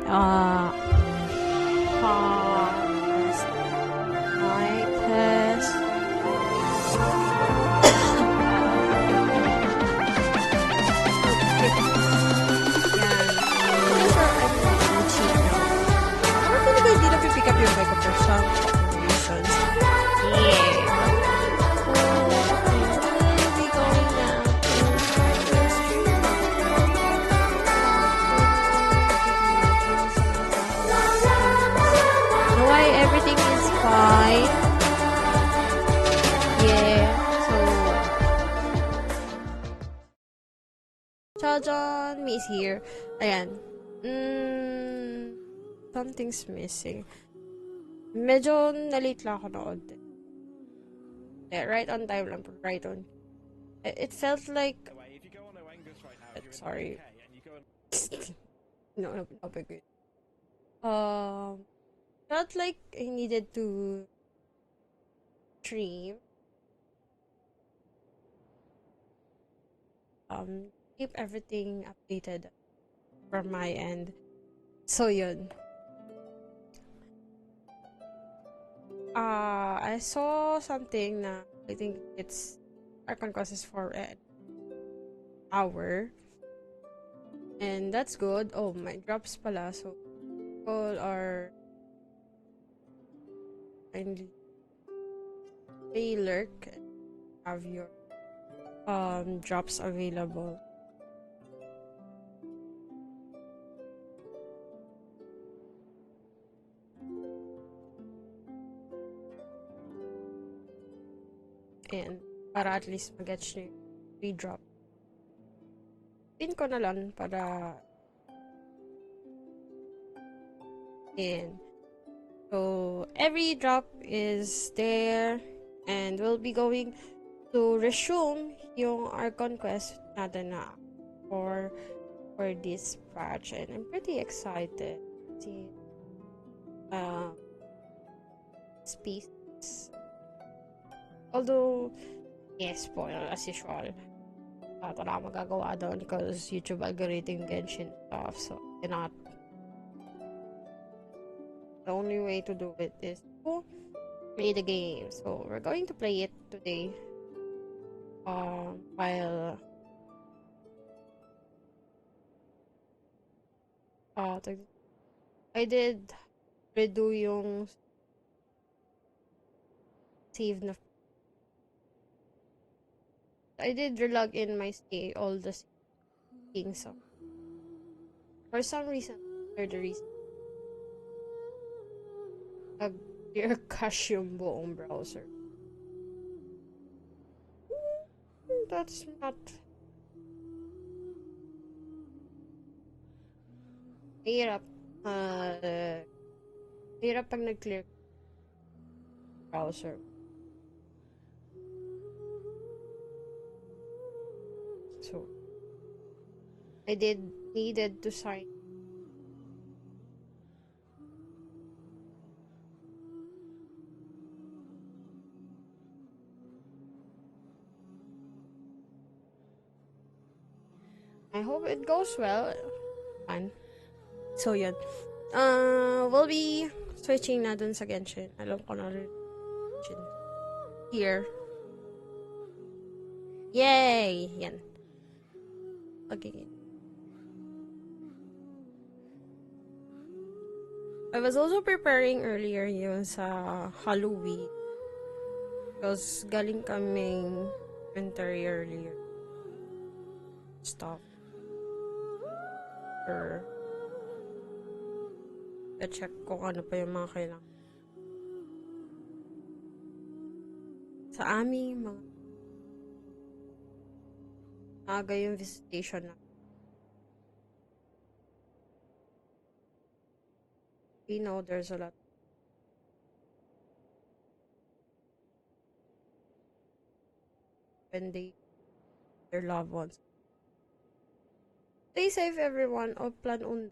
Test. Mic test. Hindi na-pick up yung mic for some reasons. Yeah. We'll be going now to why everything is fine. Yeah. So Chajon is here. Ayan. Something's missing. Medyo na-late lang ako noon. Yeah, right on time lang. Right on. It felt like... Sorry. No, good. Felt like I needed to stream. Keep everything updated from my end. So, yun. I saw something na I think it's archon costs for an hour. And that's good. Oh, my drops pala. So, people are kindly they lurk and have your drops available. And para at least mag-getch nyo yung free drop. Pin ko na lang para and so every drop is there and we'll be going to resume yung archon quest natin na for this patch and I'm pretty excited to see species. Although, yes po, as usual, wala magagawa doon because YouTube algorithm Genshin stuff, so cannot. The only way to do it is to play the game. So we're going to play it today. While I did redo yung save na. I did relog in my stay all the things. So for some reason, or the reason, clear cache yung buong browser. That's not. Hirap. Hirap pag nag-clear browser. So, I needed to sign. I hope it goes well. Fine. So, yun. We'll be switching na dun sa Genshin. Alam ko na rin. Here. Yay! Yan. Okay. I was also preparing earlier yun sa Halloween. Because galing kaming inventory earlier. Stop. Or check kung ano pa yung mga kailangan. Sa aming mga aga yung visitation na. We know there's a lot. When their loved ones. Stay safe everyone. O plan un.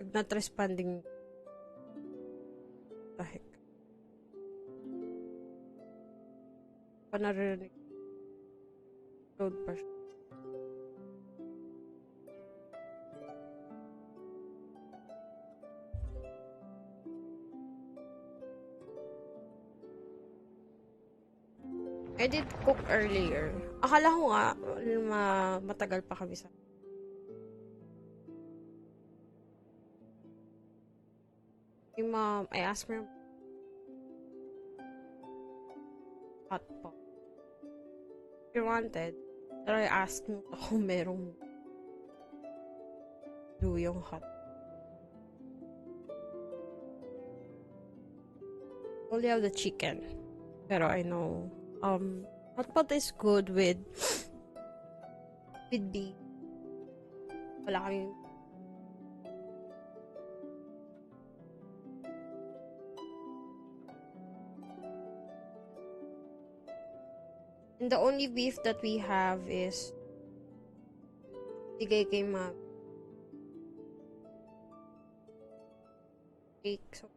Not responding. The heck. pa naririnig. Load pa siya. I did cook earlier. Akala ko nga, matagal pa kami sa... Yung mom, I asked her hot pot. She wanted. Pero I asked mo kung merong do yung hot. Only have the chicken. Pero I know hot pot is good with beef. Wala kaming and the only beef that we have is bigay kay mom. Cake. So,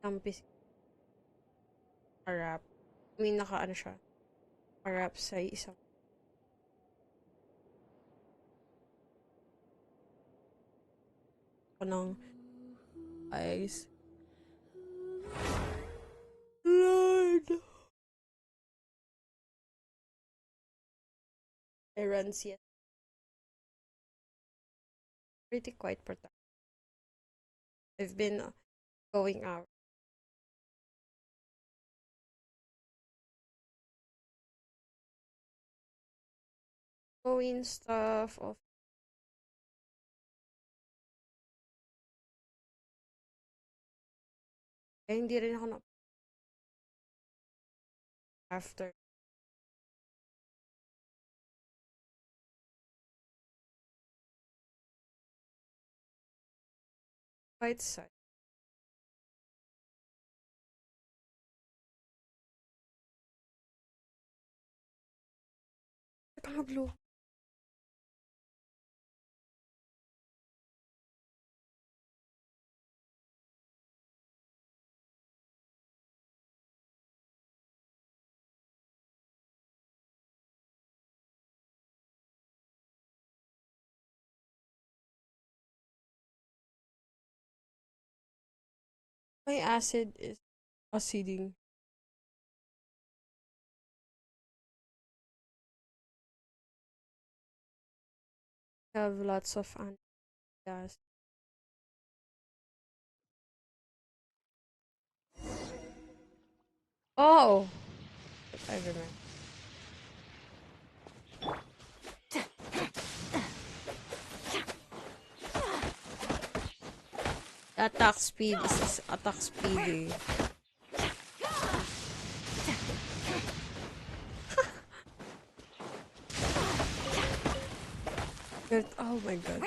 tampis. Harap. I mean, naka-ano siya. Harap sa isang. Ako ng eyes. Lord! Errands yet. Pretty quite productive. I've been going out. Going stuff of hindi rin ako na after quite sad. Tanga blue. My acid is aciding. Have lots of antigas. Oh! I remember. Attack speed is attack speed eh. Oh my god.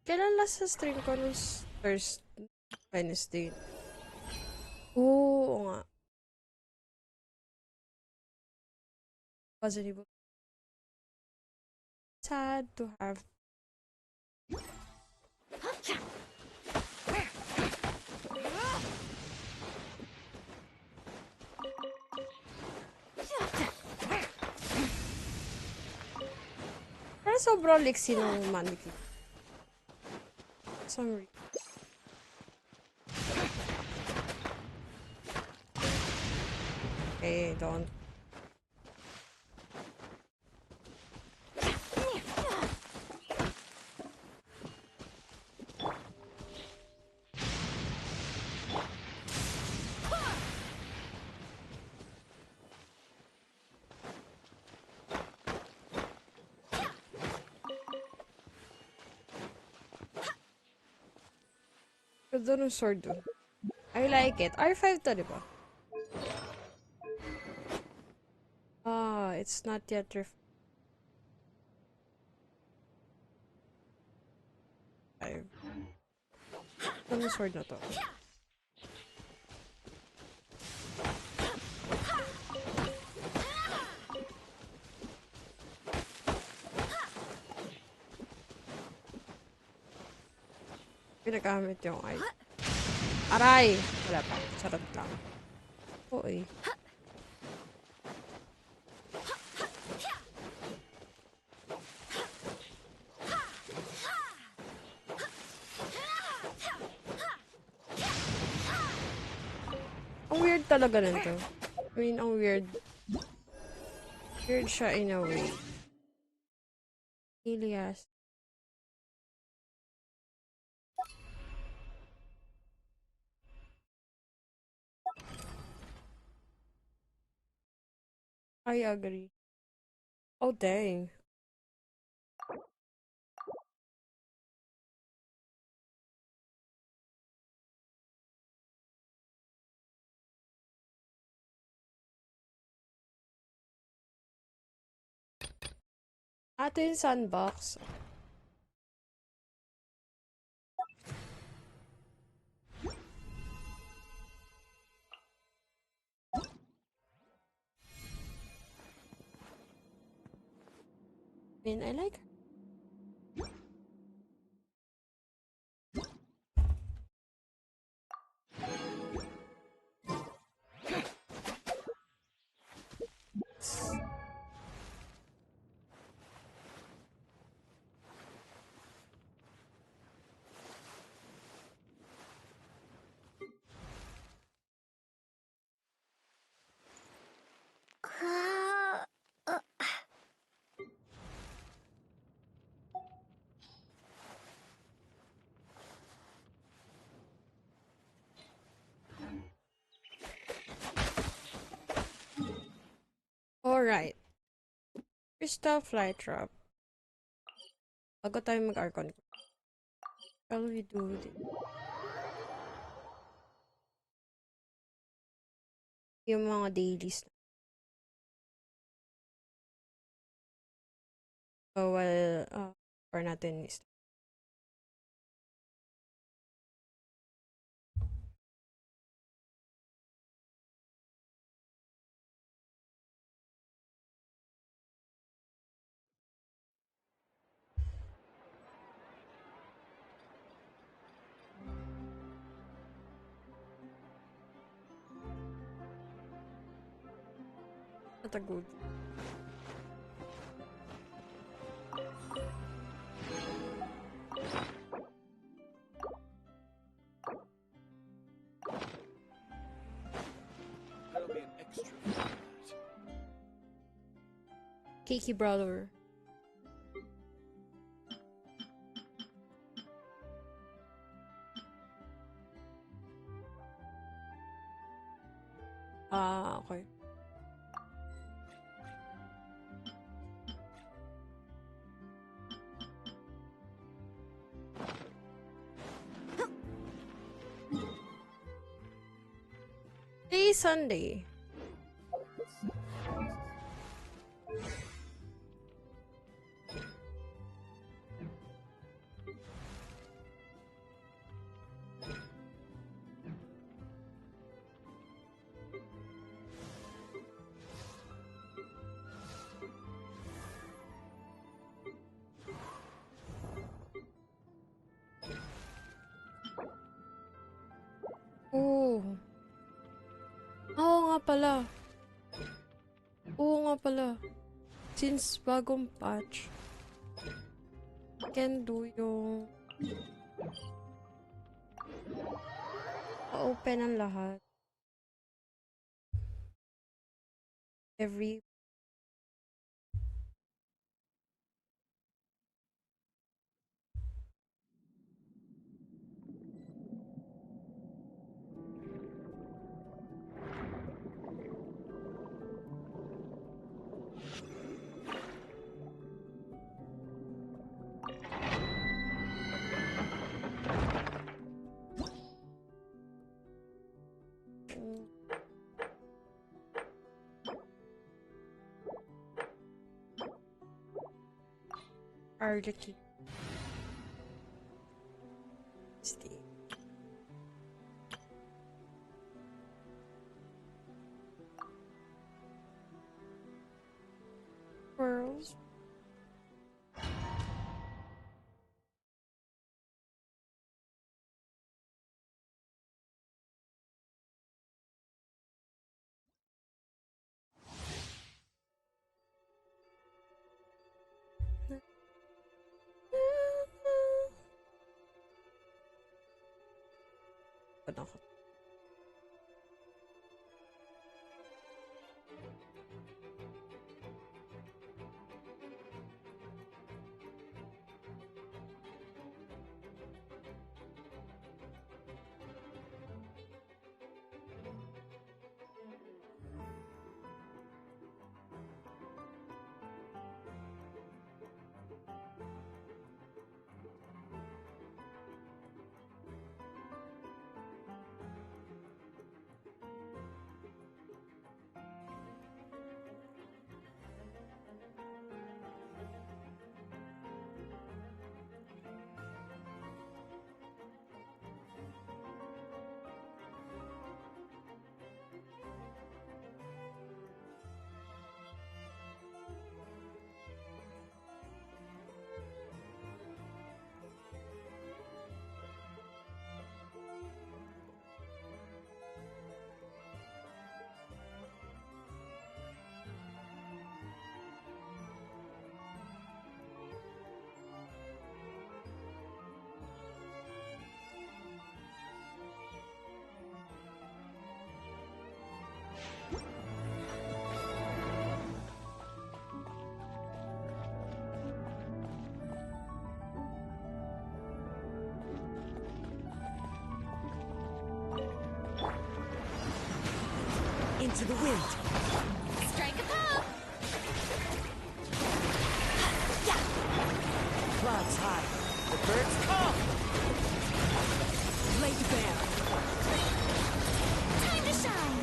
Kailan last sa stream ko nung first Wednesday? Oo nga. Wasn't able. Sad to have. Pero sobrang liksi ng mannequin. Some reason. Okay, don't. Ganda ng sword dun. I like it. R5 to, di ba? Ah, it's not yet ref. Ano sword na to? Ginagamit yung item. Aray! Wala pa. Charot lang. Oo eh. Ang weird talaga nito. I mean, ang weird. Weird siya in a way. Elias. I agree. Oh, dang. Ito yung sandbox. I mean, I like her. Alright. Crystal Flytrap. Bago tayo mag-archon. Shall we do this? Yung mga dailies. So, well, for natin is not a good. There'll be an extra for that. Keiki Brawler. Okay. Today is Sunday. Oh. Oo nga pala. Oo nga pala. Since bagong patch, can do yung open ang lahat. Every are the key. Stay. Pearls. ako. Into the wind. Strike a pose! Clouds high. The birds call. Blade bare. Time to shine!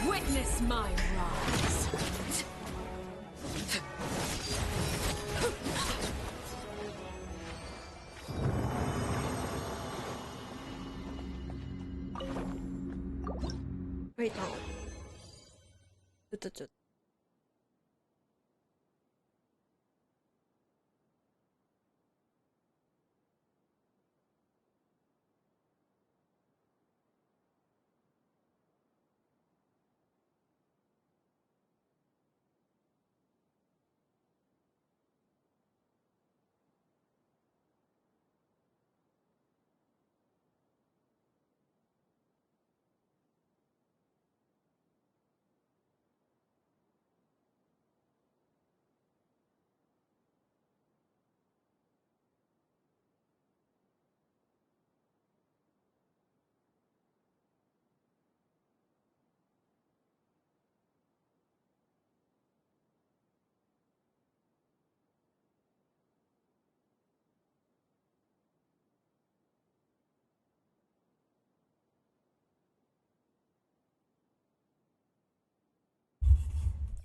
Witness my rise. Wait lang. Tututut.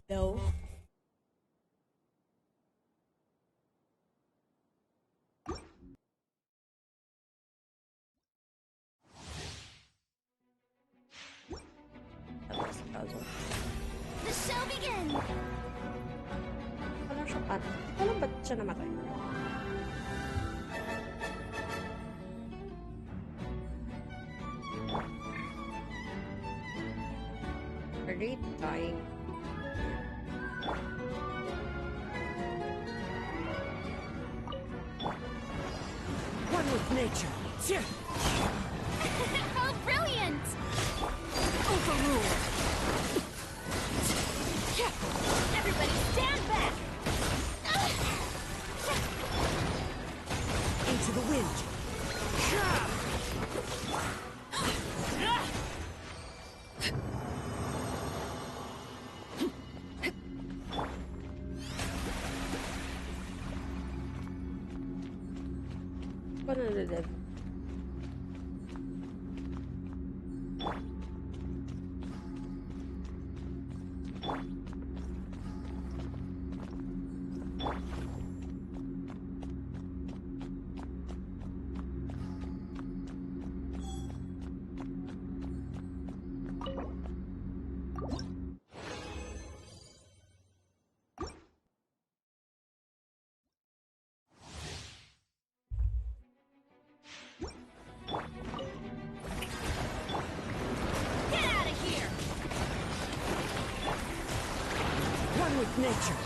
No. Tapos puzzle. The show begins! Wala siya paano. Alam ba't siya namatay? Great dying. One with nature. How brilliant! Overruled. Everybody stand back! Into the wind. Paano nalilive? Get out of here! One with nature.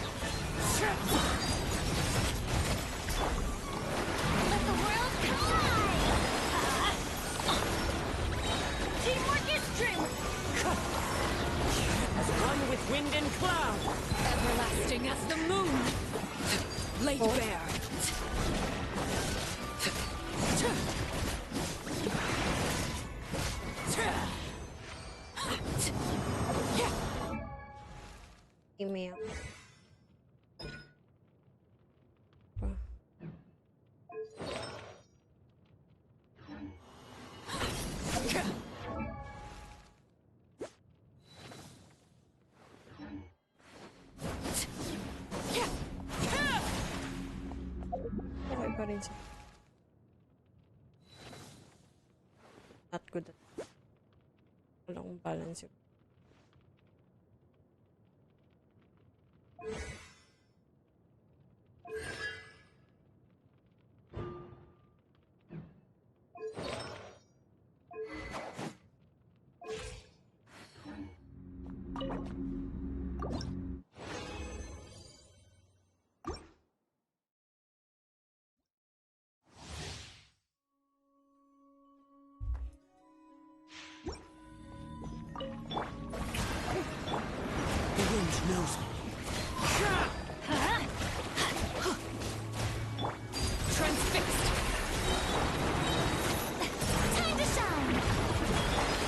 Laid Oh. bare. Email. Okay pa rin siya. Not good. Wala akong balance yun. The wind knows me. Transfixed. Time to shine!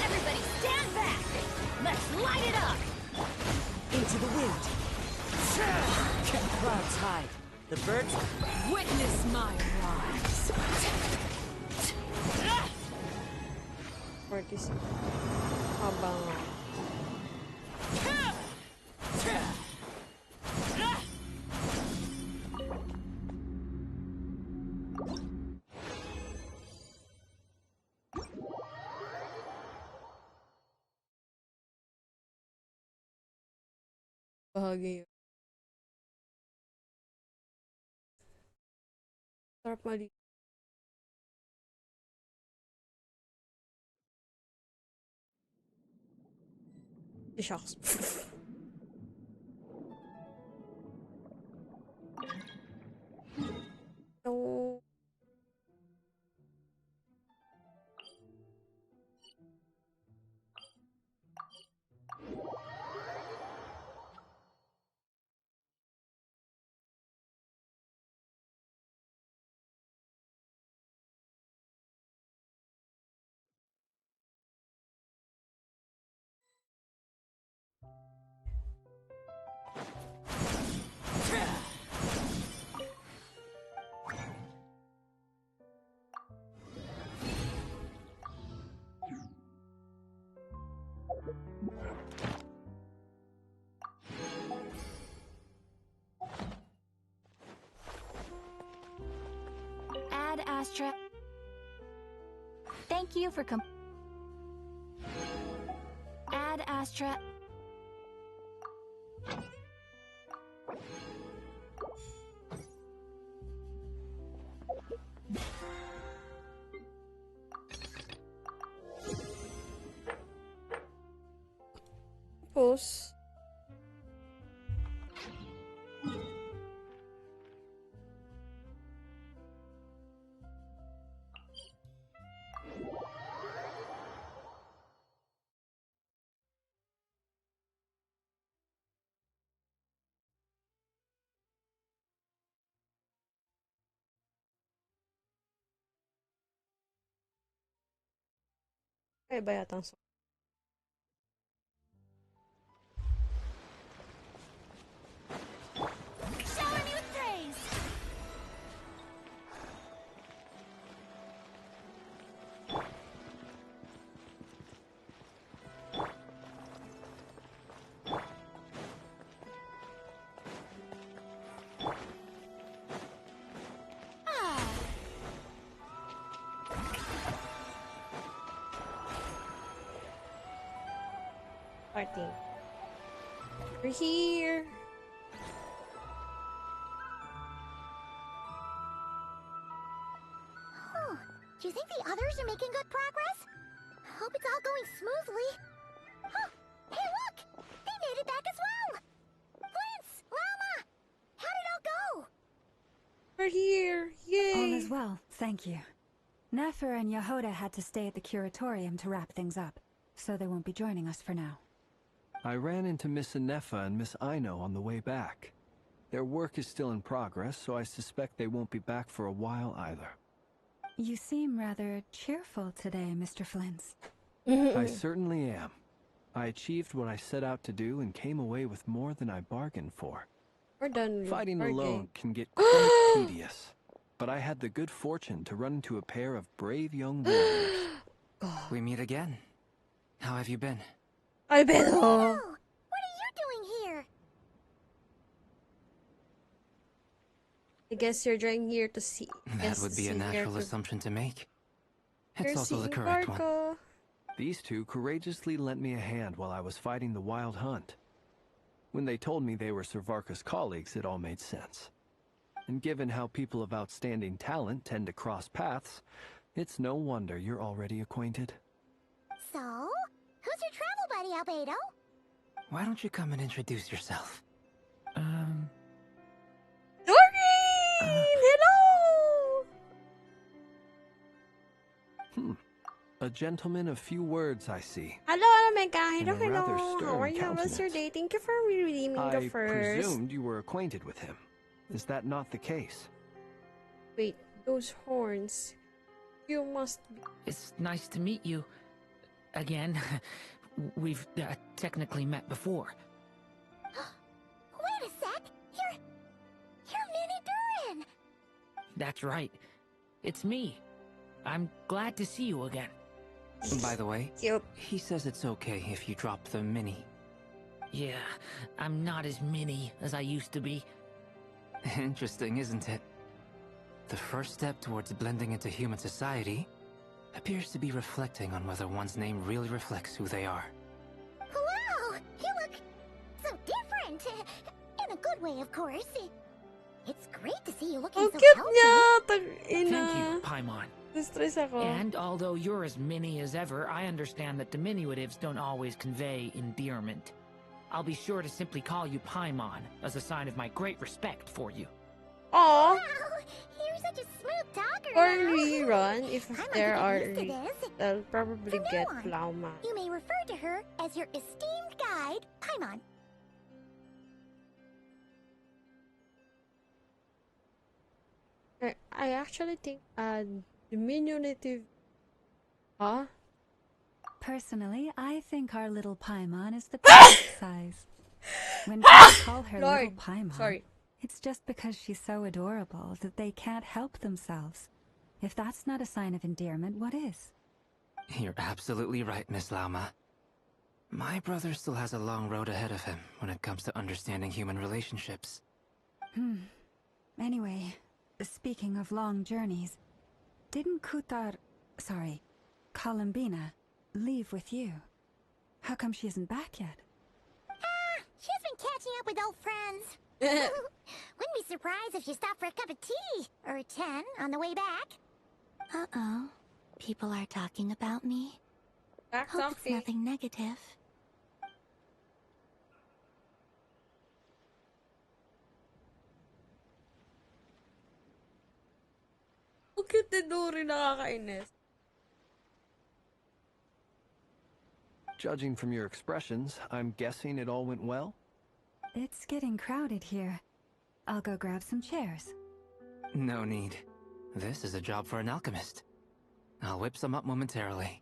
Everybody stand back! Let's light it up! Into the wind. Can clouds hide? The birds witness my rise. 46. Habang bahagi yun. Sarap mali. Shucks. So, Ad Astra. Thank you for Ad Astra. tapos, kaya ba yata ang song? Shower me with praise! Ah! Starting. We're here. Oh, do you think the others are making good progress? Hope it's all going smoothly. Huh! Hey, look! They made it back as well! Lance! Lama! How did it all go? We're here. All Yay. is well, thank you. Nefer and Yehoda had to stay at the curatorium to wrap things up, so they won't be joining us for now. I ran into Miss Anefa and Miss Aino on the way back. Their work is still in progress, so I suspect they won't be back for a while either. You seem rather cheerful today, Mr. Flint's. I certainly am. I achieved what I set out to do and came away with more than I bargained for. We're done with Fighting our alone game. can get quite tedious, but I had the good fortune to run into a pair of brave young warriors. We meet again. How have you been? I bet. Oh, what are you doing here? I guess you're trying here to see. That would be a natural assumption to make. You're It's also the seeing correct one. Barco. These two courageously lent me a hand while I was fighting the wild hunt. When they told me they were Servarka's colleagues, it all made sense. And given how people of outstanding talent tend to cross paths, it's no wonder you're already acquainted. So, who's your travel buddy, Albedo? Why don't you come and introduce yourself? Doreen! Hello! A gentleman of few words, I see. Hello, Mega. Hello, And a rather hello. stern How are you? What's your countenance. day? Thank you for redeeming the I first. presumed you were acquainted with him. Is that not the case? Wait, those horns. You must be. It's nice to meet you. Again. We've technically met before. Wait a sec. You're Nini Durin. That's right. It's me. I'm glad to see you again. By the way, Cute. he says it's okay if you drop the mini. Yeah, I'm not as mini as I used to be. Interesting, isn't it? The first step towards blending into human society appears to be reflecting on whether one's name really reflects who they are. Wow, you look so different. In a good way, of course. It's great to see you looking Oh, so cute healthy. niya! Thank Tag-ina. you, Paimon. Na-stress ako. And although you're as mini as ever, I understand that diminutives don't always convey endearment. I'll be sure to simply call you Paimon as a sign of my great respect for you. Aw! Wow, you're such a smooth talker For now. rerun, if I'm there gonna are, get used to this. I'll probably From now get on, Flauma. You may refer to her as your esteemed guide, Paimon. I actually think diminutive. Huh? Personally, I think our little Paimon is the perfect size. When people call her little Lord, Paimon, sorry. it's just because she's so adorable that they can't help themselves. If that's not a sign of endearment, what is? You're absolutely right, Miss Lauma. My brother still has a long road ahead of him when it comes to understanding human relationships. Anyway, speaking of long journeys, didn't Columbina, leave with you? How come she isn't back yet? She's been catching up with old friends. Wouldn't be surprised if she stopped for a cup of tea or 10 on the way back. Uh-oh. People are talking about me. Back Hope it's talking. nothing negative. Ang cute ni Dory, nakakainis. Judging from your expressions, I'm guessing it all went well? It's getting crowded here. I'll go grab some chairs. No need. This is a job for an alchemist. I'll whip some up momentarily.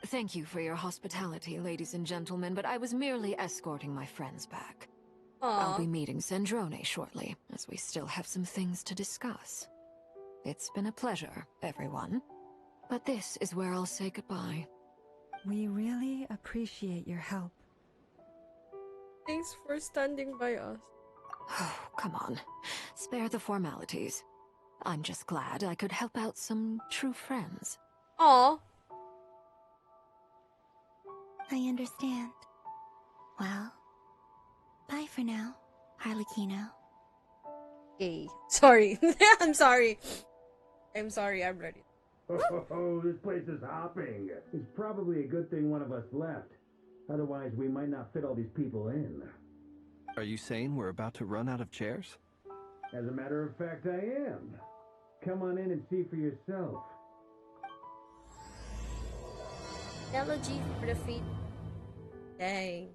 Thank you for your hospitality, ladies and gentlemen, but I was merely escorting my friends back. I'll Aw. be meeting Sandrone shortly, as we still have some things to discuss. It's been a pleasure, everyone. But this is where I'll say goodbye. We really appreciate your help. Thanks for standing by us. Oh, come on. Spare the formalities. I'm just glad I could help out some true friends. Aw. I understand. Well, bye for now, Harlequino. Okay. Sorry. I'm sorry. I'm sorry, I'm ready. Oh, this place is hopping. It's probably a good thing one of us left. Otherwise, we might not fit all these people in. Are you saying we're about to run out of chairs? As a matter of fact, I am. Come on in and see for yourself. Elegy for the feet. Dang.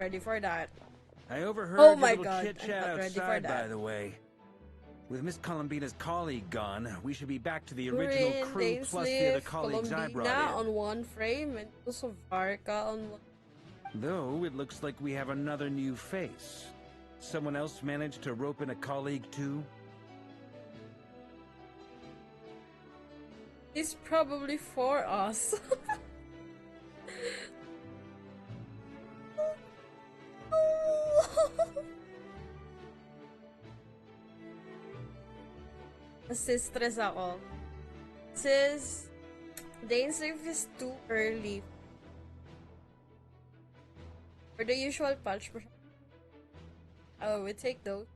ready for that. I overheard Oh your my little god, chit-chat I'm not ready for outside, by that. the way. With Miss Columbina's colleague gone, we should be back to the original Corinne, crew plus the other Dainsleif, colleagues I brought Colombina in. on one frame, and also Varka on one. Though, it looks like we have another new face. Someone else managed to rope in a colleague too? It's probably for us. Stress ako. Sis, Dainsleif is too early. For the usual punch. Oh, we take those.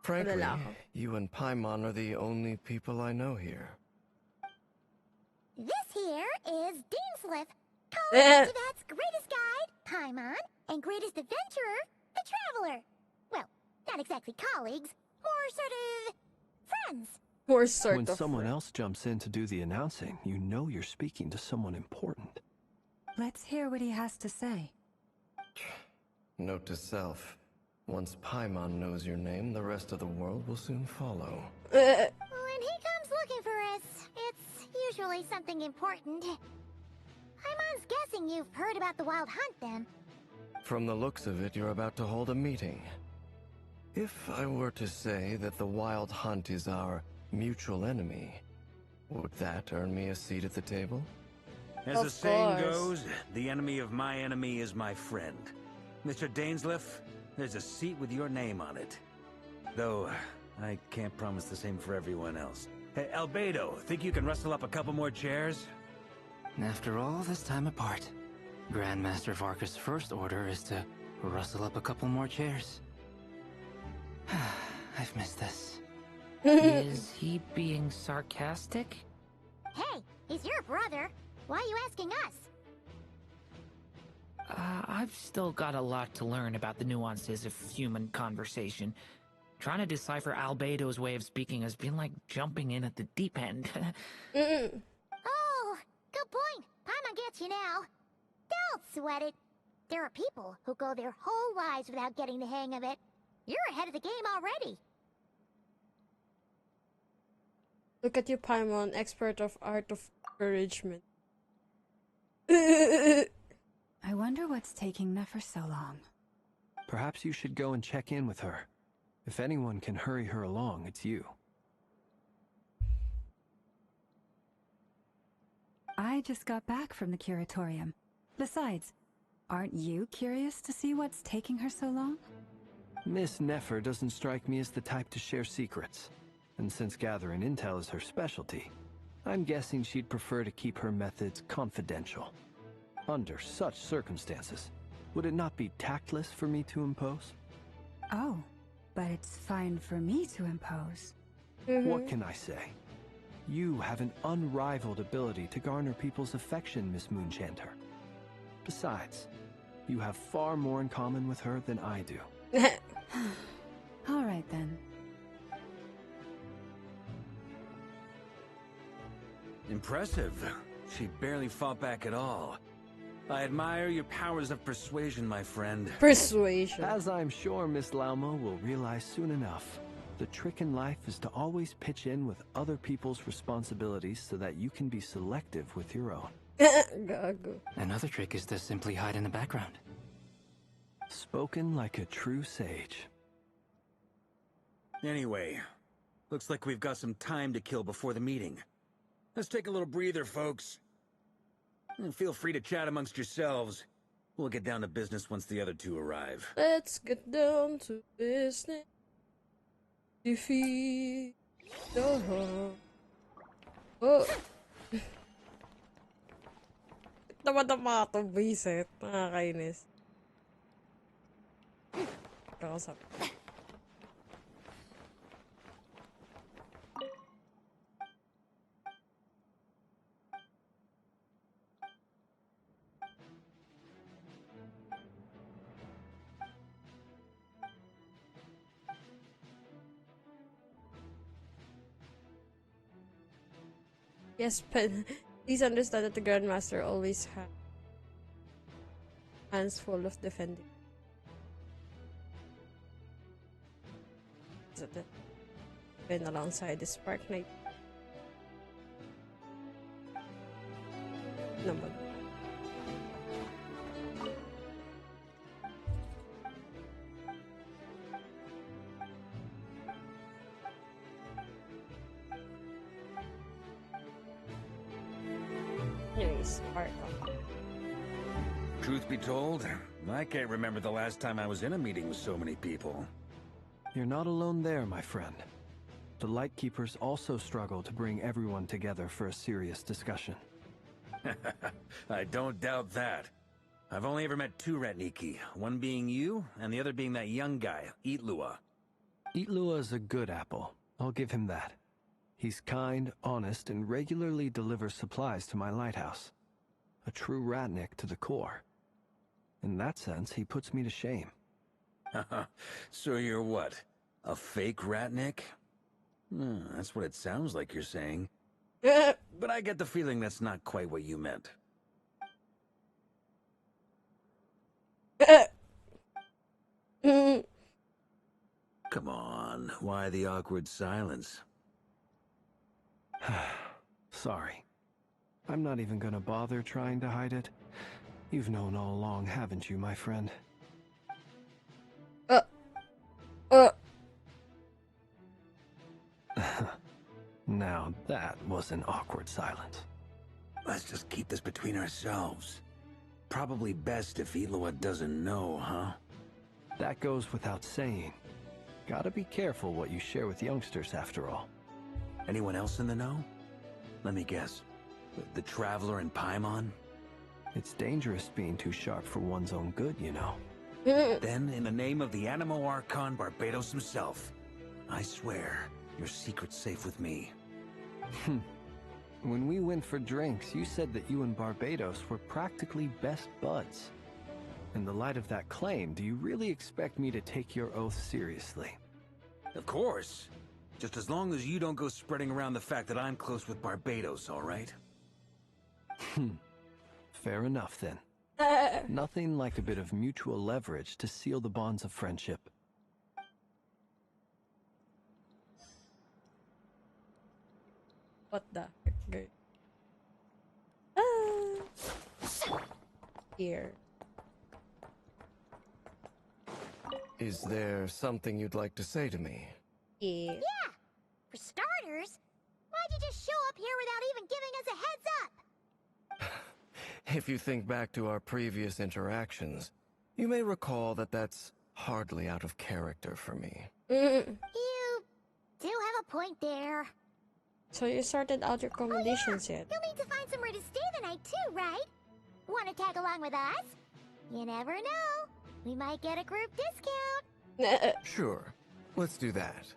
Frankly, Wala ako. you and Paimon are the only people I know here. This here is Dainsleif, Eh. College Tivet's greatest guide, Paimon, and greatest adventurer, the Traveler. Well, not exactly colleagues, more sort of friends. More sort When of someone friend. else jumps in to do the announcing, you know you're speaking to someone important. Let's hear what he has to say. Note to self. Once Paimon knows your name, the rest of the world will soon follow. When he comes looking for us, it's usually something important. Paimon's guessing you've heard about the Wild Hunt, then. From the looks of it, you're about to hold a meeting. If I were to say that the Wild Hunt is our mutual enemy, would that earn me a seat at the table? As Of the saying course. goes, the enemy of my enemy is my friend. Mr. Dainsleif, there's a seat with your name on it. Though, I can't promise the same for everyone else. Hey, Albedo, think you can rustle up a couple more chairs? After all this time apart, Grandmaster Varka's first order is to rustle up a couple more chairs. I've missed this. Is he being sarcastic? Hey, he's your brother. Why are you asking us? I've still got a lot to learn about the nuances of human conversation. Trying to decipher Albedo's way of speaking has been like jumping in at the deep end. Mm-mm. Oh, good point. Paimon gets you now. Don't sweat it. There are people who go their whole lives without getting the hang of it. You're ahead of the game already. Look at you, Paimon, expert of art of encouragement. I wonder what's taking Nefer so long. Perhaps you should go and check in with her. If anyone can hurry her along, it's you. I just got back from the curatorium. Besides, aren't you curious to see what's taking her so long? Miss Nefer doesn't strike me as the type to share secrets. And since gathering intel is her specialty, I'm guessing she'd prefer to keep her methods confidential. Under such circumstances, would it not be tactless for me to impose? Oh, but it's fine for me to impose. What can I say? You have an unrivaled ability to garner people's affection, Miss Moonchanter. Besides, you have far more in common with her than I do. All right then. Impressive. She barely fought back at all. I admire your powers of persuasion, my friend. Persuasion. As I'm sure Miss Lauma will realize soon enough, the trick in life is to always pitch in with other people's responsibilities so that you can be selective with your own. Gago. Another trick is to simply hide in the background. Spoken like a true sage. Anyway, looks like we've got some time to kill before the meeting. Let's take a little breather, folks. And feel free to chat amongst yourselves. We'll get down to business once the other two arrive. Let's get down to business. Defeat the Hawk. Oh. Tama-tama itong visit. Nakakainis. Kakasap. Yes, but please understand that the Grandmaster always has hands full of defending. So that been alongside the Spark Knight. Number. Anyways, Spark. Truth be told, I can't remember the last time I was in a meeting with so many people. You're not alone there, my friend. The Lightkeepers also struggle to bring everyone together for a serious discussion. I don't doubt that. I've only ever met two Ratniki, one being you, and the other being that young guy, Itlua. Itlua is a good apple. I'll give him that. He's kind, honest, and regularly delivers supplies to my lighthouse. A true Ratnik to the core. In that sense, he puts me to shame. So you're what? A fake Ratnik? That's what it sounds like you're saying. But I get the feeling that's not quite what you meant. Come on, why the awkward silence? Sorry. I'm not even gonna bother trying to hide it. You've known all along, haven't you, my friend? Now that was an awkward silence. Let's just keep this between ourselves. Probably best if Itlua doesn't know, huh? That goes without saying. Gotta be careful what you share with youngsters, after all. Anyone else in the know? Let me guess. The Traveler and Paimon? It's dangerous being too sharp for one's own good, you know. Then, in the name of the Animo Archon Barbados himself, I swear, your secret's safe with me. When we went for drinks, you said that you and Barbados were practically best buds. In the light of that claim, do you really expect me to take your oath seriously? Of course. Just as long as you don't go spreading around the fact that I'm close with Barbados, all right? Fair enough, then. Nothing like a bit of mutual leverage to seal the bonds of friendship. What the heck? Here. Is there something you'd like to say to me? Yeah. Yeah! For starters, why'd you just show up here without even giving us a heads up? If you think back to our previous interactions, you may recall that that's hardly out of character for me. You do have a point there. So you sorted out your accommodations yet? You'll need to find somewhere to stay the night too, right? Wanna tag along with us? You never know. We might get a group discount. Sure, let's do that.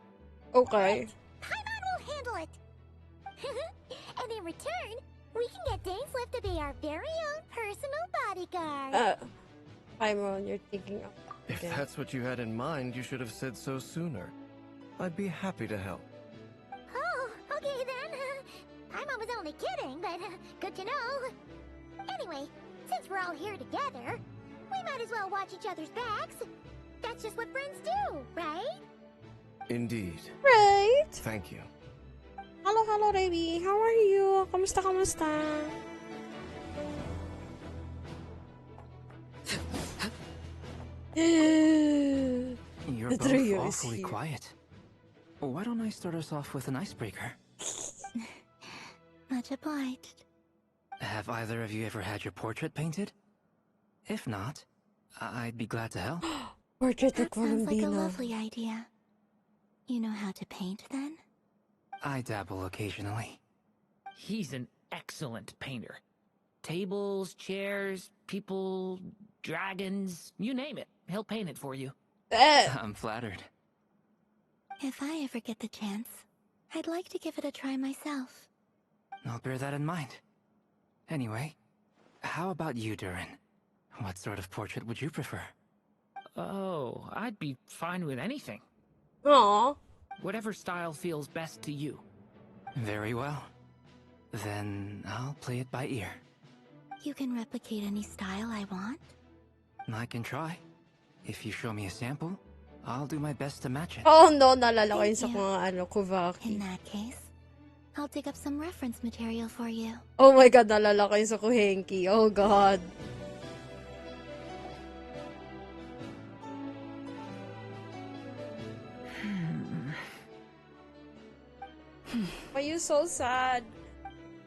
Okay. Paimon will handle it. And in return, we can get Dainslift to be our very own personal bodyguard. Paimon, you're thinking of If that's what you had in mind, you should have said so sooner. I'd be happy to help. Oh, okay then. Paimon was only kidding, but good to know. Anyway, since we're all here together, we might as well watch each other's backs. That's just what friends do, right? Indeed. Right. Thank you. Hello, Raby. How are you? Kamusta? You're The both trio is awfully here. quiet. Why don't I start us off with an icebreaker? Much obliged. Have either of you ever had your portrait painted? If not, I'd be glad to help. Portrait of That sounds like a Colombina. lovely idea. You know how to paint then? I dabble occasionally. He's an excellent painter. Tables, chairs, people, dragons, you name it. He'll paint it for you. I'm flattered. If I ever get the chance, I'd like to give it a try myself. I'll bear that in mind. Anyway, how about you, Durin? What sort of portrait would you prefer? Oh, I'd be fine with anything. Aw. Whatever style feels best to you. Very well. Then I'll play it by ear. You can replicate any style I want? I can try. If you show me a sample, I'll do my best to match it. Oh no, naalala ko yun Thank sa you. mga In Kuvaki. that case, I'll dig up some reference material for you. Oh my god, naalala ko yun sa Kuhenki. Oh god. Why you so sad?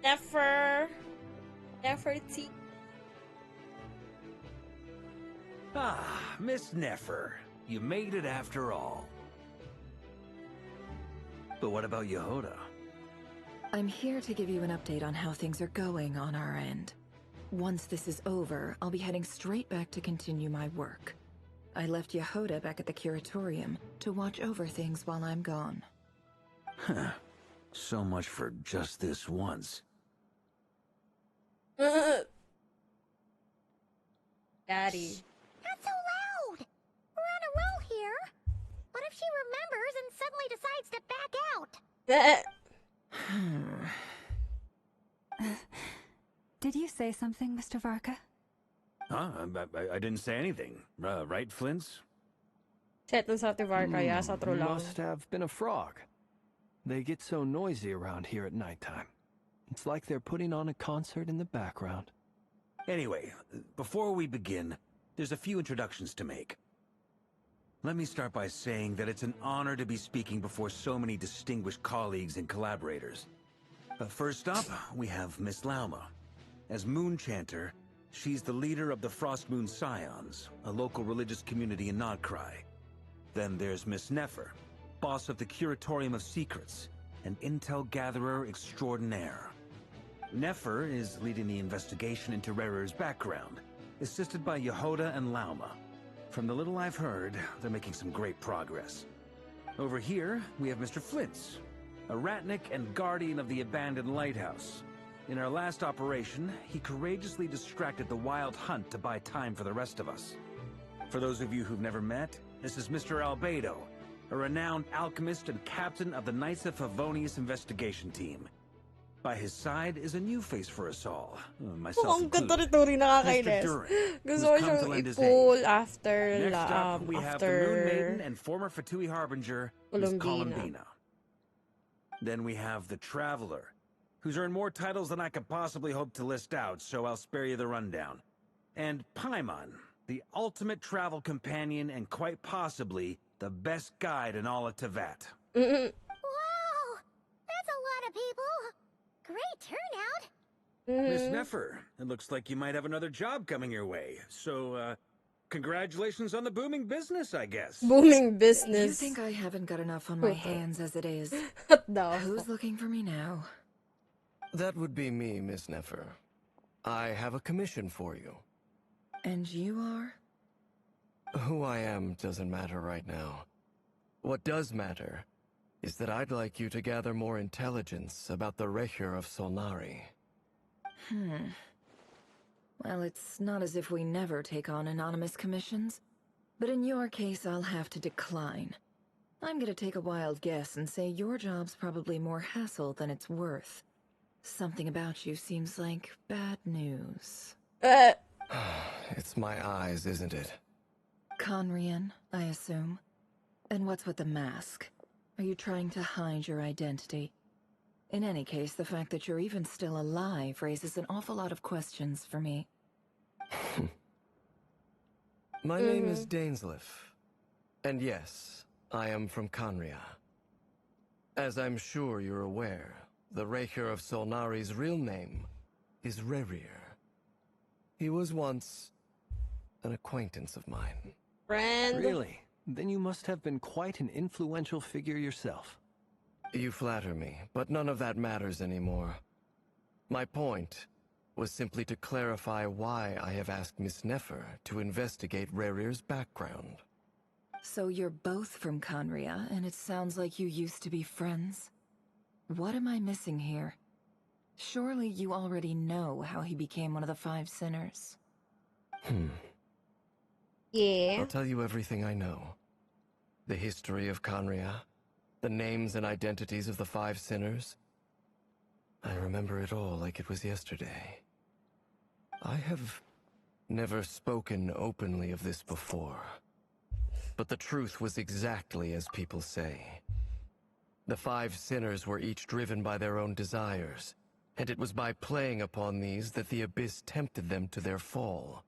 Nefertiti. Ah, Miss Nefer. You made it after all. But what about Yehoda? I'm here to give you an update on how things are going on our end. Once this is over, I'll be heading straight back to continue my work. I left Yehoda back at the curatorium to watch over things while I'm gone. Huh. So much for just this once. Daddy. Not so loud! We're on a roll here. What if she remembers and suddenly decides to back out? Did you say something, Mr. Varka? Huh? I didn't say anything. Right, Flint's? Set ng sa Tivarka, ya sa true lang. Must have been a frog. They get so noisy around here at nighttime. It's like they're putting on a concert in the background. Anyway, before we begin, there's a few introductions to make. Let me start by saying that it's an honor to be speaking before so many distinguished colleagues and collaborators. First up, we have Miss Lauma. As Moon Chanter, she's the leader of the Frost Moon Scions, a local religious community in Nodcry. Then there's Miss Nefer, boss of the Curatorium of Secrets, an intel gatherer extraordinaire. Nefer is leading the investigation into Rerer's background, assisted by Yehoda and Lauma. From the little I've heard, they're making some great progress. Over here, we have Mr. Flint's, a ratnik and guardian of the abandoned lighthouse. In our last operation, he courageously distracted the Wild Hunt to buy time for the rest of us. For those of you who've never met, this is Mr. Albedo, a renowned alchemist and captain of the Knights of Favonius investigation team. By his side is a new face for us all, myself Ang ganda included. nito rin, Mr. nakakainis. Duran, Gusto who's ko come to siyang lend his i-pull aid. after, Next up, we have the Moon Maiden after and former Fatui Harbinger, Miss Columbina. Columbina. Then we have the Traveler, who's earned more titles than I could possibly hope to list out, so I'll spare you the rundown. And Paimon, the ultimate travel companion and quite possibly the best guide in all of Tevat. Wow! That's a lot of people! Great turnout! Miss Nefer, it looks like you might have another job coming your way, so, congratulations on the booming business, I guess. Booming business. You think I haven't got enough on my hands as it is? What the Who's looking for me now? That would be me, Miss Nefer. I have a commission for you. And you are? Who I am doesn't matter right now. What does matter is that I'd like you to gather more intelligence about the Recher of Solnari. Well, it's not as if we never take on anonymous commissions. But in your case, I'll have to decline. I'm gonna take a wild guess and say your job's probably more hassle than it's worth. Something about you seems like bad news. It's my eyes, isn't it? Conrian, I assume. And what's with the mask? Are you trying to hide your identity? In any case, the fact that you're even still alive raises an awful lot of questions for me. My name is Dainsleif. And yes, I am from Conria. As I'm sure you're aware, the Recher of Solnari's real name is Rerir. He was once an acquaintance of mine. Friend. Really? Then you must have been quite an influential figure yourself. You flatter me, but none of that matters anymore. My point was simply to clarify why I have asked Miss Nefer to investigate Rerir's background. So you're both from Conria, and it sounds like you used to be friends? What am I missing here? Surely you already know how he became one of the Five Sinners. Yeah. I'll tell you everything I know. The history of Conria, the names and identities of the Five Sinners. I remember it all like it was yesterday. I have never spoken openly of this before, but the truth was exactly as people say. The 5 sinners were each driven by their own desires, and it was by playing upon these that the Abyss tempted them to their fall,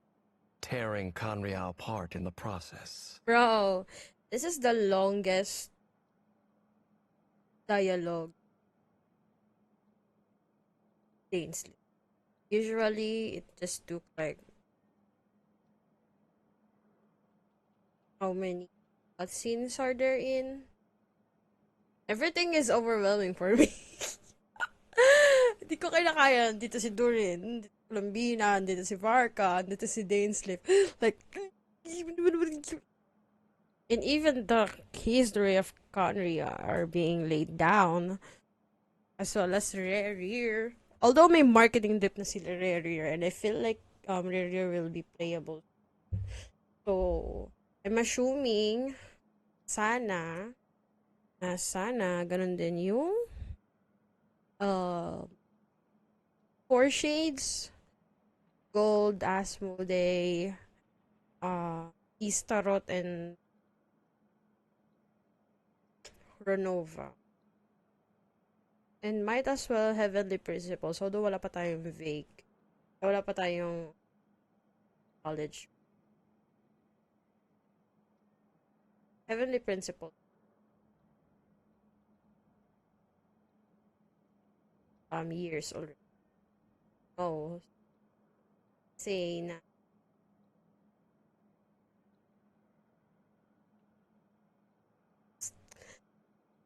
tearing Conria apart in the process. Bro, this is the longest dialogue Dane's. Usually, it just took like how many cutscenes are there in? Everything is overwhelming for me. Hindi ko kinakaya. Dito si Durin, dito si Lambina, dito si Varka, dito si Daneslip. Like, and even the history of Conria are being laid down, as well as Rerir. Although may marketing dip na sila Rerir, and I feel like Rerir will be playable. So, I'm assuming, sana, ganun din yung 4 Shades, Gold, Asmodee, Istarot, and Renova. And might as well Heavenly Principles, although wala pa tayong vague. Wala pa tayong college. Heavenly Principles. Years already. Oh. Say na.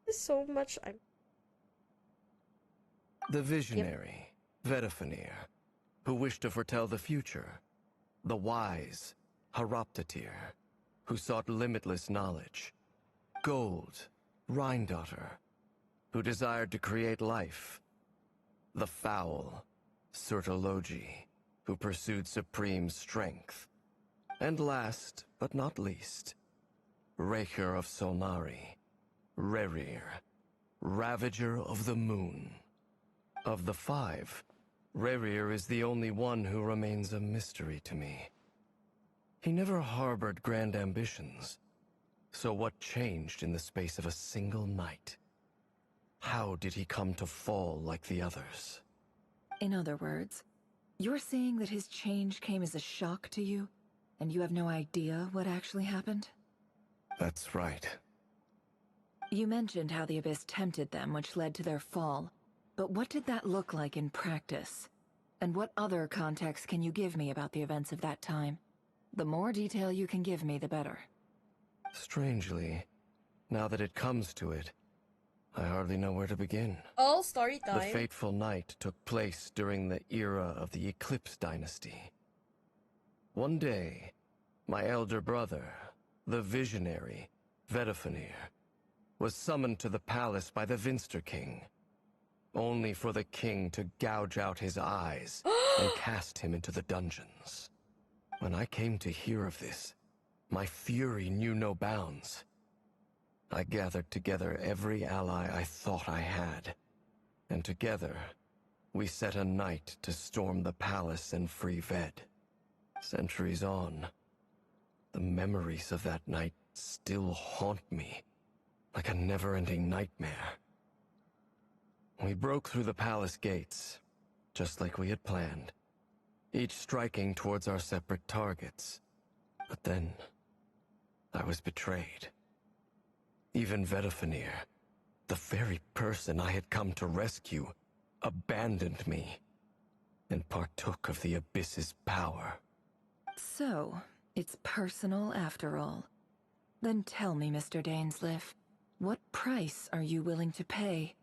There's so much The visionary, Vedafenir, who wished to foretell the future. The wise, Haroptatir, who sought limitless knowledge. Gold, Rhindaughter, who desired to create life. The foul, Surtologi, who pursued supreme strength. And last, but not least, Raker of Solnari, Rerir, Ravager of the Moon. Of the 5, Rerir is the only one who remains a mystery to me. He never harbored grand ambitions. So what changed in the space of a single night? How did he come to fall like the others? In other words, you're saying that his change came as a shock to you, and you have no idea what actually happened? That's right. You mentioned how the Abyss tempted them, which led to their fall. But what did that look like in practice? And what other context can you give me about the events of that time? The more detail you can give me, the better. Strangely, now that it comes to it, I hardly know where to begin. all story time. The fateful night took place during the era of the Eclipse Dynasty. One day, my elder brother, the visionary, Vedafenir, was summoned to the palace by the Vinster King, only for the king to gouge out his eyes and cast him into the dungeons. When I came to hear of this, my fury knew no bounds. I gathered together every ally I thought I had, and together, we set a night to storm the palace and free Ved. Centuries on, the memories of that night still haunt me, like a never-ending nightmare. We broke through the palace gates, just like we had planned, each striking towards our separate targets. But then, I was betrayed. Even Vedafenir, the very person I had come to rescue, abandoned me, and partook of the Abyss's power. So, it's personal after all. Then tell me, Mr. Dainsleif, what price are you willing to pay?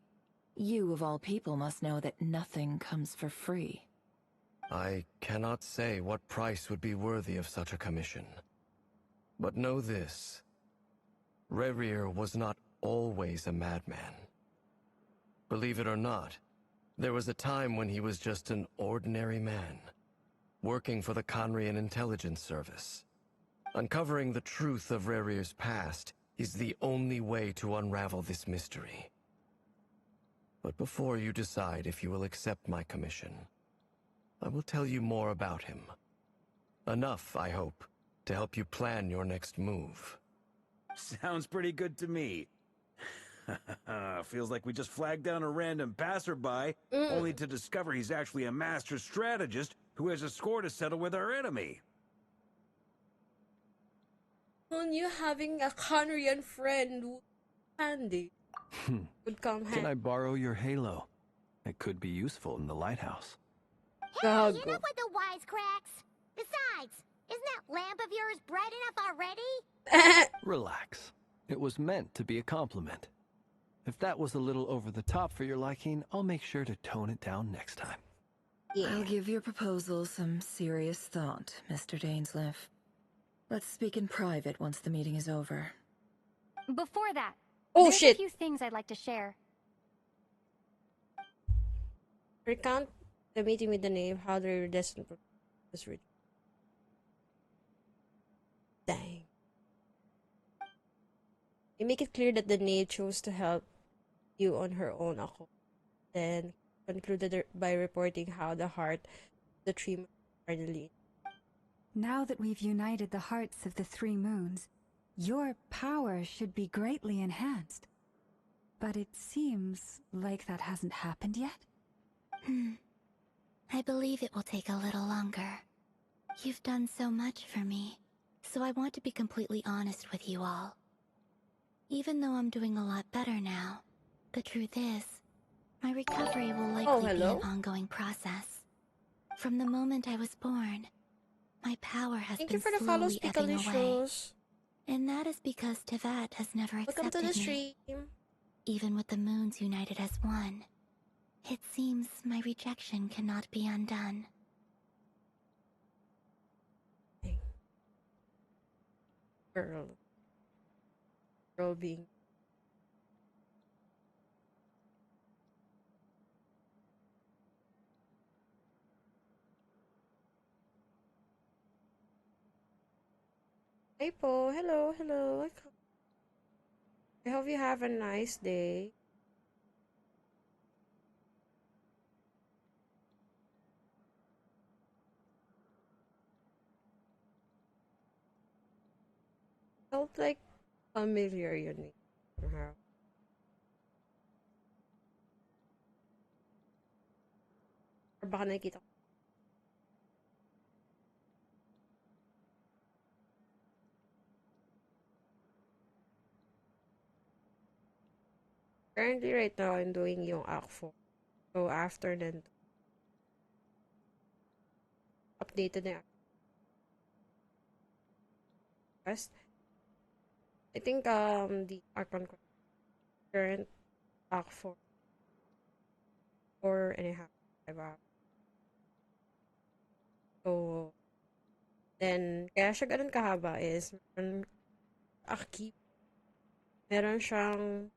You, of all people, must know that nothing comes for free. I cannot say what price would be worthy of such a commission. But know this. Rerir was not always a madman. Believe it or not, there was a time when he was just an ordinary man, working for the Conrian Intelligence Service. Uncovering the truth of Rerir's past is the only way to unravel this mystery. But before you decide if you will accept my commission, I will tell you more about him. Enough, I hope, to help you plan your next move. Sounds pretty good to me. Feels like we just flagged down a random passerby, only to discover he's actually a master strategist who has a score to settle with our enemy. On you having a Conrian friend would handy. Would come Can handy. I borrow your halo? It could be useful in the lighthouse. Hey, Gago. enough with the wisecracks. Besides, isn't that lamp of yours bright enough already? Relax. It was meant to be a compliment. If that was a little over the top for your liking, I'll make sure to tone it down next time. I'll give your proposal some serious thought, Mr. Dainsleif. Let's speak in private once the meeting is over. Before that, Oh, there's shit. a few things I'd like to share. Recount the meeting with the knave, how their destined was reached. Dang. You make it clear that the knave chose to help you on her own accord. Then concluded by reporting how the heart of the tree finally. Now that we've united the hearts of the three moons, your power should be greatly enhanced. But it seems like that hasn't happened yet. I believe it will take a little longer. You've done so much for me, so I want to be completely honest with you all. Even though I'm doing a lot better now, the truth is, my recovery will likely be an ongoing process. From the moment I was born, my power has Thank been you for the follows, slowly ebbing away. Pikalicious. And that is because Tevat has never Welcome accepted to the me. stream. Even with the moons united as one, it seems my rejection cannot be undone. Girl being. Hey Po, hello, hello. Welcome. I hope you have a nice day. Felt like familiar your name somehow. Or baka nakikita ko. Currently right now I'm doing yung Act 4. So after then updated na quest. I think the archon current Act 4 4.5 5 hours. So then kaya siya ganun kahaba is meron siyang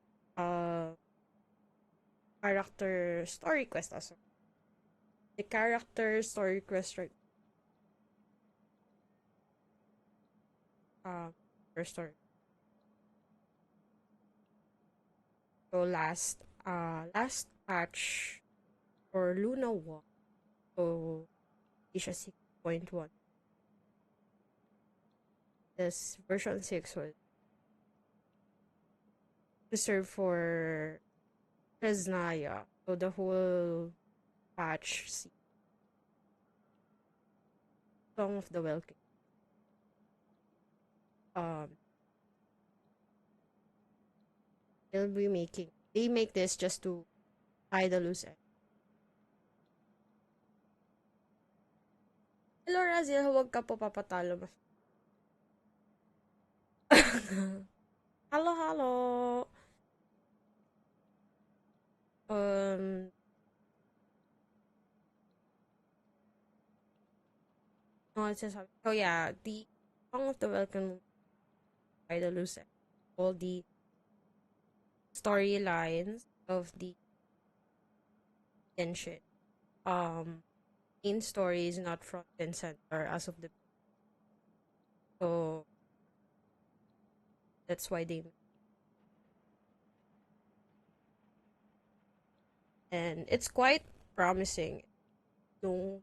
character story quest also. The character story quest right first story. So last patch for Luna 1. So hindi siya 6.1. This version 6 was reserved for Resnaya. So the whole patch Song of the Welkin. They make this just to tie the loose end. Hello Raziel, huwag ka po papatalo mas. Hello. No, it's just so yeah, the Song of the Welkin by the loose end. All the storylines of the Genshin. Main story is not front and center as of the so that's why they and it's quite promising. The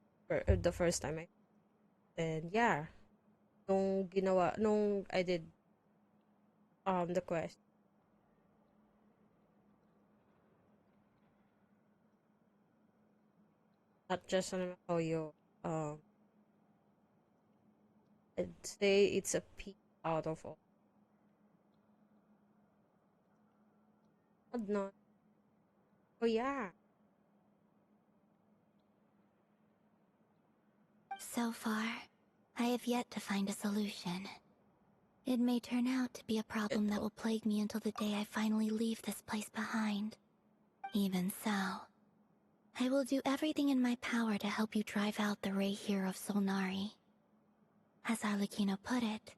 first time and yeah, nung I did the quest, not just on how you I'd say it's a peak out of all. Not. Oh yeah. So far, I have yet to find a solution. It may turn out to be a problem that will plague me until the day I finally leave this place behind. Even so, I will do everything in my power to help you drive out the Rey here of Solnari. As Arlecchino put it,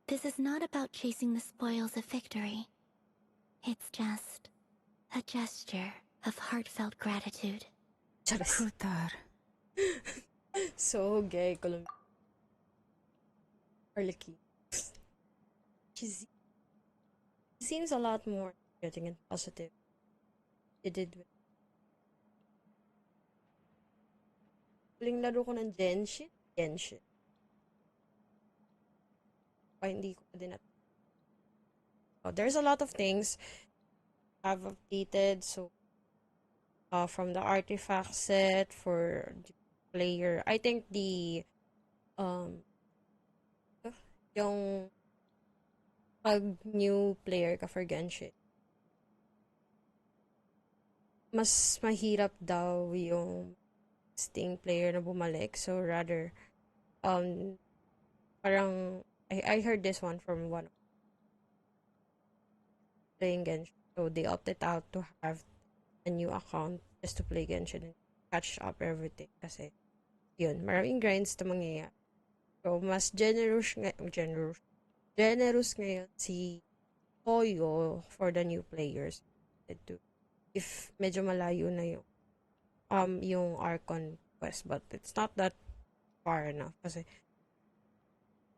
this is not about chasing the spoils of victory. It's just a gesture of heartfelt gratitude. Putar. So gay, Colombian. Arlecchino. She seems a lot more getting and positive. It did with huling laro ko ng Genshin. Hindi ko pa din there's a lot of things I've updated. So from the artifact set for the player, I think the yung pag new player ka for Genshin, mas mahirap daw yung existing player na bumalik. So rather parang I heard this one from one playing Genshin. So they opted out to have a new account just to play Genshin and catch up everything. Kasi yun, maraming grinds na mangyayari. So mas generous ngayon si Hoyo for the new players. If medyo malayo na yung Archon quest, but it's not that far enough kasi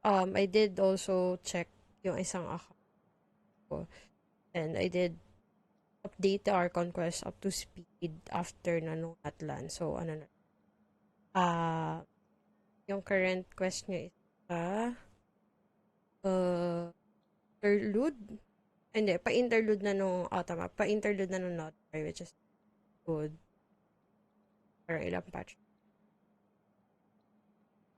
I did also check yung isang account ko, and I did update the Archon quest up to speed after na nung Atlan. So ano na yung current quest niya is interlude. Hindi, pa-interlude na nung tama, pa-interlude na nung Notary, which is good. Parang ilang patch.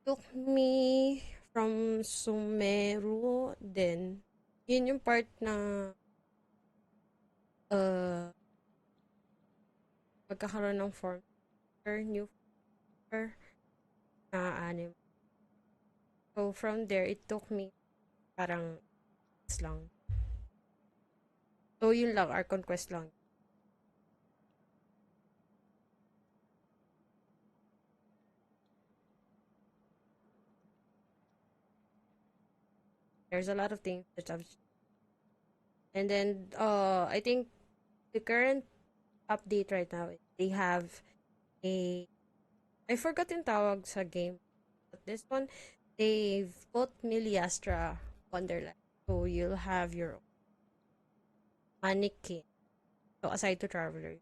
Took me from Sumeru, then yun yung part na magkakaroon ng form new na anime. So from there, it took me parang lang. So yun lang, Archon quest lang. There's a lot of things that I've... And then, I think the current update right now, they have I forgot yung tawag sa game. But this one, they've put Miliastra Wonderland. So you'll have your mannequin. So aside to Traveler.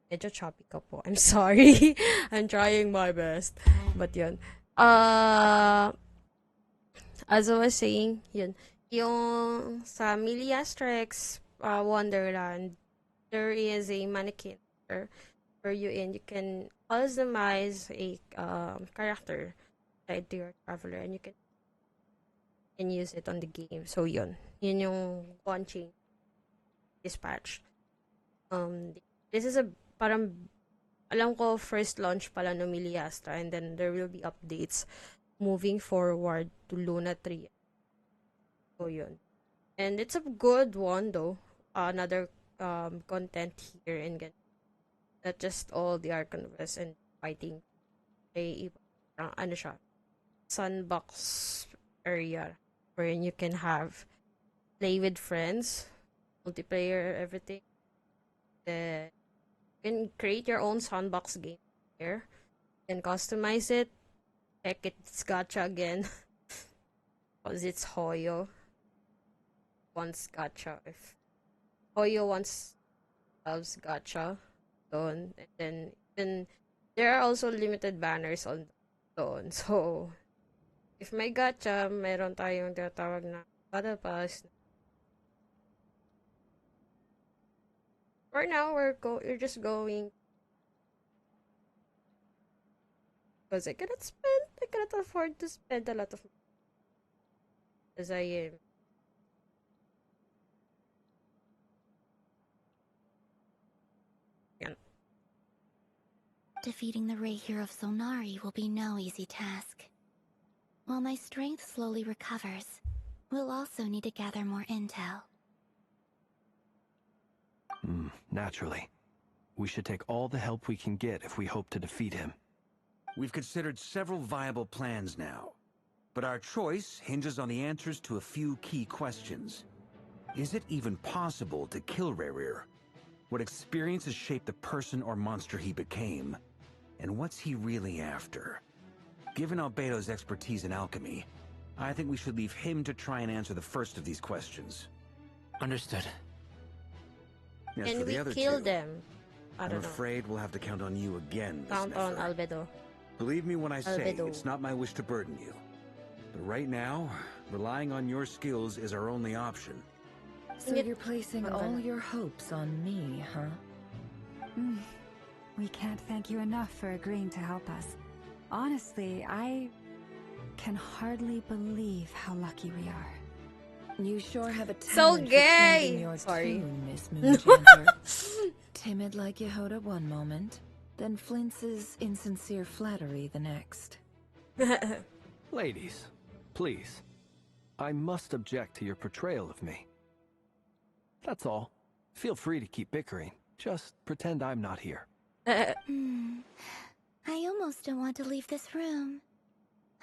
Medyo choppy ka po. I'm sorry. I'm trying my best. But yun. As I was saying, yun. Yung sa Miliastra X Wonderland, there is a mannequin where you can customize a character tied to your traveler, and you can use it on the game. So yun yung launching dispatch. This is a parang alam ko first launch pala no Miliastra, and then there will be updates moving forward to Luna 3. So yun. And it's a good one though. Another content here in Genshin. Not just all the Archon quests and fighting. May ano siya, sandbox area wherein you can play with friends, multiplayer, everything. You can create your own sandbox game here. You can customize it. Heck, it's gacha again. Because it's Hoyo. Wants gacha. If Hoyo wants loves gacha doon. And then even there are also limited banners on doon. So if may gacha, meron tayong tinatawag na battle pass. For now, we're just going because I cannot afford to spend a lot of money as I am. Yan. Defeating the raid hero of Solnari will be no easy task. While my strength slowly recovers, we'll also need to gather more intel. Naturally. We should take all the help we can get if we hope to defeat him. We've considered several viable plans now, but our choice hinges on the answers to a few key questions. Is it even possible to kill Rerir? What experiences shaped the person or monster he became? And what's he really after? Given Albedo's expertise in alchemy, I think we should leave him to try and answer the first of these questions. Understood. As And for we the other kill two, them. I I'm don't know. afraid we'll have to count on you again, Miss Count on Nefer. Albedo. Believe me when I say Albedo. it's not my wish to burden you. But right now, relying on your skills is our only option. So you're placing all your hopes on me, huh? We can't thank you enough for agreeing to help us. Honestly, I can hardly believe how lucky we are. You sure have a So talent for gay! changing your Sorry. tune, Miss Moonjanter. Timid like Yehoda one moment, then flinches insincere flattery the next. Ladies, please. I must object to your portrayal of me. That's all. Feel free to keep bickering. Just pretend I'm not here. I almost don't want to leave this room.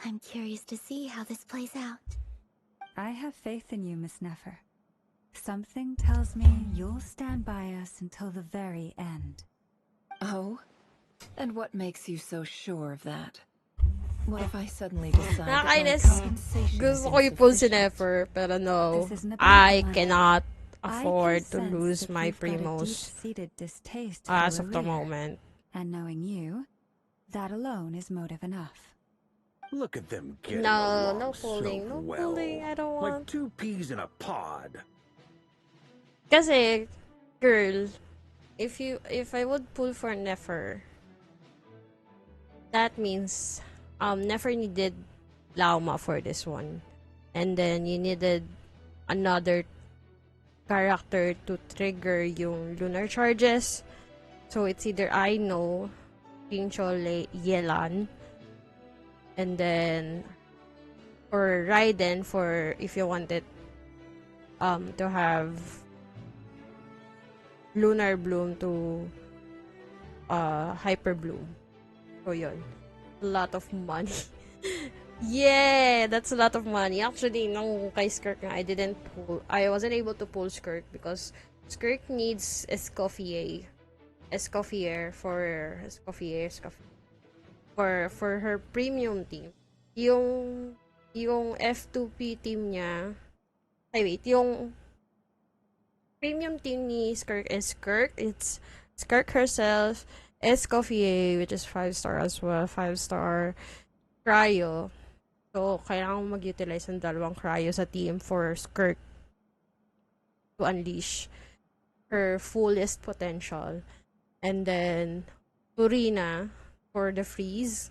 I'm curious to see how this plays out. I have faith in you, Miss Nefer. Something tells me you'll stand by us until the very end. Oh? And what makes you so sure of that? What if I suddenly decide that my Nakakainis. compensation Gusto is ko i-pull si insufficient? Nefer, pero no. This isn't about I money. cannot I afford to can sense lose that my you've got a primos deep-seated distaste as for of the Rerir. moment. And knowing you, that alone is motive enough. Look at them getting No, along no pulling, so no well. pulling. I don't Like want. two peas in a pod. Kasi, girl, if I would pull for Nefer, that means Nefer needed Lauma for this one, and then you needed another character to trigger yung lunar charges. So it's either I know Pinchole Yelan, and then or Raiden for if you wanted to have Lunar Bloom to Hyper Bloom. So yun. A lot of money. Yeah, that's a lot of money. Actually, nung kay Skirk nga, I wasn't able to pull Skirk because Skirk needs Escoffier. Escoffier for her premium team. Yung F2P team niya. Ay wait, yung premium team ni Skirk is Skirk. It's Skirk herself, Escoffier, which is 5-star as well, 5-star Cryo. So, kailangan mo mag-utilize ng dalawang Cryo sa team for Skirk to unleash her fullest potential. And then, Furina for the freeze.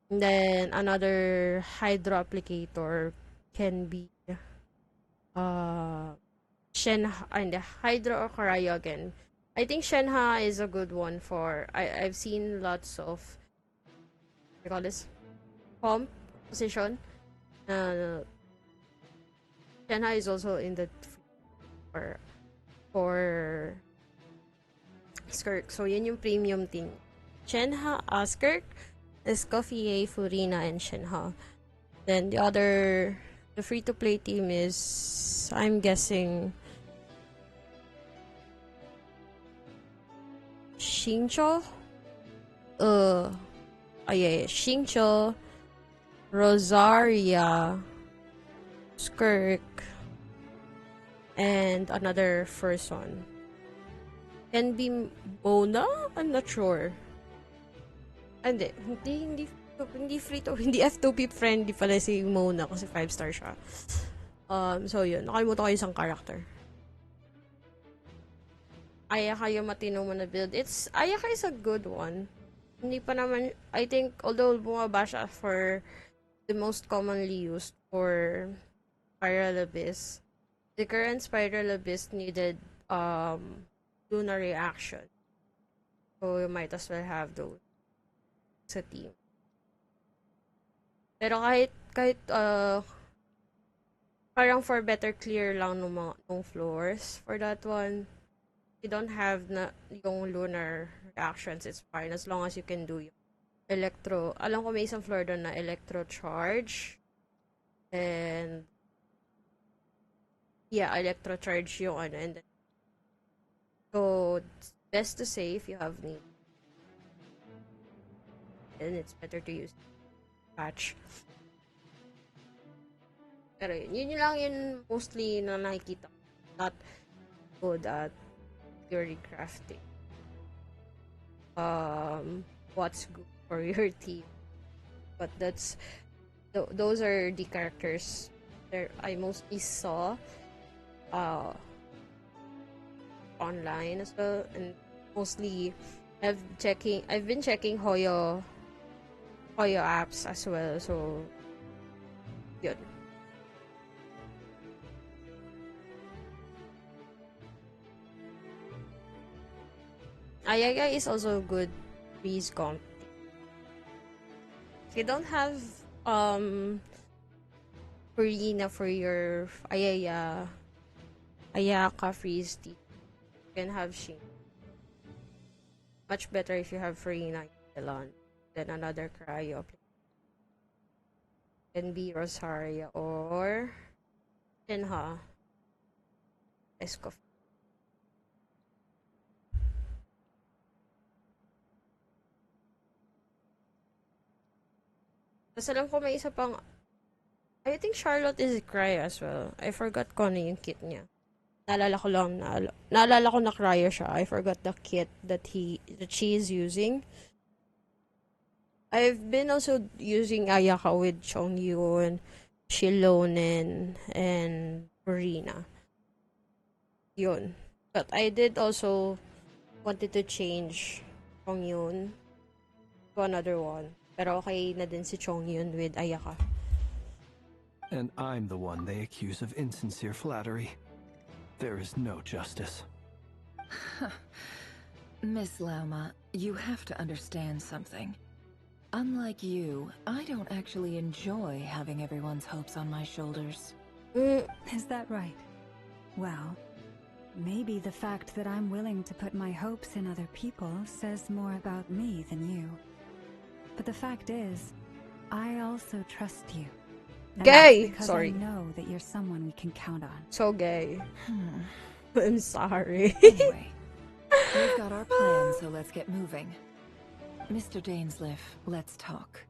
And then, another Hydro Applicator can be Shenha, and the Hydro or Cryo again. I think Shenha is a good one for, I've seen lots of, what do you call this? Position. Shenha is also in the for Skirk. So, yun yung premium team. Shenha, Skirk, Escoffier, Furina, and Shenha. Then, the free-to-play team is, I'm guessing, Xingqiu? Xingqiu, Rosaria, Skirk, and another first one. Can be Mona? I'm not sure. Hindi free to, hindi F2P friendly pala si Mona kasi 5-star siya. So yun, nakalimutan ko yung isang character. Ayaka yung matino mo na build. Ayaka is a good one. Hindi pa naman, I think, although bumaba siya for the most commonly used for Spiral Abyss, the current Spiral Abyss needed lunar reaction. So you might as well have those sa team. Pero kahit parang for better clear lang ng floors for that one, you don't have na yung lunar reactions, it's fine as long as you can do yung electro. Alam ko may isang floor doon na electro charge. And yeah, electro charge yung ano, and then so it's best to say if you have need. And it's better to use patch. Pero yun lang yun mostly na nakikita. Not good at theory crafting. What's good for your team. But those are the characters that I mostly saw online as well, and mostly I've been checking Hoyo apps as well, so yun. Ayaga is also good freeze comp. If you don't have Farina for your Ayaka freeze team, you can have Shin. Much better if you have Farina Elon than another cryo. Can be Rosaria or Shinha Escoff. Tapos alam ko may isa pang, I think Charlotte is cryo as well. I forgot ko ano yung kit niya. Naalala ko na cryo siya. I forgot the kit that she is using. I've been also using Ayaka with Chongyun, Shilonen, and Marina. Yun. But I did also wanted to change Chongyun to another one. Pero okay na din si Chongyun with Ayaka. And I'm the one they accuse of insincere flattery. There is no justice. Miss Lauma, you have to understand something. Unlike you, I don't actually enjoy having everyone's hopes on my shoulders. Is that right? Well, maybe the fact that I'm willing to put my hopes in other people says more about me than you. But the fact is, I also trust you. And gay! Because sorry. I know that you're someone we can count on. So gay. I'm sorry. Anyway, we've got our plan, so let's get moving. Mr. Dainsliff, let's talk.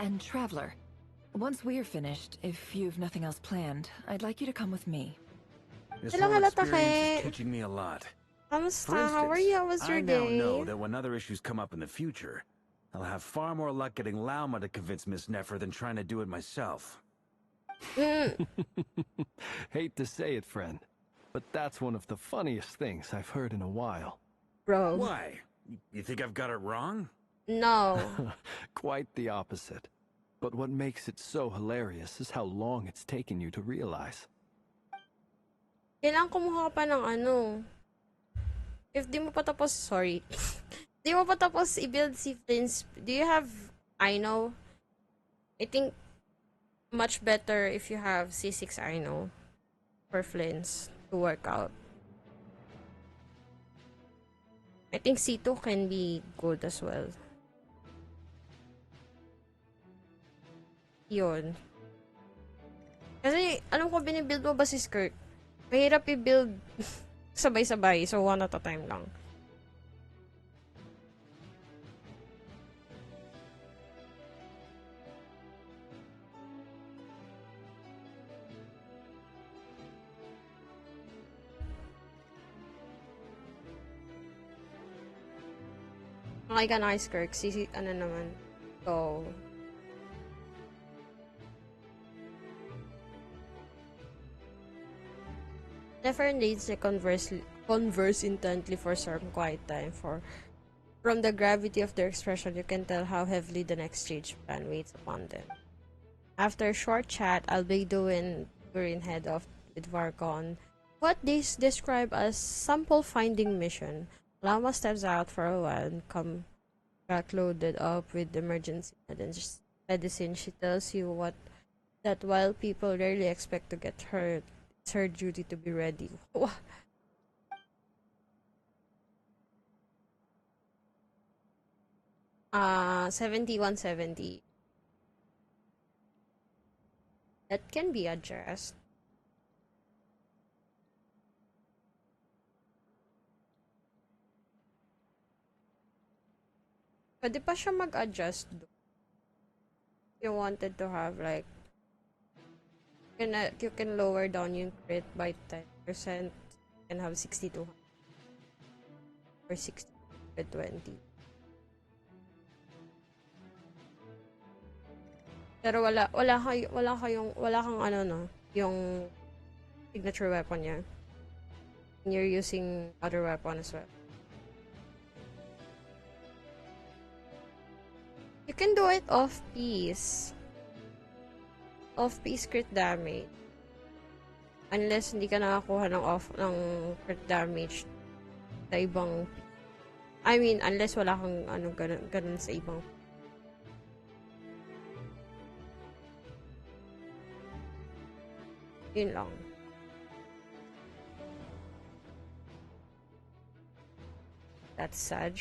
And Traveler, once we're finished, if you've nothing else planned, I'd like you to come with me. This whole experience is teaching me a lot. For instance, how are you? How was your day? I now know that when other issues come up in the future, I'll have far more luck getting Lauma to convince Miss Nefer than trying to do it myself. Hate to say it, friend, but that's one of the funniest things I've heard in a while. Bro. Why? You think I've got it wrong? No. Quite the opposite. But what makes it so hilarious is how long it's taken you to realize. Kailangan kumuha pa ng ano. If di mo pa tapos, sorry. Di mo pa tapos i-build si Flint's, do you have, I know? I think much better if you have C6 I know for Flint's to work out. I think C2 can be good as well. Yun. Kasi, alam ko, binibuild mo ba si Skirt? Mahirap i-build sabay-sabay, so one at a time lang. Okay ka, nice, Kirk. Ano naman. So, never needs to converse intently for some quiet time. From the gravity of their expression, you can tell how heavily the next stage plan weighs upon them. After a short chat, Albedo and Turin head off with Varkon. What they describe as sample finding mission. Lama steps out for a while and come back loaded up with emergency medicine. She tells you that while people rarely expect to get hurt, it's her duty to be ready. 7170. That can be adjusted. Pwede pa siya mag-adjust do. You wanted to have like you can lower down yung crit by 10% and have 62 or 620. Pero wala kang ano no, yung signature weapon niya. And you're using other weapon as well. You can do it off-piece. Off-piece crit damage. Unless hindi ka nakakuha ng crit damage sa ibang... I mean, unless wala kang ganun sa ibang... Yun lang. That's sad.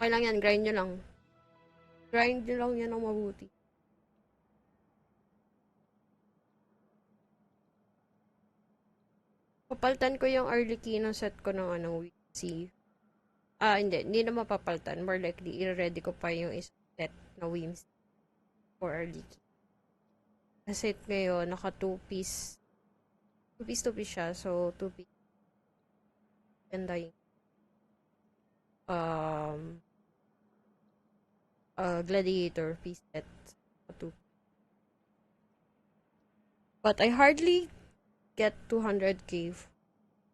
Okay lang yan, grind nyo lang. Grind nyo lang yan ang mabuti. Papaltan ko yung early key ng set ko ng WC. Hindi na mapapaltan. More likely, i-ready ko pa yung isang set na Wims for early key. Kasi ngayon, naka 2-piece. 2-piece siya. So, 2-piece. Ganda yung gladiator piece set. 2. But I hardly get 200k.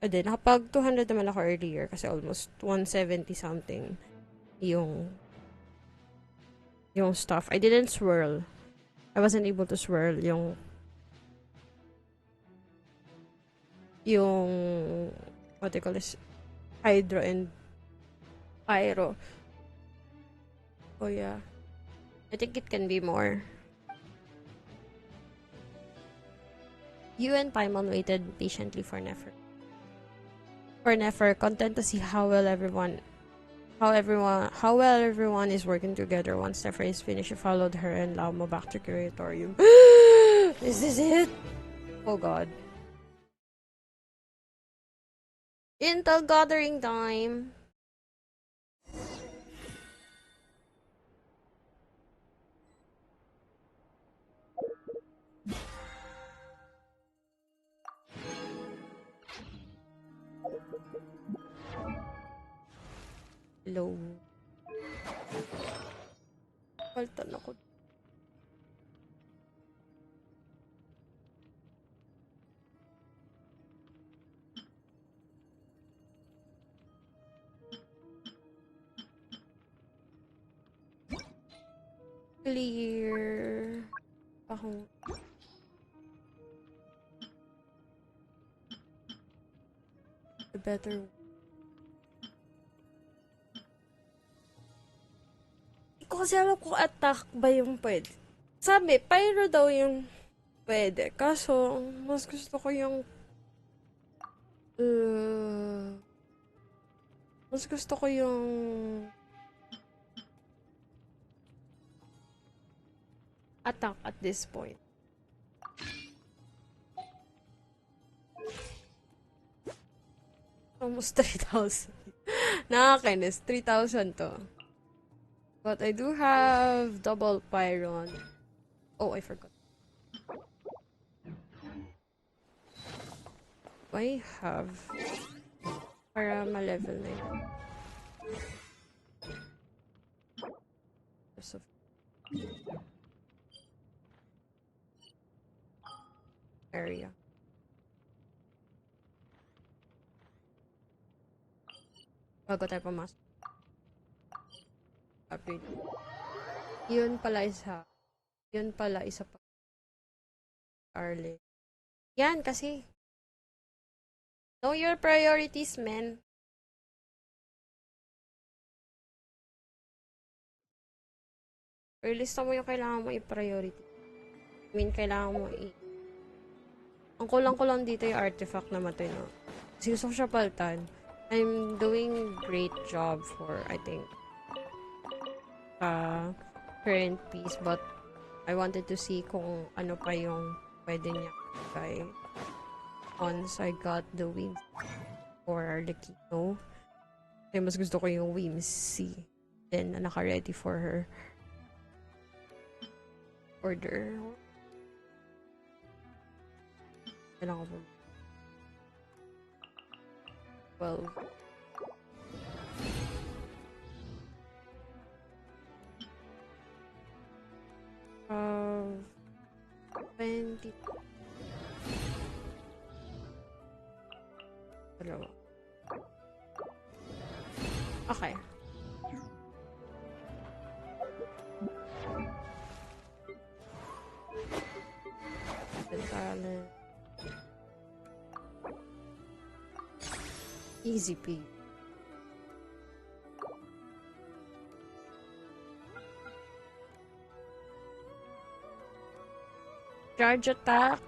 Then, nakapag 200 naman ako earlier kasi almost 170 something yung stuff. I didn't swirl. I wasn't able to swirl yung what they call this, Hydro and Pyro. Oh yeah. I think it can be more. You and Paimon waited patiently for Nefer. Content to see how well everyone is working together. Once Nefer is finished, you followed her and Lamo back to Curatorium. Is this it? Oh god. Intel gathering time. Hello. Paltan ako. Clear. Ako. The better. Ko kasi alam kung attack ba yung pwede. Sabi, pyro daw yung pwede. Kaso, mas gusto ko yung attack at this point. Almost 3,000. Nakakainis. 3,000 to. But I do have double Pyron. Oh, I forgot. I have para ma-level na yun. Area. Bago tayo pumasok. Upgrade. Yun pala isa. Yun pala isa pa. Arle. Yan kasi. Know your priorities, man. Lista mo yung kailangan mo i-priority. I mean, kailangan mo Ang kulang-kulang dito yung artifact na matino. Kasi gusto ko siya paltan. I'm doing great job for, I think, current piece, but I wanted to see kung ano pa yung pwede niya kay once I got the wings for the Kino. Kasi mas gusto ko yung Whimsy. Then, naka-ready for her order. Kailangan ko ba? 20. Dalawa. Okay. Easy peasy. Charge attack.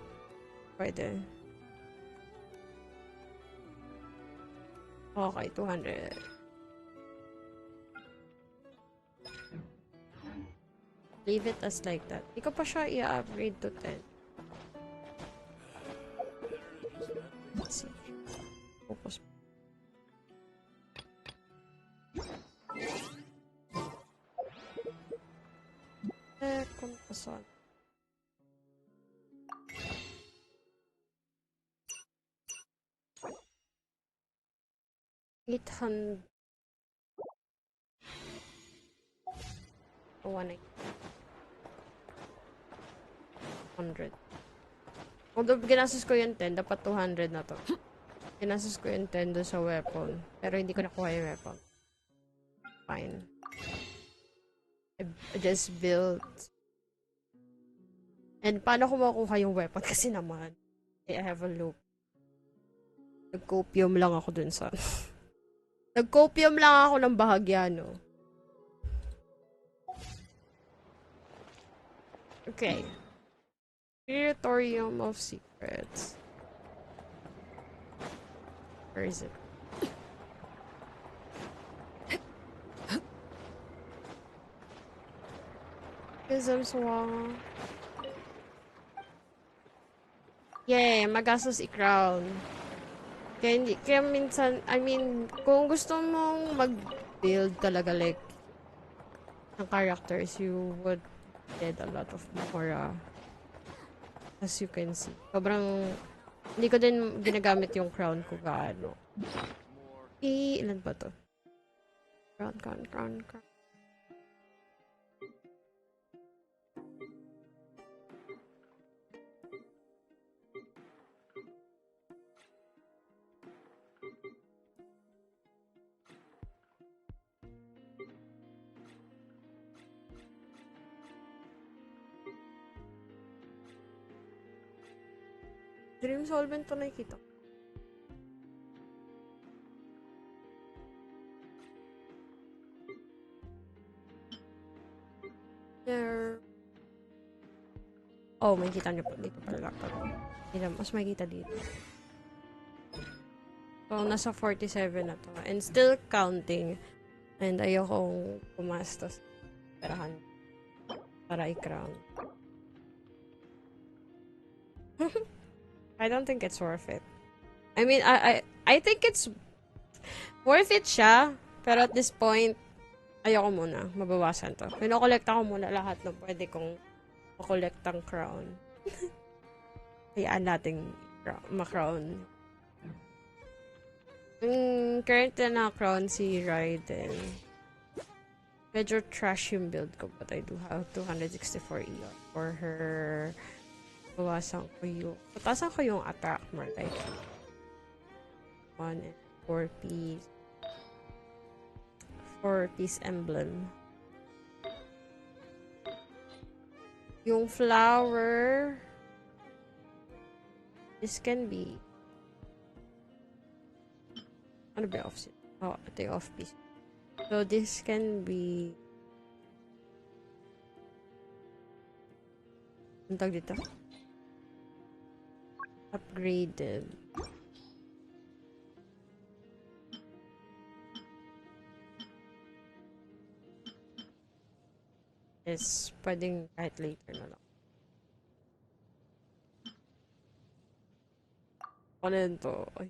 Pwede. Okay, 200. Leave it as like that. Hindi ko pa siya i-upgrade to 10. Let's see. Focus. Kung pasan. $800. 100. Although ginastos ko yung 10, dapat 200 na to. Ginastos ko yung 10 doon sa weapon. Pero hindi ko nakuha yung weapon. Fine. I just built. And paano ko makuha yung weapon? Kasi naman, I have a loop. Nag-copium lang ako dun sa... Nag-copium lang ako ng bahagya, no? Okay. Territorium of Secrets. Where is it? Prism Swang. Yay! Magastos i-crown. Kaya minsan, I mean, kung gusto mong mag-build talaga like ng characters, you would get a lot of more, as you can see. Sobrang, hindi ko din ginagamit yung crown ko gaano. Ilan ba to? Crown. Dream Solvent to nakikita. There. Oh, may kita niyo po dito pala. Mas makita dito. So, nasa 47 na to. And still counting. And ayokong pumastos. Perahan. Para i-crown. I don't think it's worth it. I mean, I think it's worth it siya. Pero at this point, ayoko muna. Mabawasan to. Pinokolekta ko muna lahat ng pwede kong makolektang crown. Hayaan natin ma-crown Currently na-crown si Raiden. Medyo trash yung build ko, but I do have 264 ER for her. Patasan ko yung attack more like 1 and 4 piece. 4-piece emblem. Yung flower, this can be, ano ba off? Oh, ito yung off piece. So this can be, ang tawag dito? Upgraded. Yes, pwedeng kahit later na lang. Ano yun to? Ay.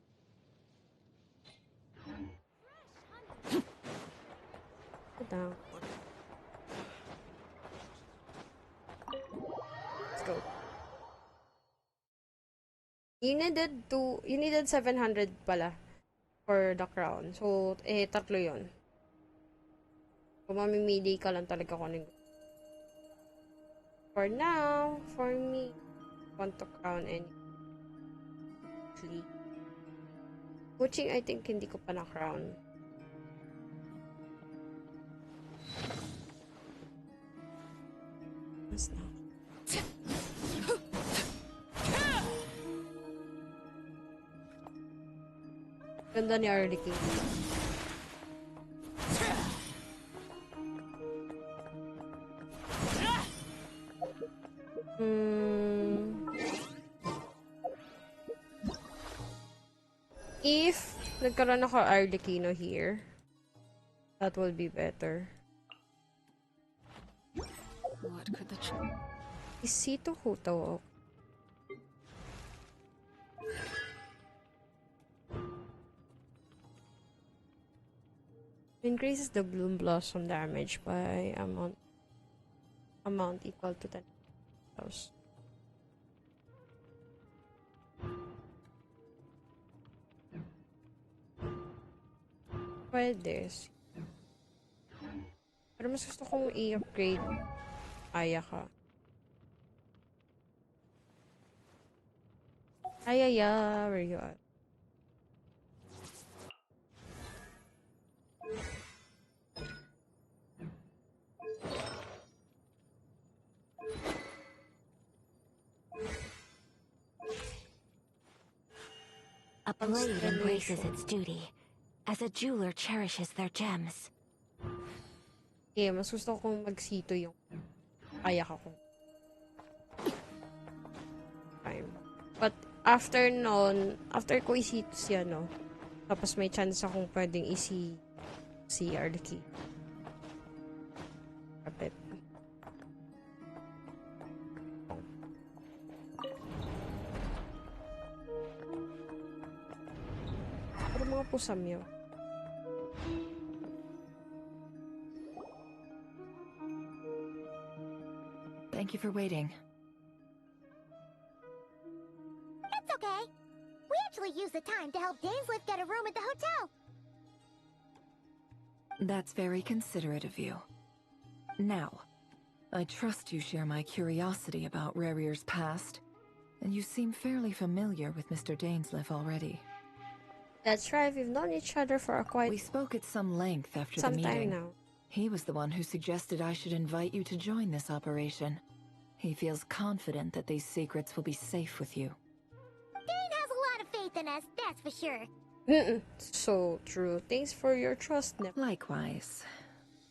Down. Let's go. You needed 700 pala for the crown. So, tatlo yun. Kung mamimili ka lang talaga kung anong. For now, for me, I want to crown any. Coaching, I think hindi ko pa na-crown. Mas na. Ganda ni Early King. If nagkaroon ako Arlecchino here, that will be better. What could the Is Sito Huto? Increases the bloom blossom damage by amount equal to 10,000. Pwede. Pero mas gusto kong i-upgrade Ayaka. Ayaya, where you at? A blade embraces its duty, as a jeweler cherishes their gems. Okay, mas gusto kong magsito yung Ayaka ko. Time. But after nun, after ko isito siya, no? Tapos may chance akong pwedeng si Arlecchino. Kapit. Pero mga pusam yun. Thank you for waiting. It's okay. We actually used the time to help Dainsliff get a room at the hotel. That's very considerate of you. Now, I trust you share my curiosity about Rarier's past, and you seem fairly familiar with Mr. Dainsliff already. That's right, we've known each other for We spoke at some length after the some time meeting. now. He was the one who suggested I should invite you to join this operation. He feels confident that these secrets will be safe with you. Dane has a lot of faith in us, that's for sure. So true. Thanks for your trust, Nip. Likewise.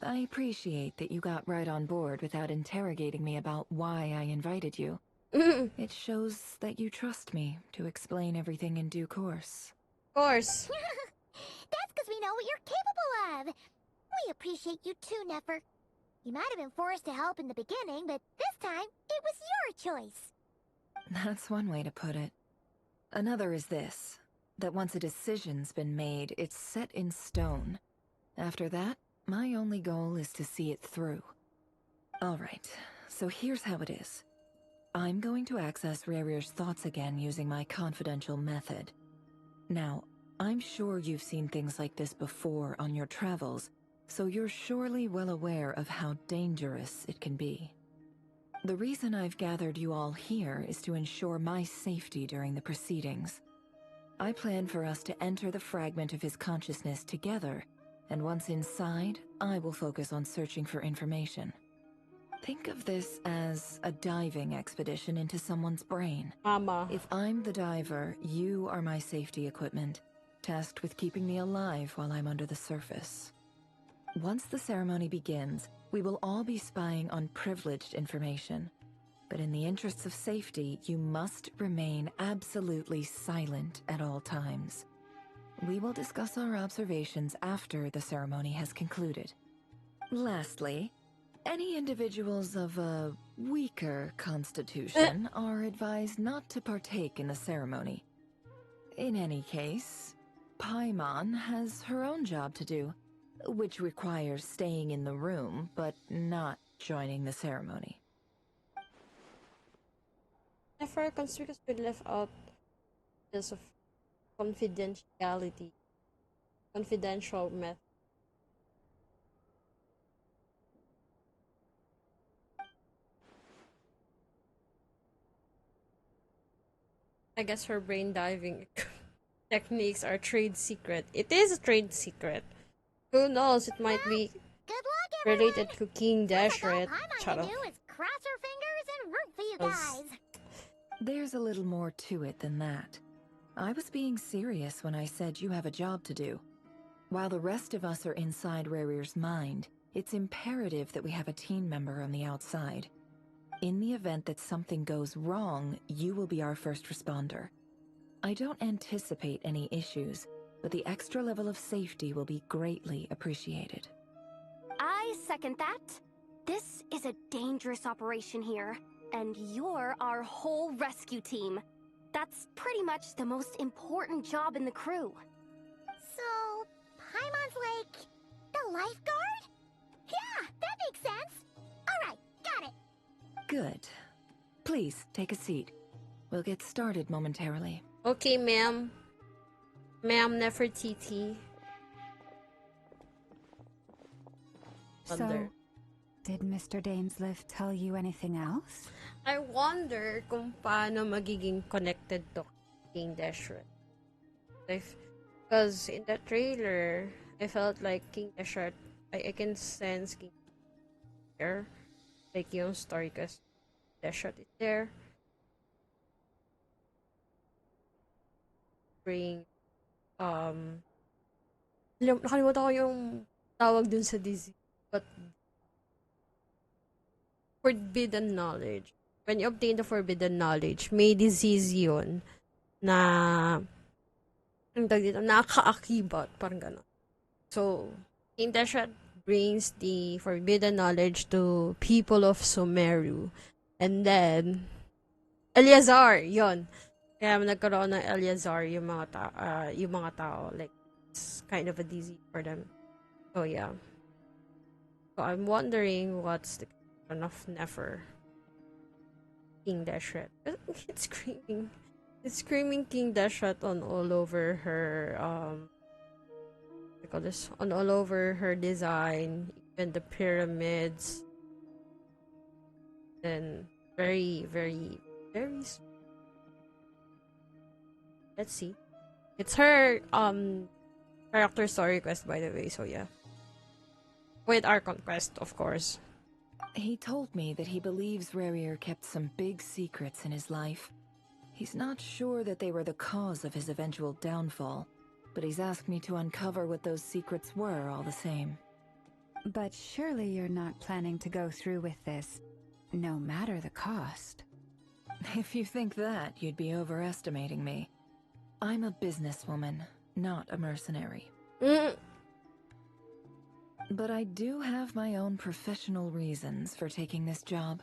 I appreciate that you got right on board without interrogating me about why I invited you. It shows that you trust me to explain everything in due course. Of course. That's because we know what you're capable of. We appreciate you too, Nefer. You might have been forced to help in the beginning, but this time, it was your choice. That's one way to put it. Another is this, that once a decision's been made, it's set in stone. After that, my only goal is to see it through. Alright, so here's how it is. I'm going to access Rarier's thoughts again using my confidential method. Now, I'm sure you've seen things like this before on your travels, so you're surely well aware of how dangerous it can be. The reason I've gathered you all here is to ensure my safety during the proceedings. I plan for us to enter the fragment of his consciousness together, and once inside, I will focus on searching for information. Think of this as a diving expedition into someone's brain. Mama. If I'm the diver, you are my safety equipment, tasked with keeping me alive while I'm under the surface. Once the ceremony begins, we will all be spying on privileged information. But in the interests of safety, you must remain absolutely silent at all times. We will discuss our observations after the ceremony has concluded. Lastly, any individuals of a weaker constitution are advised not to partake in the ceremony. In any case, Paimon has her own job to do, which requires staying in the room, but not joining the ceremony. Never conspicuous been left out because of confidentiality. Confidential method. I guess her brain diving techniques are trade secret. It is a trade secret. Who knows? It might be Good luck, everyone! related to King Dashret. All Paimon Shut can up. do is cross her fingers and root for you Was- guys. There's a little more to it than that. I was being serious when I said you have a job to do. While the rest of us are inside Rarir's mind, it's imperative that we have a team member on the outside. In the event that something goes wrong, you will be our first responder. I don't anticipate any issues, but the extra level of safety will be greatly appreciated. I second that. This is a dangerous operation here, and you're our whole rescue team. That's pretty much the most important job in the crew. So, Paimon's like the lifeguard? Yeah, that makes sense. Alright, got it. Good. Please, take a seat. We'll get started momentarily. Okay, ma'am. Ma'am Nefertiti. So, did Mr. Dainsliff tell you anything else? I wonder kung paano magiging connected to King Dashret. Because in the trailer, I felt like King Dashret, I can sense King there. Like yung story kasi Dashret is there. Bring, nakalimutan ko yung tawag dun sa disease. But forbidden knowledge. When you obtain the forbidden knowledge, may disease yun na nakaakibat, parang gano'n. So, King Dashret brings the forbidden knowledge to people of Sumeru. And then, Eleazar, yon. Kaya nagkaroon ng Eleazar yung mga tao. Like, it's kind of a disease for them. So, yeah. So, I'm wondering what's the kind of Nefer. King Dashret. It's screaming. It's screaming King Dashret on all over her, what do you call this? On all over her design. Even the pyramids. And very, very, very... Let's see. It's her, character story quest, by the way, so yeah. With Archon quest, of course. He told me that he believes Rarir kept some big secrets in his life. He's not sure that they were the cause of his eventual downfall, but he's asked me to uncover what those secrets were all the same. But surely you're not planning to go through with this, no matter the cost. If you think that, you'd be overestimating me. I'm a businesswoman, not a mercenary. But I do have my own professional reasons for taking this job.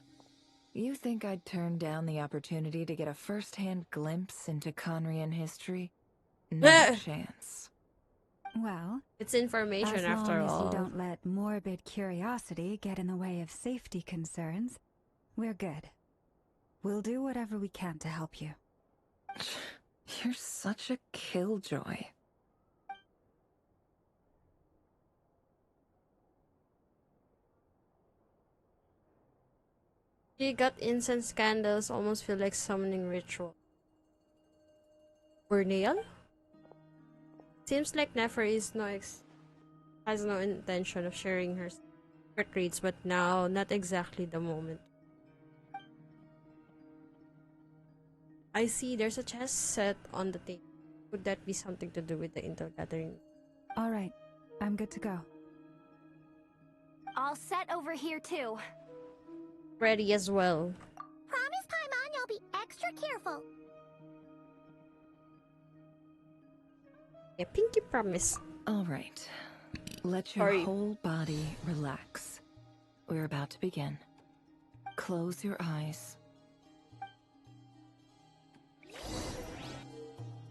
You think I'd turn down the opportunity to get a first-hand glimpse into Conrian history? No chance. Well, it's information after all. As long as you don't let morbid curiosity get in the way of safety concerns, we're good. We'll do whatever we can to help you. You're such a killjoy. She got incense candles, almost feel like summoning ritual. Burniel? Seems like Nefer has no intention of sharing her secrets, but now, not exactly the moment. I see there's a chest set on the table. Could that be something to do with the intel gathering? Alright, I'm good to go. All set over here too. Ready as well. Promise, Paimon, you'll be extra careful. Yeah, pinky promise. Alright. Let your whole body relax. We're about to begin. Close your eyes.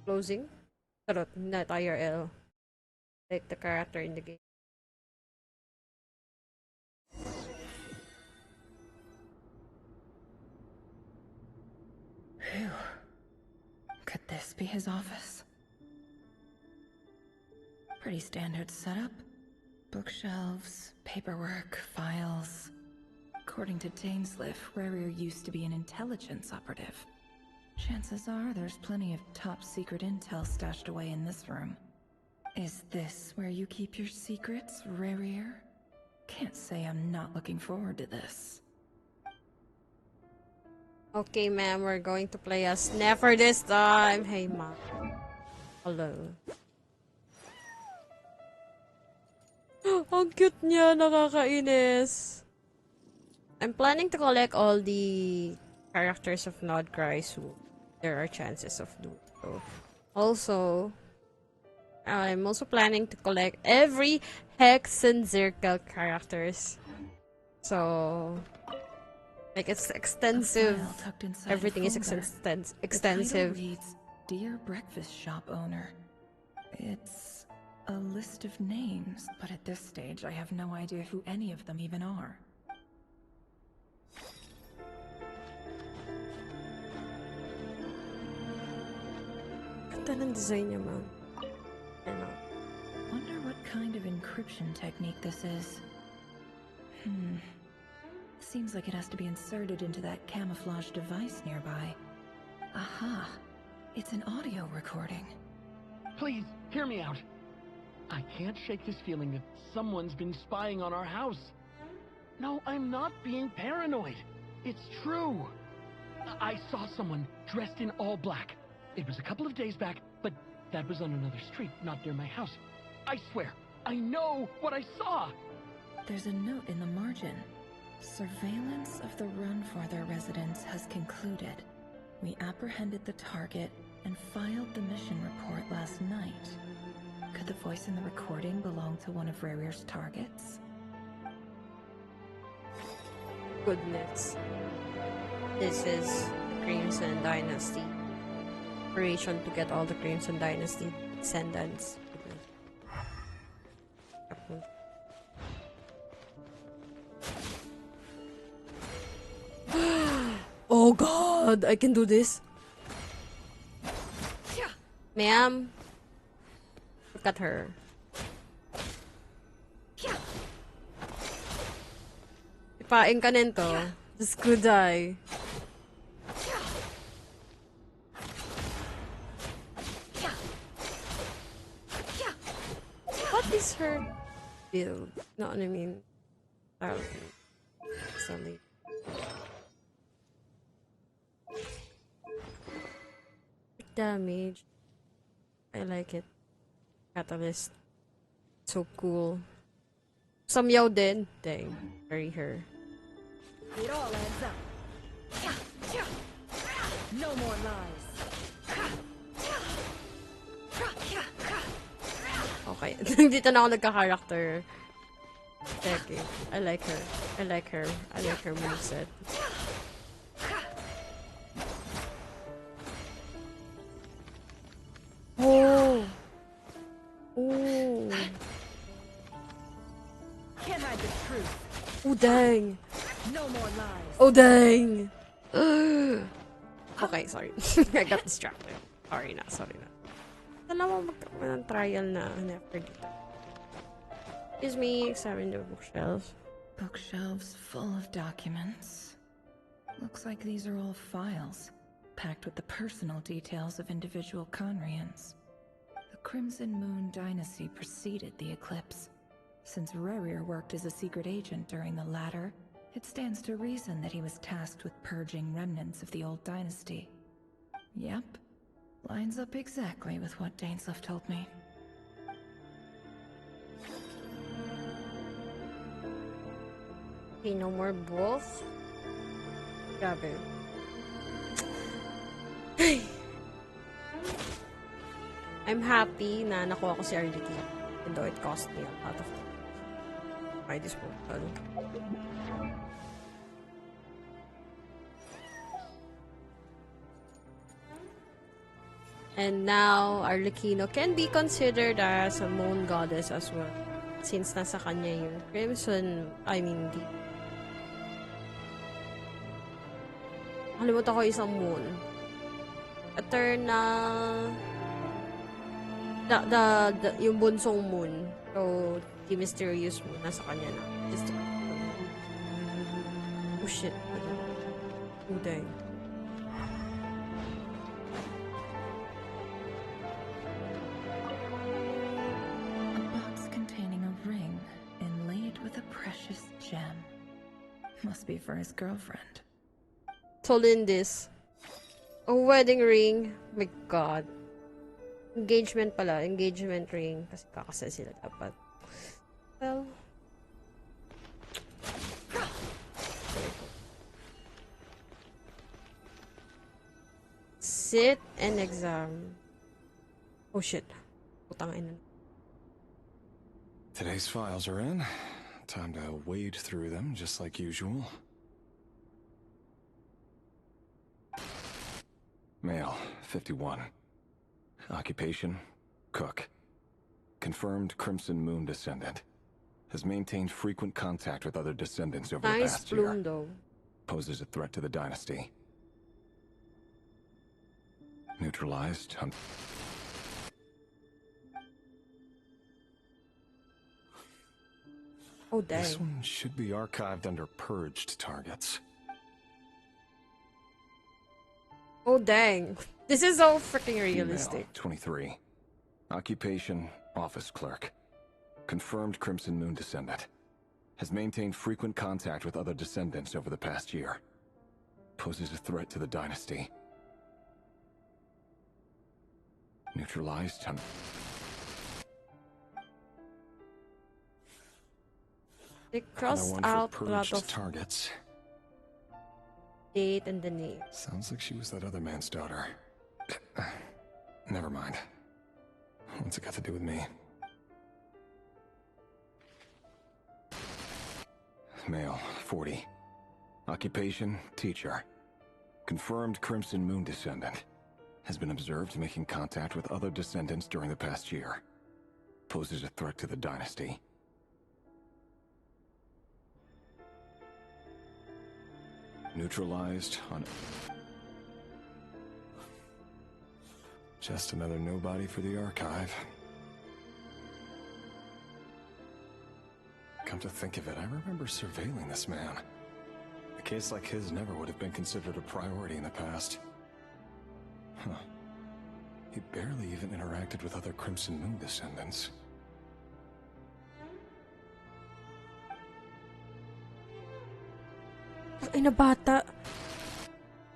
Closing? Charot, not IRL. Like the character in the game. Phew. Could this be his office? Pretty standard setup. Bookshelves, paperwork, files. According to Dainsliff, Rarier used to be an intelligence operative. Chances are there's plenty of top secret intel stashed away in this room. Is this where you keep your secrets, Rarier? Can't say I'm not looking forward to this. Okay, ma'am, we're going to play as Nefer this time. Hey, ma'am. Hello. Ang cute niya, nakakainis. I'm planning to collect all the characters of Nodcry soon. There are chances of doing so. Also, I'm also planning to collect every Hex and Zirkel characters. So, like, it's extensive. Everything is extensive. The title reads, Dear Breakfast Shop Owner. It's a list of names, but at this stage I have no idea who any of them even are. Ganda ng design niya, ma'am. Wonder what kind of encryption technique this is. Seems like it has to be inserted into that camouflage device nearby. Aha! It's an audio recording. Please, hear me out. I can't shake this feeling that someone's been spying on our house. No, I'm not being paranoid. It's true. I saw someone dressed in all black. It was a couple of days back, but that was on another street, not near my house. I swear, I know what I saw! There's a note in the margin. Surveillance of the Runfarther residence has concluded. We apprehended the target and filed the mission report last night. Could the voice in the recording belong to one of Rarier's targets? Goodness. This is the Crimson Dynasty. Operation to get all the Crimson Dynasty descendants. Oh god, I can do this. Ma'am, look at her. Ipain ka nito. Just good eye. What is her build? No, I mean, sorry. Damage. I like it. Catalyst. So cool. Samyaw din. Dang. Marry her. It all adds up. No more lies. Okay. Dito na ako nagka-character. Okay. I like her. I like her. I like her moveset. Oh. Oh. Can't hide the truth. Oh, dang. No more lies. Oh, dang. Okay, sorry. I got distracted. Sorry na. Sana mo magkaroon ng trial na never dito. Excuse me, examine the bookshelves. Bookshelves full of documents. Looks like these are all files, packed with the personal details of individual Conrians. The Crimson Moon dynasty preceded the eclipse. Since Rerir worked as a secret agent during the latter, it stands to reason that he was tasked with purging remnants of the old dynasty. Yep. Lines up exactly with what Dainsleif told me. Okay, no more bulls. Grabe. I'm happy na nakuha ko si Arlecchino, even though it cost me a lot of buy this portal. And now, Arlecchino can be considered as a moon goddess as well. Since nasa kanya yung crimson, Kalimutan ko isang moon. Eternal... yung bunsong moon. So, the mysterious moon, nasa kanya na. Just oh shit. Oh dang. A box containing a ring inlaid with a precious gem. Must be for his girlfriend. Told in this. A wedding ring. My god. Engagement pala. Engagement ring. Kasi kakasal sila dapat. Well. Sit and exam. Oh shit. Putang ina. Today's files are in. Time to wade through them just like usual. Male, 51. Occupation, cook. Confirmed Crimson Moon descendant. Has maintained frequent contact with other descendants over the past year. Though. Poses a threat to the dynasty. Neutralized. Oh dang. This one should be archived under purged targets. Oh dang. This is so freaking realistic. Female, 23. Occupation, office clerk. Confirmed Crimson Moon descendant. Has maintained frequent contact with other descendants over the past year. Poses a threat to the dynasty. Neutralized. They crossed out a lot of targets. Date and the name. Sounds like she was that other man's daughter. Never mind. What's it got to do with me? Male, 40. Occupation, teacher. Confirmed Crimson Moon descendant. Has been observed making contact with other descendants during the past year. Poses a threat to the dynasty. Neutralized on... Just another nobody for the archive. Come to think of it, I remember surveilling this man. A case like his never would have been considered a priority in the past. Huh. He barely even interacted with other Crimson Moon descendants. In a bata.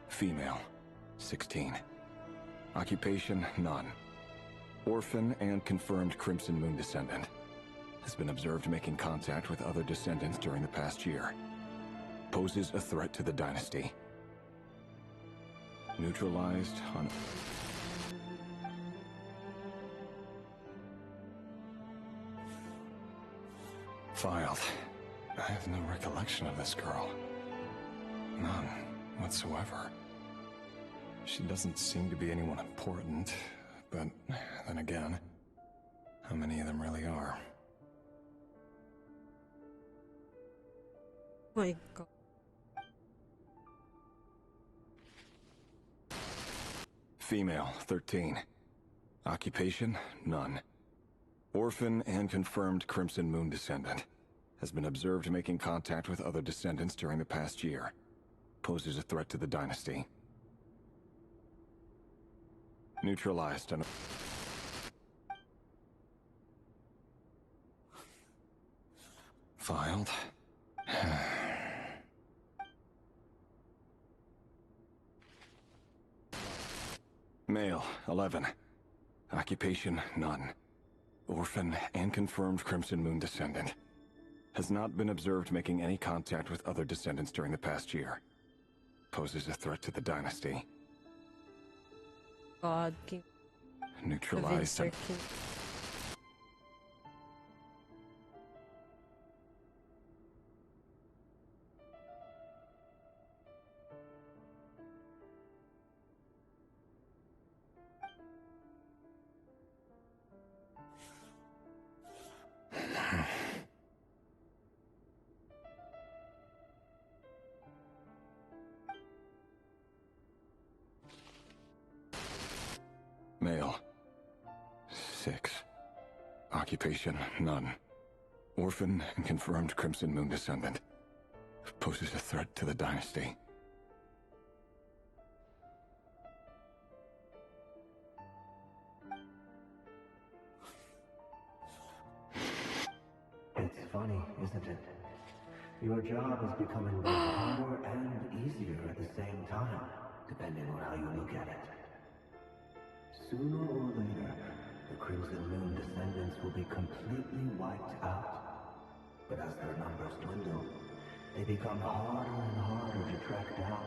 Female, 16. Occupation, none. Orphan and confirmed Crimson Moon descendant. Has been observed making contact with other descendants during the past year. Poses a threat to the dynasty. Neutralized on... Filed. I have no recollection of this girl. None whatsoever. She doesn't seem to be anyone important, but then again, how many of them really are? My god. Female, 13. Occupation, none. Orphan and confirmed Crimson Moon descendant. Has been observed making contact with other descendants during the past year. Poses a threat to the dynasty. Neutralized and... Filed. Male, 11. Occupation, none. Orphan and confirmed Crimson Moon descendant. Has not been observed making any contact with other descendants during the past year. Poses a threat to the dynasty. God, King. Neutralized and... King. Male. 6. Occupation, none. Orphan and confirmed Crimson Moon descendant. Poses a threat to the dynasty. It's funny, isn't it? Your job is becoming both harder and easier at the same time, depending on how you look at it. Sooner or later, the Crimson Moon descendants will be completely wiped out. But as their numbers dwindle, they become harder and harder to track down.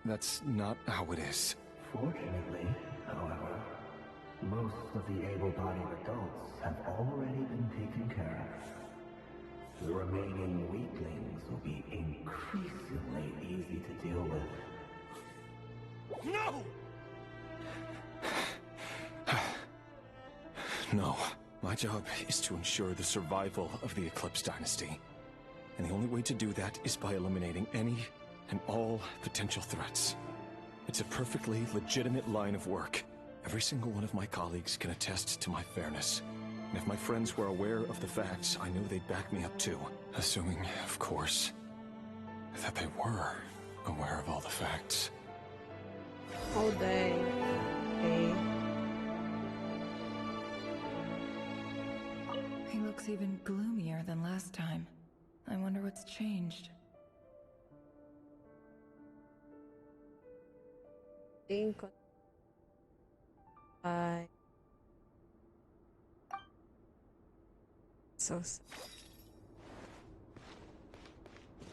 That's not how it is. Fortunately, however, most of the able-bodied adults have already been taken care of. The remaining weaklings will be increasingly easy to deal with. No! No. My job is to ensure the survival of the Eclipse Dynasty. And the only way to do that is by eliminating any and all potential threats. It's a perfectly legitimate line of work. Every single one of my colleagues can attest to my fairness. And if my friends were aware of the facts, I know they'd back me up too. Assuming, of course, that they were aware of all the facts. Oh, dang. Okay. He looks even gloomier than last time. I wonder what's changed. Think. So sad.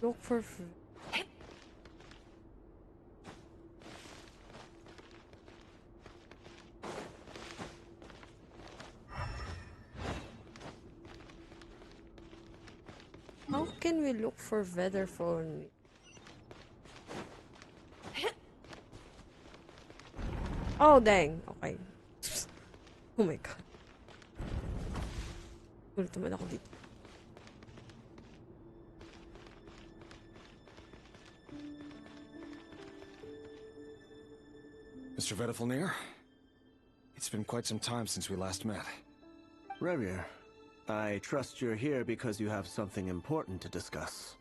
Look for food. How can we look for weather phone? Oh dang, okay. Oh my god. Ulit naman ako dito. Mr. Vedifalnir? It's been quite some time since we last met. Rerir, I trust you're here because you have something important to discuss.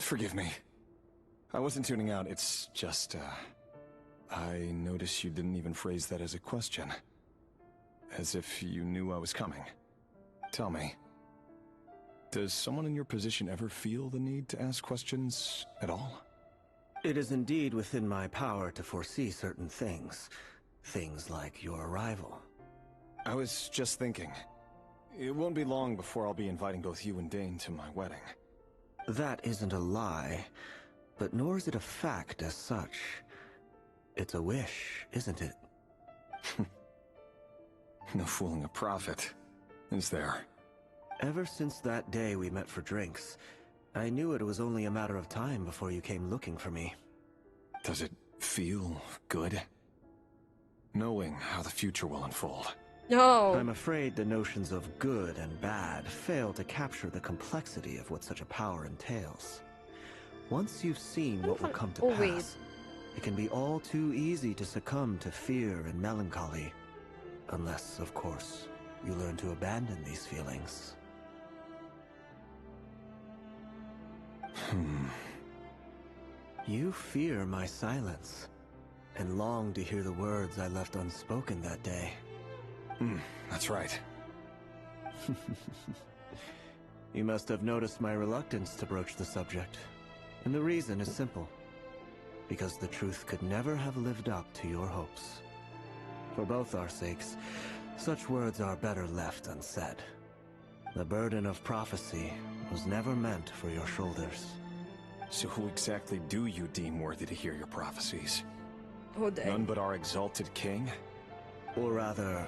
Forgive me. I wasn't tuning out, it's just, I noticed you didn't even phrase that as a question. As if you knew I was coming. Tell me, does someone in your position ever feel the need to ask questions at all? It is indeed within my power to foresee certain things. Things like your arrival. I was just thinking. It won't be long before I'll be inviting both you and Dane to my wedding. That isn't a lie, but nor is it a fact as such. It's a wish, isn't it? No fooling a prophet, is there? Ever since that day we met for drinks, I knew it was only a matter of time before you came looking for me. Does it feel good? Knowing how the future will unfold. No! I'm afraid the notions of good and bad fail to capture the complexity of what such a power entails. Once you've seen what will come to pass, it can be all too easy to succumb to fear and melancholy. Unless, of course, you learn to abandon these feelings. You fear my silence, and long to hear the words I left unspoken that day. That's right. You must have noticed my reluctance to broach the subject. And the reason is simple. Because the truth could never have lived up to your hopes. For both our sakes, such words are better left unsaid. The burden of prophecy was never meant for your shoulders. So who exactly do you deem worthy to hear your prophecies? Oh, dang. None but our exalted king? Or rather,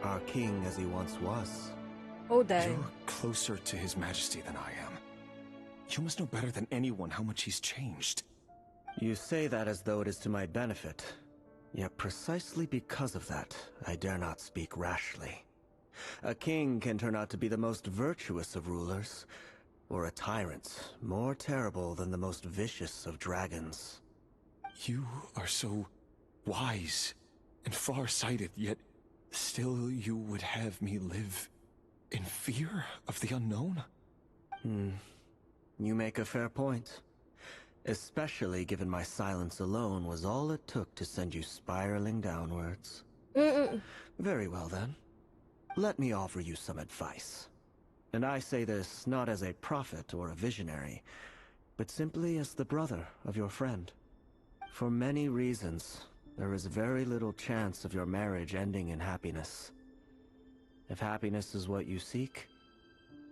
our king as he once was. Oh, dang. You're closer to his majesty than I am. You must know better than anyone how much he's changed. You say that as though it is to my benefit. Yet precisely because of that, I dare not speak rashly. A king can turn out to be the most virtuous of rulers, or a tyrant more terrible than the most vicious of dragons. You are so wise and far-sighted, yet still you would have me live in fear of the unknown? You make a fair point. Especially given my silence alone was all it took to send you spiraling downwards. Very well then. Let me offer you some advice. And I say this not as a prophet or a visionary, but simply as the brother of your friend. For many reasons, there is very little chance of your marriage ending in happiness. If happiness is what you seek,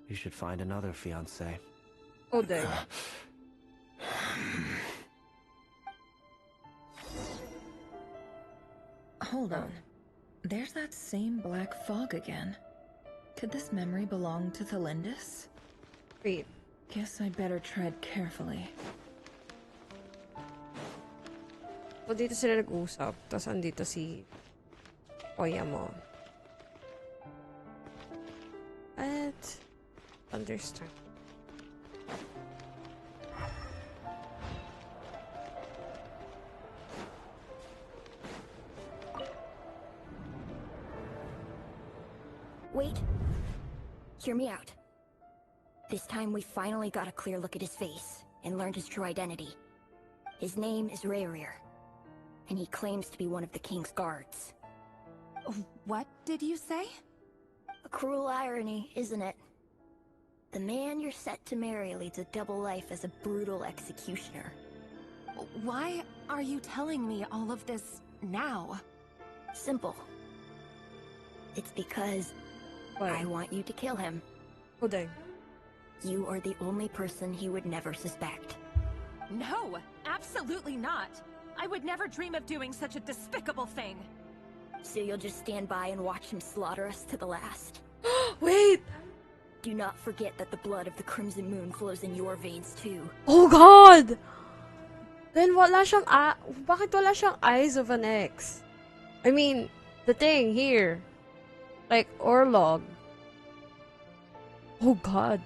you should find another fiancé. Oh, dang. Hold on. There's that same black fog again. Could this memory belong to Thelindis? Wait. Guess I'd better tread carefully. So, dito sila nag-usap. Tapos, andito si Oyamo. What? Understand. Wait. Hear me out. This time we finally got a clear look at his face and learned his true identity. His name is Rayrir, and he claims to be one of the king's guards. What did you say? A cruel irony, isn't it? The man you're set to marry leads a double life as a brutal executioner. Why are you telling me all of this now? Simple. It's because I want you to kill him. Oh, dang. You are the only person he would never suspect. No, absolutely not. I would never dream of doing such a despicable thing. So you'll just stand by and watch him slaughter us to the last? Wait! Do not forget that the blood of the Crimson Moon flows in your veins too. Oh, God! Then wala siyang bakit wala siyang eyes of an ex? I mean, the thing here. Like, Orlog. Oh, God.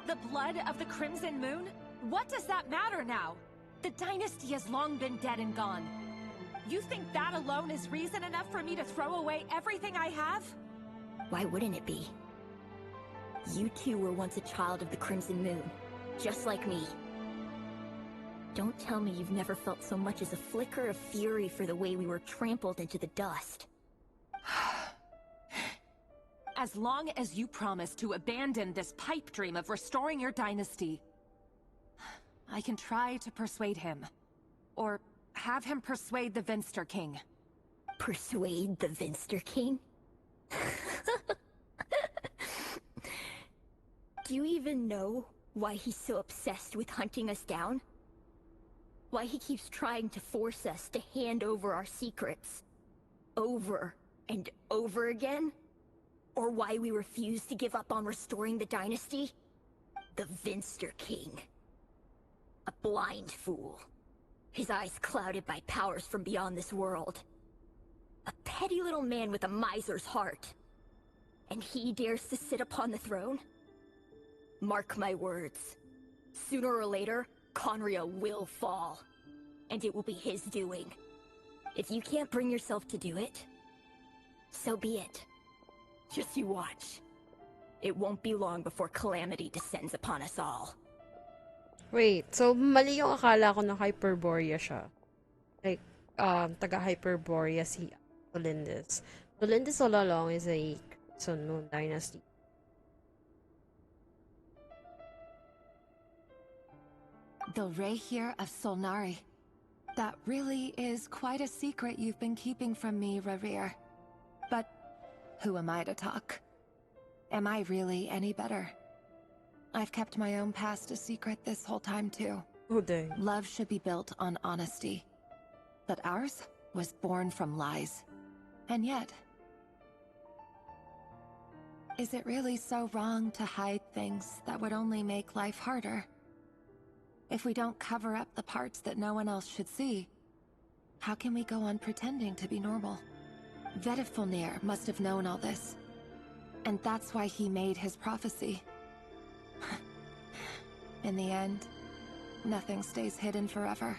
The blood of the Crimson Moon? What does that matter now? The dynasty has long been dead and gone. You think that alone is reason enough for me to throw away everything I have? Why wouldn't it be? You two were once a child of the Crimson Moon, just like me. Don't tell me you've never felt so much as a flicker of fury for the way we were trampled into the dust. As long as you promise to abandon this pipe dream of restoring your dynasty, I can try to persuade him. Or have him persuade the Vinster King. Persuade the Vinster King? Do you even know why he's so obsessed with hunting us down? Why he keeps trying to force us to hand over our secrets? Over and over again? Or why we refuse to give up on restoring the dynasty? The Vinster King. A blind fool. His eyes clouded by powers from beyond this world. A petty little man with a miser's heart. And he dares to sit upon the throne? Mark my words. Sooner or later, Conria will fall. And it will be his doing. If you can't bring yourself to do it, so be it. Just you watch. It won't be long before calamity descends upon us all. Wait, so mali yung akala ko na Hyperborea siya. Like, taga-Hyperborea si Solindis. Solindis all along is a Sun Moon Dynasty. The Rehir of Solnari. That really is quite a secret you've been keeping from me, Rerir. But who am I to talk? Am I really any better? I've kept my own past a secret this whole time too. Oh dang. Love should be built on honesty. But ours was born from lies. And yet... is it really so wrong to hide things that would only make life harder? If we don't cover up the parts that no one else should see, how can we go on pretending to be normal? Vedifulnir must have known all this. And that's why he made his prophecy. In the end, nothing stays hidden forever.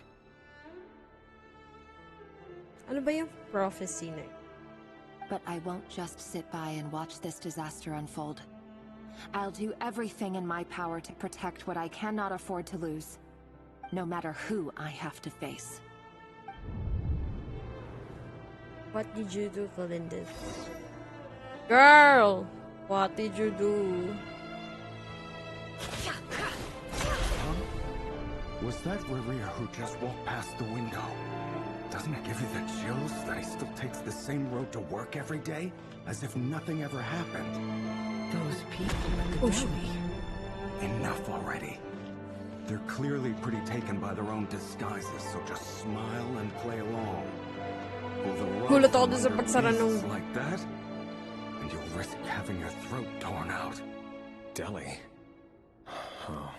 Ano ba yung prophecy na yun? But I won't just sit by and watch this disaster unfold. I'll do everything in my power to protect what I cannot afford to lose, no matter who I have to face. What did you do, Valindis? Girl! What did you do? Was that Rerir who just walked past the window? Doesn't it give you the chills that he still takes the same road to work every day? As if nothing ever happened. Those people at the deli. Enough already. They're clearly pretty taken by their own disguises, so just smile and play along. Gulat ako dun sa pagsara nung... like that, and you'll risk having your throat torn out. Delhi? Oh.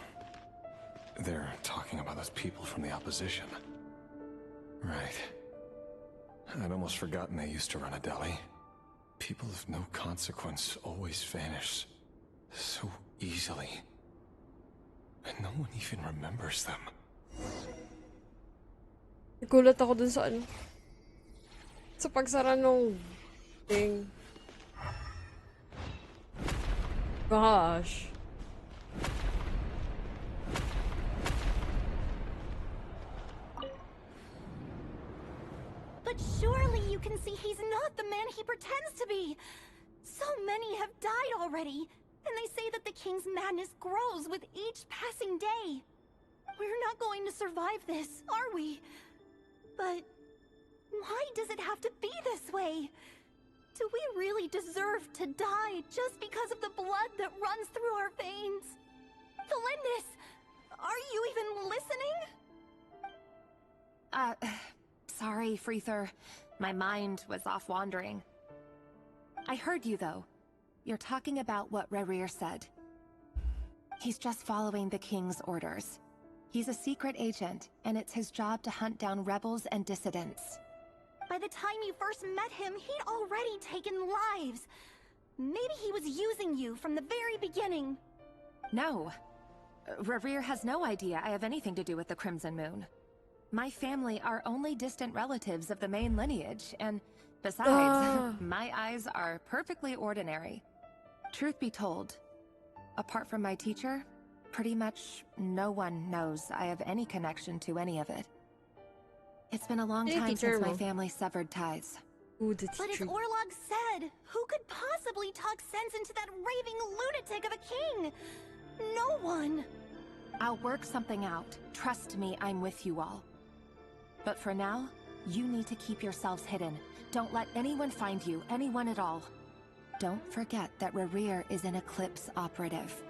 They're talking about those people from the opposition. Right. I'd almost forgotten they used to run a deli. People of no consequence always vanish so easily. And no one even remembers them. Nagulat ako dun sa ano. Sa pagsara nung thing. Gosh. But surely you can see he's not the man he pretends to be. So many have died already, and they say that the king's madness grows with each passing day. We're not going to survive this, are we? But why does it have to be this way? Do we really deserve to die just because of the blood that runs through our veins? Valindis, are you even listening? Sorry, Freether. My mind was off wandering. I heard you, though. You're talking about what Rerir said. He's just following the king's orders. He's a secret agent, and it's his job to hunt down rebels and dissidents. By the time you first met him, he'd already taken lives. Maybe he was using you from the very beginning. No. Rerir has no idea I have anything to do with the Crimson Moon. My family are only distant relatives of the main lineage, and besides, my eyes are perfectly ordinary. Truth be told, apart from my teacher, pretty much no one knows I have any connection to any of it. It's been a long time since my family severed ties. But as Orlog said, who could possibly talk sense into that raving lunatic of a king? No one. I'll work something out. Trust me, I'm with you all. But for now, you need to keep yourselves hidden. Don't let anyone find you, anyone at all. Don't forget that Rerir is an Eclipse operative.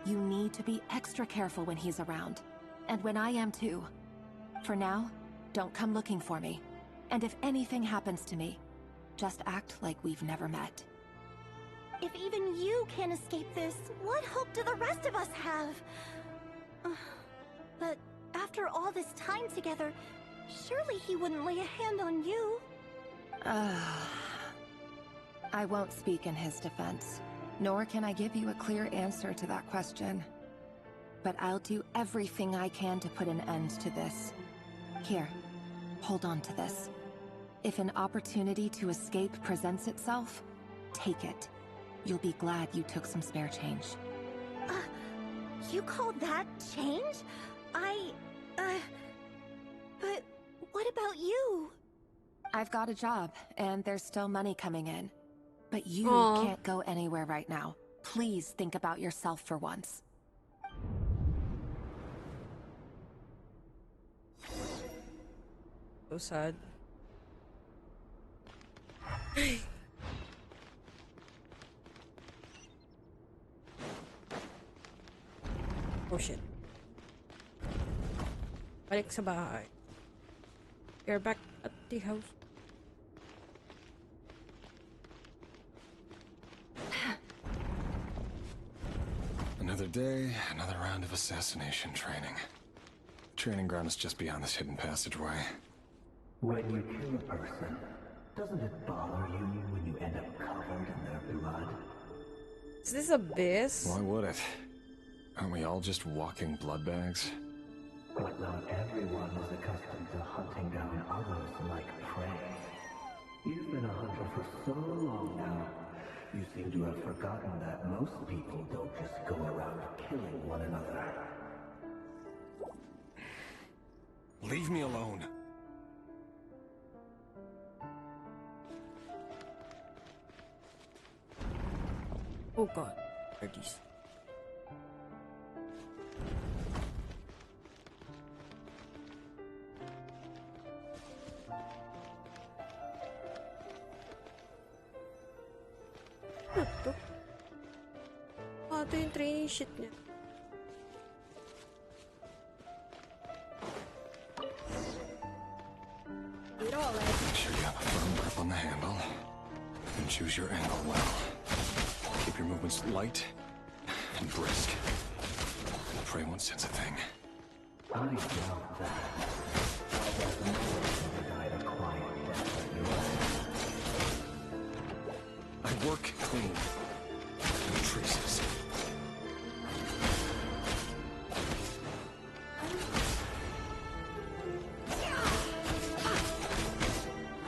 You need to be extra careful when he's around. And when I am too. For now, don't come looking for me. And if anything happens to me, just act like we've never met. If even you can't escape this, what hope do the rest of us have? But after all this time together, surely he wouldn't lay a hand on you. I won't speak in his defense, nor can I give you a clear answer to that question. But I'll do everything I can to put an end to this. Here, hold on to this. If an opportunity to escape presents itself, take it. You'll be glad you took some spare change. You call that change? But what about you? I've got a job, and there's still money coming in. But you Aw. can't go anywhere right now. Please think about yourself for once. So sad. Oh shit. Balik sa bahay. You're back at the house. Another day, another round of assassination training. The training ground is just beyond this hidden passageway. When you kill a person, doesn't it bother you when you end up covered in their blood? Is this Abyss? Why would it? Aren't we all just walking blood bags? But not everyone is accustomed to hunting down others like prey. You've been a hunter for so long now, you seem to have forgotten that most people don't just go around killing one another. Leave me alone. Oh god. Where are these? Ano to? Ah, ito yung training shit niya. Make sure you have a firm grip on the handle. And choose your angle well. Keep your movements light and brisk. Pray won't sense a thing. I doubt that. I work clean. No traces.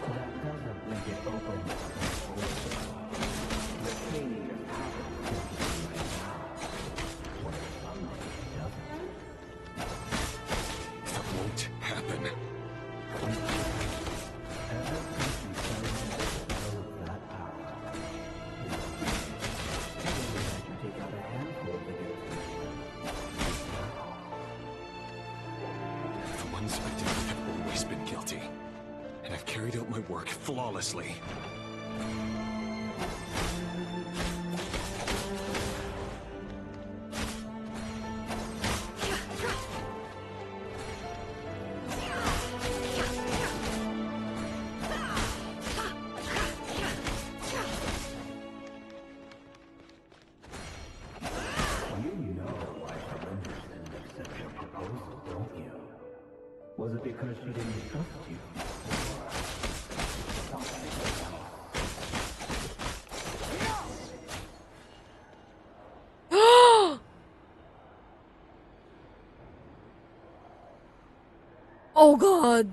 That doesn't make it open. The king is happening right now. What if somebody doesn't? That won't happen. Ever since you fell that power, you take out a handful of it. For one spectator, I've always been guilty. And I've carried out my work flawlessly. You know why Belinda didn't accept your proposal, don't you? Was it because she didn't trust you? Or something else? Oh god!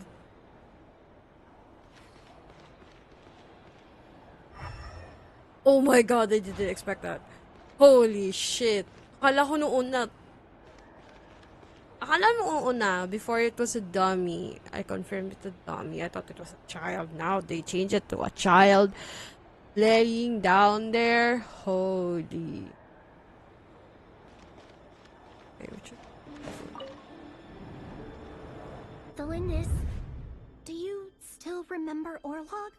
Oh my god, I didn't expect that. Holy shit. Akala ko noong una. Akala noong una, before it was a dummy. I confirmed it's a dummy. I thought it was a child. Now they changed it to a child laying down there. Holy. Okay, Valindis, do you still remember Orlog?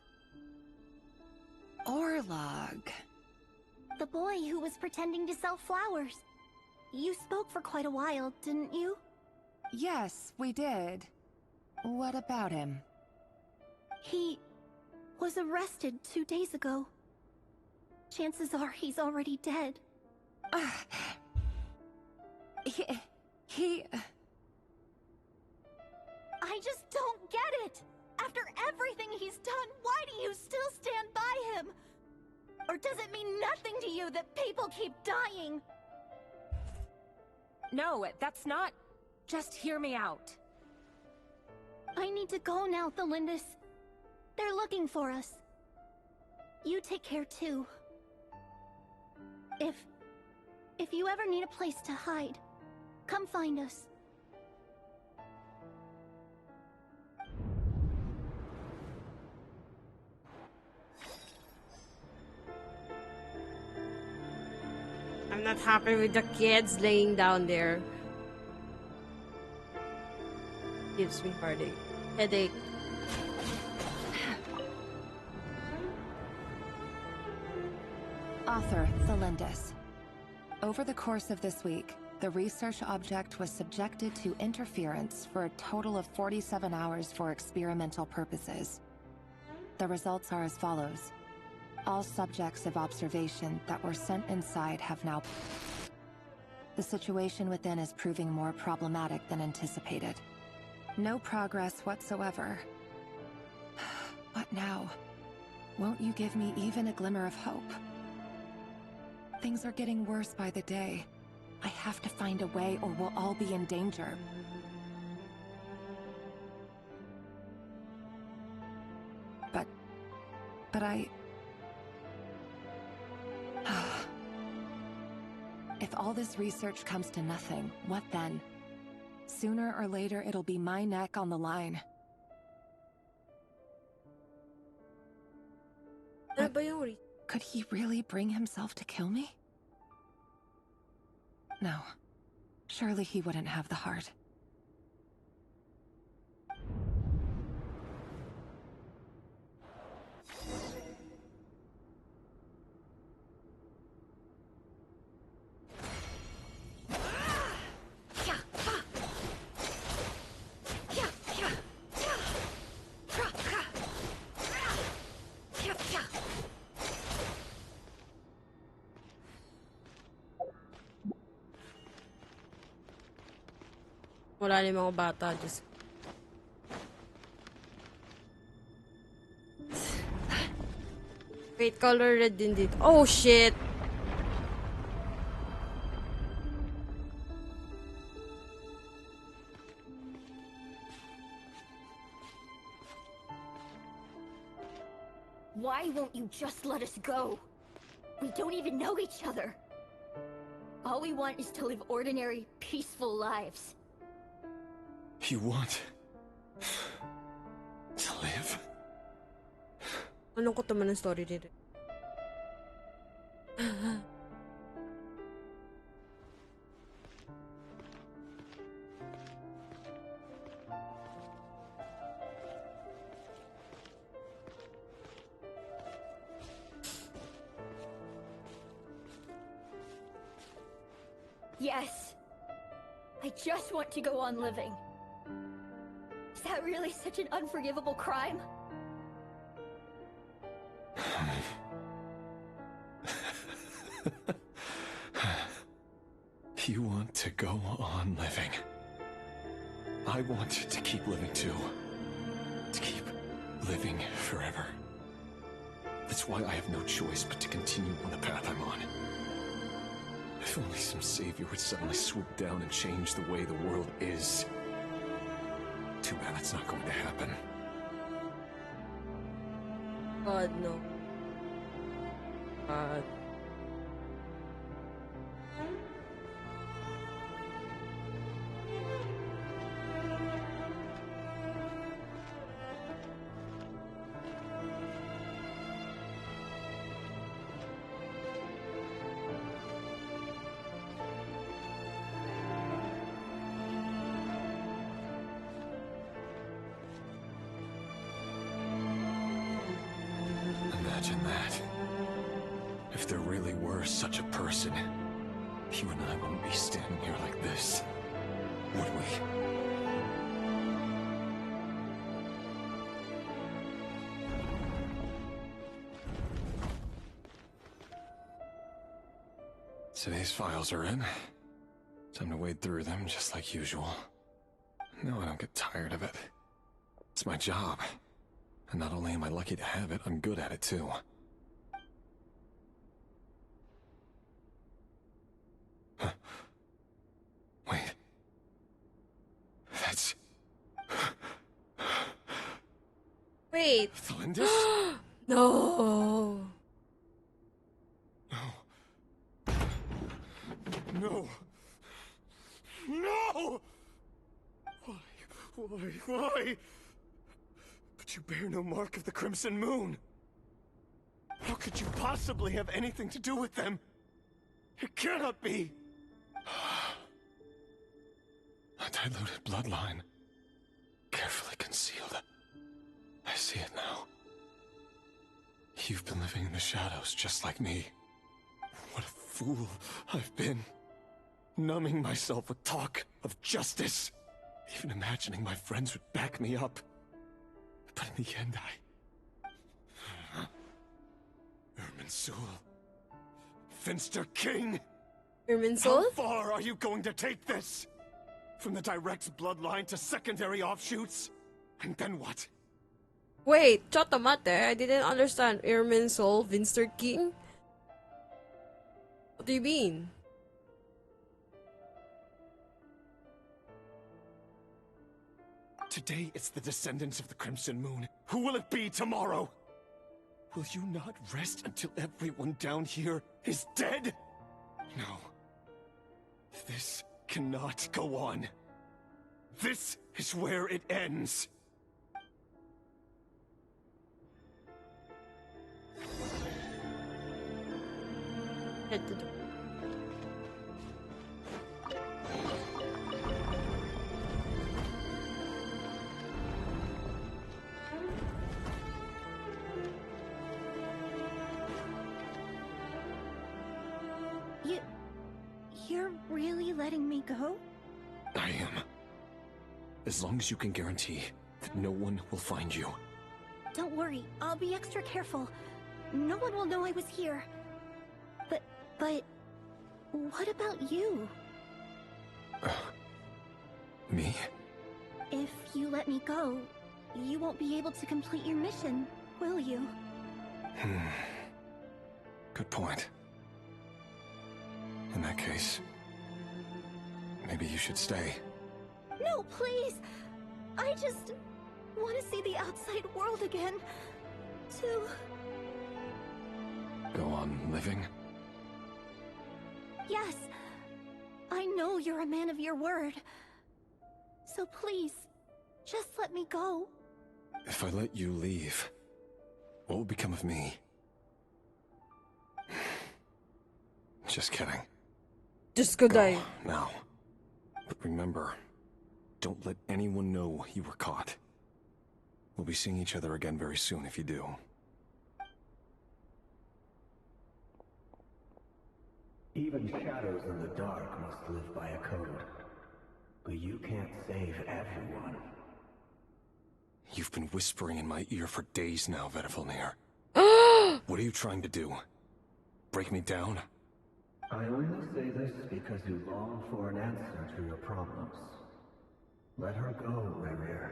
Orlog. The boy who was pretending to sell flowers. You spoke for quite a while, didn't you? Yes, we did. What about him? He was arrested 2 days ago. Chances are he's already dead. He... I just don't get it! After everything he's done, why do you still stand by him? Or does it mean nothing to you that people keep dying? No, that's not... Just hear me out. I need to go now, Thelindis. They're looking for us. You take care too. If you ever need a place to hide, come find us. What happened with the kids laying down there? Gives me headache. Author Thelindis. Over the course of this week, the research object was subjected to interference for a total of 47 hours for experimental purposes. The results are as follows. All subjects of observation that were sent inside have now... The situation within is proving more problematic than anticipated. No progress whatsoever. What now? Won't you give me even a glimmer of hope? Things are getting worse by the day. I have to find a way or we'll all be in danger. But I... If all this research comes to nothing, what then? Sooner or later, it'll be my neck on the line. Could he really bring himself to kill me? No. Surely he wouldn't have the heart. Wala na yung mga bata, Diyos. Wait, color red din dito. Oh, shit! Why won't you just let us go? We don't even know each other. All we want is to live ordinary, peaceful lives. You want... to live? Anong ko naman ang story dito? Yes. I just want to go on living. Is that really such an unforgivable crime? You want to go on living. I want to keep living too. To keep living forever. That's why I have no choice but to continue on the path I'm on. If only some savior would suddenly swoop down and change the way the world is. Too bad that's not going to happen. God, no. God. Imagine that. If there really were such a person, you and I wouldn't be standing here like this, would we? Today's files are in. Time to wade through them just like usual. No, I don't get tired of it. It's my job. And not only am I lucky to have it, I'm good at it too. Huh. Wait. That's... Wait. Thelindis? No. No. No! Why? But you bear no mark of the Crimson Moon. How could you possibly have anything to do with them? It cannot be! A diluted bloodline. Carefully concealed. I see it now. You've been living in the shadows just like me. What a fool I've been. Numbing myself with talk of justice. Even imagining my friends would back me up. But in the end, Irminsul. Finster King! Irminsul? How far are you going to take this? From the direct bloodline to secondary offshoots? And then what? Wait, Chotomate, I didn't understand. Irminsul, Finster King? What do you mean? Today it's the descendants of the Crimson Moon. Who will it be tomorrow? Will you not rest until everyone down here is dead? No. This cannot go on. This is where it ends. Head to the... You're really letting me go? I am. As long as you can guarantee that no one will find you. Don't worry, I'll be extra careful. No one will know I was here. But... what about you? Me? If you let me go, you won't be able to complete your mission, will you? Good point. In that case, maybe you should stay. No, please! I just want to see the outside world again. To... Go on living? Yes. I know you're a man of your word. So please, just let me go. If I let you leave, what will become of me? Just kidding. Just go die. Now. But remember, don't let anyone know you were caught. We'll be seeing each other again very soon if you do. Even shadows in the dark must live by a code. But you can't save everyone. You've been whispering in my ear for days now, Vedifalnir. What are you trying to do? Break me down? I only say this because you long for an answer to your problems. Let her go, Rerir,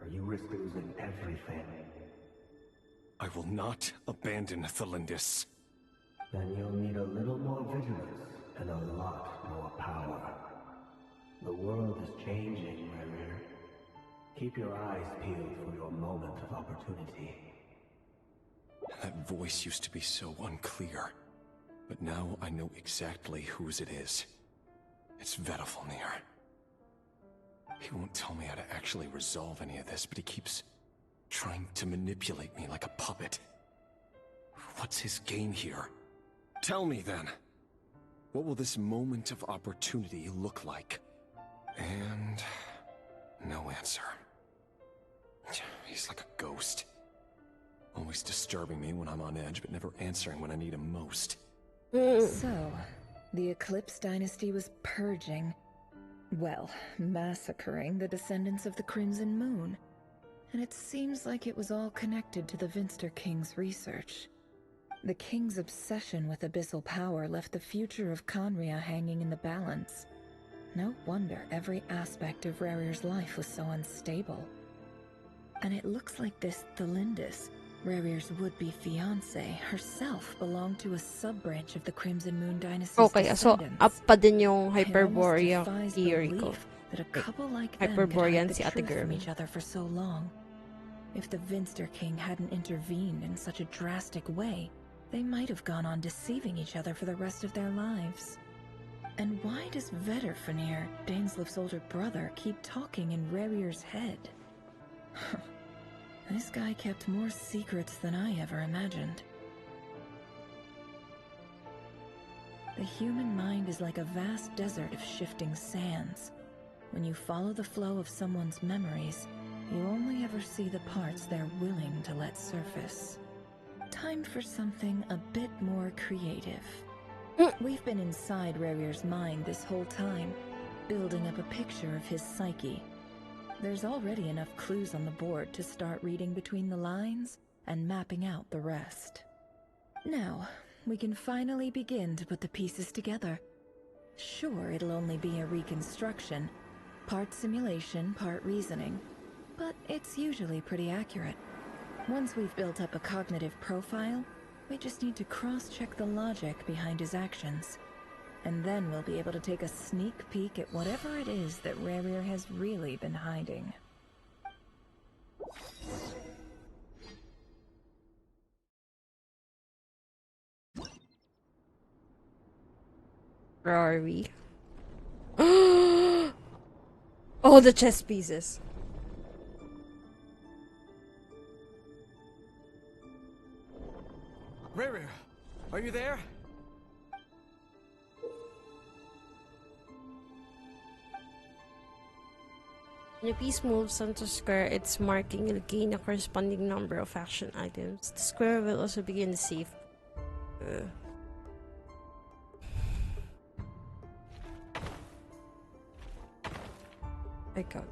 or you risk losing everything. I will not abandon Thelindis. Then you'll need a little more vigilance and a lot more power. The world is changing, Rerir. Keep your eyes peeled for your moment of opportunity. That voice used to be so unclear. But now I know exactly whose it is. It's Vedifalnir. He won't tell me how to actually resolve any of this, but he keeps trying to manipulate me like a puppet. What's his game here? Tell me then. What will this moment of opportunity look like? And... no answer. He's like a ghost. Always disturbing me when I'm on edge, but never answering when I need him most. So, the Eclipse Dynasty was purging, well, massacring the descendants of the Crimson Moon. And it seems like it was all connected to the Vinster King's research. The King's obsession with abyssal power left the future of Conria hanging in the balance. No wonder every aspect of Rerir's life was so unstable. And it looks like this Thelindis, Rerir's would-be fiancé, herself belonged to a sub-branch of the Crimson Moon Dynasty's Okay, so descendants. up pa din yung It almost Hyperborea defies theory ko. belief that a couple like them could Hyperborean hide si the Ate truth from Gurmi. each other for so long. If the Vinster King hadn't intervened in such a drastic way, they might have gone on deceiving each other for the rest of their lives. And why does Vedifalnir, Dainslif's older brother, keep talking in Rerir's head? This guy kept more secrets than I ever imagined. The human mind is like a vast desert of shifting sands. When you follow the flow of someone's memories, you only ever see the parts they're willing to let surface. Time for something a bit more creative. We've been inside Rarir's mind this whole time, building up a picture of his psyche. There's already enough clues on the board to start reading between the lines and mapping out the rest. Now, we can finally begin to put the pieces together. Sure, it'll only be a reconstruction, part simulation, part reasoning, but it's usually pretty accurate. Once we've built up a cognitive profile, we just need to cross-check the logic behind his actions. And then we'll be able to take a sneak peek at whatever it is that Rarir has really been hiding. Where are we? Oh, the chess pieces. Rarir, are you there? When a piece moves onto square, its marking will gain a corresponding number of action items. The square will also begin to save. I got.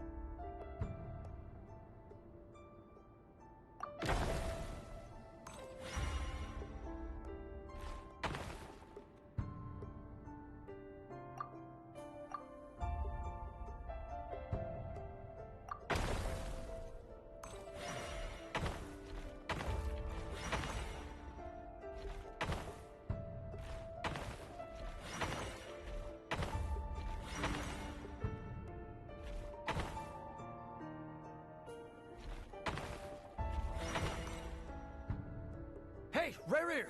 Hey, Rarir!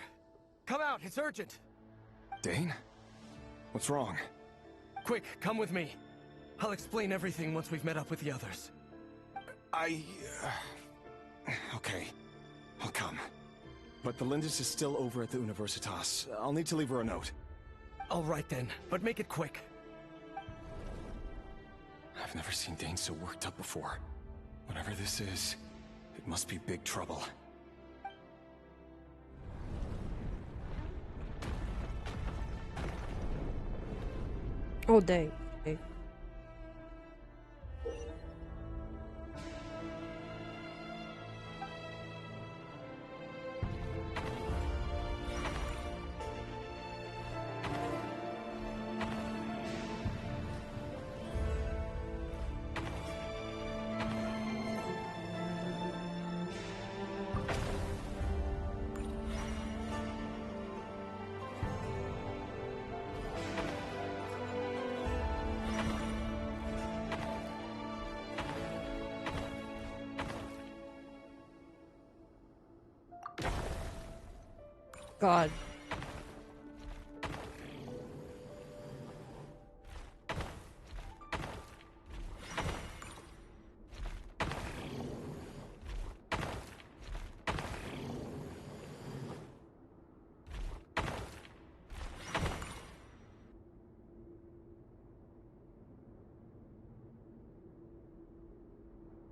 Come out, it's urgent! Dane? What's wrong? Quick, come with me. I'll explain everything once we've met up with the others. Okay. I'll come. But the Lindis is still over at the Universitas. I'll need to leave her a note. All right then, but make it quick. I've never seen Dane so worked up before. Whatever this is, it must be big trouble. Oh, dang. Okay. God.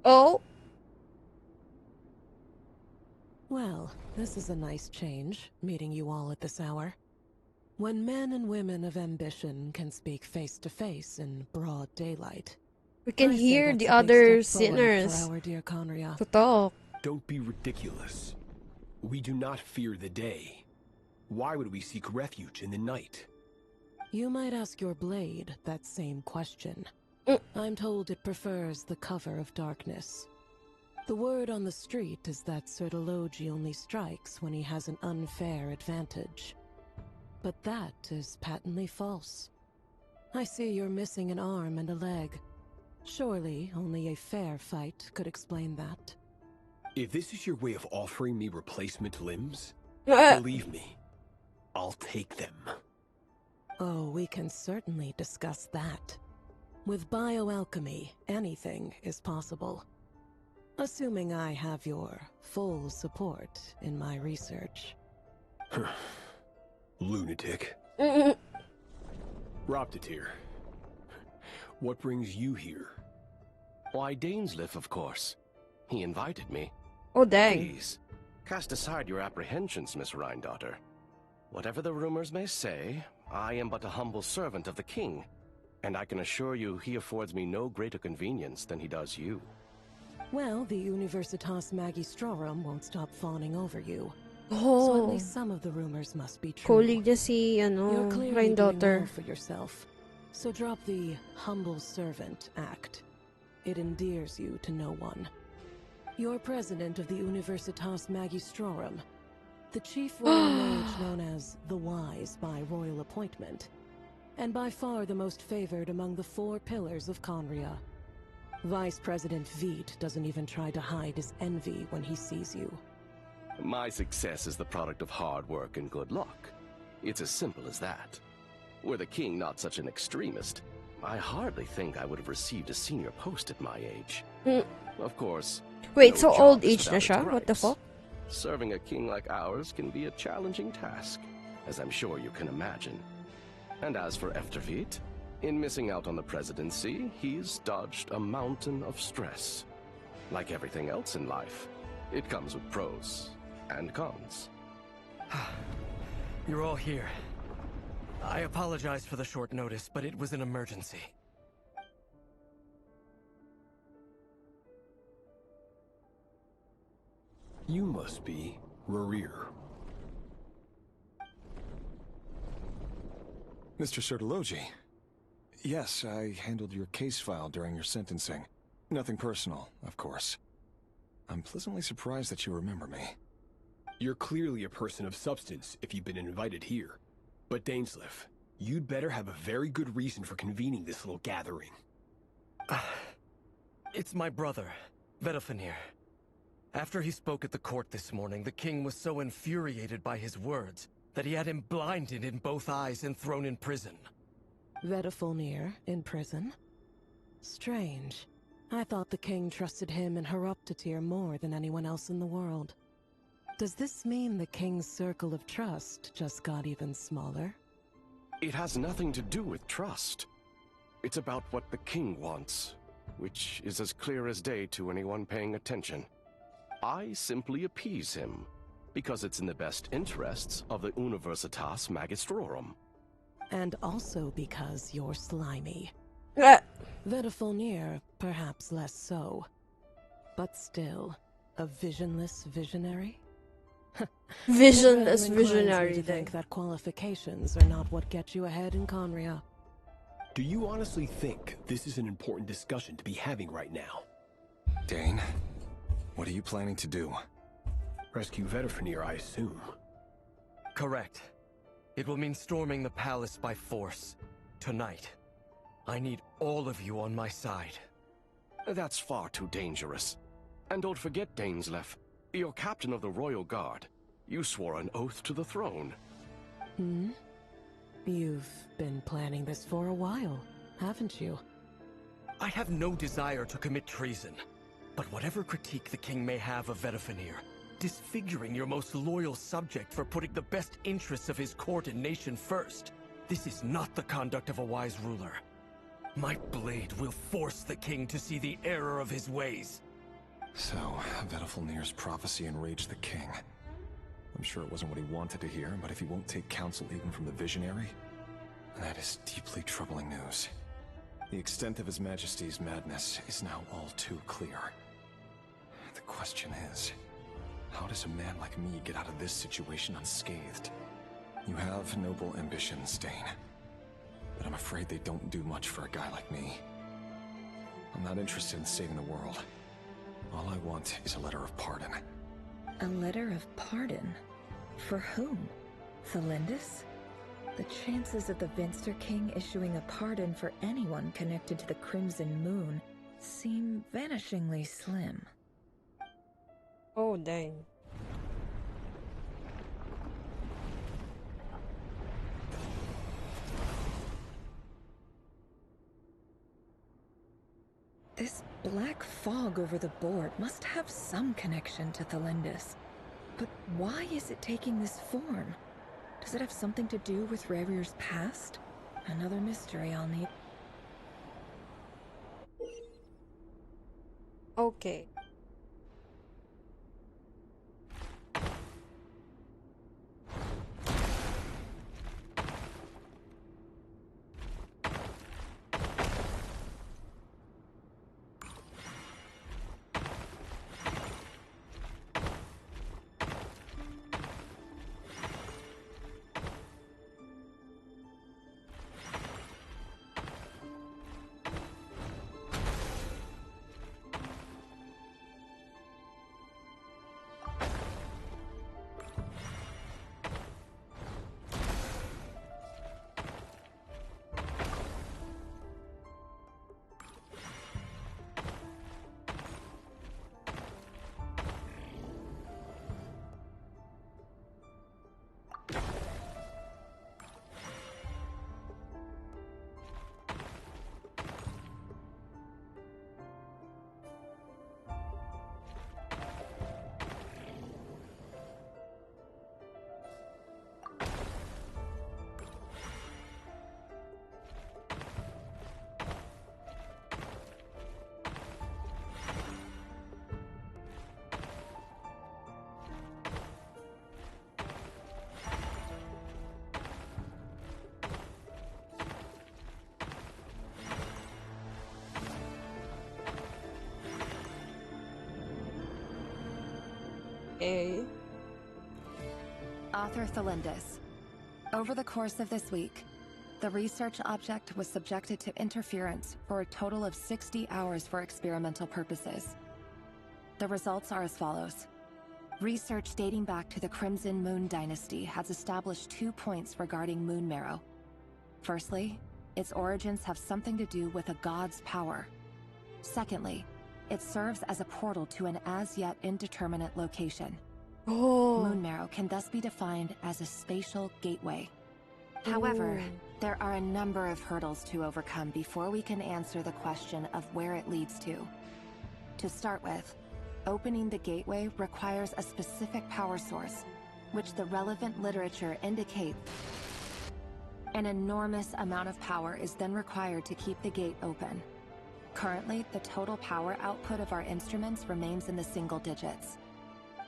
Oh. Well, this is a nice change, meeting you all at this hour. When men and women of ambition can speak face to face in broad daylight. We can I say hear that's the a big other step forward sinners for our dear Conria. to talk. Don't be ridiculous. We do not fear the day. Why would we seek refuge in the night? You might ask your blade that same question. I'm told it prefers the cover of darkness. The word on the street is that Sir Delogi only strikes when he has an unfair advantage. But that is patently false. I see you're missing an arm and a leg. Surely only a fair fight could explain that. If this is your way of offering me replacement limbs, believe me, I'll take them. Oh, we can certainly discuss that. With bioalchemy, anything is possible. Assuming I have your full support in my research. Lunatic. Roptatir, what brings you here? Why, Dainsleif, of course. He invited me. Oh, dang. Please, cast aside your apprehensions, Miss Rhindaughter. Whatever the rumors may say, I am but a humble servant of the king, and I can assure you he affords me no greater convenience than he does you. Well, the Universitas Magistrorum won't stop fawning over you. Oh. So at least some of the rumors must be true. Colleague niya si, You're clearly doing Rhindaughter. well for yourself. So drop the humble servant act. It endears you to no one. You're president of the Universitas Magistrorum, the chief royal mage known as the Wise by royal appointment, and by far the most favored among the 4 pillars of Conria. Vice President Veit doesn't even try to hide his envy when he sees you. My success is the product of hard work and good luck. It's as simple as that. Were the king not such an extremist, I hardly think I would have received a senior post at my age. Of course. Wait, no so job old is age na without siya? its What the gripes. fuck? Serving a king like ours can be a challenging task, as I'm sure you can imagine. And as for Efterveit, in missing out on the presidency, he's dodged a mountain of stress. Like everything else in life, it comes with pros and cons. You're all here. I apologize for the short notice, but it was an emergency. You must be Rerir. Mr. Sertologi. Yes, I handled your case file during your sentencing. Nothing personal, of course. I'm pleasantly surprised that you remember me. You're clearly a person of substance if you've been invited here. But Dainsleif, you'd better have a very good reason for convening this little gathering. It's my brother, Vedofenir. After he spoke at the court this morning, the king was so infuriated by his words that he had him blinded in both eyes and thrown in prison. Vedofenir in prison? Strange. I thought the king trusted him and Roptatir more than anyone else in the world. Does this mean the king's circle of trust just got even smaller? It has nothing to do with trust. It's about what the king wants, which is as clear as day to anyone paying attention. I simply appease him, because it's in the best interests of the Universitas Magistrorum. And also because you're slimy. Ah. Vedofenir, perhaps less so. But still, a visionless visionary? Visionless That inclines me visionary to thing. think that qualifications are not what get you ahead in Conria. Do you honestly think this is an important discussion to be having right now? Dane, what are you planning to do? Rescue Vedofenir, I assume. Correct. It will mean storming the palace by force. Tonight. I need all of you on my side. That's far too dangerous. And don't forget, Dainsleif, you're captain of the Royal Guard. You swore an oath to the throne. Hmm? You've been planning this for a while, haven't you? I have no desire to commit treason. But whatever critique the king may have of Vedofenir, disfiguring your most loyal subject for putting the best interests of his court and nation first, this is not the conduct of a wise ruler. My blade will force the king to see the error of his ways. So, Vedofenir's prophecy enraged the king. I'm sure it wasn't what he wanted to hear, but if he won't take counsel even from the visionary, that is deeply troubling news. The extent of His Majesty's madness is now all too clear. The question is, how does a man like me get out of this situation unscathed? You have noble ambitions, Dane, but I'm afraid they don't do much for a guy like me. I'm not interested in saving the world. All I want is a letter of pardon. A letter of pardon? For whom? Thelindis? The chances of the Vinster King issuing a pardon for anyone connected to the Crimson Moon seem vanishingly slim. Oh, dang. This black fog over the board must have some connection to Thelindis. But why is it taking this form? Does it have something to do with Rerir's past? Another mystery I'll need. Okay. Okay. Author Thelindis. Over the course of this week, the research object was subjected to interference for a total of 60 hours for experimental purposes. The results are as follows. Research dating back to the Crimson Moon Dynasty has established 2 points regarding moon marrow. Firstly, its origins have something to do with a god's power. Secondly, it serves as a portal to an as-yet indeterminate location. Moon marrow can thus be defined as a spatial gateway. However, there are a number of hurdles to overcome before we can answer the question of where it leads to. To start with, opening the gateway requires a specific power source, which the relevant literature indicates. An enormous amount of power is then required to keep the gate open. Currently, the total power output of our instruments remains in the single digits.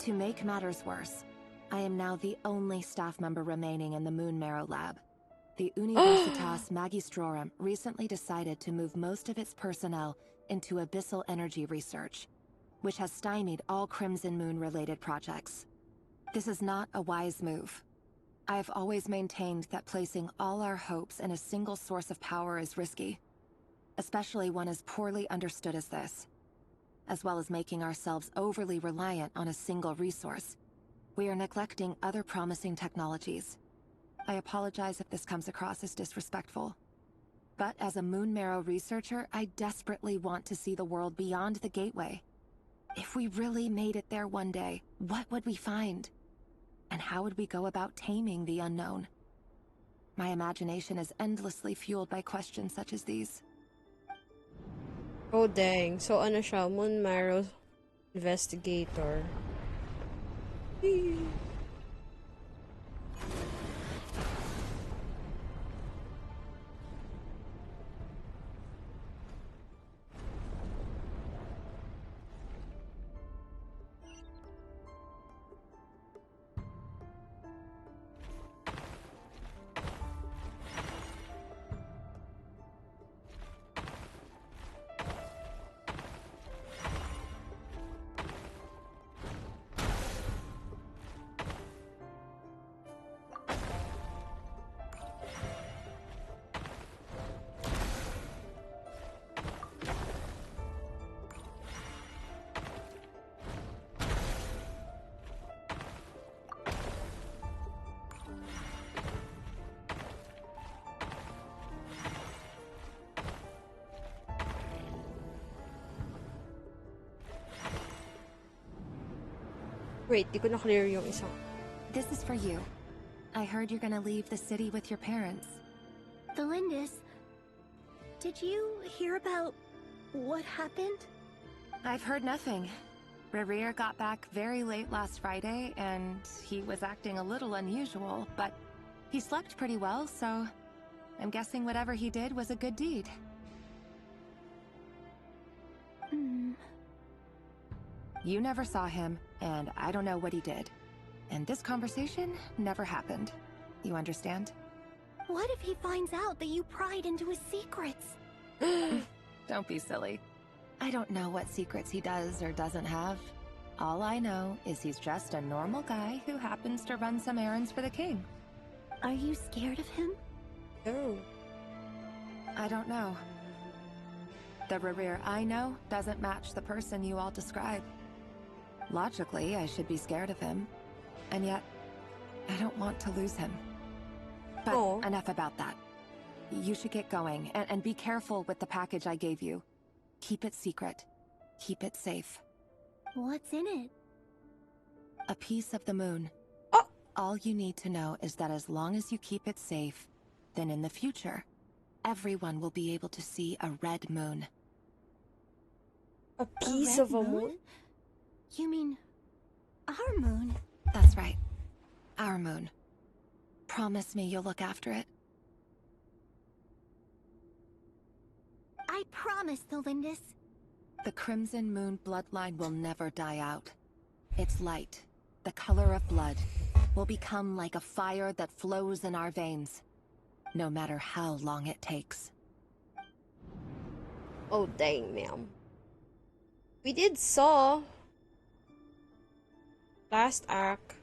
To make matters worse, I am now the only staff member remaining in the Moon Marrow lab. The Universitas Magistrorum recently decided to move most of its personnel into abyssal energy research, which has stymied all Crimson Moon-related projects. This is not a wise move. I have always maintained that placing all our hopes in a single source of power is risky, especially one as poorly understood as this. As well as making ourselves overly reliant on a single resource, we are neglecting other promising technologies. I apologize if this comes across as disrespectful. But as a Moon Marrow researcher, I desperately want to see the world beyond the gateway. If we really made it there one day, what would we find? And how would we go about taming the unknown? My imagination is endlessly fueled by questions such as these. Oh dang. So ano siya? Moon Marrow investigator. Wait, di ko na-clear yung isang. This is for you. I heard you're gonna leave the city with your parents. Thelindis, did you hear about what happened? I've heard nothing. Rerir got back very late last Friday, and he was acting a little unusual, but he slept pretty well, so I'm guessing whatever he did was a good deed. You never saw him, and I don't know what he did. And this conversation never happened. You understand? What if he finds out that you pried into his secrets? Don't be silly. I don't know what secrets he does or doesn't have. All I know is he's just a normal guy who happens to run some errands for the king. Are you scared of him? No. I don't know. The Rerir I know doesn't match the person you all describe. Logically, I should be scared of him. And yet, I don't want to lose him. But enough about that. You should get going, and be careful with the package I gave you. Keep it secret. Keep it safe. What's in it? A piece of the moon. All you need to know is that as long as you keep it safe, then in the future, everyone will be able to see a red moon. A piece of a moon? You mean our moon? That's right. Our moon. Promise me you'll look after it. I promise, Thelindis. The Crimson Moon bloodline will never die out. Its light, the color of blood, will become like a fire that flows in our veins, no matter how long it takes. Oh dang, ma'am. We did saw last act.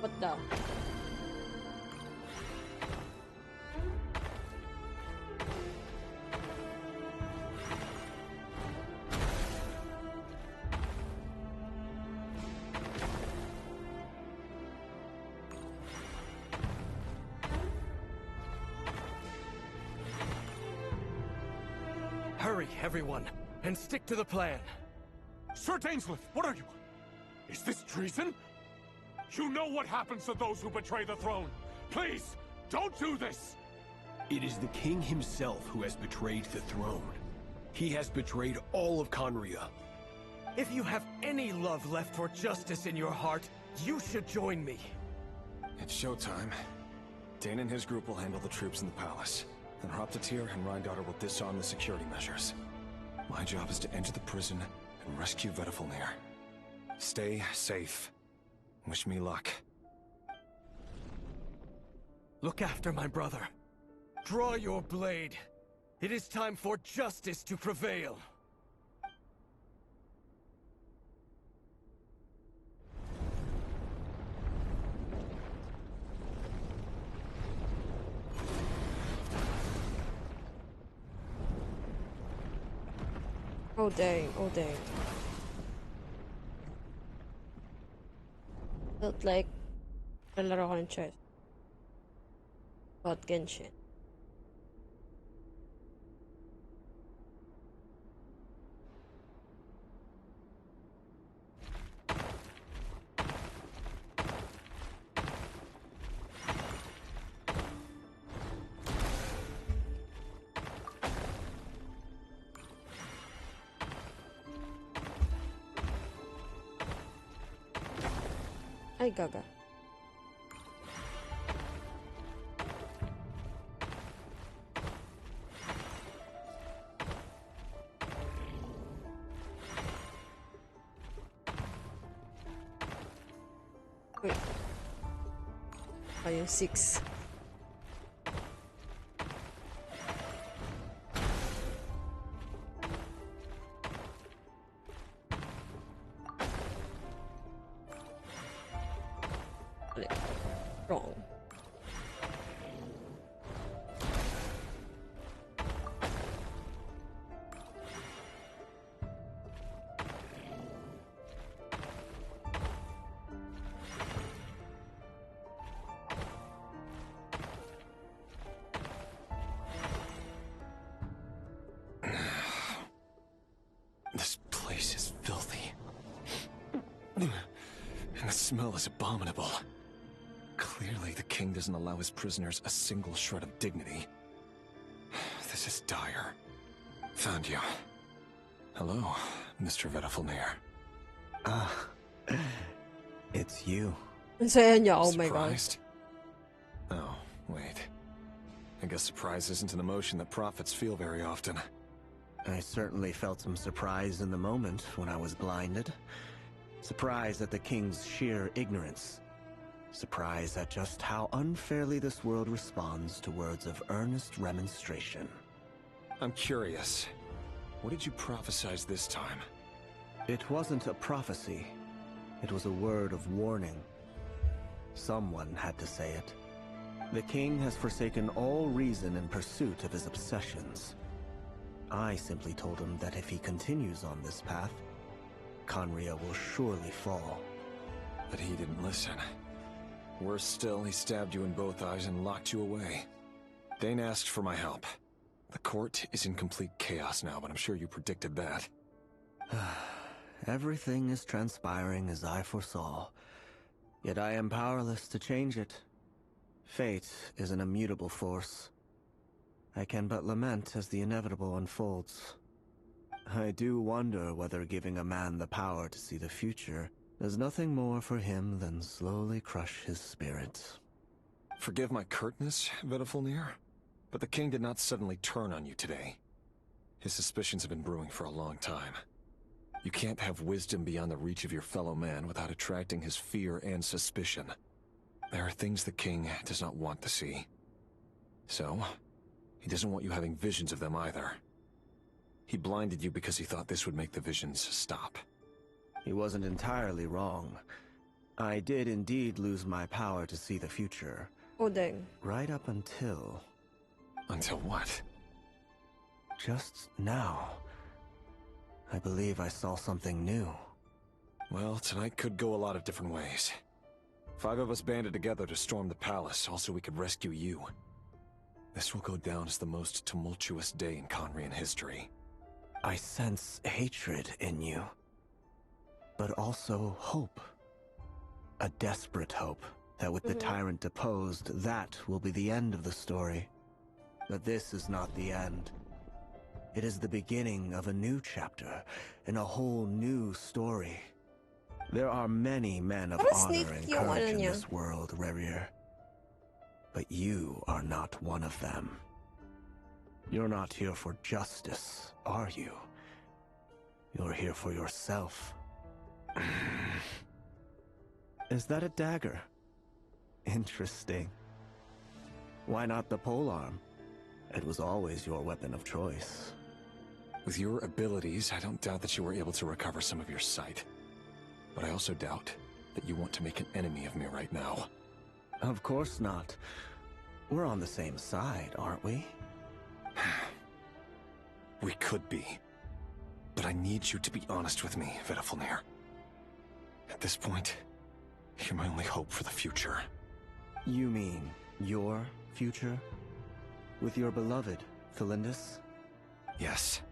What the? Hurry, everyone, and stick to the plan. Sir Dainsleif, what are you? Is this treason? You know what happens to those who betray the throne. Please, don't do this! It is the king himself who has betrayed the throne. He has betrayed all of Conria. If you have any love left for justice in your heart, you should join me. It's showtime. Dane and his group will handle the troops in the palace. Then Hraptatir and Rheingoddard will disarm the security measures. My job is to enter the prison and rescue Vedifalnir. Stay safe. Wish me luck. Look after my brother. Draw your blade. It is time for justice to prevail. Oh dang, oh dang. Felt like nalaro ko ng chess. About Genshin. Ay, gaga. Wait. Yung 6. Wrong. This place is filthy. And the smell is abominable. Clearly, the king doesn't allow his prisoners a single shred of dignity. This is dire. Found you. Hello, Mr. Vedafilnir. Ah, it's you. Ang saya niya, oh my god. Surprised? Oh, wait. I guess surprise isn't an emotion that prophets feel very often. I certainly felt some surprise in the moment when I was blinded. Surprise at the king's sheer ignorance. Surprise at just how unfairly this world responds to words of earnest remonstration. I'm curious. What did you prophesize this time? It wasn't a prophecy. It was a word of warning. Someone had to say it. The king has forsaken all reason in pursuit of his obsessions. I simply told him that if he continues on this path, Conria will surely fall. But he didn't listen. Worse still, he stabbed you in both eyes and locked you away. Dane asked for my help. The court is in complete chaos now, but I'm sure you predicted that. Everything is transpiring as I foresaw. Yet I am powerless to change it. Fate is an immutable force. I can but lament as the inevitable unfolds. I do wonder whether giving a man the power to see the future does nothing more for him than slowly crush his spirit. Forgive my curtness, Vedafilnir, but the king did not suddenly turn on you today. His suspicions have been brewing for a long time. You can't have wisdom beyond the reach of your fellow man without attracting his fear and suspicion. There are things the king does not want to see. So, he doesn't want you having visions of them either. He blinded you because he thought this would make the visions stop. He wasn't entirely wrong. I did indeed lose my power to see the future. Oh dang. Right up until... Until what? Just now. I believe I saw something new. Well, tonight could go a lot of different ways. 5 of us banded together to storm the palace, also we could rescue you. This will go down as the most tumultuous day in Conrian history. I sense hatred in you. But also hope. A desperate hope that with the tyrant deposed, that will be the end of the story. But this is not the end. It is the beginning of a new chapter, in a whole new story. There are many men of honor and courage in this world, Rerir. But you are not one of them. You're not here for justice, are you? You're here for yourself. Is that a dagger? Interesting. Why not the polearm? It was always your weapon of choice. With your abilities, I don't doubt that you were able to recover some of your sight. But I also doubt that you want to make an enemy of me right now. Of course not. We're on the same side, aren't we? We could be. But I need you to be honest with me, Vedafilnir. At this point, you're my only hope for the future. You mean your future? With your beloved, Felindus? Yes.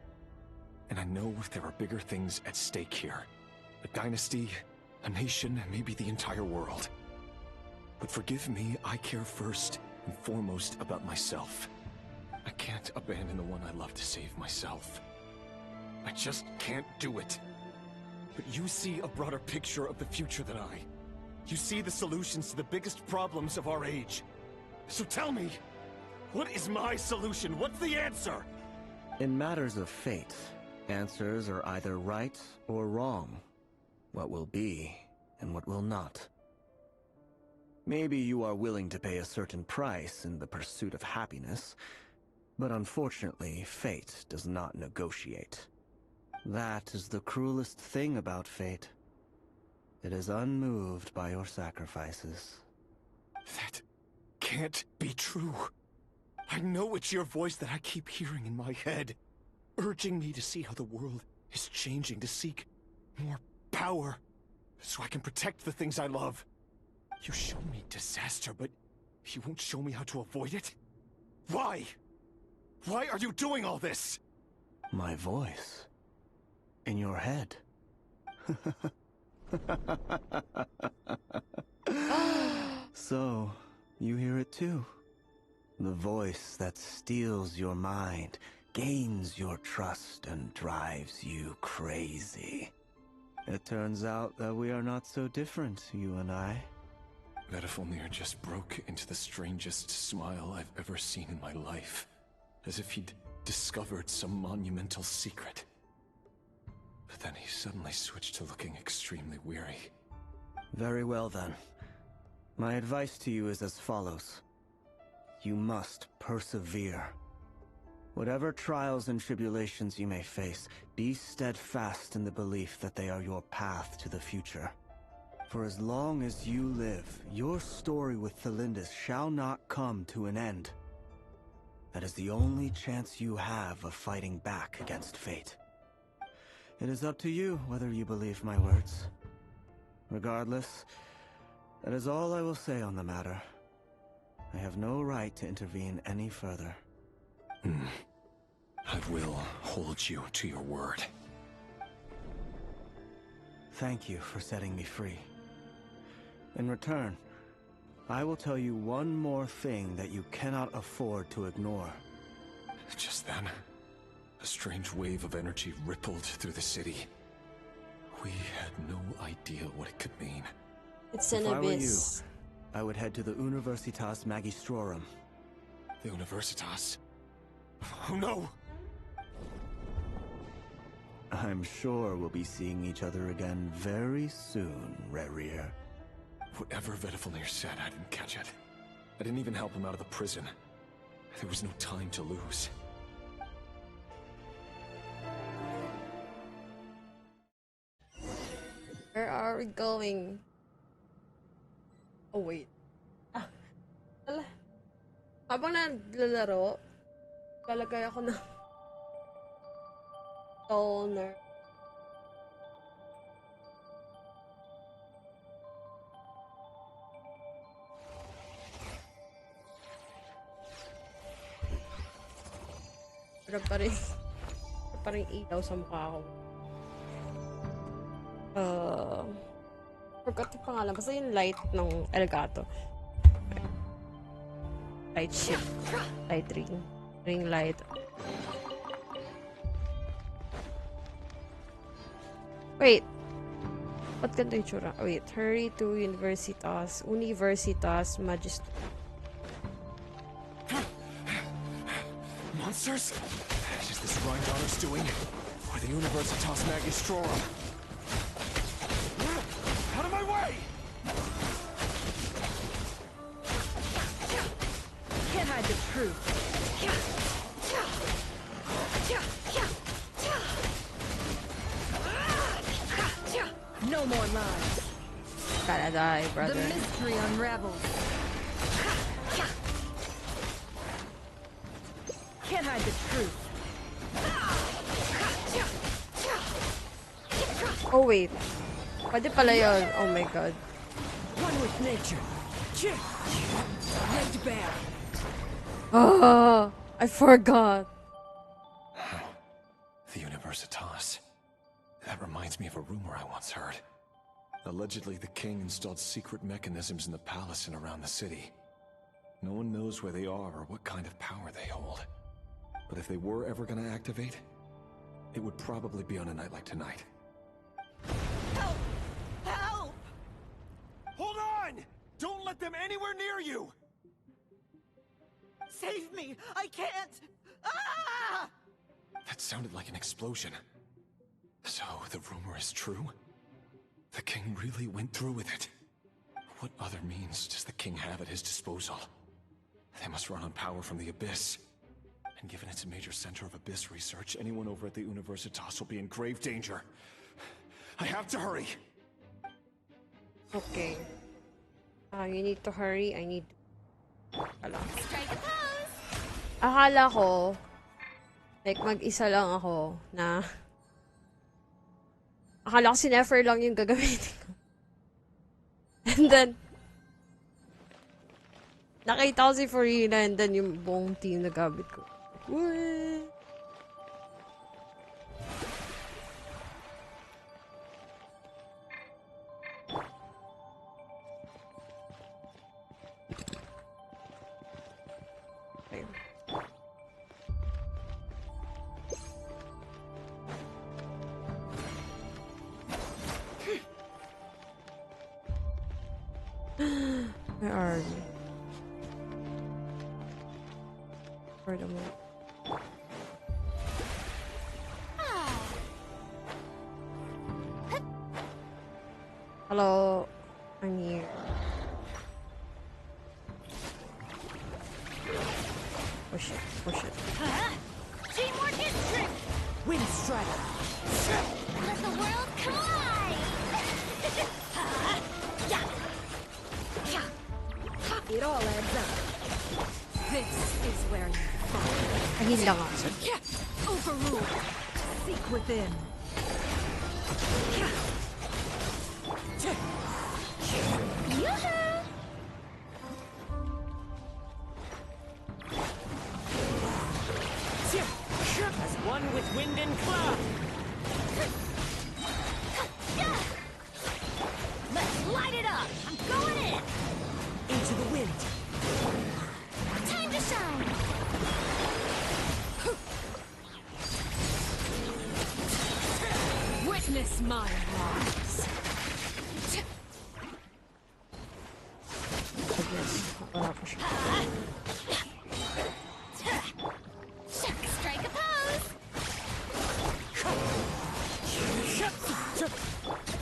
And I know there are bigger things at stake here. A dynasty, a nation, maybe the entire world. But forgive me, I care first and foremost about myself. I can't abandon the one I love to save myself. I just can't do it. But you see a broader picture of the future than I. You see the solutions to the biggest problems of our age. So tell me, what is my solution? What's the answer? In matters of fate, answers are either right or wrong. What will be, and what will not. Maybe you are willing to pay a certain price in the pursuit of happiness, but unfortunately, fate does not negotiate. That is the cruelest thing about fate. It is unmoved by your sacrifices. That can't be true. I know it's your voice that I keep hearing in my head, urging me to see how the world is changing, to seek more power, so I can protect the things I love. You show me disaster, but you won't show me how to avoid it? Why? Why are you doing all this? My voice. In your head. So, you hear it too. The voice that steals your mind, gains your trust, and drives you crazy. It turns out that we are not so different, you and I. Vedifilnir just broke into the strangest smile I've ever seen in my life. As if he'd discovered some monumental secret. But then he suddenly switched to looking extremely weary. Very well then. My advice to you is as follows. You must persevere. Whatever trials and tribulations you may face, be steadfast in the belief that they are your path to the future. For as long as you live, your story with Thelindis shall not come to an end. That is the only chance you have of fighting back against fate. It is up to you whether you believe my words. Regardless, that is all I will say on the matter. I have no right to intervene any further. I will hold you to your word. Thank you for setting me free. In return, I will tell you one more thing that you cannot afford to ignore. Just then, a strange wave of energy rippled through the city. We had no idea what it could mean. It's If an I were you, abyss. I would head to the Universitas Magistrorum. The Universitas? Oh no! I'm sure we'll be seeing each other again very soon, Rerir. Whatever Vedifilnir said, I didn't catch it. I didn't even help him out of the prison. There was no time to lose. Where are we going? Oh, wait. Ala. Habang naglalaro, palagay ako ng toner. Pero pa rin ilaw sa mukha ko. Forgot yung pangalan. Basta yung light ng Elgato. Light shift. Light ring. Ring light. Wait. Ba't ganito yung tsura? Wait. Hurry to Universitas Magist... Monsters? Is this Rhindaughter's doing? Or the Universitas Magistrorum? Out of my way! Can't hide the truth. No more lies. Gotta die, brother. The mystery unravels. Can't hide the truth. Oh, wait. Pwede pala yun. Oh my god. One with nature. Laid bare. Oh, I forgot. The Universitas. That reminds me of a rumor I once heard. Allegedly, the king installed secret mechanisms in the palace and around the city. No one knows where they are or what kind of power they hold. But if they were ever going to activate, it would probably be on a night like tonight. Help! Help! Hold on! Don't let them anywhere near you! Save me! I can't! Ah! That sounded like an explosion. So, the rumor is true? The king really went through with it. What other means does the king have at his disposal? They must run on power from the Abyss. And given it's a major center of Abyss research, anyone over at the Universitas will be in grave danger. I have to hurry! Okay. You need to hurry. I need... Strike a pose! Akala ko, like, mag-isa lang ako na... Akala ko si Nefer lang yung gagamitin ko. And then, nakita ko si Farina and then yung buong team na gamit ko. Wee! Where are you? For the moment. Hello, I'm here. Push it, push it. Teamwork is trick! Wind Strider! Let the world collide! It all adds up. This is where you fall. Ahil lang ako. Overruled. Seek within. Yoo-hoo! As one with wind and cloud! Let's light it up! I'm going in! Into the wind! Time to shine! Witness my rise. Wala pa siya. Strike a pose!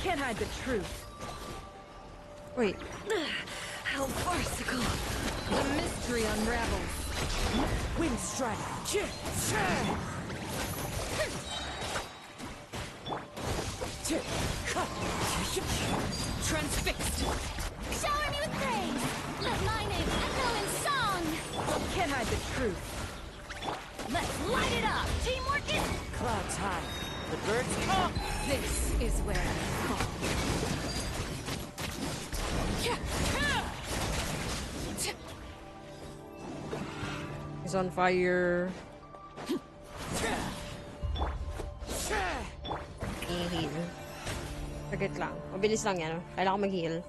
Can't hide the truth. Wait. How farcical. The mystery unravels. Wind Strider! Transfixed. Shower me with praise! Let my name echo in song! Can't hide the truth. Let's light it up! Teamwork is... Clouds high. The birds come! This is where you fall. He's on fire. I-heal. Saglit lang. Mabilis lang yan. Kailangan ko mag-heal.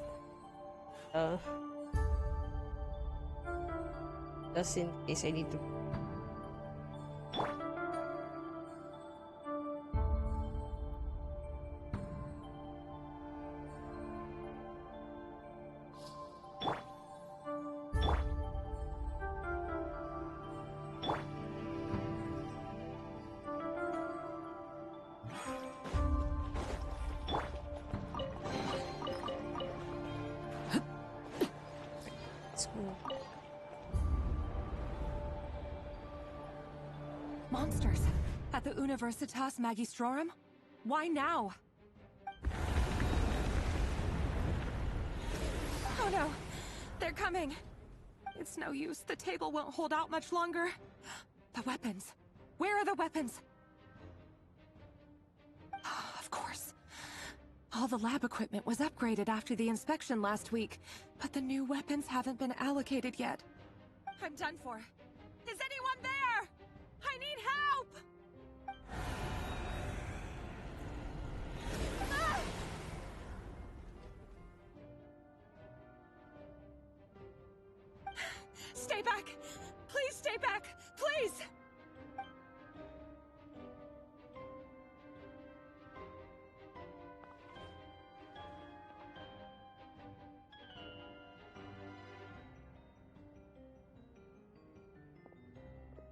Just in case I need to. Monsters. At the Universitas Magistrorum? Why now? Oh no! They're coming! It's no use. The table won't hold out much longer. The weapons. Where are the weapons? Of course. All the lab equipment was upgraded after the inspection last week, but the new weapons haven't been allocated yet. I'm done for. Is anyone there? I need help! Ah! Stay back! Please stay back! Please!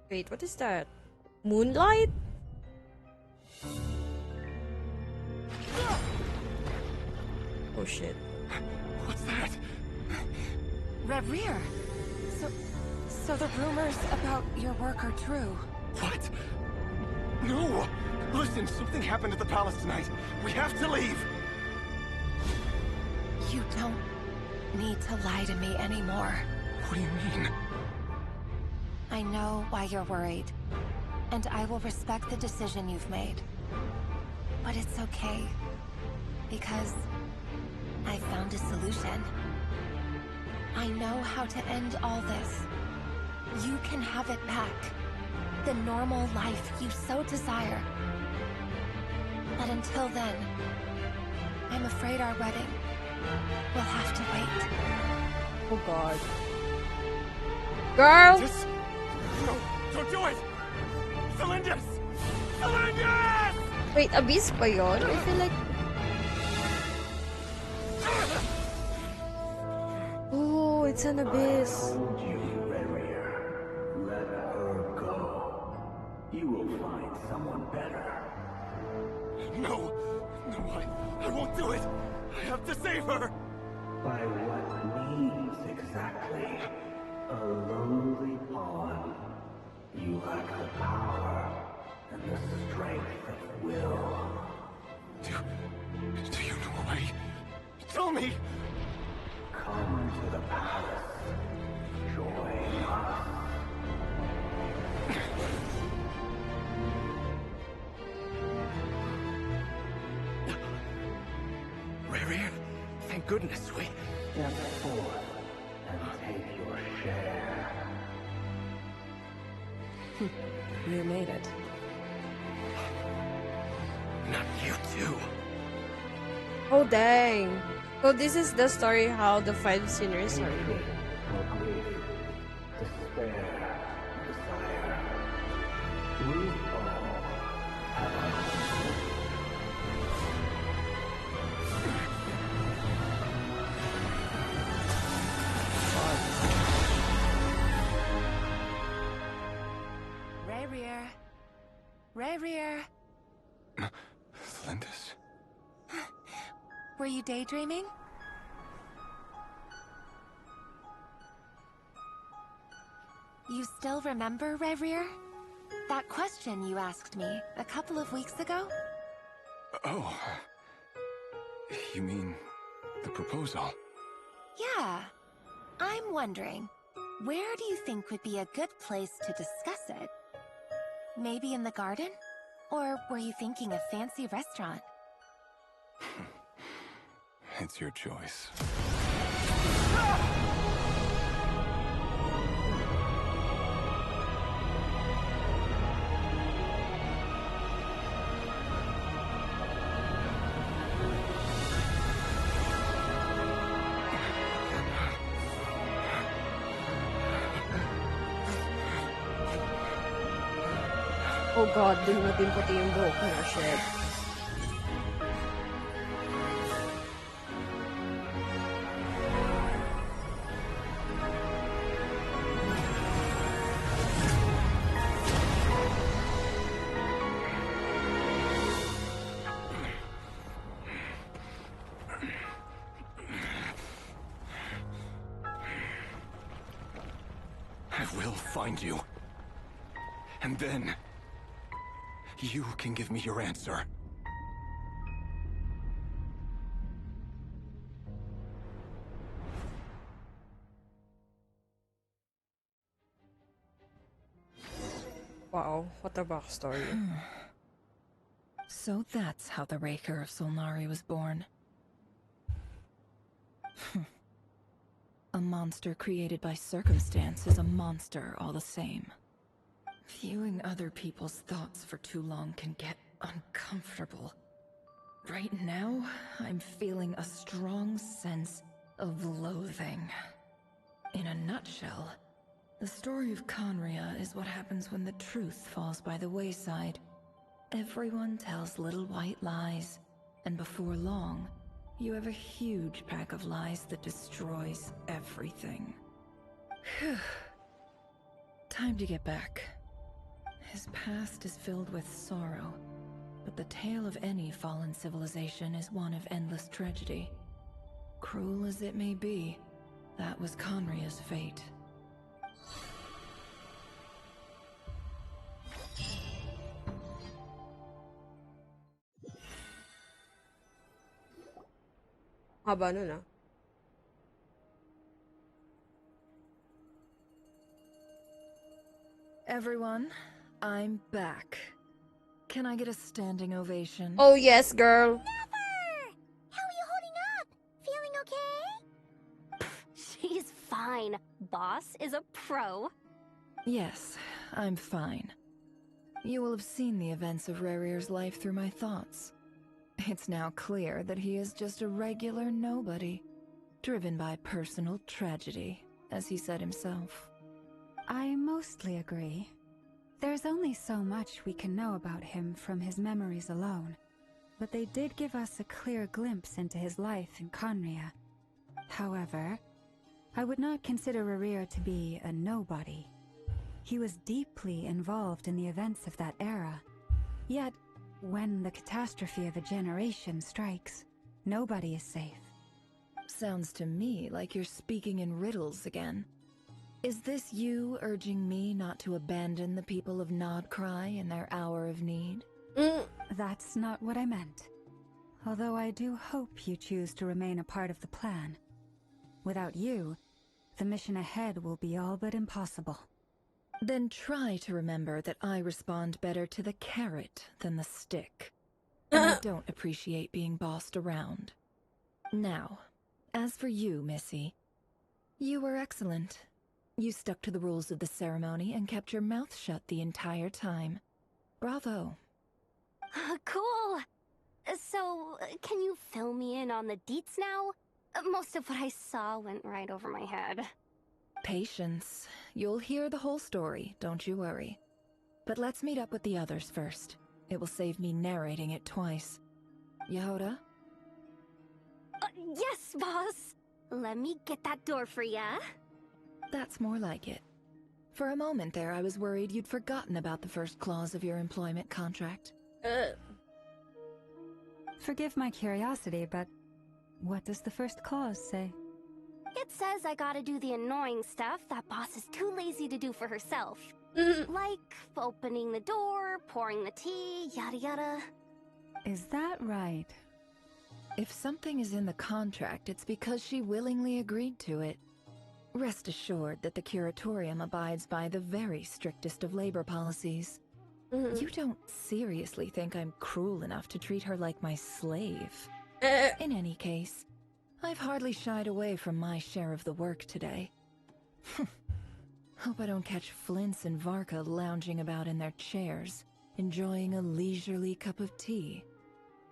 Wait, what is that? Moonlight? Oh shit. What's that? Reverie! So the rumors about your work are true. What? No! Listen, something happened at the palace tonight. We have to leave! You don't need to lie to me anymore. What do you mean? I know why you're worried, and I will respect the decision you've made. But it's okay, because I found a solution. I know how to end all this. You can have it back. The normal life you so desire. But until then, I'm afraid our wedding will have to wait. Oh god. Girl! No, don't do it! Cylinders! Cylinders! Wait, abyss pa yun? I feel like... Oh, it's an abyss. Let her go. You will find someone better. No! No, I won't do it! I have to save her! By what means exactly? A lowly pawn. You lack the power and the strength of will. Do you know a way? Tell me! Come to the palace. Join us. Reverie, thank goodness we... Step forth and take your share. You made it. Not you too. Oh dang. So this is the story how the 5 sinners are made. Or grief, despair, desire. We all have Reverie. Reverie. Lindis? Were you daydreaming? You still remember, Reverie? That question you asked me a couple of weeks ago? Oh. You mean the proposal? Yeah. I'm wondering, where do you think would be a good place to discuss it? Maybe in the garden? Or were you thinking a fancy restaurant? It's your choice. Oh god, dun natin puti yung buhok niya, shit. I will find you. And then... you can give me your answer. Wow, what a backstory. So that's how the Raker of Solnari was born. A monster created by circumstance is a monster all the same. Viewing other people's thoughts for too long can get uncomfortable. Right now, I'm feeling a strong sense of loathing. In a nutshell, the story of Conria is what happens when the truth falls by the wayside. Everyone tells little white lies, and before long, you have a huge pack of lies that destroys everything. Time to get back. His past is filled with sorrow, but the tale of any fallen civilization is one of endless tragedy. Cruel as it may be, That was Conria's fate. Haba nun ah. Everyone, I'm back. Can I get a standing ovation? Oh yes, girl. How are you holding up? Feeling okay? She's fine. Boss is a pro. Yes, I'm fine. You will have seen the events of Rarir's life through my thoughts. It's now clear that he is just a regular nobody, driven by personal tragedy, as he said himself. I mostly agree. There's only so much we can know about him from his memories alone, but they did give us a clear glimpse into his life in Conria. However, I would not consider Rarir to be a nobody. He was deeply involved in the events of that era. Yet, when the catastrophe of a generation strikes, nobody is safe. Sounds to me like you're speaking in riddles again. Is this you urging me not to abandon the people of Nodcry in their hour of need? That's not what I meant. Although I do hope you choose to remain a part of the plan. Without you, the mission ahead will be all but impossible. Then try to remember that I respond better to the carrot than the stick. And I don't appreciate being bossed around. Now, as for you, Missy, you were excellent. You stuck to the rules of the ceremony and kept your mouth shut the entire time. Bravo. Cool. So, can you fill me in on the deets now? Most of what I saw went right over my head. Patience. You'll hear the whole story, don't you worry. But let's meet up with the others first. It will save me narrating it twice. Yehoda? Yes, boss. Let me get that door for ya. That's more like it. For a moment there, I was worried you'd forgotten about the first clause of your employment contract. Forgive my curiosity, but what does the first clause say? It says I gotta do the annoying stuff that boss is too lazy to do for herself. Like opening the door, pouring the tea, yada yada. Is that right? If something is in the contract, it's because she willingly agreed to it. Rest assured that the Curatorium abides by the very strictest of labor policies. You don't seriously think I'm cruel enough to treat her like my slave? In any case, I've hardly shied away from my share of the work today. Hope I don't catch Flintz and Varka lounging about in their chairs, enjoying a leisurely cup of tea.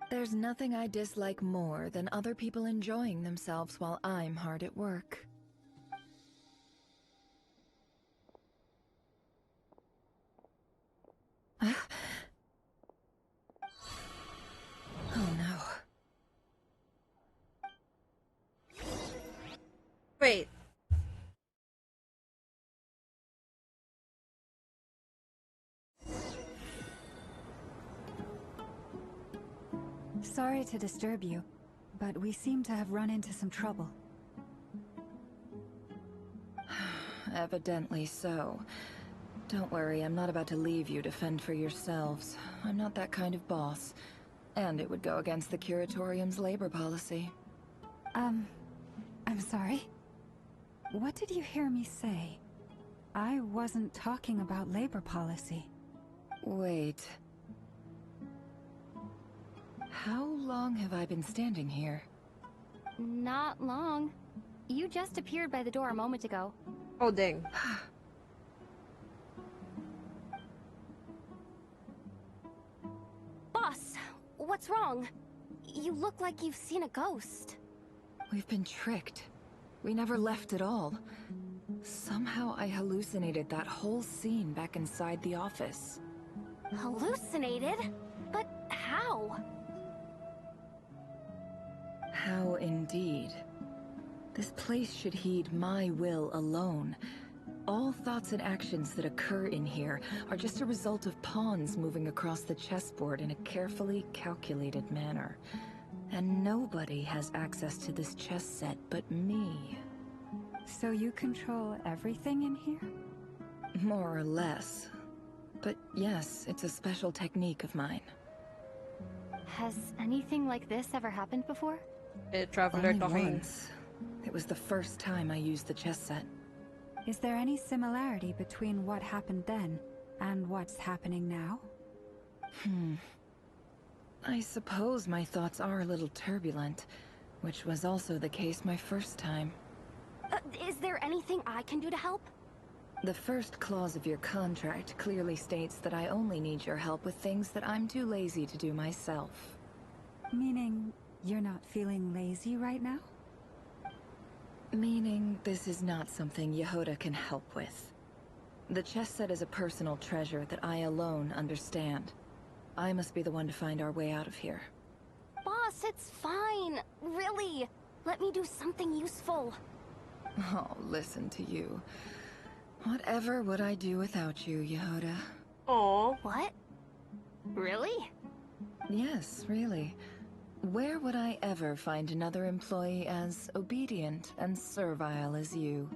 There's nothing I dislike more than other people enjoying themselves while I'm hard at work. Oh no. Wait. Sorry to disturb you, but we seem to have run into some trouble. Evidently so. Don't worry, I'm not about to leave you to fend for yourselves. I'm not that kind of boss. And it would go against the Curatorium's labor policy. I'm sorry? What did you hear me say? I wasn't talking about labor policy. Wait. How long have I been standing here? Not long. You just appeared by the door a moment ago. Oh, dang. Boss, what's wrong? You look like you've seen a ghost. We've been tricked. We never left at all. Somehow I hallucinated that whole scene back inside the office. Hallucinated? But how? How indeed. This place should heed my will alone. All thoughts and actions that occur in here are just a result of pawns moving across the chessboard in a carefully calculated manner. And nobody has access to this chess set but me. So you control everything in here? More or less. But yes, it's a special technique of mine. Has anything like this ever happened before? A traveler Only talking. once. It was the first time I used the chess set. Is there any similarity between what happened then and what's happening now? I suppose my thoughts are a little turbulent, which was also the case my first time. Is there anything I can do to help? The first clause of your contract clearly states that I only need your help with things that I'm too lazy to do myself. Meaning, you're not feeling lazy right now? Meaning, this is not something Yehoda can help with. The chess set is a personal treasure that I alone understand. I must be the one to find our way out of here. Boss, it's fine. Really. Let me do something useful. Oh, listen to you. Whatever would I do without you, Yehoda? Aww. What? Really? Yes, really. Where would I ever find another employee as obedient and servile as you?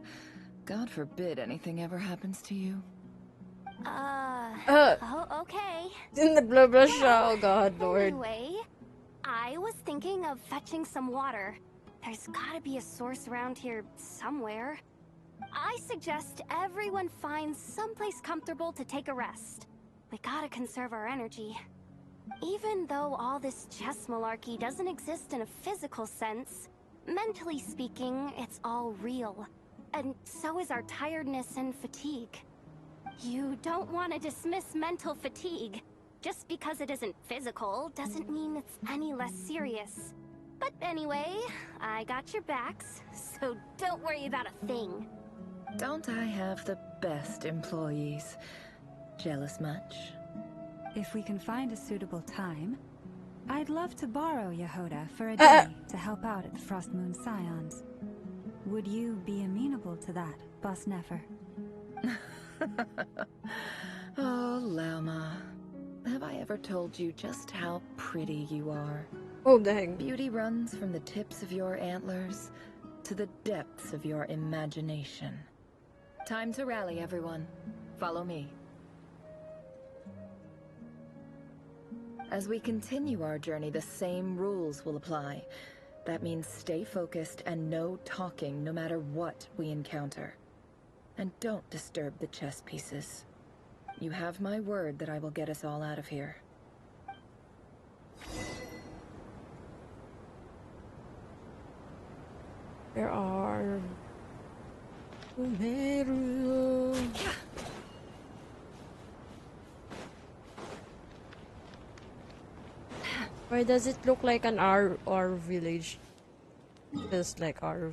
God forbid anything ever happens to you. Oh, okay. In the blah blah show, oh god, Lord. Anyway, I was thinking of fetching some water. There's gotta be a source around here somewhere. I suggest everyone finds someplace comfortable to take a rest. We gotta conserve our energy. Even though all this chess malarkey doesn't exist in a physical sense, mentally speaking, it's all real. And so is our tiredness and fatigue. You don't want to dismiss mental fatigue. Just because it isn't physical doesn't mean it's any less serious. But anyway, I got your backs, so don't worry about a thing. Don't I have the best employees? Jealous much? If we can find a suitable time, I'd love to borrow Yehoda for a day to help out at the Frost Moon Scions. Would you be amenable to that, Boss Nefer? Oh, Lama. Have I ever told you just how pretty you are? Oh, dang. Beauty runs from the tips of your antlers to the depths of your imagination. Time to rally, everyone. Follow me. As we continue our journey, the same rules will apply. That means stay focused and no talking no matter what we encounter. And don't disturb the chess pieces. You have my word that I will get us all out of here. There are... Why does it look like an our village? Just like our...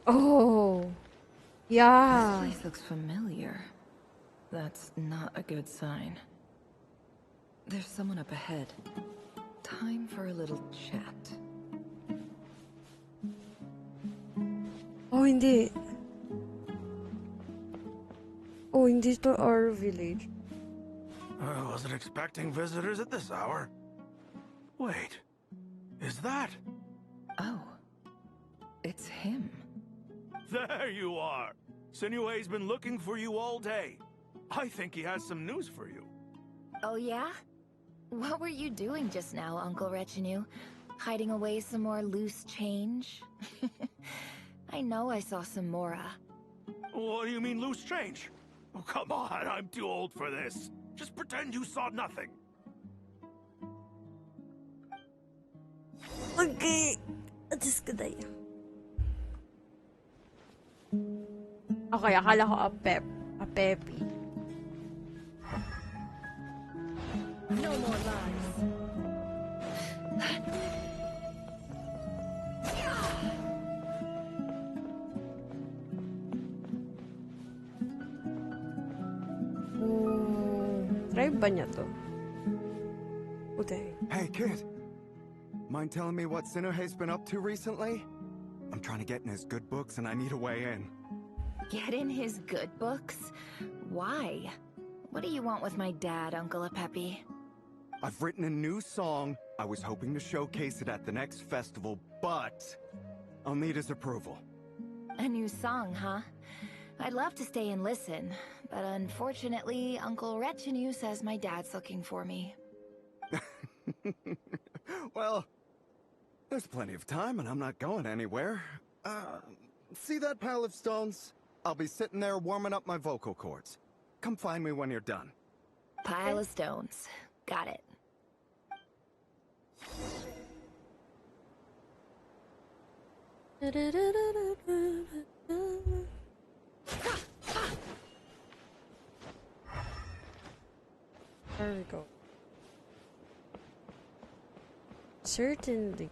Oh! Yeah! This place looks familiar. That's not a good sign. There's someone up ahead. Time for a little chat. Oh, hindi. Oh, hindi to our village. I wasn't expecting visitors at this hour. Wait, is that? Oh, it's him. There you are. Sinue's been looking for you all day. I think he has some news for you. Oh yeah? What were you doing just now, Uncle Retinue? Hiding away some more loose change? I know I saw some Mora. What do you mean loose change? Oh, come on, I'm too old for this. Just pretend you saw nothing. Okay. Just ko tayo. Okay, akala ko a peppy. No more lies. Tribe ba niya to? Okay. Hey, kid. Mind telling me what Sinuhe's been up to recently? I'm trying to get in his good books and I need a way in. Get in his good books? Why? What do you want with my dad, Uncle Apepi? I've written a new song. I was hoping to showcase it at the next festival, but I'll need his approval. A new song, huh? I'd love to stay and listen, but unfortunately, Uncle Retinue says my dad's looking for me. Well, there's plenty of time and I'm not going anywhere. See that pile of stones? I'll be sitting there warming up my vocal cords. Come find me when you're done. Pile of stones. Got it. There we go. Certainly.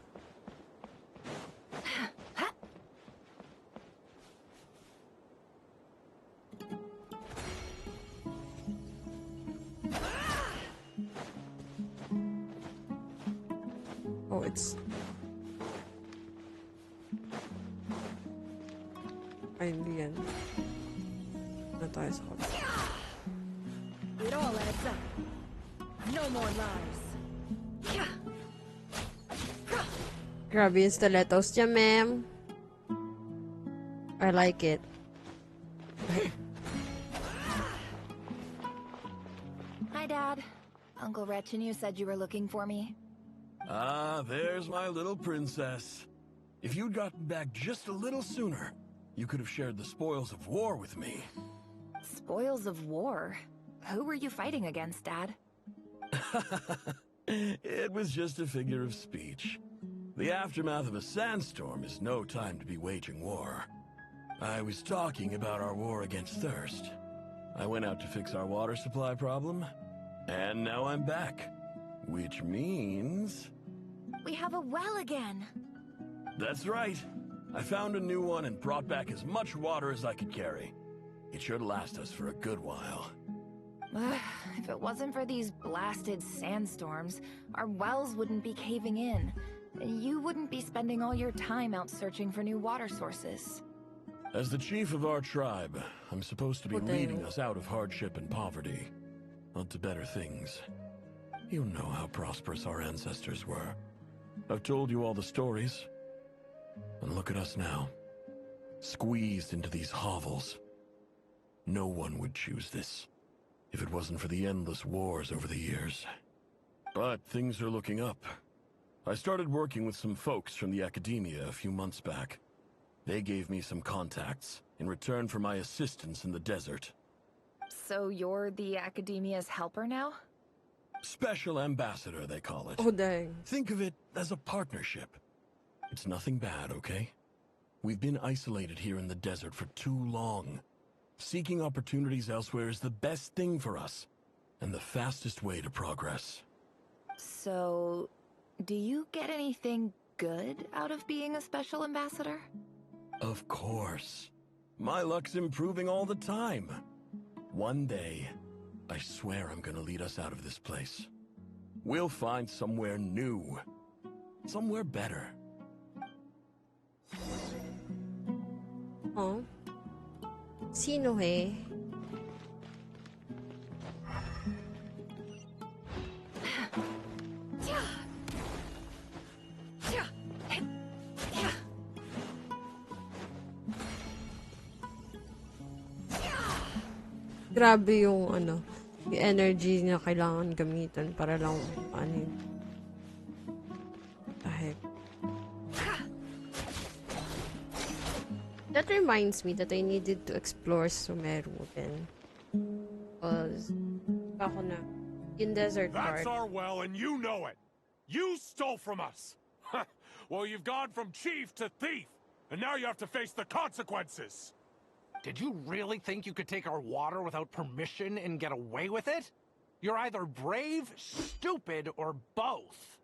Oh, it's... Finally yan. Na tayo sa kotse. It all adds up. No more lies. Grabe yung stilettos niya, ma'am. I like it. Hi, Dad. Uncle Retinue said you were looking for me. Ah, there's my little princess. If you'd gotten back just a little sooner, you could have shared the spoils of war with me. Spoils of war? Who were you fighting against, Dad? It was just a figure of speech. The aftermath of a sandstorm is no time to be waging war. I was talking about our war against thirst. I went out to fix our water supply problem, and now I'm back. Which means... We have a well again! That's right. I found a new one and brought back as much water as I could carry. It should last us for a good while. If it wasn't for these blasted sandstorms, our wells wouldn't be caving in. You wouldn't be spending all your time out searching for new water sources. As the chief of our tribe, I'm supposed to be leading us out of hardship and poverty, onto better things. You know how prosperous our ancestors were. I've told you all the stories. And look at us now, squeezed into these hovels. No one would choose this, if it wasn't for the endless wars over the years. But things are looking up. I started working with some folks from the academia a few months back. They gave me some contacts in return for my assistance in the desert. So you're the academia's helper now? Special ambassador, they call it. Oh, dang. Think of it as a partnership. It's nothing bad, okay? We've been isolated here in the desert for too long. Seeking opportunities elsewhere is the best thing for us, and the fastest way to progress. So, do you get anything good out of being a special ambassador? Of course. My luck's improving all the time. One day, I swear I'm gonna lead us out of this place. We'll find somewhere new. Somewhere better. Oh. Sino eh? Grabe yung ano, yung energy na kailangan gamitan para lang ano yun. The heck. That reminds me that I needed to explore Sumeru then. Because, ako na, in desert part. That's our well and you know it! You stole from us! Well, you've gone from chief to thief, and now you have to face the consequences! Did you really think you could take our water without permission and get away with it? You're either brave, stupid, or both.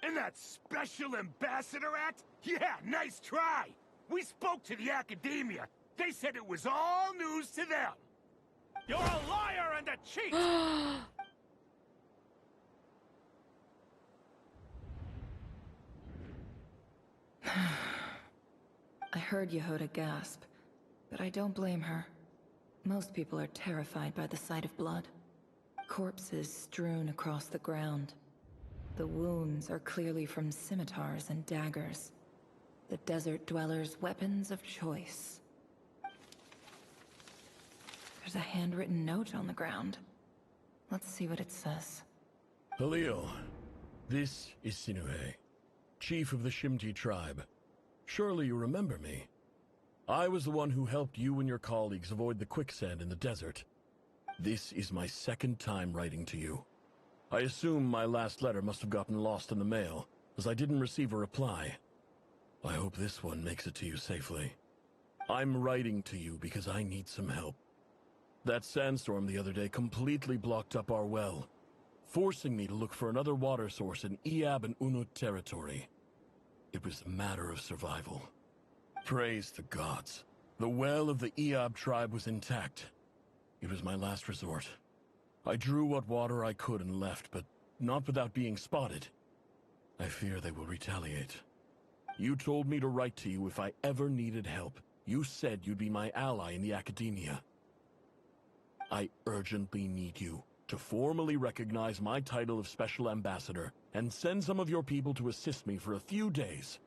And that Special Ambassador Act? Yeah, nice try! We spoke to the academia. They said it was all news to them. You're a liar and a cheat! I heard Yehuda gasp, but I don't blame her. Most people are terrified by the sight of blood. Corpses strewn across the ground. The wounds are clearly from scimitars and daggers. The desert dwellers' weapons of choice. There's a handwritten note on the ground. Let's see what it says. Halil, this is Sinuhe, chief of the Shimti tribe. Surely you remember me. I was the one who helped you and your colleagues avoid the quicksand in the desert. This is my second time writing to you. I assume my last letter must have gotten lost in the mail, as I didn't receive a reply. I hope this one makes it to you safely. I'm writing to you because I need some help. That sandstorm the other day completely blocked up our well, forcing me to look for another water source in Iab and Unut territory. It was a matter of survival. Praise the gods. The well of the Iab tribe was intact. It was my last resort. I drew what water I could and left, but not without being spotted. I fear they will retaliate. You told me to write to you if I ever needed help. You said you'd be my ally in the academia. I urgently need you to formally recognize my title of Special Ambassador and send some of your people to assist me for a few days.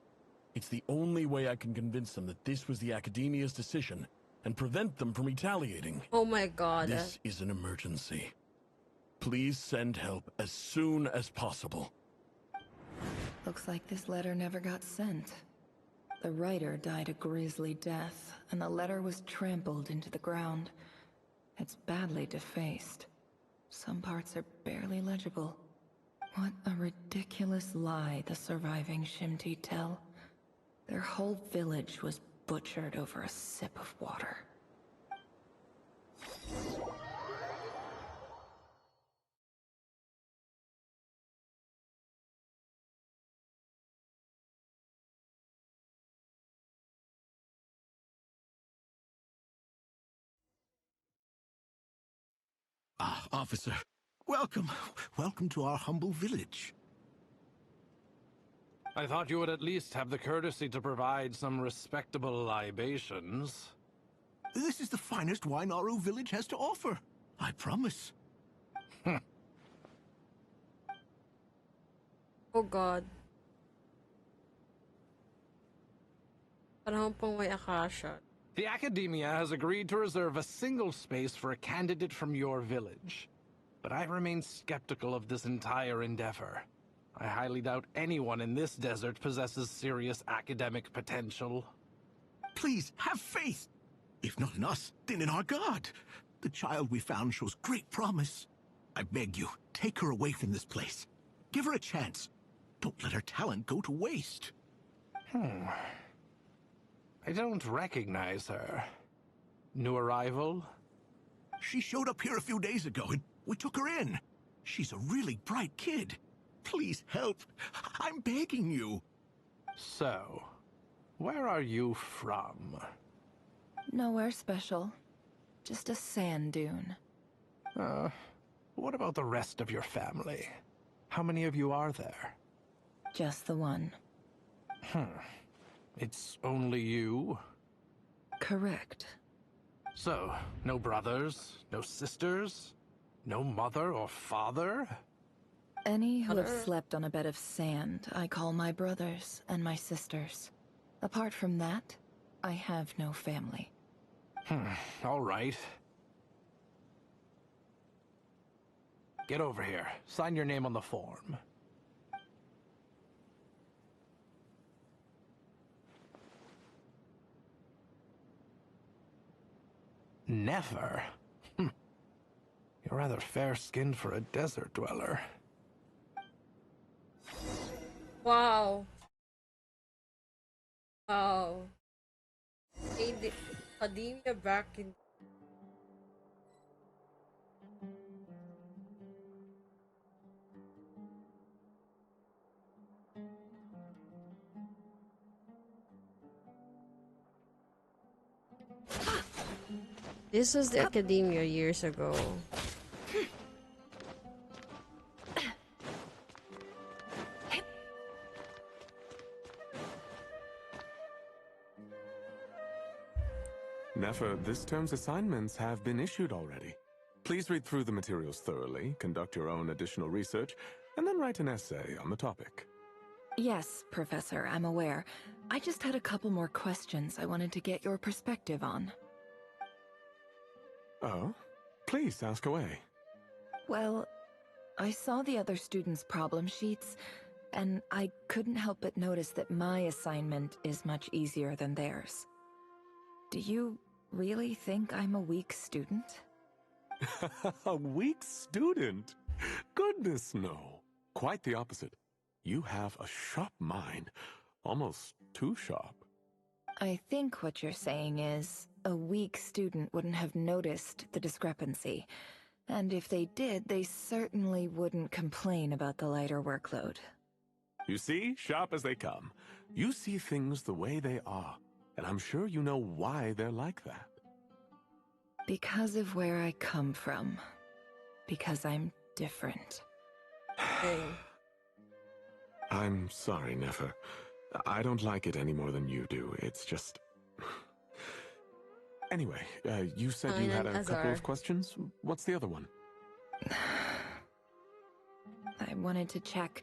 It's the only way I can convince them that this was the academia's decision and prevent them from retaliating. Oh my god. This is an emergency. Please send help as soon as possible. Looks like this letter never got sent. The writer died a grisly death, and the letter was trampled into the ground. It's badly defaced. Some parts are barely legible. What a ridiculous lie the surviving Shimti tell. Their whole village was butchered over a sip of water. Ah, officer. Welcome. Welcome to our humble village. I thought you would at least have the courtesy to provide some respectable libations. This is the finest wine Aru village has to offer. I promise. Oh god. Parang pang may akasha. The Academia has agreed to reserve a single space for a candidate from your village. But I remain skeptical of this entire endeavor. I highly doubt anyone in this desert possesses serious academic potential. Please, have faith. If not in us, then in our god. The child we found shows great promise. I beg you, take her away from this place. Give her a chance. Don't let her talent go to waste. I don't recognize her. New arrival? She showed up here a few days ago and we took her in. She's a really bright kid. Please help. I'm begging you. So, where are you from? Nowhere special. Just a sand dune. What about the rest of your family? How many of you are there? Just the one. It's only you? Correct. So, no brothers, no sisters, no mother or father? Any who have slept on a bed of sand, I call my brothers and my sisters. Apart from that, I have no family. All right. Get over here. Sign your name on the form. Never? You're rather fair-skinned for a desert dweller. Wow. Wow. Academia back in... This was the Academia years ago. Nefer, this term's assignments have been issued already. Please read through the materials thoroughly, conduct your own additional research, and then write an essay on the topic. Yes, Professor, I'm aware. I just had a couple more questions I wanted to get your perspective on. Oh? Please, ask away. Well, I saw the other students' problem sheets, and I couldn't help but notice that my assignment is much easier than theirs. Do you really think I'm a weak student? A weak student? Goodness, no. Quite the opposite. You have a sharp mind. Almost too sharp. I think what you're saying is, a weak student wouldn't have noticed the discrepancy. And if they did, they certainly wouldn't complain about the lighter workload. You see, sharp as they come. You see things the way they are, and I'm sure you know why they're like that. Because of where I come from. Because I'm different. I'm sorry, Nefer. I don't like it any more than you do. It's just... Anyway, you said you had a couple of questions? What's the other one? I wanted to check.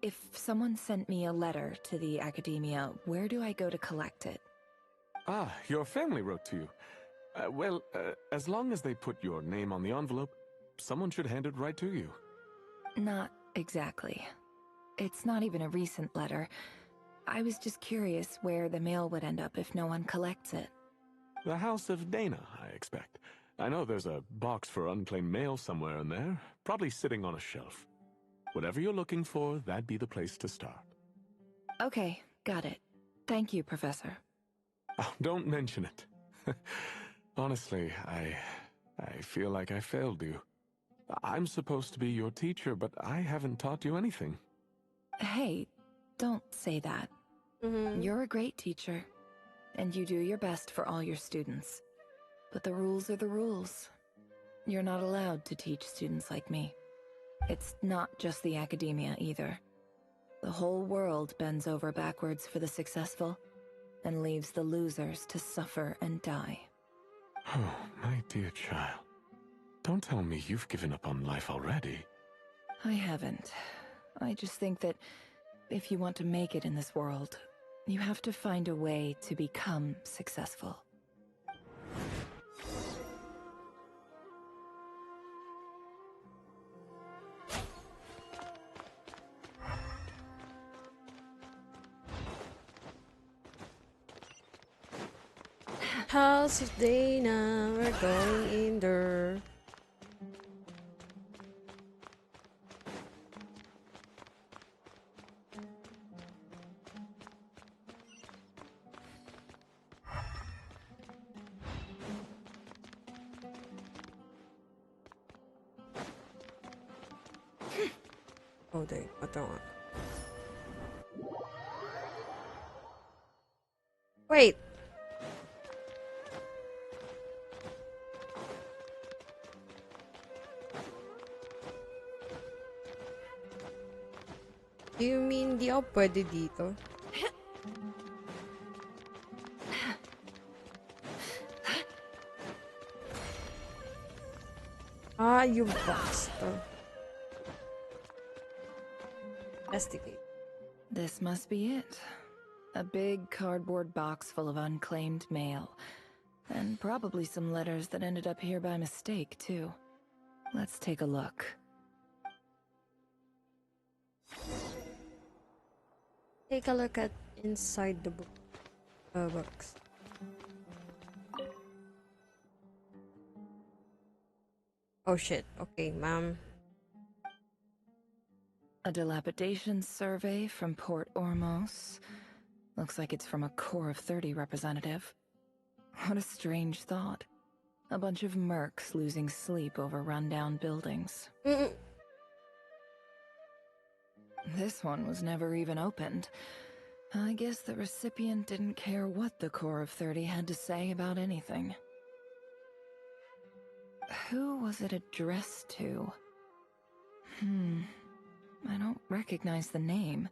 If someone sent me a letter to the academia, where do I go to collect it? Ah, your family wrote to you. Well, as long as they put your name on the envelope, someone should hand it right to you. Not exactly. It's not even a recent letter. I was just curious where the mail would end up if no one collects it. The House of Dana, I expect. I know there's a box for unclaimed mail somewhere in there, probably sitting on a shelf. Whatever you're looking for, that'd be the place to start. Okay, got it. Thank you, Professor. Oh, don't mention it. Honestly, I feel like I failed you. I'm supposed to be your teacher, but I haven't taught you anything. Hey, don't say that. You're a great teacher, and you do your best for all your students. But the rules are the rules. You're not allowed to teach students like me. It's not just the academia either. The whole world bends over backwards for the successful, and leaves the losers to suffer and die. Oh, my dear child. Don't tell me you've given up on life already. I haven't. I just think that if you want to make it in this world, you have to find a way to become successful. House of Dana, we're going in there. Oh, dang, what the one? Wait. Do you mean di ako pwede dito? Ah, yung box to. Investigate. This must be it. A big cardboard box full of unclaimed mail. And probably some letters that ended up here by mistake, too. Let's take a look. Take a look at inside the book. Box. Oh shit. Okay, ma'am. A dilapidation survey from Port Ormos. Looks like it's from a Core of 30 representative. What a strange thought. A bunch of mercs losing sleep over rundown buildings. This one was never even opened. I guess the recipient didn't care what the Core of 30 had to say about anything. Who was it addressed to? I don't recognize the name,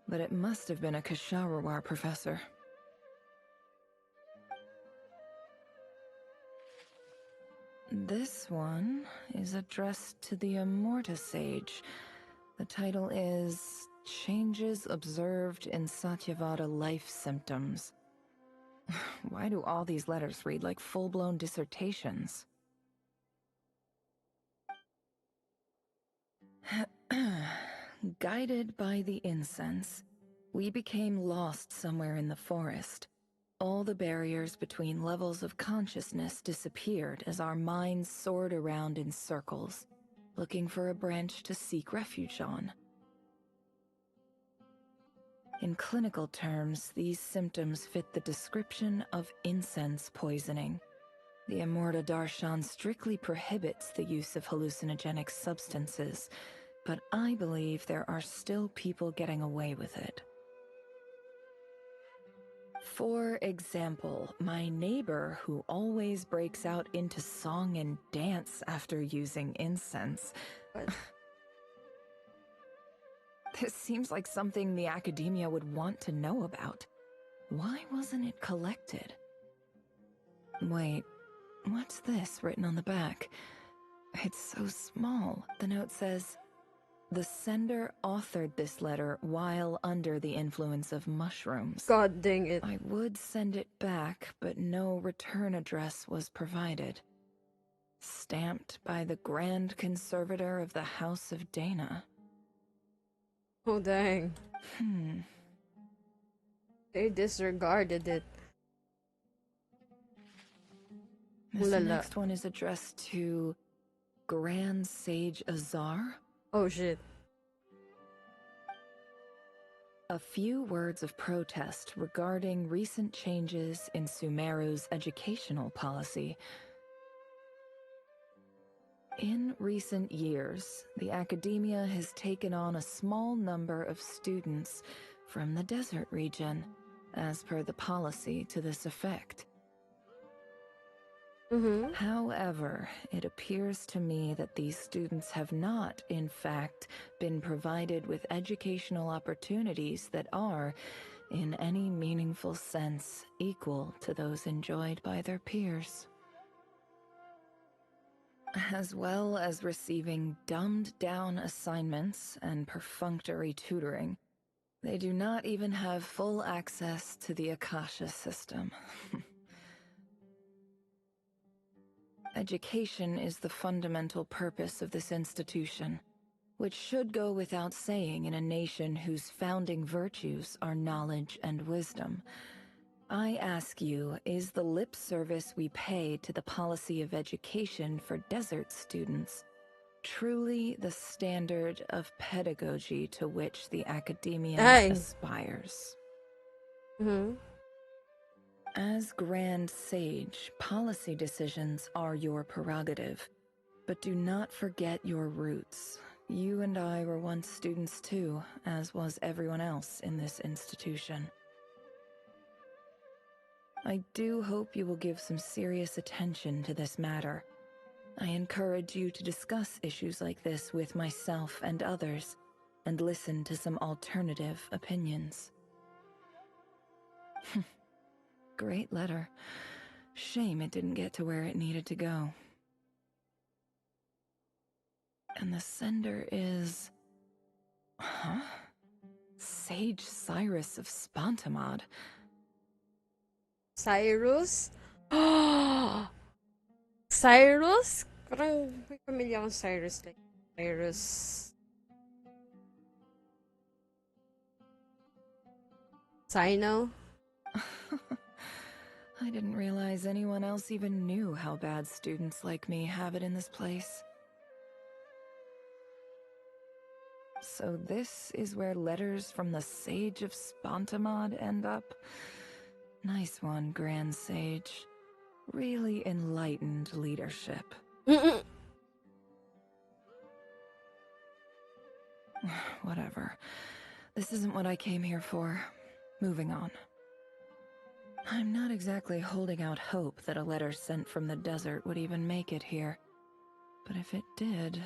but it must have been a Ksharawar professor. This one is addressed to the Immorta Sage. The title is Changes observed in Satyavada life symptoms. Why do all these letters read like full-blown dissertations? Guided by the incense, we became lost somewhere in the forest. All the barriers between levels of consciousness disappeared as our minds soared around in circles, looking for a branch to seek refuge on. In clinical terms, these symptoms fit the description of incense poisoning. The Amurta Darshan strictly prohibits the use of hallucinogenic substances, but I believe there are still people getting away with it. For example, my neighbor who always breaks out into song and dance after using incense. This seems like something the academia would want to know about. Why wasn't it collected? Wait, what's this written on the back? It's so small. The note says, "The sender authored this letter while under the influence of mushrooms." God dang it. I would send it back, but no return address was provided. Stamped by the Grand Conservator of the House of Dana. Oh, dang. They disregarded it. This next one is addressed to Grand Sage Azar. Oh, shit. A few words of protest regarding recent changes in Sumeru's educational policy. In recent years, the academia has taken on a small number of students from the desert region, as per the policy to this effect. However, it appears to me that these students have not, in fact, been provided with educational opportunities that are, in any meaningful sense, equal to those enjoyed by their peers. As well as receiving dumbed-down assignments and perfunctory tutoring, they do not even have full access to the Akasha system. Education is the fundamental purpose of this institution, which should go without saying in a nation whose founding virtues are knowledge and wisdom. I ask you, is the lip service we pay to the policy of education for desert students truly the standard of pedagogy to which the academia aspires? As Grand Sage, policy decisions are your prerogative, but do not forget your roots. You and I were once students too, as was everyone else in this institution. I do hope you will give some serious attention to this matter. I encourage you to discuss issues like this with myself and others, and listen to some alternative opinions. Great letter. Shame it didn't get to where it needed to go. And the sender is... Huh? Sage Cyrus of Spantamad. Cyrus? Cyrus? Parang may pamilya akong Cyrus. Like, Cyrus... Sino? I didn't realize anyone else even knew how bad students like me have it in this place. So this is where letters from the Sage of Spantamad end up? Nice one, Grand Sage. Really enlightened leadership. Whatever. This isn't what I came here for. Moving on. I'm not exactly holding out hope that a letter sent from the desert would even make it here. But if it did,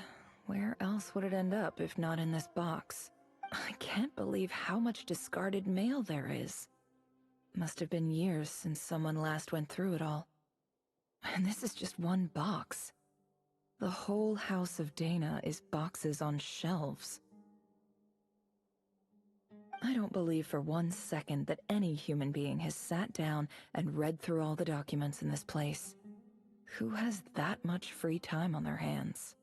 where else would it end up if not in this box? I can't believe how much discarded mail there is. Must have been years since someone last went through it all. And this is just one box. The whole House of Dana is boxes on shelves. I don't believe for 1 second that any human being has sat down and read through all the documents in this place. Who has that much free time on their hands?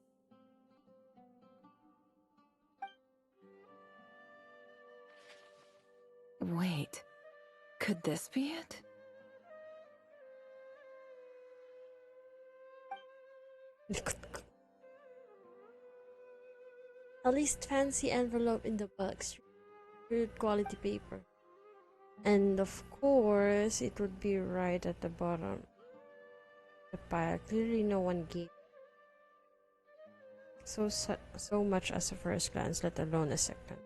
Wait, could this be it? At least fancy envelope in the box. Good quality paper. And of course, it would be right at the bottom. The pile. Clearly no one gave so much as a first glance, let alone a second.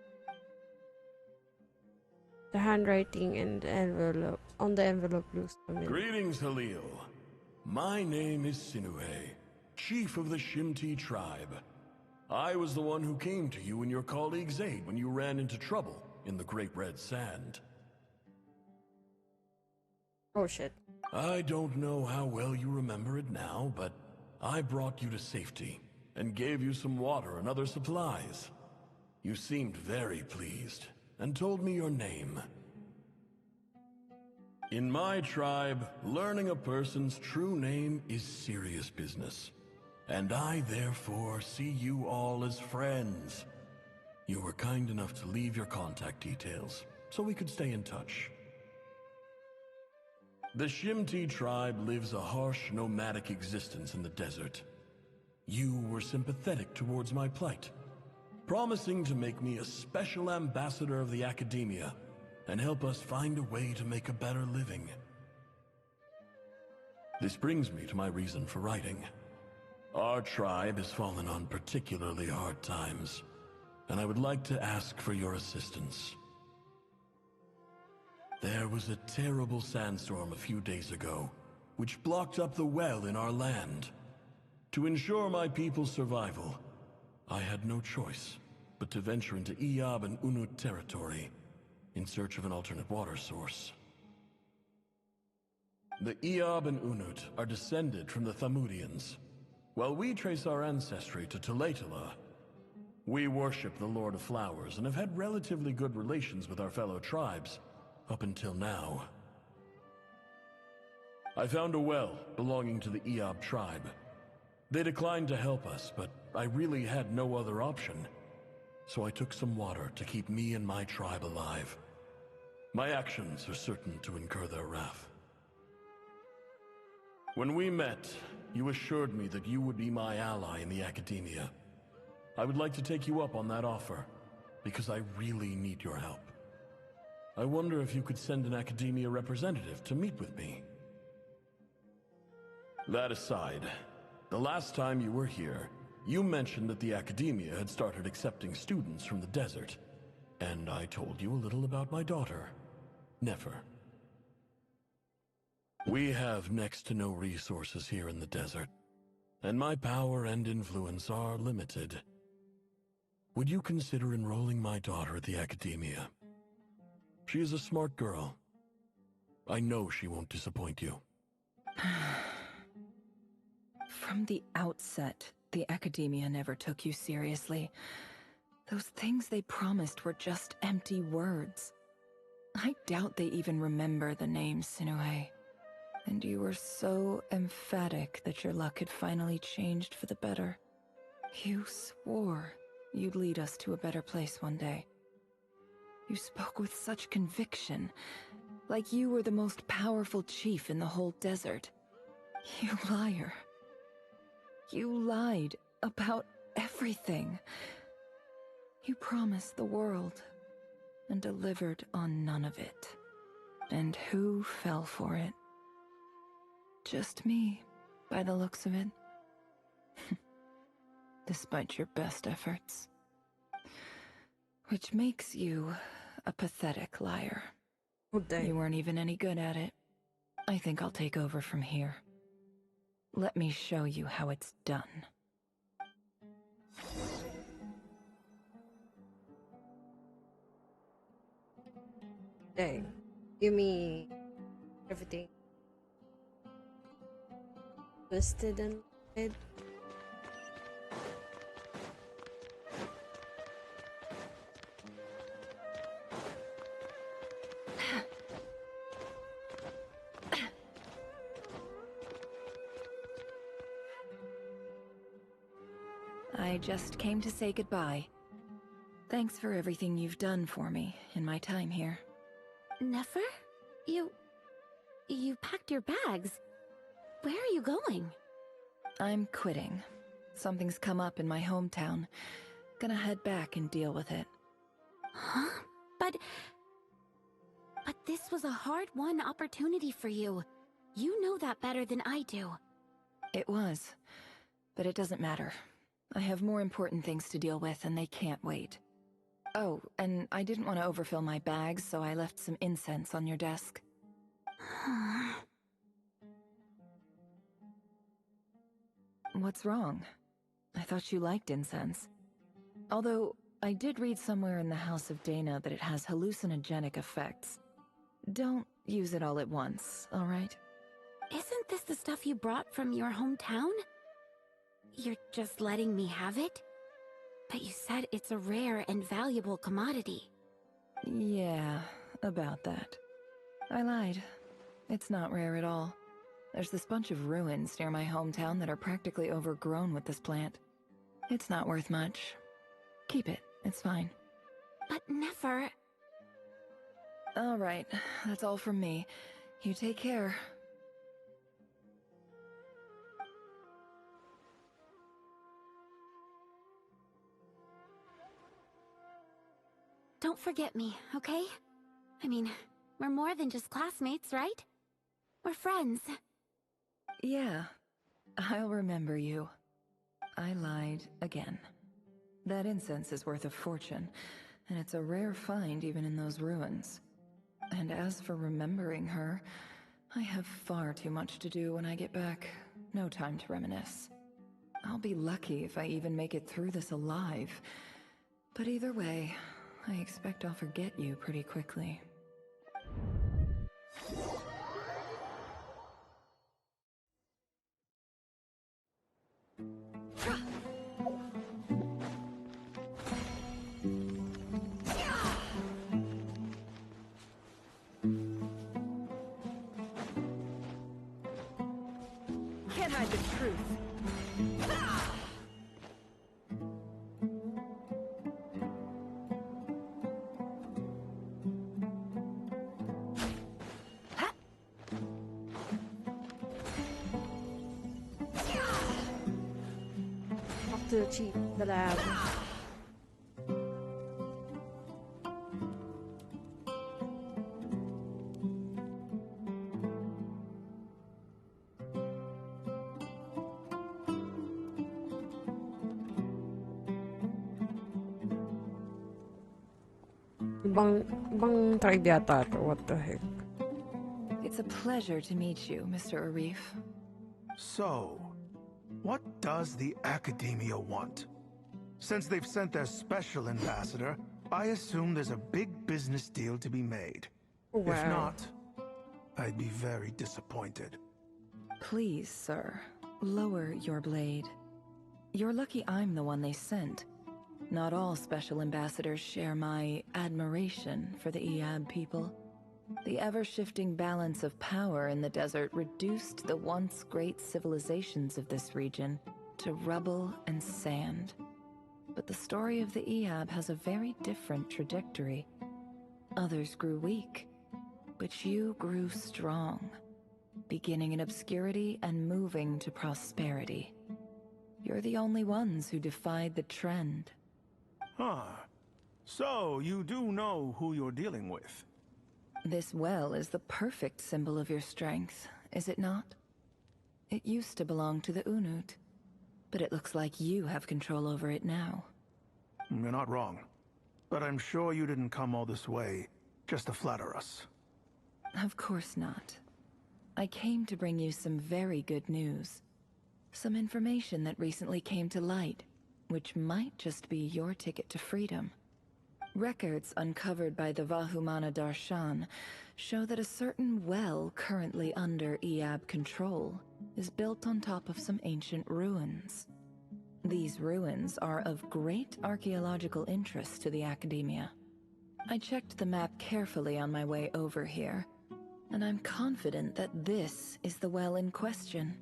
The handwriting and the envelope on the envelope looks familiar. Greetings, Halil. My name is Sinue, chief of the Shimti tribe. I was the one who came to you and your colleague's aid when you ran into trouble in the Great Red Sand. Oh shit. I don't know how well you remember it now, but I brought you to safety and gave you some water and other supplies. You seemed very pleased and told me your name. In my tribe, learning a person's true name is serious business, and I therefore see you all as friends. You were kind enough to leave your contact details so we could stay in touch. The Shimti tribe lives a harsh, nomadic existence in the desert. You were sympathetic towards my plight, promising to make me a special ambassador of the academia and help us find a way to make a better living. This brings me to my reason for writing. Our tribe has fallen on particularly hard times, and I would like to ask for your assistance. There was a terrible sandstorm a few days ago, which blocked up the well in our land. To ensure my people's survival, I had no choice but to venture into Eob and Unut territory in search of an alternate water source. The Eob and Unut are descended from the Thamudians, while we trace our ancestry to Tulatala. We worship the Lord of Flowers and have had relatively good relations with our fellow tribes up until now. I found a well belonging to the Eob tribe. They declined to help us, but I really had no other option. So I took some water to keep me and my tribe alive. My actions are certain to incur their wrath. When we met, you assured me that you would be my ally in the academia. I would like to take you up on that offer, because I really need your help. I wonder if you could send an academia representative to meet with me. That aside, the last time you were here, you mentioned that the academia had started accepting students from the desert, and I told you a little about my daughter, Nefer. We have next to no resources here in the desert, and my power and influence are limited. Would you consider enrolling my daughter at the academia? She is a smart girl. I know she won't disappoint you. From the outset, the academia never took you seriously. Those things they promised were just empty words. I doubt they even remember the name Sinue. And you were so emphatic that your luck had finally changed for the better. You swore you'd lead us to a better place one day. You spoke with such conviction, like you were the most powerful chief in the whole desert. You liar. You lied about everything. You promised the world and delivered on none of it. And who fell for it? Just me, by the looks of it. Despite your best efforts. Which makes you a pathetic liar. Oh, dang. You weren't even any good at it. I think I'll take over from here. Let me show you how it's done. Dang. Give me everything listed and it. I just came to say goodbye. Thanks for everything you've done for me in my time here. Nefer? You packed your bags. Where are you going? I'm quitting. Something's come up in my hometown. Gonna head back and deal with it. Huh? But this was a hard-won opportunity for you. You know that better than I do. It was. But it doesn't matter. I have more important things to deal with and they can't wait. Oh, and I didn't want to overfill my bags, so I left some incense on your desk. What's wrong? I thought you liked incense. Although, I did read somewhere in the House of Dana that it has hallucinogenic effects. Don't use it all at once, alright? Isn't this the stuff you brought from your hometown? You're just letting me have it? But you said it's a rare and valuable commodity. Yeah, about that. I lied. It's not rare at all. There's this bunch of ruins near my hometown that are practically overgrown with this plant. It's not worth much. Keep it, it's fine. But Nefer... Alright, that's all from me. You take care. Don't forget me, okay? I mean, we're more than just classmates, right? We're friends. Yeah, I'll remember you. I lied again. That incense is worth a fortune, and it's a rare find even in those ruins. And as for remembering her, I have far too much to do when I get back. No time to reminisce. I'll be lucky if I even make it through this alive. But either way, I expect I'll forget you pretty quickly. Can't hide the truth. Have to cheat the lab. Ibang tribe yata to. What the heck? It's a pleasure to meet you, Mr. Arif. So, what does the Academia want? Since they've sent their special ambassador, I assume there's a big business deal to be made. Wow. If not, I'd be very disappointed. Please, sir, lower your blade. You're lucky I'm the one they sent. Not all special ambassadors share my admiration for the EAB people. The ever-shifting balance of power in the desert reduced the once great civilizations of this region to rubble and sand. But the story of the EAB has a very different trajectory. Others grew weak, but you grew strong, beginning in obscurity and moving to prosperity. You're the only ones who defied the trend. Huh. So, you do know who you're dealing with? This well is the perfect symbol of your strength, is it not? It used to belong to the Unut, but it looks like you have control over it now. You're not wrong. But I'm sure you didn't come all this way just to flatter us. Of course not. I came to bring you some very good news. Some information that recently came to light, which might just be your ticket to freedom. Records uncovered by the Vahumana Darshan show that a certain well currently under EAB control is built on top of some ancient ruins. These ruins are of great archaeological interest to the Academia. I checked the map carefully on my way over here, and I'm confident that this is the well in question.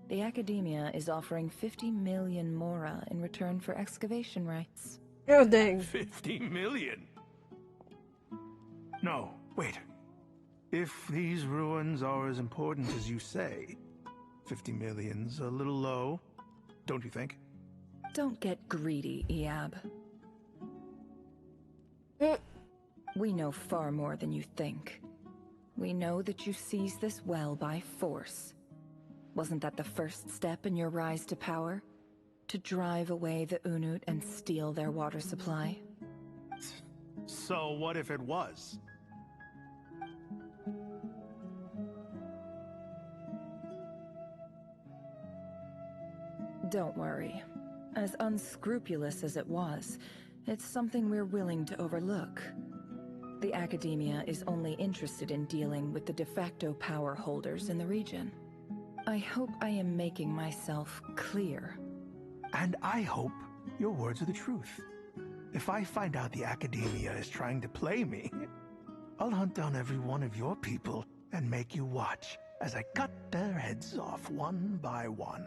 The Academia is offering 50 million mora in return for excavation rights. Oh, dang. 50 million? No, wait. If these ruins are as important as you say, 50 million's a little low, don't you think? Don't get greedy, Iab. We know far more than you think. We know that you seized this well by force. Wasn't that the first step in your rise to power? To drive away the Unut and steal their water supply? So what if it was? Don't worry. As unscrupulous as it was, it's something we're willing to overlook. The Academia is only interested in dealing with the de facto power holders in the region. I hope I am making myself clear. And I hope your words are the truth. If I find out the Academia is trying to play me, I'll hunt down every one of your people and make you watch as I cut their heads off one by one.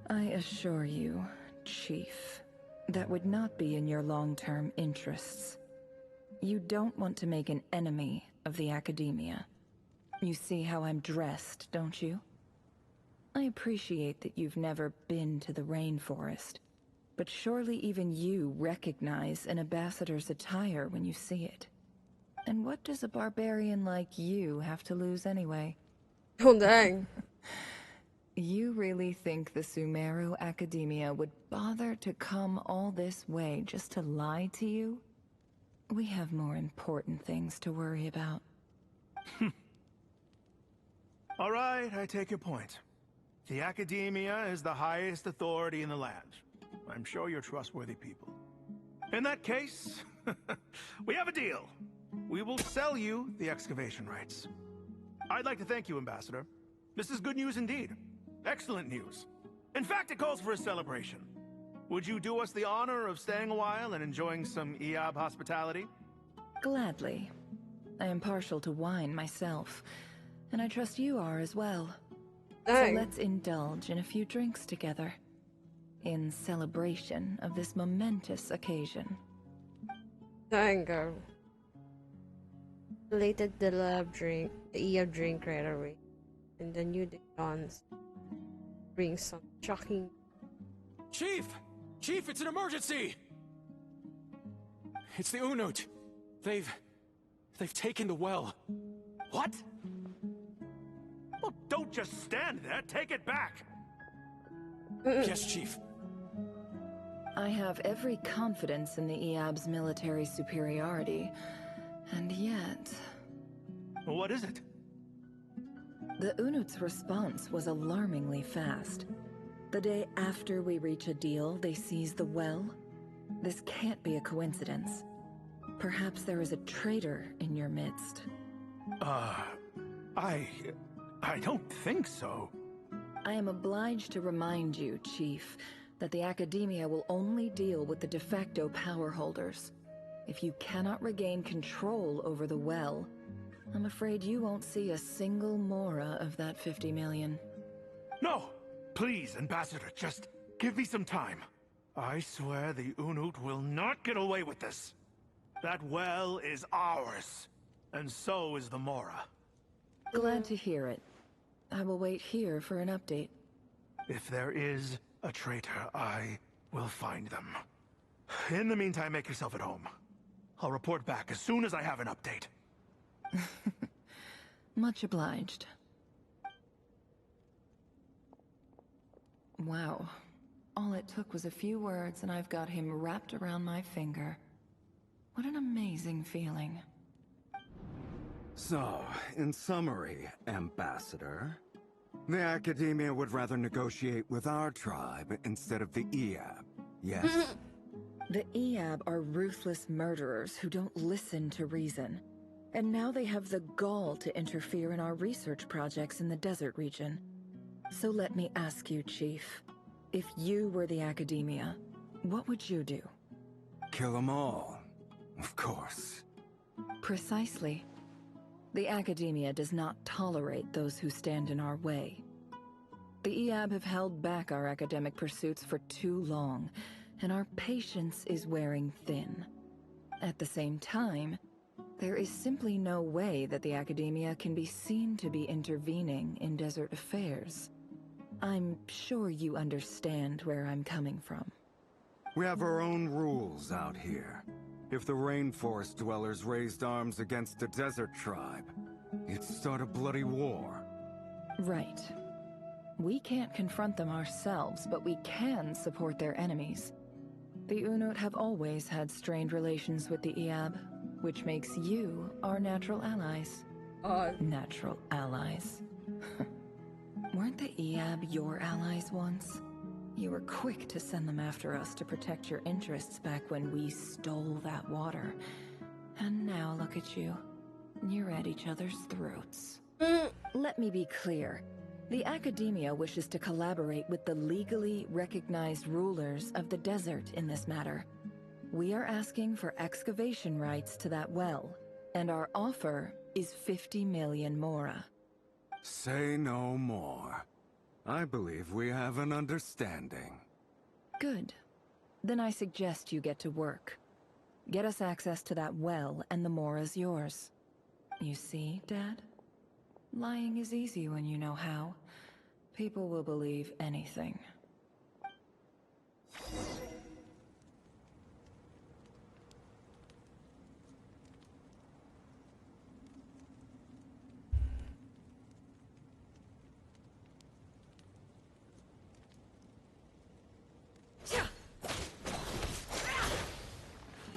I assure you, Chief, that would not be in your long-term interests. You don't want to make an enemy of the Academia. You see how I'm dressed, don't you? I appreciate that you've never been to the rainforest, but surely even you recognize an ambassador's attire when you see it. And what does a barbarian like you have to lose anyway? Oh, dang. You really think the Sumeru Academia would bother to come all this way just to lie to you? We have more important things to worry about. All right, I take your point. The Academia is the highest authority in the land. I'm sure you're trustworthy people. In that case, we have a deal. We will sell you the excavation rights. I'd like to thank you, Ambassador. This is good news indeed. Excellent news. In fact, it calls for a celebration. Would you do us the honor of staying a while and enjoying some Iab hospitality? Gladly. I am partial to wine myself, and I trust you are as well. Dang. So let's indulge in a few drinks together, in celebration of this momentous occasion. Dang, girl. Related the lab drink, the Iab drink right away. And the new dons bring some shocking. Chief! Chief, it's an emergency! It's the Unut. They've taken the well. What? Well, don't just stand there. Take it back. Yes, Chief. I have every confidence in the Iab's military superiority, and yet... What is it? The Unut's response was alarmingly fast. The day after we reach a deal, they seize the well. This can't be a coincidence. Perhaps there is a traitor in your midst. I don't think so. I am obliged to remind you, Chief, that the Academia will only deal with the de facto power holders. If you cannot regain control over the well, I'm afraid you won't see a single mora of that 50 million. No! Please, Ambassador, just give me some time. I swear the Unut will not get away with this. That well is ours, and so is the mora. Glad to hear it. I will wait here for an update. If there is a traitor, I will find them. In the meantime, make yourself at home. I'll report back as soon as I have an update. Much obliged. Wow. All it took was a few words and I've got him wrapped around my finger. What an amazing feeling. So, in summary, Ambassador, the Academia would rather negotiate with our tribe instead of the Iab, yes? The Iab are ruthless murderers who don't listen to reason. And now they have the gall to interfere in our research projects in the desert region. So let me ask you, Chief. If you were the Academia, what would you do? Kill them all, of course. Precisely. The Academia does not tolerate those who stand in our way. The EAB have held back our academic pursuits for too long, and our patience is wearing thin. At the same time, there is simply no way that the Academia can be seen to be intervening in desert affairs. I'm sure you understand where I'm coming from. We have our own rules out here. If the rainforest dwellers raised arms against a desert tribe, it'd start a bloody war. Right. We can't confront them ourselves, but we can support their enemies. The Unut have always had strained relations with the EAB, which makes you our natural allies. Natural allies. Weren't the EAB your allies once? You were quick to send them after us to protect your interests back when we stole that water. And now look at you. You're at each other's throats. Let me be clear. The Academia wishes to collaborate with the legally recognized rulers of the desert in this matter. We are asking for excavation rights to that well, and our offer is 50 million mora. Say no more. I believe we have an understanding. Good. Then I suggest you get to work. Get us access to that well, and the mora's yours. You see, Dad? Lying is easy when you know how. People will believe anything.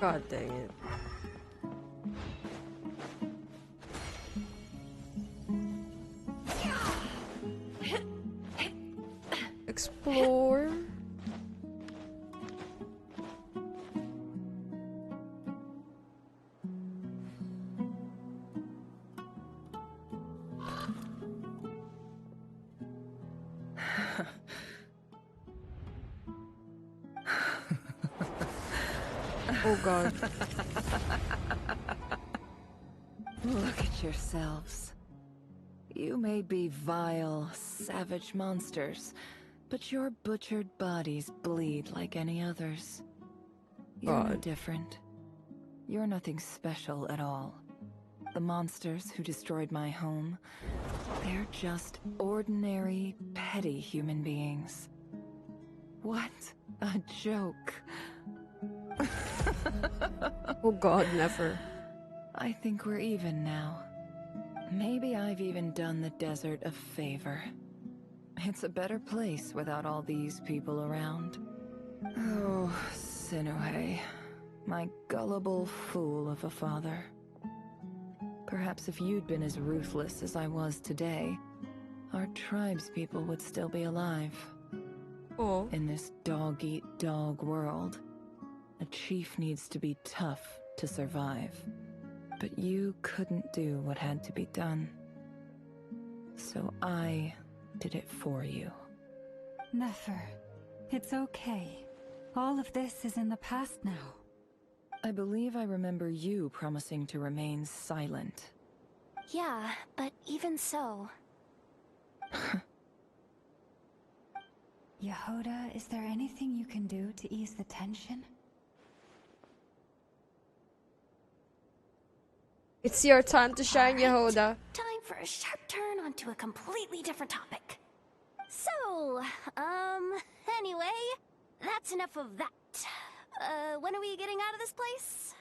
God dang it. Explore. Oh God. Look at yourselves. You may be vile, savage monsters, but your butchered bodies bleed like any others. You're no different. You're nothing special at all. The monsters who destroyed my home, they're just ordinary, petty human beings. What a joke. Oh God, never. I think we're even now. Maybe I've even done the desert a favor. It's a better place without all these people around. Oh, Sinuhe, my gullible fool of a father. Perhaps if you'd been as ruthless as I was today, our tribespeople would still be alive. Oh. In this dog-eat-dog world, a chief needs to be tough to survive. But you couldn't do what had to be done. So I did it for you. Nefer, it's okay. All of this is in the past now. I believe I remember you promising to remain silent. Yeah, but even so... Yehoda, is there anything you can do to ease the tension? It's your time to shine, Yehoda. Time for a sharp turn onto a completely different topic. So, anyway, that's enough of that. When are we getting out of this place?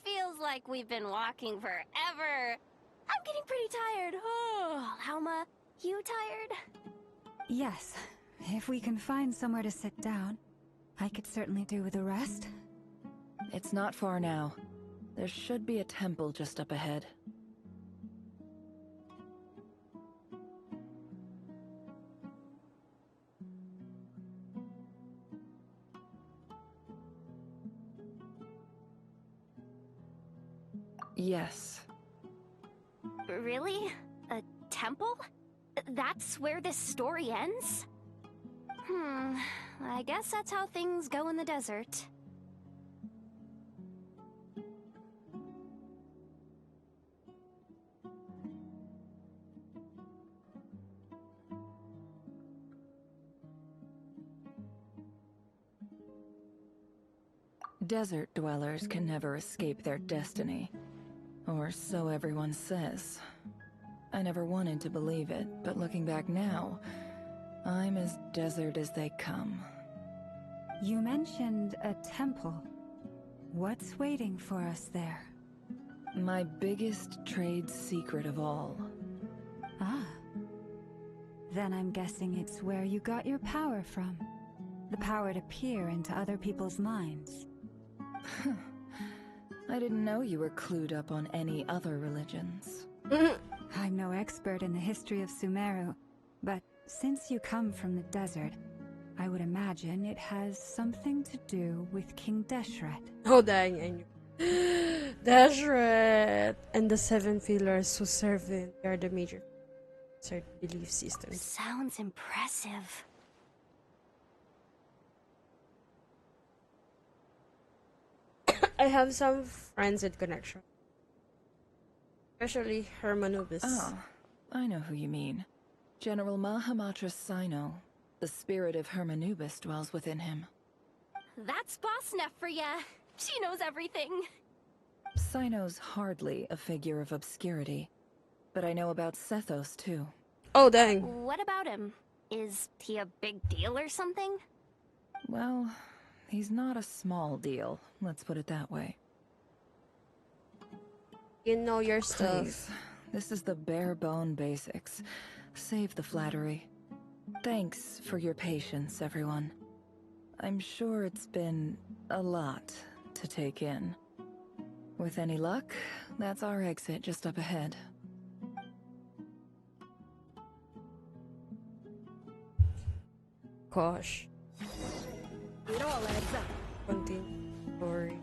Feels like we've been walking forever. I'm getting pretty tired. Oh, Lauma, you tired? Yes. If we can find somewhere to sit down, I could certainly do with a rest. It's not far now. There should be a temple just up ahead. Yes. Really? A temple? That's where this story ends? I guess that's how things go in the desert. Desert dwellers can never escape their destiny. Or so everyone says. I never wanted to believe it, but looking back now, I'm as desert as they come. You mentioned a temple. What's waiting for us there? My biggest trade secret of all. Ah. Then I'm guessing it's where you got your power from. The power to peer into other people's minds. I didn't know you were clued up on any other religions. I'm no expert in the history of Sumeru, but since you come from the desert, I would imagine it has something to do with King Deshret. Oh dang, Deshret and the 7 pillars who serve it are the major belief systems. Sounds impressive. I have some friends with connection. Especially Hermanubis. Oh, I know who you mean. General Mahamatra Sino. The spirit of Hermanubis dwells within him. That's Boss Neff for ya. She knows everything. Sino's hardly a figure of obscurity. But I know about Sethos, too. Oh, dang. What about him? Is he a big deal or something? Well, he's not a small deal, let's put it that way. You know your stuff. Please, this is the bare-bone basics. Save the flattery. Thanks for your patience, everyone. I'm sure it's been a lot to take in. With any luck, that's our exit just up ahead. Gosh. It all adds up. Continue. Sorry.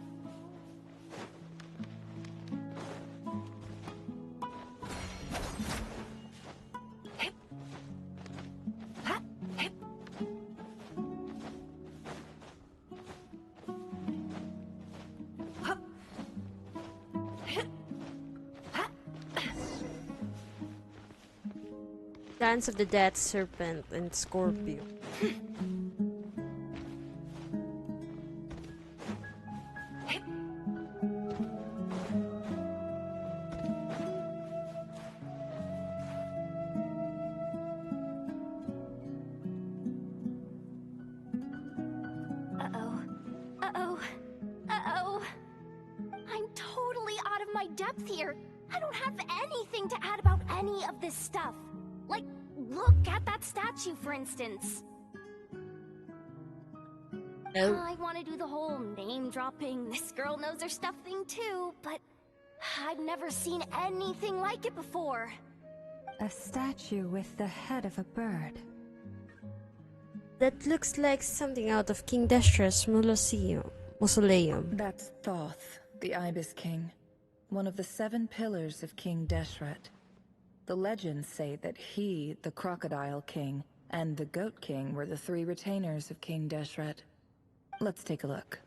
Dance of the Death Serpent and Scorpio. Uh-oh. I'm totally out of my depth here. I don't have anything to add about any of this stuff. Like, look at that statue, for instance. I want to do the whole name-dropping, this girl knows her stuff thing too, but I've never seen anything like it before. A statue with the head of a bird. That looks like something out of King Deshret's mausoleum. That's Thoth, the Ibis King. One of the 7 pillars of King Deshret. The legends say that he, the Crocodile King, and the Goat King were the 3 retainers of King Deshret. Let's take a look.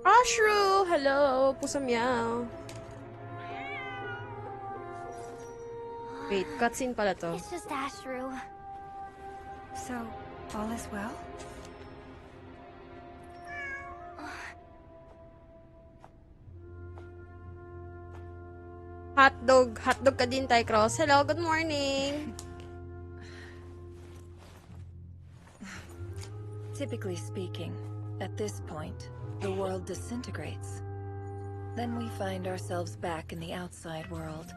Ashru! Hello! Pusa meow. Wait, cutscene pala to. It's just Ashru. So, all is well? Hotdog ka din, Ty Cross. Hello, good morning. Typically speaking, at this point, the world disintegrates. Then we find ourselves back in the outside world.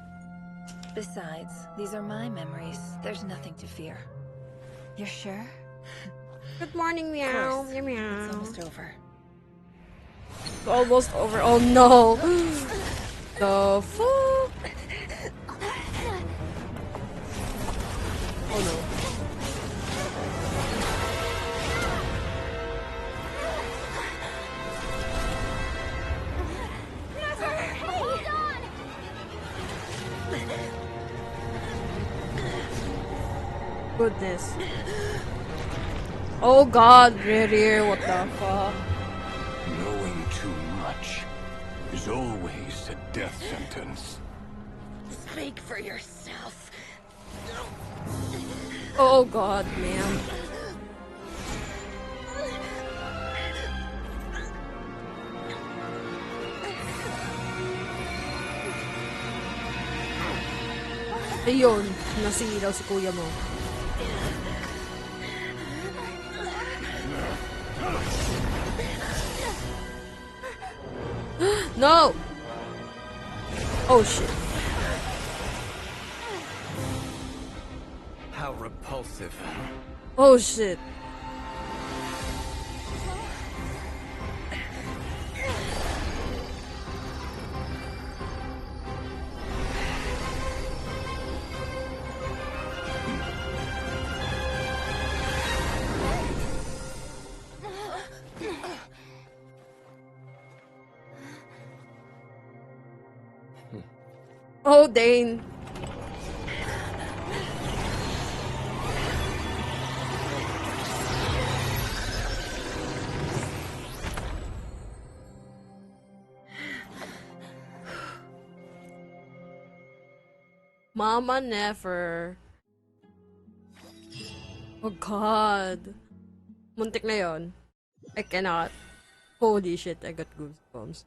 Besides, these are my memories. There's nothing to fear. You're sure? Good morning, meow. Of course. Meow, meow. It's almost over. Almost over. Oh no. The fuck? Oh no. Goodness. Oh god, Rerir, what the fuck? Knowing too much is always a death sentence. Speak for yourself. Oh god, man. Ayun, nasilaw si kuya mo. No! Oh shit. How repulsive. Oh shit. Oh, Dane. Mama never. Oh god. Muntik na yon. I cannot. Holy shit, I got goosebumps.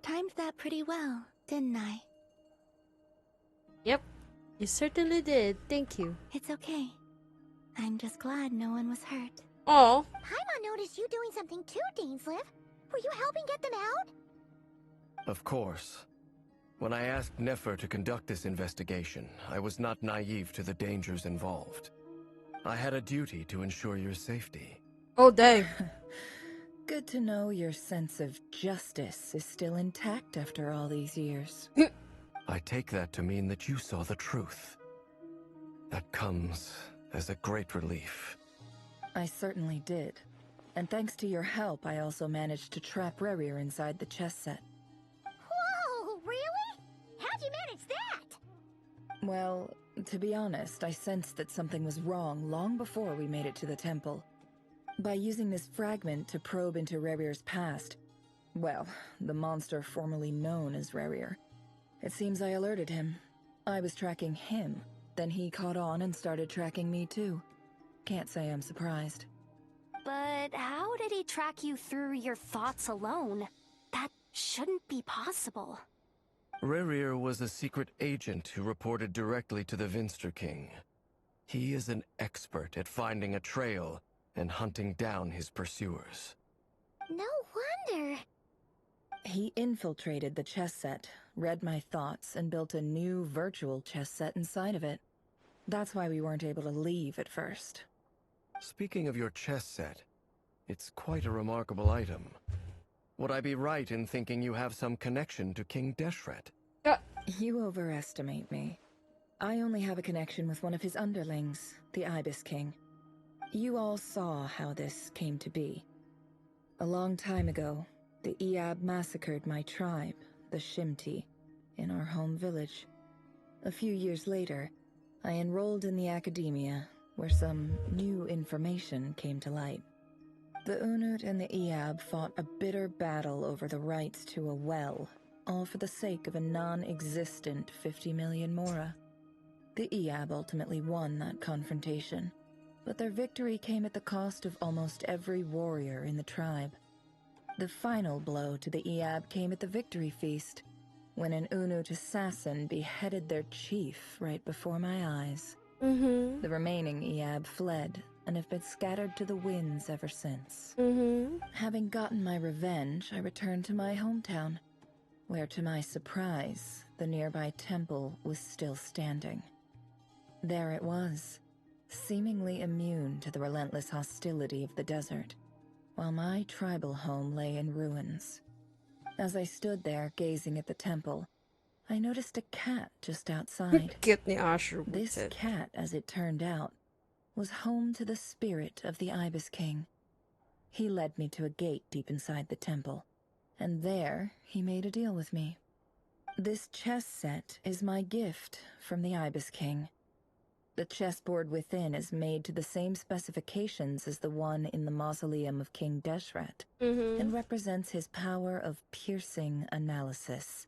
Timed that pretty well, didn't I? Yep, you certainly did. Thank you. It's okay. I'm just glad no one was hurt. Oh. Paimon noticed you doing something too, Dainsleif. Were you helping get them out? Of course. When I asked Nefer to conduct this investigation, I was not naive to the dangers involved. I had a duty to ensure your safety. Oh, dang. Good to know your sense of justice is still intact after all these years. I take that to mean that you saw the truth. That comes as a great relief. I certainly did. And thanks to your help, I also managed to trap Rerir inside the chess set. Whoa, really? How'd you manage that? Well, to be honest, I sensed that something was wrong long before we made it to the temple. By using this fragment to probe into Rerir's past, well, the monster formerly known as Rerir, it seems I alerted him. I was tracking him, then he caught on and started tracking me too. Can't say I'm surprised. But how did he track you through your thoughts alone? That shouldn't be possible. Rerir was a secret agent who reported directly to the Vinster King. He is an expert at finding a trail and hunting down his pursuers. No wonder. He infiltrated the chess set, read my thoughts, and built a new virtual chess set inside of it. That's why we weren't able to leave at first. Speaking of your chess set, it's quite a remarkable item. Would I be right in thinking you have some connection to King Deshret? You overestimate me. I only have a connection with one of his underlings, the Ibis King. You all saw how this came to be. A long time ago, the Eab massacred my tribe, the Shimti, in our home village. A few years later, I enrolled in the academia, where some new information came to light. The Unut and the Eab fought a bitter battle over the rights to a well, all for the sake of a non-existent 50 million Mora. The Eab ultimately won that confrontation, but their victory came at the cost of almost every warrior in the tribe. The final blow to the Eab came at the victory feast, when an Unut assassin beheaded their chief right before my eyes. The remaining Eab fled and have been scattered to the winds ever since. Having gotten my revenge, I returned to my hometown, where to my surprise, the nearby temple was still standing. There it was, seemingly immune to the relentless hostility of the desert, while my tribal home lay in ruins. As I stood there gazing at the temple, I noticed a cat just outside. This cat, as it turned out, was home to the spirit of the Ibis King. He led me to a gate deep inside the temple, and there he made a deal with me. This chess set is my gift from the Ibis King. The chessboard within is made to the same specifications as the one in the mausoleum of King Deshret, and represents his power of piercing analysis.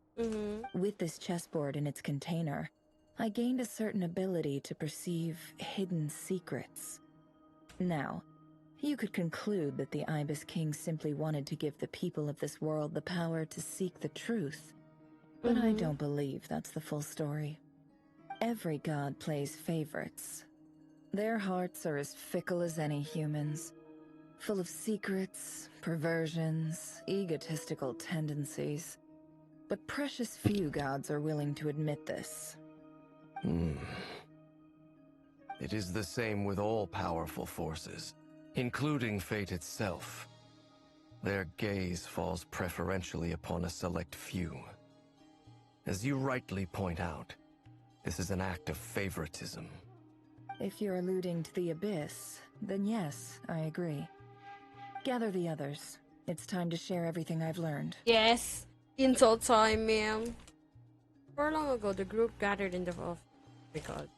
With this chessboard in its container, I gained a certain ability to perceive hidden secrets. Now, you could conclude that the Ibis King simply wanted to give the people of this world the power to seek the truth. But I don't believe that's the full story. Every god plays favorites. Their hearts are as fickle as any human's, full of secrets, perversions, egotistical tendencies. But precious few gods are willing to admit this. It is the same with all powerful forces, including fate itself. Their gaze falls preferentially upon a select few. As you rightly point out, this is an act of favoritism. If you're alluding to the Abyss, then yes, I agree. Gather the others. It's time to share everything I've learned. Yes, insult time, ma'am. Not long ago, the group gathered in the office. Oh my god.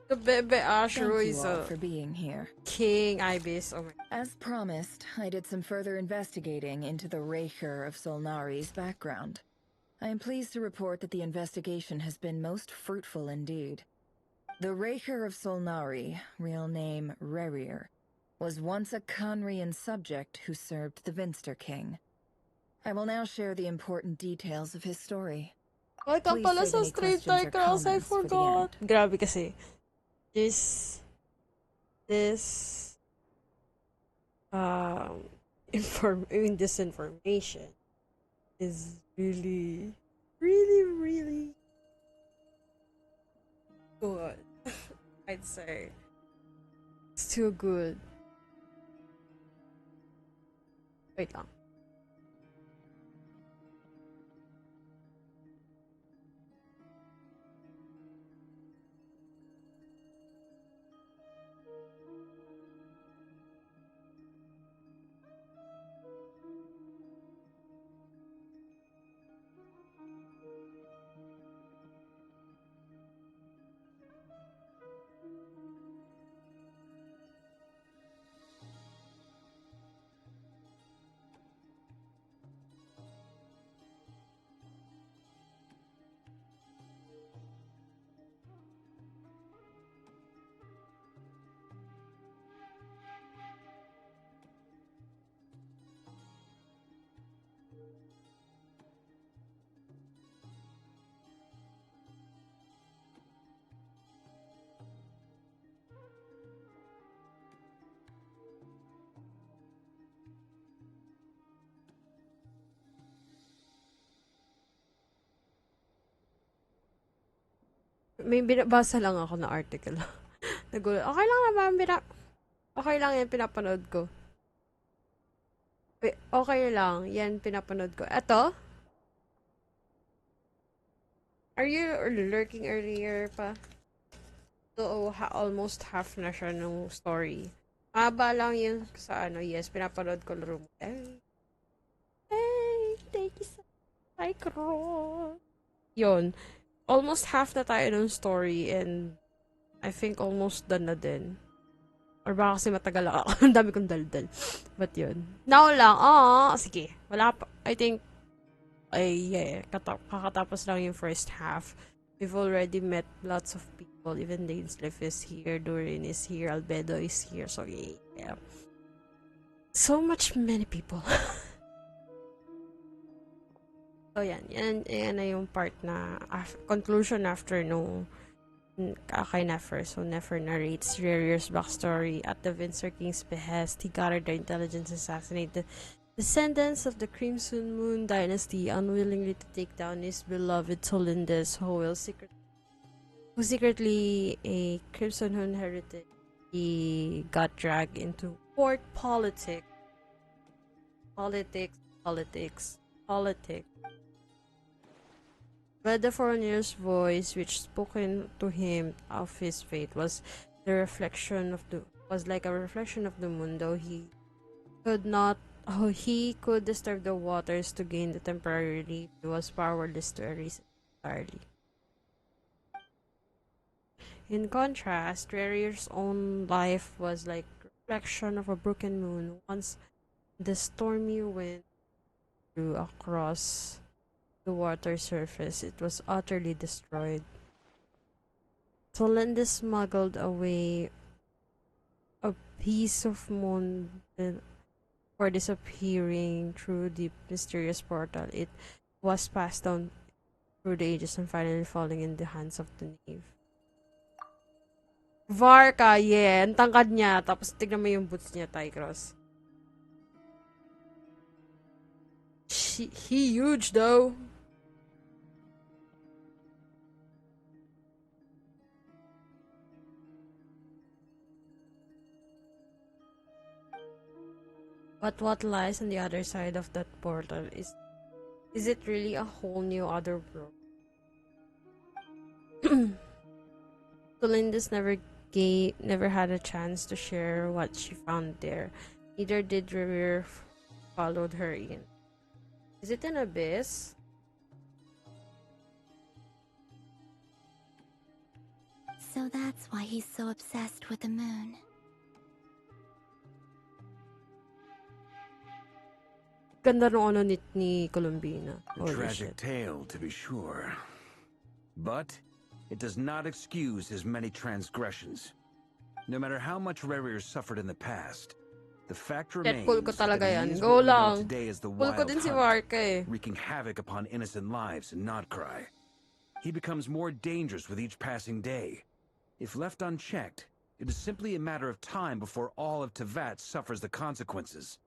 The Bebe Ashro Thank is you all a for being here. king Ibis. Oh my. As promised, I did some further investigating into the Raker of Solnari's background. I am pleased to report that the investigation has been most fruitful indeed. The Raker of Solnari, real name Rerir, was once a Conrian subject who served the Vinster King. I will now share the important details of his story. Ay, ka Please pala save sa any Street questions or Cross, I comments for the forgot. end. Grabe kasi. This this information is really, really, really good. I'd say it's too good. Wait lang. May binabasa lang ako na article. Nagulat. Okay lang naman, okay lang yan, pinapanood ko. Okay lang, yan, pinapanood ko. Eto? Are you lurking earlier pa? So, almost half na siya nung story. Haba lang yun sa ano, yes, pinapanood ko laro mo. Hey, thank you so much, yun. Almost half na tayo ng story and I think almost done na din. Or baka kasi matagal ako. Ang dami kong daldal. But yun. Now lang. Sige. Wala pa. I think yeah. Kakatapos lang yung first half. We've already met lots of people. Even Dainsleif is here. Durin is here. Albedo is here. So yeah. So many people. So, yan na yung part na conclusion after nung kay Nefer. So, Nefer narrates Rerir's backstory. At the Vincer King's behest, he gathered the intelligence and assassinated the descendants of the Crimson Moon dynasty, unwillingly to take down his beloved Solindes, who secretly a Crimson Moon heritage. He got dragged into court politics. But the foreigner's voice, which spoken to him of his fate, was like a reflection of the moon, though he could not he could disturb the waters to gain the temporary relief. He was powerless to erase it entirely. In contrast, Rarier's own life was like a reflection of a broken moon. Once the stormy wind blew across the water surface, it was utterly destroyed. Solinda smuggled away a piece of moon for disappearing through the mysterious portal. It was passed down through the ages and finally falling in the hands of the knave. Varka, yeah. Ang tangkad niya. Tapos tignan mo yung boots niya, Tycross. He huge though. But what lies on the other side of that portal is it really a whole new other world? Solinda's never had a chance to share what she found there. Neither did Revere followed her in. Is it an abyss? So that's why he's so obsessed with the moon. Ganda nung ano ni Columbina. A tragic tale, to be sure. But it does not excuse his many transgressions. No matter how much Rarier suffered in the past, the fact remains Cool ko that talaga he yan. is Go what we know lang. today as the Cool ko Wild din si Hunt, Varka eh. wreaking havoc upon innocent lives in Nodcry. He becomes more dangerous with each passing day. If left unchecked, it is simply a matter of time before all of Tevat suffers the consequences.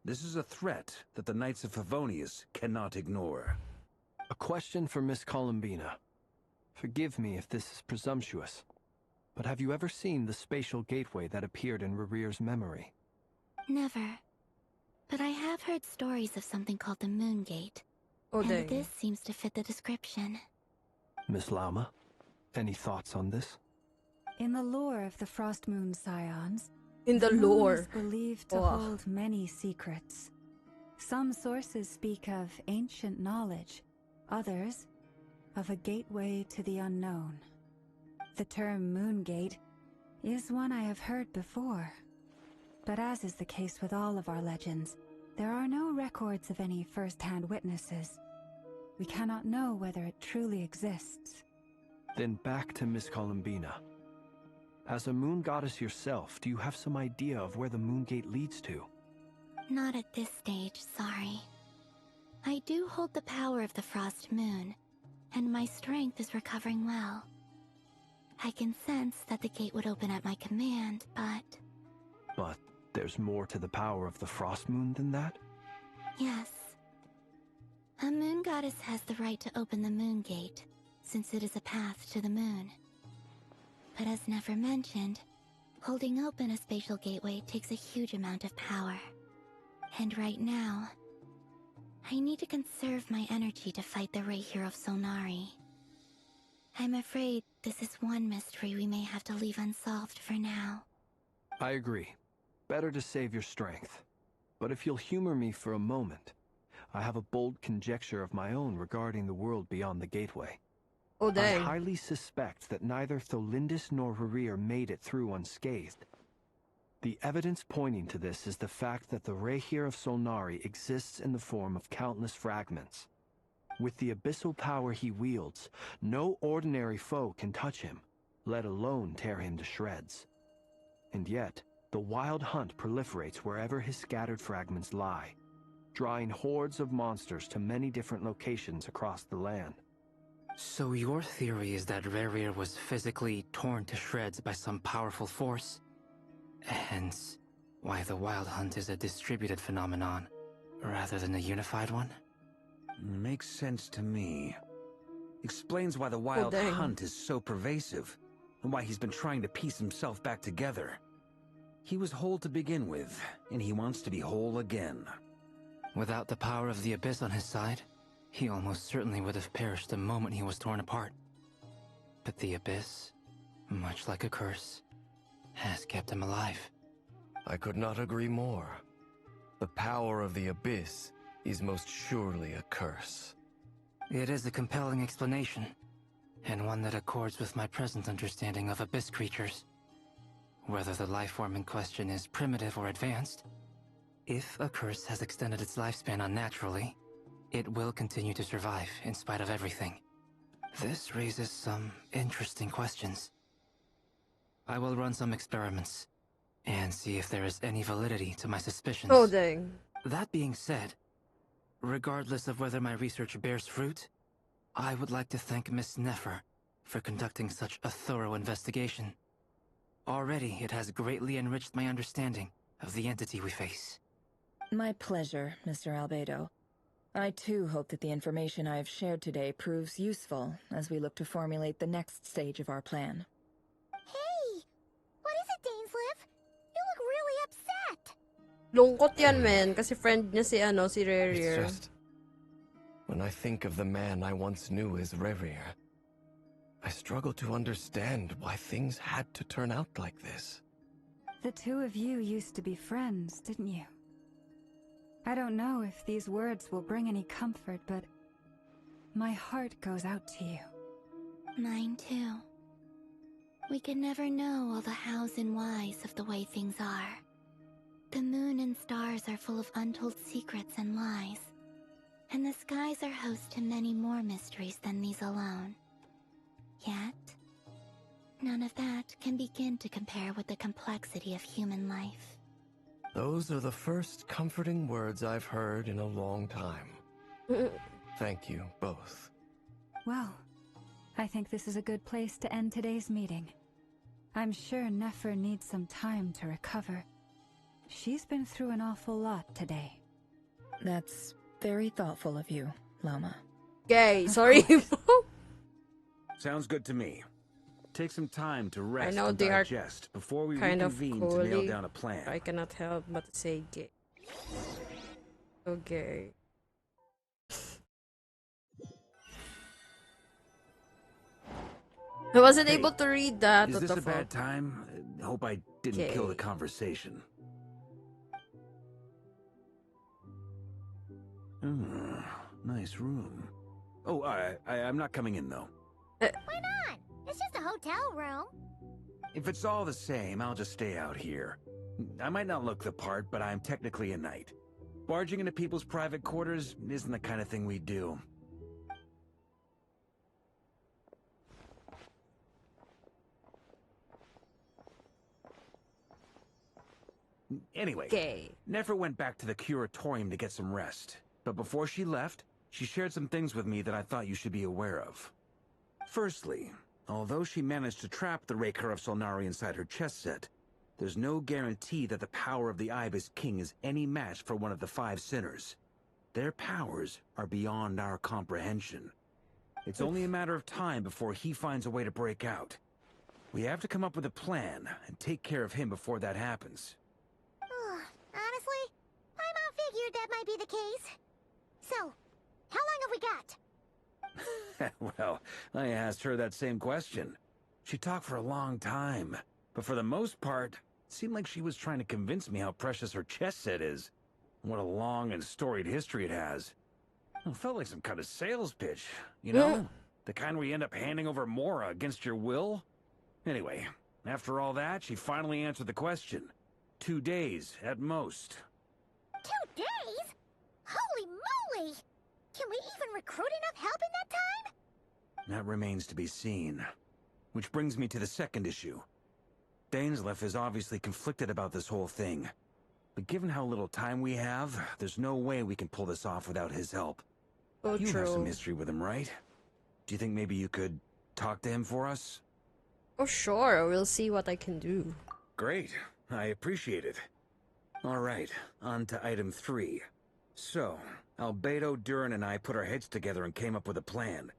This is a threat that the Knights of Favonius cannot ignore. A question for Miss Columbina. Forgive me if this is presumptuous, but have you ever seen the spatial gateway that appeared in Rarier's memory? Never. But I have heard stories of something called the Moon Gate. Oh, and dang. this seems to fit the description. Miss Lama, any thoughts on this? In the lore of the Frost Moon Scions, In the moon lore. is believed to Ugh. hold many secrets. Some sources speak of ancient knowledge, others of a gateway to the unknown. The term Moon Gate is one I have heard before, but as is the case with all of our legends, there are no records of any first-hand witnesses. We cannot know whether it truly exists. Then back to Miss Columbina. As a moon goddess yourself, do you have some idea of where the Moon Gate leads to? Not at this stage, sorry. I do hold the power of the Frost Moon, and my strength is recovering well. I can sense that the gate would open at my command, but... But there's more to the power of the Frost Moon than that? Yes. A moon goddess has the right to open the Moon Gate, since it is a path to the moon. But as never mentioned, holding open a spatial gateway takes a huge amount of power. And right now, I need to conserve my energy to fight the Rahier of Solnari. I'm afraid this is one mystery we may have to leave unsolved for now. I agree. Better to save your strength. But if you'll humor me for a moment, I have a bold conjecture of my own regarding the world beyond the gateway. Oh, I dang. highly suspect that neither Tholindis nor Rarier made it through unscathed. The evidence pointing to this is the fact that the Rahier of Solnari exists in the form of countless fragments. With the abyssal power he wields, no ordinary foe can touch him, let alone tear him to shreds. And yet, the Wild Hunt proliferates wherever his scattered fragments lie, drawing hordes of monsters to many different locations across the land. So your theory is that Rarier was physically torn to shreds by some powerful force? Hence, why the Wild Hunt is a distributed phenomenon, rather than a unified one? Makes sense to me. Explains why the Wild dang. Hunt is so pervasive, and why he's been trying to piece himself back together. He was whole to begin with, and he wants to be whole again. Without the power of the Abyss on his side, he almost certainly would have perished the moment he was torn apart. But the Abyss, much like a curse, has kept him alive. I could not agree more. The power of the Abyss is most surely a curse. It is a compelling explanation, and one that accords with my present understanding of Abyss creatures. Whether the life form in question is primitive or advanced, if a curse has extended its lifespan unnaturally, it will continue to survive in spite of everything. This raises some interesting questions. I will run some experiments and see if there is any validity to my suspicions. Oh, dang. That being said, regardless of whether my research bears fruit, I would like to thank Miss Nefer for conducting such a thorough investigation. Already, it has greatly enriched my understanding of the entity we face. My pleasure, Mr. Albedo. I too hope that the information I have shared today proves useful as we look to formulate the next stage of our plan. Hey! What is it, Dainsleif? You look really upset! Lungkot yan, men. Kasi friend niya si It's Rarier. just... when I think of the man I once knew as Rarier, I struggle to understand why things had to turn out like this. The two of you used to be friends, didn't you? I don't know if these words will bring any comfort, but my heart goes out to you. Mine too. We could never know all the hows and whys of the way things are. The moon and stars are full of untold secrets and lies. And the skies are host to many more mysteries than these alone. Yet, none of that can begin to compare with the complexity of human life. Those are the first comforting words I've heard in a long time. Thank you, both. Well, I think this is a good place to end today's meeting. I'm sure Nefer needs some time to recover. She's been through an awful lot today. That's very thoughtful of you, Lama. Gay, sorry. Sounds good to me. Take some time to rest know and they are digest before we kind of reconvene to nail coolly. down a plan. I cannot help but say gay. So gay. I wasn't Hey, able to read that. Is What this the a bad fuck? time? Hope I didn't kill the Okay. conversation. Nice room. Oh, I'm not coming in, though. Why not? It's just a hotel room. If it's all the same, I'll just stay out here. I might not look the part, but I'm technically a knight. Barging into people's private quarters isn't the kind of thing we do. Anyway, Gay. Nefer went back to the curatorium to get some rest. But before she left, she shared some things with me that I thought you should be aware of. Firstly, although she managed to trap the Raker of Solnari inside her chest set, there's no guarantee that the power of the Ibis King is any match for one of the 5 sinners. Their powers are beyond our comprehension. It's only a matter of time before he finds a way to break out. We have to come up with a plan and take care of him before that happens. Honestly, my mom figured that might be the case. So, how long have we got? Well, I asked her that same question. She talked for a long time, but for the most part, it seemed like she was trying to convince me how precious her chess set is. What a long and storied history it has. It felt like some kind of sales pitch, you know? The kind where you end up handing over Mora against your will? Anyway, after all that, she finally answered the question. 2 days, at most. 2 days? Holy moly! Can we even recruit enough help in that time? That remains to be seen. Which brings me to the second issue. Dainsleif is obviously conflicted about this whole thing. But given how little time we have, there's no way we can pull this off without his help. Oh, You have true. some history with him, right? Do you think maybe you could talk to him for us? Oh, sure. We'll see what I can do. Great. I appreciate it. All right, on to item 3. So, Albedo, Duran, and I put our heads together and came up with a plan.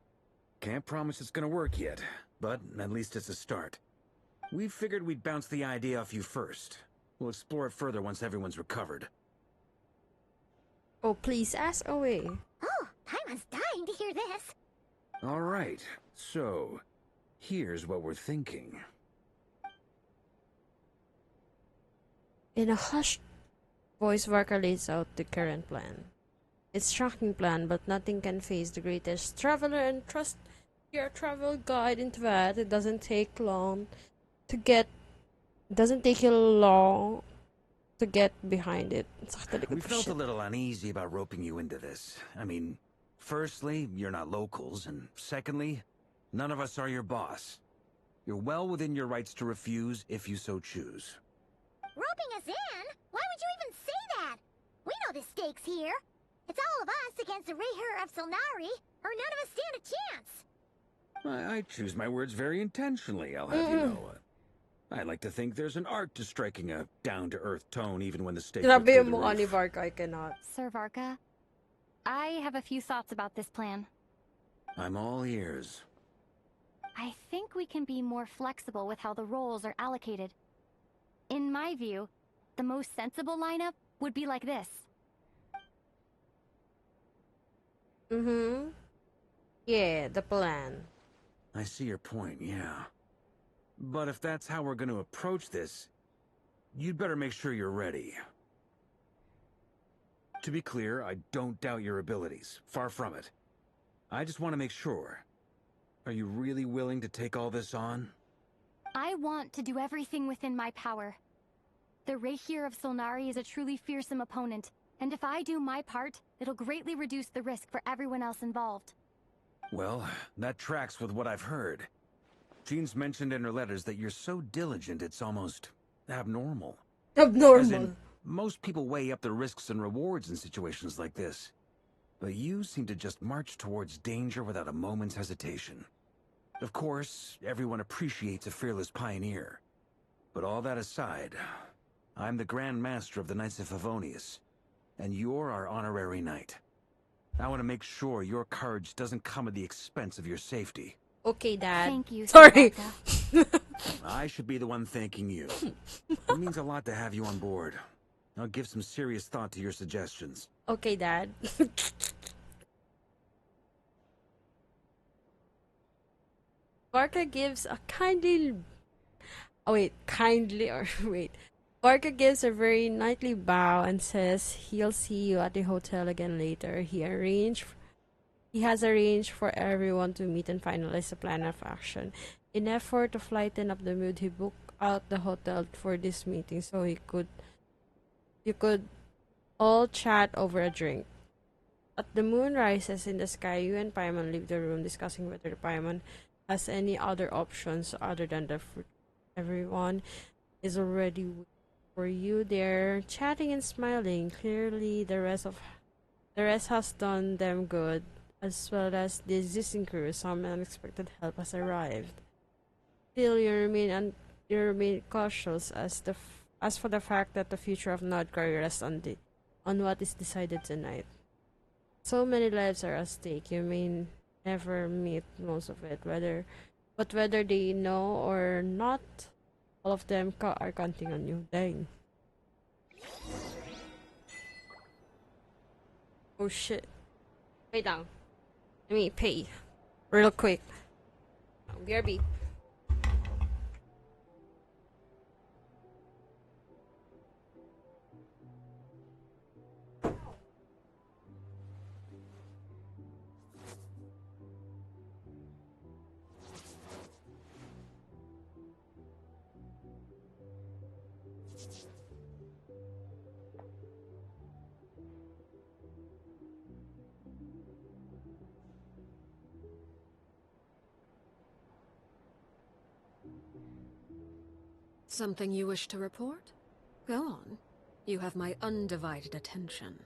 Can't promise it's gonna work yet, but at least it's a start. We figured we'd bounce the idea off you first. We'll explore it further once everyone's recovered. Oh, please ask away. Oh, Paimon's dying to hear this. All right, so here's what we're thinking. In a hushed Voice Varka lays out the current plan. It's a shocking plan, but nothing can face the greatest traveler and trust your travel guide into that. It doesn't take long to get doesn't take you long to get behind it. We felt a little uneasy about roping you into this. I mean, firstly, you're not locals, and secondly, none of us are your boss. You're well within your rights to refuse if you so choose. Roping us in? Why would you even say that? We know the stakes here. It's all of us against the Rayher of Solnari, or none of us stand a chance. I choose my words very intentionally, I'll have you know. I like to think there's an art to striking a down-to-earth tone even when the stakes are Grabe through yung the mukha ni roof. Varka, I cannot. Sir Varka, I have a few thoughts about this plan. I'm all ears. I think we can be more flexible with how the roles are allocated. In my view, the most sensible lineup would be like this. Yeah, the plan. I see your point, yeah. But if that's how we're going to approach this, you'd better make sure you're ready. To be clear, I don't doubt your abilities. Far from it. I just want to make sure. Are you really willing to take all this on? I want to do everything within my power. The Rayher of Solnari is a truly fearsome opponent, and if I do my part, it'll greatly reduce the risk for everyone else involved. Well, that tracks with what I've heard. Jean's mentioned in her letters that you're so diligent it's almost abnormal. As in, most people weigh up the risks and rewards in situations like this. But you seem to just march towards danger without a moment's hesitation. Of course, everyone appreciates a fearless pioneer. But all that aside, I'm the Grand Master of the Knights of Favonius, and you're our honorary knight. I want to make sure your courage doesn't come at the expense of your safety. Okay, Dad. Thank you, Sorry. I should be the one thanking you. It means a lot to have you on board. I'll give some serious thought to your suggestions. Okay, Dad. Varka gives a kindly... Oh, wait. Kindly or... Wait. Varka gives a very knightly bow and says he'll see you at the hotel again later. He has arranged for everyone to meet and finalize a plan of action. In effort to lighten up the mood, he booked out the hotel for this meeting so you could all chat over a drink. As the moon rises in the sky, you and Paimon leave the room discussing whether Paimon has any other options other than the fruit. Everyone is already waiting for you there, chatting and smiling. Clearly, the rest has done them good, as well as the existing crew. Some unexpected help has arrived. Still, you remain cautious as for the fact that the future of Nodgar rests on what is decided tonight. So many lives are at stake. You may never meet most of it, whether they know or not, all of them are counting on you. Dang. Oh shit. Wait down. Let me pay. Real quick. BRB. Something you wish to report? Go on. You have my undivided attention.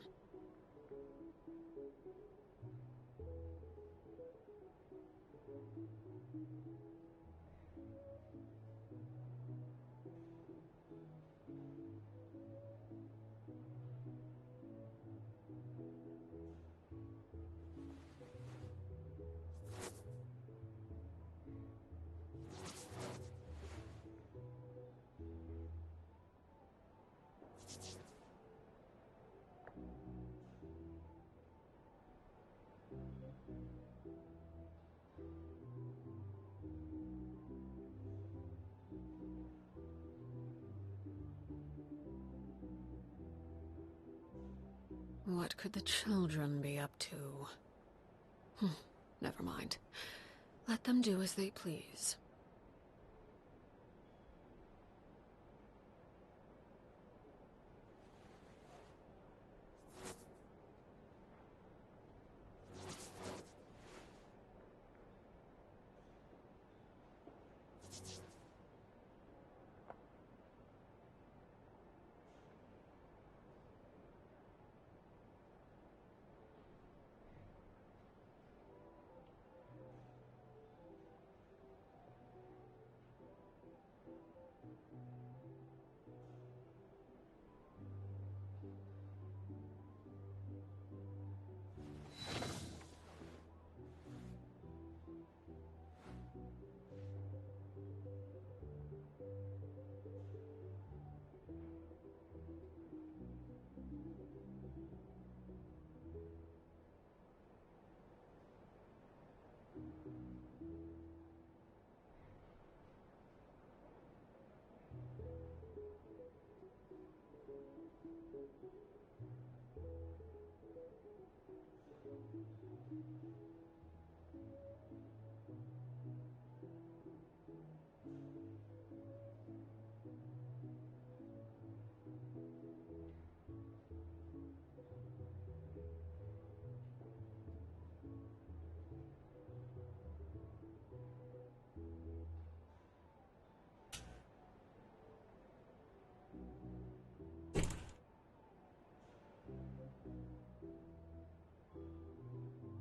What could the children be up to? Never mind. Let them do as they please.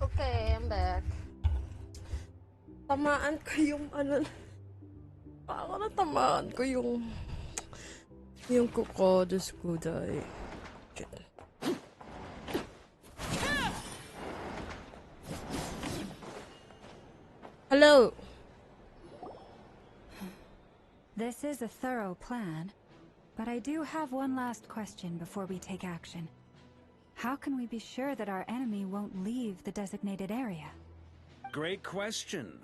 Okay, I'm back. Tamaan ko yung ano. Ako natamaan ko yung kuko. Diyos ko, dahil. Hello. This is a thorough plan, but I do have one last question before we take action. How can we be sure that our enemy won't leave the designated area? Great question.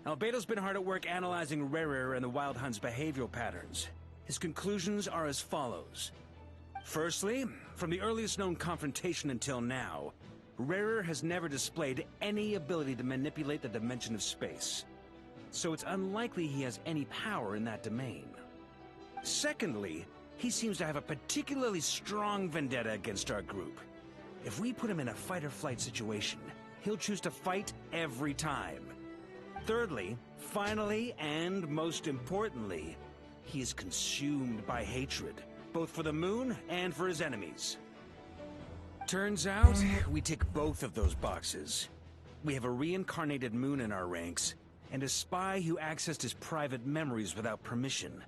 Albedo's been hard at work analyzing Rerir and the Wild Hunt's behavioral patterns. His conclusions are as follows. Firstly, from the earliest known confrontation until now, Rerir has never displayed any ability to manipulate the dimension of space. So it's unlikely he has any power in that domain. Secondly, he seems to have a particularly strong vendetta against our group. If we put him in a fight-or-flight situation, he'll choose to fight every time. Thirdly, finally, and most importantly, he is consumed by hatred, both for the moon and for his enemies. Turns out, we tick both of those boxes. We have a reincarnated moon in our ranks, and a spy who accessed his private memories without permission.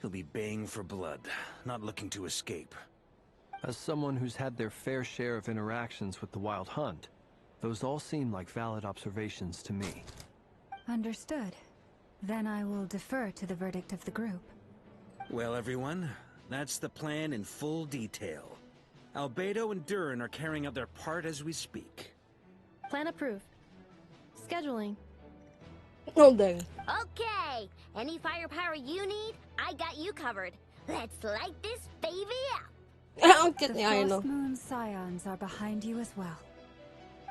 He'll be baying for blood, not looking to escape. As someone who's had their fair share of interactions with the Wild Hunt, those all seem like valid observations to me. Understood. Then I will defer to the verdict of the group. Well, everyone, that's the plan in full detail. Albedo and Durin are carrying out their part as we speak. Plan approved. Scheduling. Oh, dang. Okay, any firepower you need, I got you covered. Let's light this baby up. The Frost Moon Scions are behind you as well.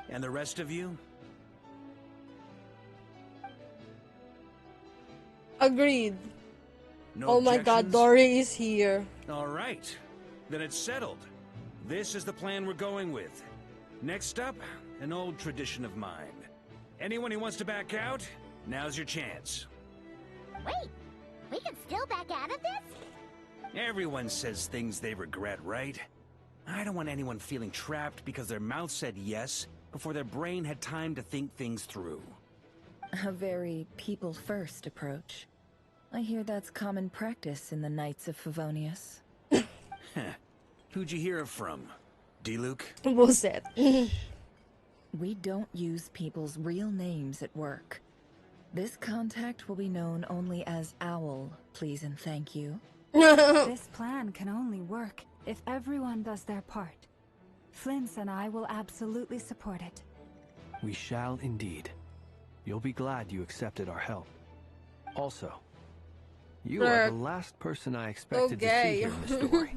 And the rest of you? Agreed. No oh my god, objections? Dory is here. All right. Then it's settled. This is the plan we're going with. Next up, an old tradition of mine. Anyone who wants to back out, now's your chance. Wait, we can still back out of this? Everyone says things they regret, right? I don't want anyone feeling trapped because their mouth said yes before their brain had time to think things through. A very people-first approach. I hear that's common practice in the Knights of Favonius. Who'd you hear it from? D-Luke? Bullshit. We don't use people's real names at work. This contact will be known only as Owl, please and thank you. This plan can only work if everyone does their part. Flint's and I will absolutely support it. We shall indeed. You'll be glad you accepted our help. Also, you are the last person I expected to see here in the story.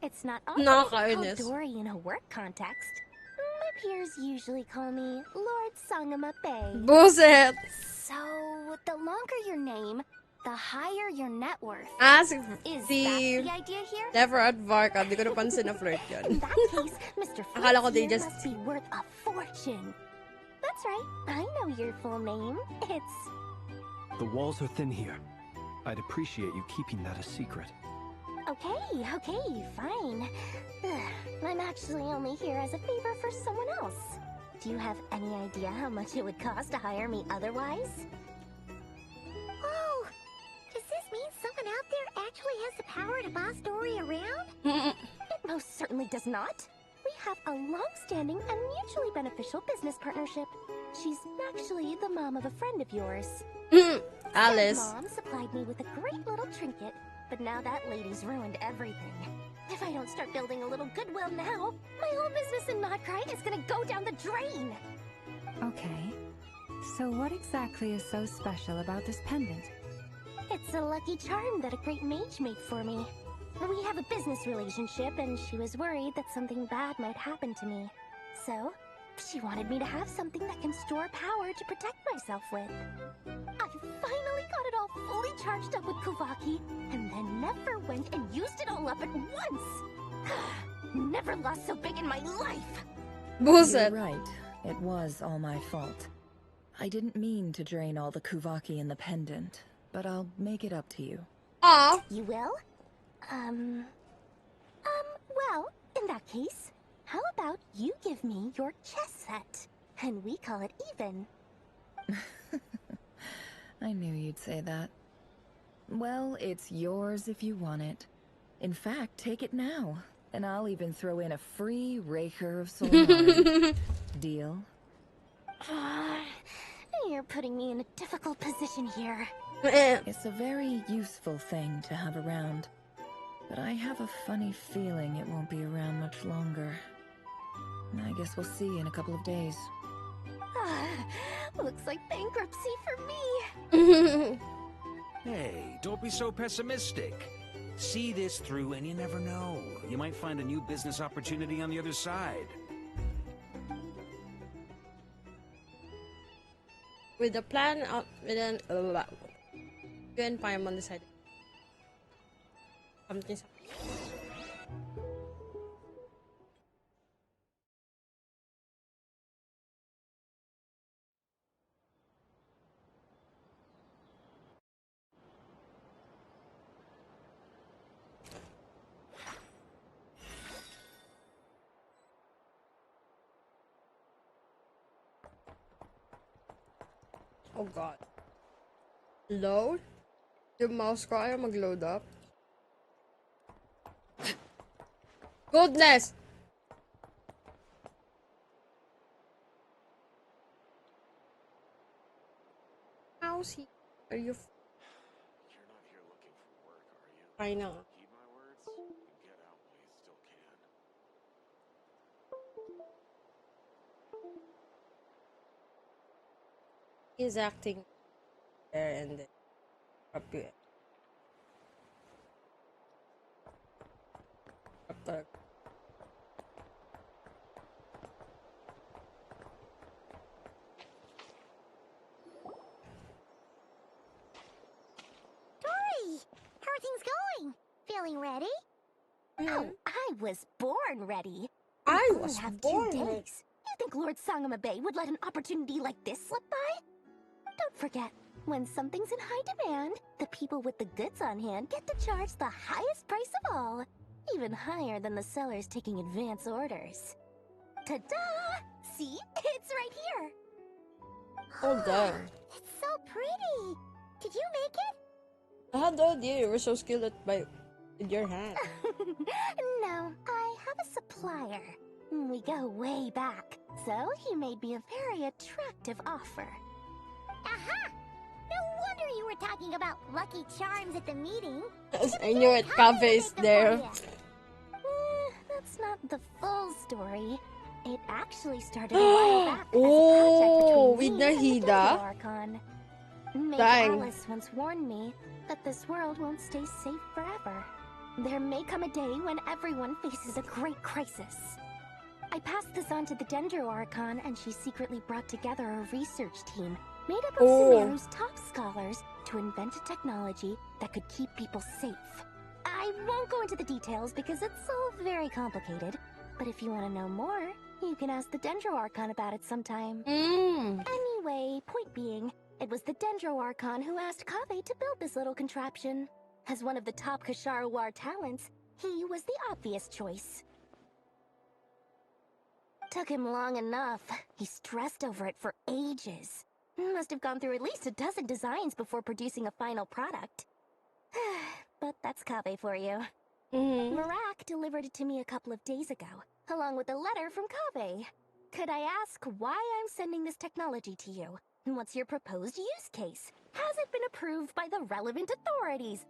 It's not often called Nakakainis. Dory in a work context. My peers usually call me Lord Sangama Bay. Buset! So, the longer your name, the higher your net worth. Is that the idea here? Never at Varka. Di ko napansin na flirt yun. In that case, Mr. Akala ko Flint they here just... must be worth a fortune. That's right. I know your full name. It's... The walls are thin here. I'd appreciate you keeping that a secret. Okay, fine. I'm actually only here as a favor for someone else. Do you have any idea how much it would cost to hire me otherwise? Oh, does this mean someone out there actually has the power to boss Dory around? It most certainly does not. We have a long-standing and mutually beneficial business partnership. She's actually the mom of a friend of yours. Alice. Mom supplied me with a great little trinket, but now that lady's ruined everything. If I don't start building a little goodwill now, my whole business in Notcry is gonna go down the drain. Okay. So what exactly is so special about this pendant? It's a lucky charm that a great mage made for me. We have a business relationship, and she was worried that something bad might happen to me. So, she wanted me to have something that can store power to protect myself with. I finally got it all fully charged up with Kuvaki, and then never went and used it all up at once! Never lost so big in my life! You're right. It was all my fault. I didn't mean to drain all the Kuvaki in the pendant, but I'll make it up to you. You will? Well, in that case, how about you give me your chess set, and we call it even? I knew you'd say that. Well, it's yours if you want it. In fact, take it now, and I'll even throw in a free Raker of Solari. Deal? You're putting me in a difficult position here. It's a very useful thing to have around, but I have a funny feeling it won't be around much longer. I guess we'll see in a couple of days. Looks like bankruptcy for me. Hey, don't be so pessimistic. See this through and you never know. You might find a new business opportunity on the other side. With the plan out within you and Paimon decided something. Oh god. Load? Yung mouse ko ayaw mag-load up. Goodness! How's he? Are you? You're not here looking for work, are you? I know. Heed my words? Get out while you still can. He's acting there and then up here. Up there. Dory! How are things going? Feeling ready? Oh, I was born ready. I only was have born 2 days. ready. You think Lord Sangama Bay would let an opportunity like this slip by? Don't forget, when something's in high demand, the people with the goods on hand get to charge the highest price of all. Even higher than the sellers taking advance orders. Ta-da! See? It's right here! Oh damn. It's so pretty! Did you make it? I had no idea you were so skilled at with your hand. No, I have a supplier. We go way back, so he made me a very attractive offer. Aha! No wonder you were talking about lucky charms at the meeting. I knew it. Cafe is there. That's not the full story. It actually started a while back as a Oh, project with between me and the Nahida? Archon. Mage Dang. Alice once warned me that this world won't stay safe forever. There may come a day when everyone faces a great crisis. I passed this on to the Dendro Archon, and she secretly brought together a research team made up of Sumeru's top scholars to invent a technology that could keep people safe. I won't go into the details because it's all very complicated, but if you want to know more, you can ask the Dendro Archon about it sometime. Anyway, point being, it was the Dendro Archon who asked Kaveh to build this little contraption. As one of the top Kashara War talents, he was the obvious choice. Took him long enough. He stressed over it for ages. Must have gone through at least a dozen designs before producing a final product. But that's Kaveh for you. Marak delivered it to me a couple of days ago, along with a letter from Kaveh. Could I ask why I'm sending this technology to you? What's your proposed use case? Has it been approved by the relevant authorities?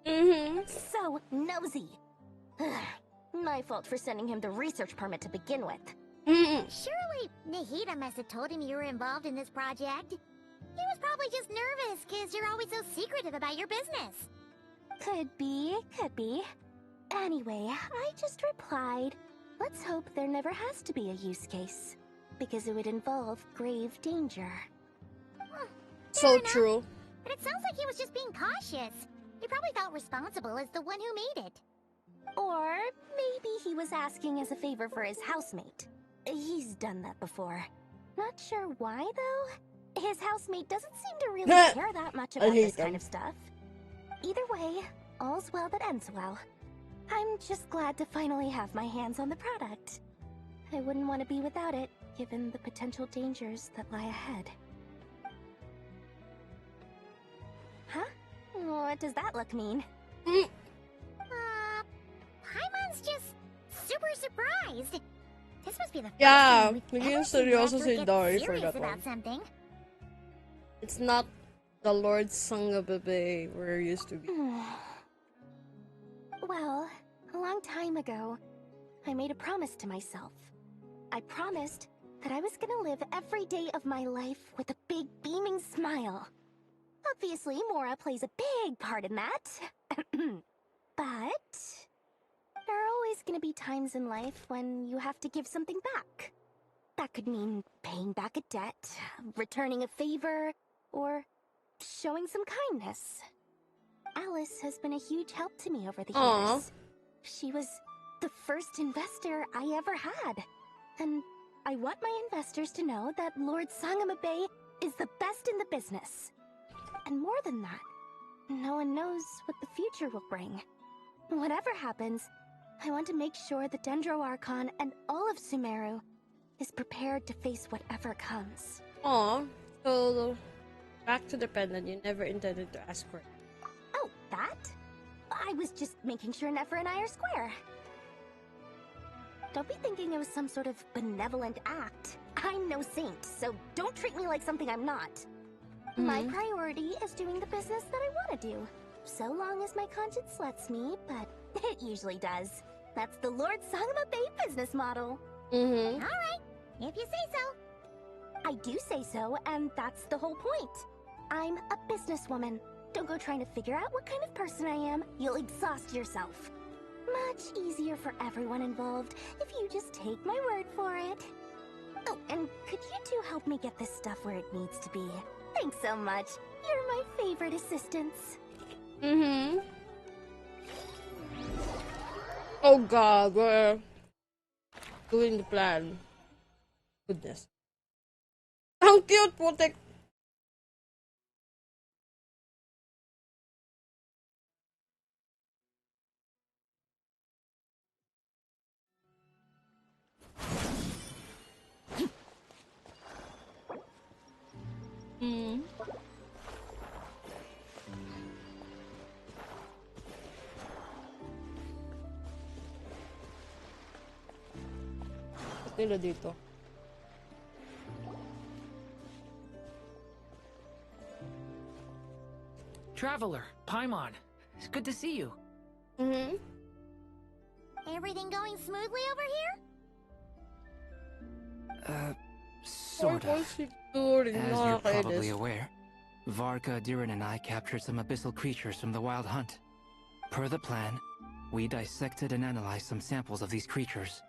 So nosy. My fault for sending him the research permit to begin with. Surely Nahida must have told him you were involved in this project. He was probably just nervous because you're always so secretive about your business. Could be, could be. Anyway, I just replied, let's hope there never has to be a use case, because it would involve grave danger. So true. But it sounds like he was just being cautious. He probably felt responsible as the one who made it. Or maybe he was asking as a favor for his housemate. He's done that before. Not sure why, though. His housemate doesn't seem to really care that much about this kind of stuff. Either way, all's well that ends well. I'm just glad to finally have my hands on the product. I wouldn't want to be without it, given the potential dangers that lie ahead. Huh? What does that look mean? Paimon's just super surprised. This must be the first Yeah, time we've naging ever seen seryoso Raptor si get Dari for serious that about one. something. It's not the Lord Sangababe we're used to be. Well, a long time ago, I made a promise to myself. I promised that I was gonna live every day of my life with a big beaming smile. Obviously, Mora plays a big part in that. But there are always gonna be times in life when you have to give something back. That could mean paying back a debt, returning a favor, or showing some kindness. Alice has been a huge help to me over the years. She was the first investor I ever had. And I want my investors to know that Lord Sangamabe is the best in the business. And more than that, no one knows what the future will bring. Whatever happens, I want to make sure the Dendro Archon and all of Sumeru is prepared to face whatever comes. So back to the pendant you never intended to ask for. Oh, that? I was just making sure Nefer and I are square. Don't be thinking it was some sort of benevolent act. I'm no saint, so don't treat me like something I'm not. My priority is doing the business that I want to do. So long as my conscience lets me, but it usually does. That's the Lord Sangamabe business model. Alright, if you say so. I do say so, and that's the whole point. I'm a businesswoman. Don't go trying to figure out what kind of person I am. You'll exhaust yourself. Much easier for everyone involved if you just take my word for it. Oh, and could you two help me get this stuff where it needs to be? Thanks so much. You're my favorite assistants. Oh god, we're doing the plan. Goodness. How cute, putik! Nila dito. Traveler, Paimon, it's good to see you. Everything going smoothly over here? Sort of. As you're probably aware, Varka, Diran, and I captured some abyssal creatures from the Wild Hunt. Per the plan, We dissected and analyzed some samples of these creatures.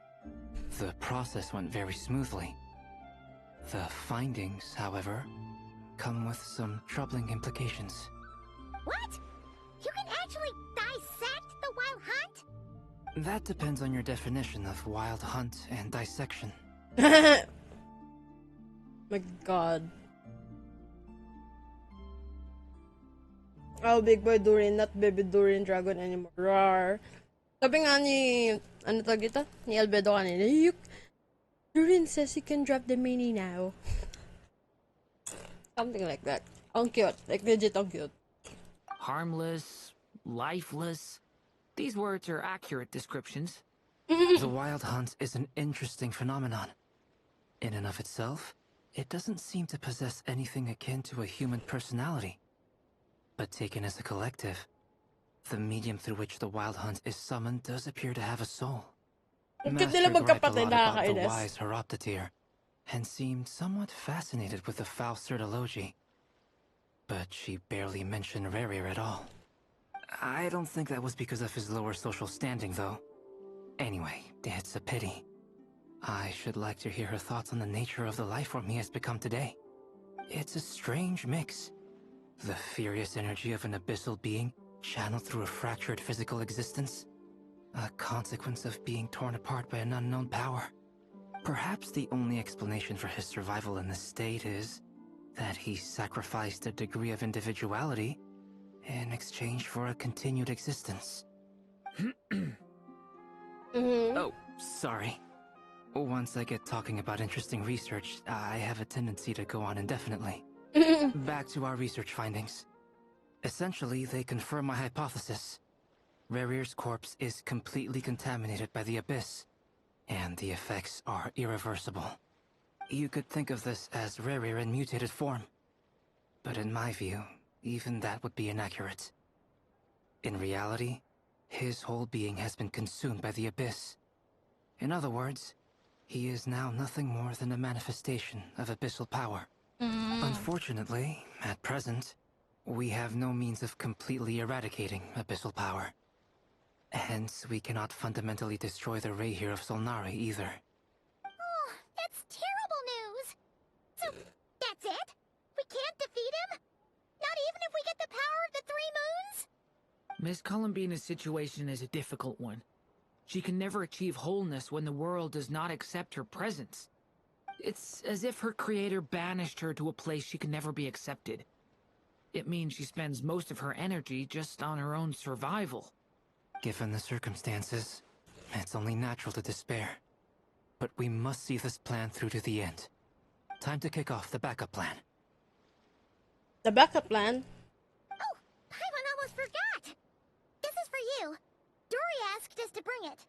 The process went very smoothly. The findings, however, come with some troubling implications. What? You can actually dissect the wild hunt? That depends on your definition of wild hunt and dissection. My god. Oh, big boy Durin, not baby Durin dragon anymore. Rar. Sabi nga ni, ano tawag ito? Ni Albedo kanina, Durin says he can drop the mini now. Something like that. Ang cute. Like, legit ang cute. Harmless, lifeless. These words are accurate descriptions. The wild hunt is an interesting phenomenon. In and of itself, it doesn't seem to possess anything akin to a human personality. But taken as a collective, the medium through which the wild hunt is summoned does appear to have a soul. Master griped a lot about the wise Horoptatir, and seemed somewhat fascinated with the foul cerdology. But she barely mentioned Rerir at all. I don't think that was because of his lower social standing, though. Anyway, it's a pity. I should like to hear her thoughts on the nature of the life form he has become today. It's a strange mix. The furious energy of an abyssal being channeled through a fractured physical existence. A consequence of being torn apart by an unknown power. Perhaps the only explanation for his survival in this state is that he sacrificed a degree of individuality in exchange for a continued existence. Oh, sorry. Once I get talking about interesting research, I have a tendency to go on indefinitely. Back to our research findings. Essentially, they confirm my hypothesis. Rerir's corpse is completely contaminated by the Abyss, and the effects are irreversible. You could think of this as Rerir in mutated form. But in my view, even that would be inaccurate. In reality, his whole being has been consumed by the Abyss. In other words, he is now nothing more than a manifestation of abyssal power. Unfortunately, at present, we have no means of completely eradicating abyssal power. Hence, we cannot fundamentally destroy the Rehir of Solnari either. Oh, that's terrible news! So, that's it? We can't defeat him? Not even if we get the power of the Three Moons? Miss Columbina's situation is a difficult one. She can never achieve wholeness when the world does not accept her presence. It's as if her creator banished her to a place she can never be accepted. It means she spends most of her energy just on her own survival. Given the circumstances, it's only natural to despair. But we must see this plan through to the end. Time to kick off the backup plan. The backup plan? Oh, Paimon almost forgot! This is for you. Dory asked us to bring it.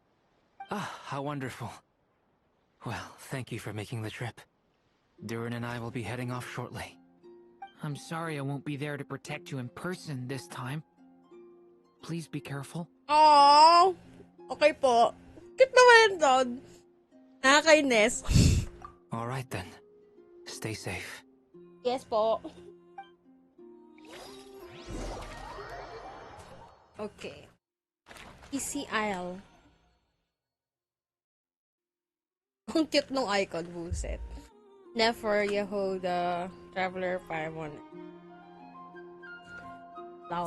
Ah, how wonderful. Well, thank you for making the trip. Durin and I will be heading off shortly. I'm sorry I won't be there to protect you in person this time. Please be careful. Aww! Okay po. Cute naman doon. Nakakainis. Alright then. Stay safe. Yes po. Okay. Easy Isle. Ang cute nung icon, buset. Nefer, Yehuda, Traveler, Paimon.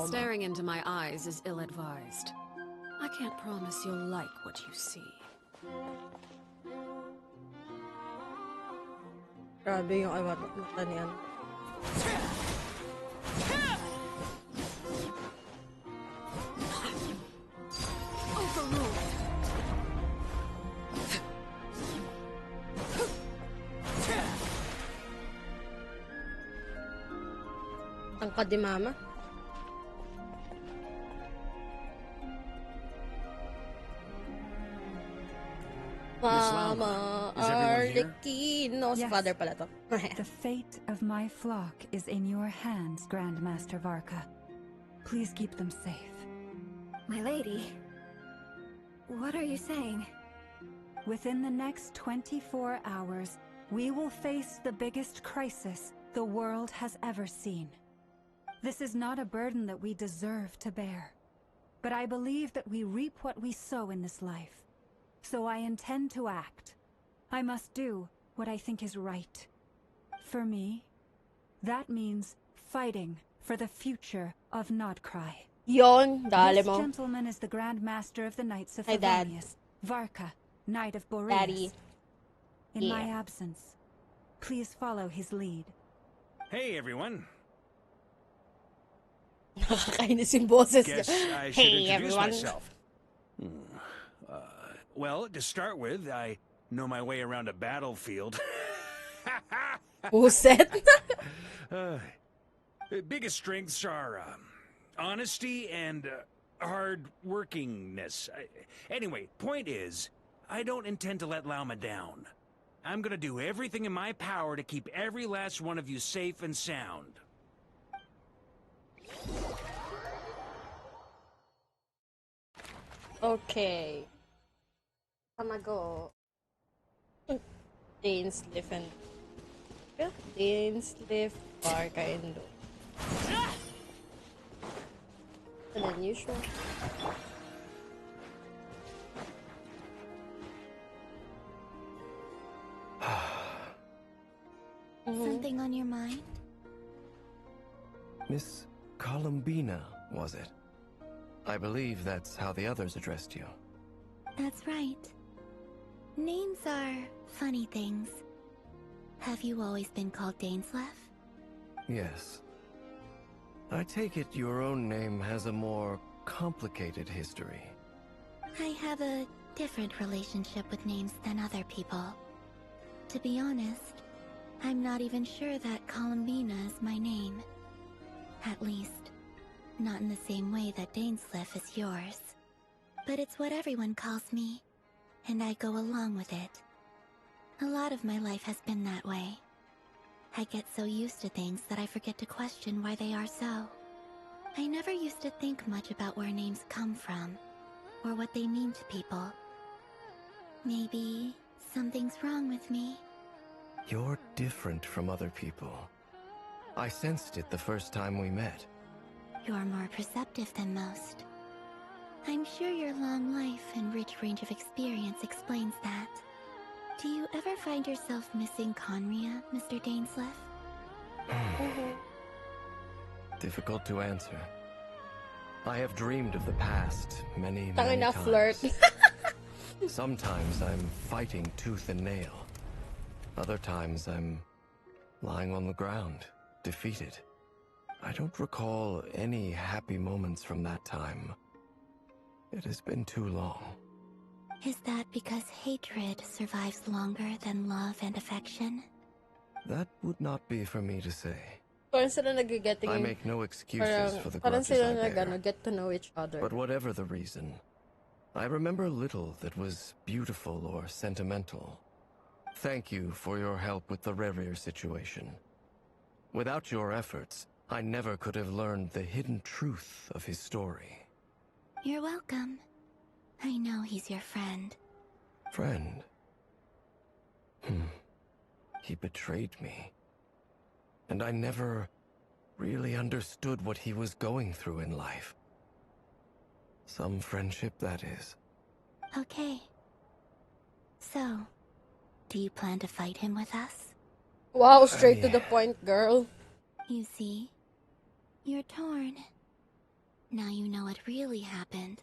Staring into my eyes is ill-advised. I can't promise you'll like what you see. Grabe yung mata niyan. Overruled. Tangkad ni Mama. Mama, Arlequin. No, Yes. sa father pala to. The fate of my flock is in your hands, Grandmaster Varka. Please keep them safe. My lady, what are you saying? Within the next 24 hours, we will face the biggest crisis the world has ever seen. This is not a burden that we deserve to bear. but I believe that we reap what we sow in this life. So I intend to act. I must do what I think is right. For me, that means fighting for the future of Nodcry. Yon, dale This mo. gentleman is the Grand Master of the Knights of Hi, Dad. Favonius, Varka, Knight of Boreas. Daddy. In my Yeah. absence, please follow his lead. Hey, everyone. Nakakainis yung boses niya. Guess I should Hey, introduce everyone. myself. Well, to start with, I know my way around a battlefield. Buset. Biggest strengths are honesty and hard workingness. Anyway, point is, I don't intend to let Lauma down. I'm gonna do everything in my power to keep every last one of you safe and sound. Okay. Tamago. Dainsliff and... Dainsliff, Varka, and... And then usual. Something on your mind? Miss Columbina, was it? I believe that's how the others addressed you. That's right. Names are funny things. Have you always been called Dainsleff? Yes. I take it your own name has a more complicated history. I have a different relationship with names than other people. To be honest, I'm not even sure that Columbina is my name. At least, not in the same way that Dainsleff is yours. But it's what everyone calls me, and I go along with it. A lot of my life has been that way. I get so used to things that I forget to question why they are so. I never used to think much about where names come from, or what they mean to people. Maybe something's wrong with me. You're different from other people. I sensed it the first time we met. You're more perceptive than most. I'm sure your long life and rich range of experience explains that. Do you ever find yourself missing Conria, Mr. Dainsleff? Difficult to answer. I have dreamed of the past many Tangina times. flirt. Sometimes I'm fighting tooth and nail. Other times I'm lying on the ground, defeated. I don't recall any happy moments from that time. It has been too long. Is that because hatred survives longer than love and affection? That would not be for me to say. Parang sila nag-getting... I make no excuses for the parang grudges sila I bear. get to know each other. But whatever the reason, I remember little that was beautiful or sentimental. Thank you for your help with the Rerir situation. Without your efforts, I never could have learned the hidden truth of his story. You're welcome. I know he's your friend. Friend? He betrayed me. And I never really understood what he was going through in life. Some friendship, that is. Okay. So, do you plan to fight him with us? Wow, straight to the point, girl. You see, you're torn. Now you know what really happened.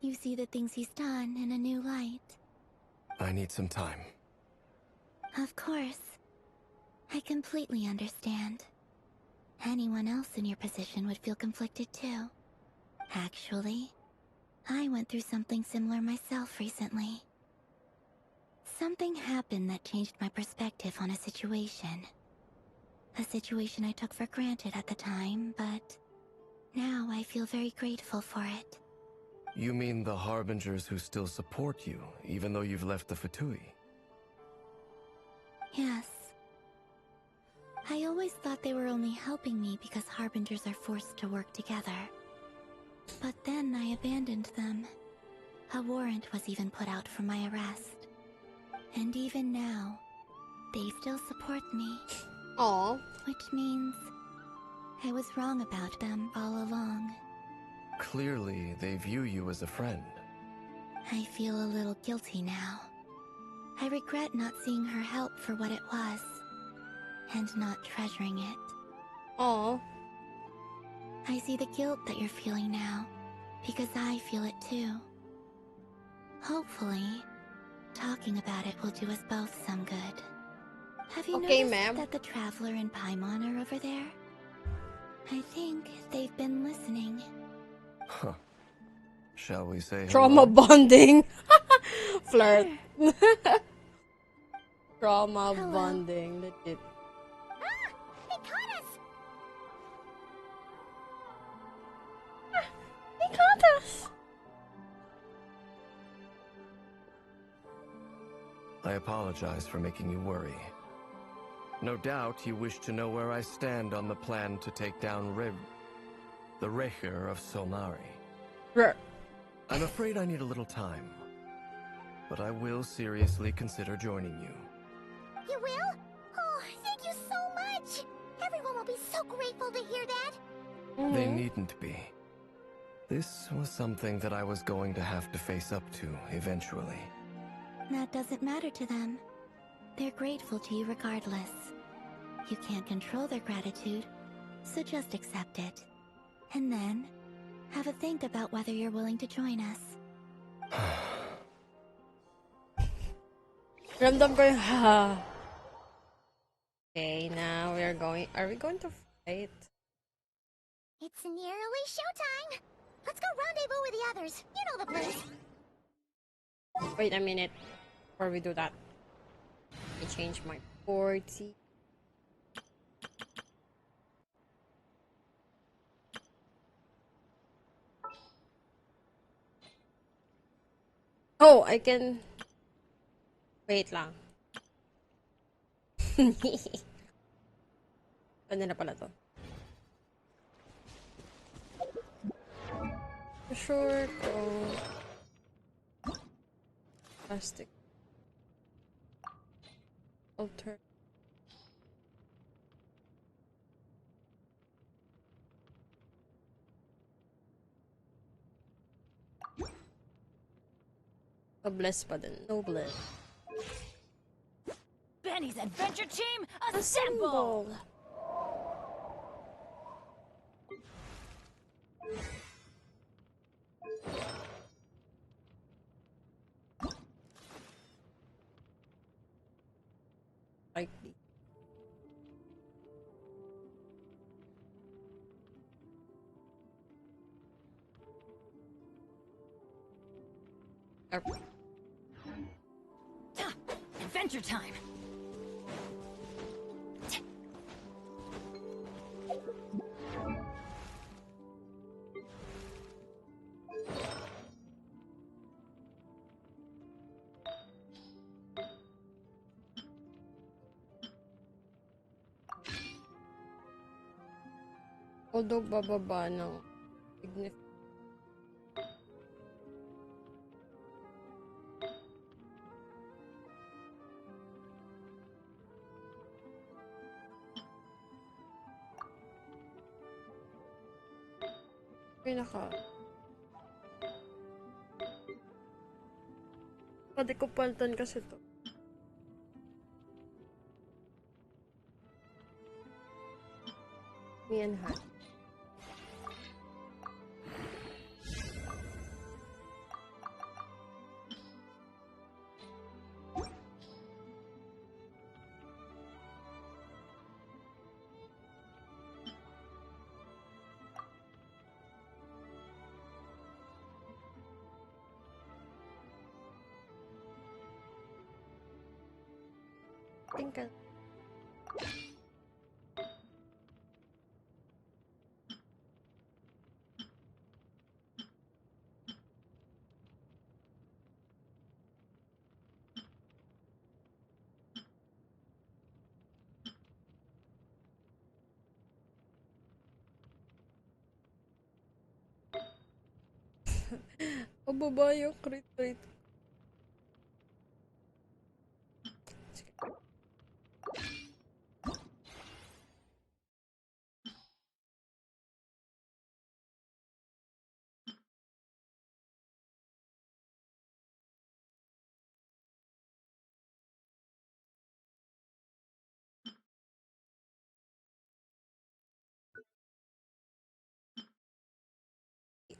You see the things he's done in a new light. I need some time. Of course. I completely understand. Anyone else in your position would feel conflicted too. Actually, I went through something similar myself recently. Something happened that changed my perspective on a situation. A situation I took for granted at the time, but now I feel very grateful for it. You mean the Harbingers who still support you, even though you've left the Fatui? Yes. I always thought they were only helping me because Harbingers are forced to work together. But then I abandoned them. A warrant was even put out for my arrest. And even now, they still support me. Aww. Which means I was wrong about them all along. Clearly, they view you as a friend. I feel a little guilty now. I regret not seeing her help for what it was, and not treasuring it. Oh. I see the guilt that you're feeling now, because I feel it too. Hopefully, talking about it will do us both some good. Have you noticed that the Traveler and Paimon are over there? I think they've been listening. Huh. Shall we say Trauma hello? bonding. Flirt. Trauma Hello. bonding. Legit. Ah! They caught us! They caught us! I apologize for making you worry. No doubt you wish to know where I stand on the plan to take down the Recher of Solnari. I'm afraid I need a little time, but I will seriously consider joining you. You will? Oh, thank you so much! Everyone will be so grateful to hear that! They needn't be. This was something that I was going to have to face up to eventually. That doesn't matter to them. They're grateful to you regardless. You can't control their gratitude, so just accept it. And then, have a think about whether you're willing to join us. Ramdam ko yung Okay, now we are going. Are we going to fight? It's nearly showtime! Let's go rendezvous with the others. You know the place. Wait a minute. Before we do that, I change my 40. Oh, I can... Wait lang. Ano na pala to? Sure, plastic. Alter. Noblesse pa din. Noble. Benny's adventure team, assemble! Like Adventure time! although bababa ng significant. Pwede ko paltan kasi to. Yan ha. Tingkal. Pababa yung crit rate.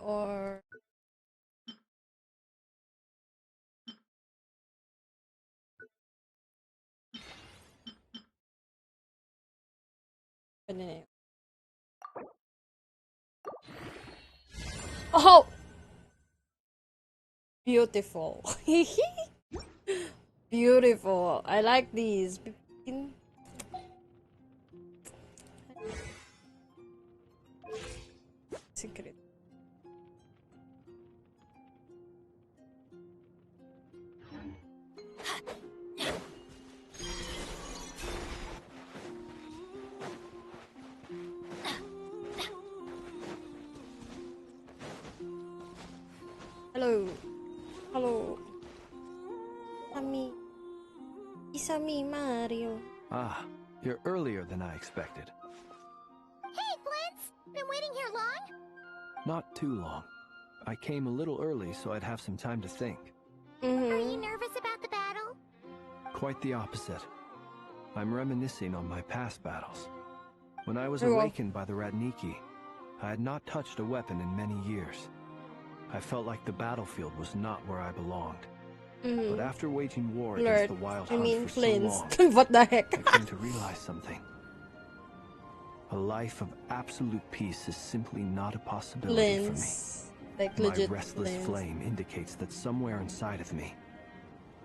or ano na yun? Oh! Beautiful. Beautiful. I like these. Secret. Hello. Hello. Ami. It's me, Mario. Ah, you're earlier than I expected. Hey, Flint's! Been waiting here long? Not too long. I came a little early so I'd have some time to think. Are you nervous about the battle? Quite the opposite. I'm reminiscing on my past battles. When I was Oh. awakened by the Radniki, I had not touched a weapon in many years. I felt like the battlefield was not where I belonged. But after waging war against the Wild Hunt for so long, What the heck? I came to realize something. A life of absolute peace is simply not a possibility for me. Like My legit restless Lens. flame indicates that somewhere inside of me,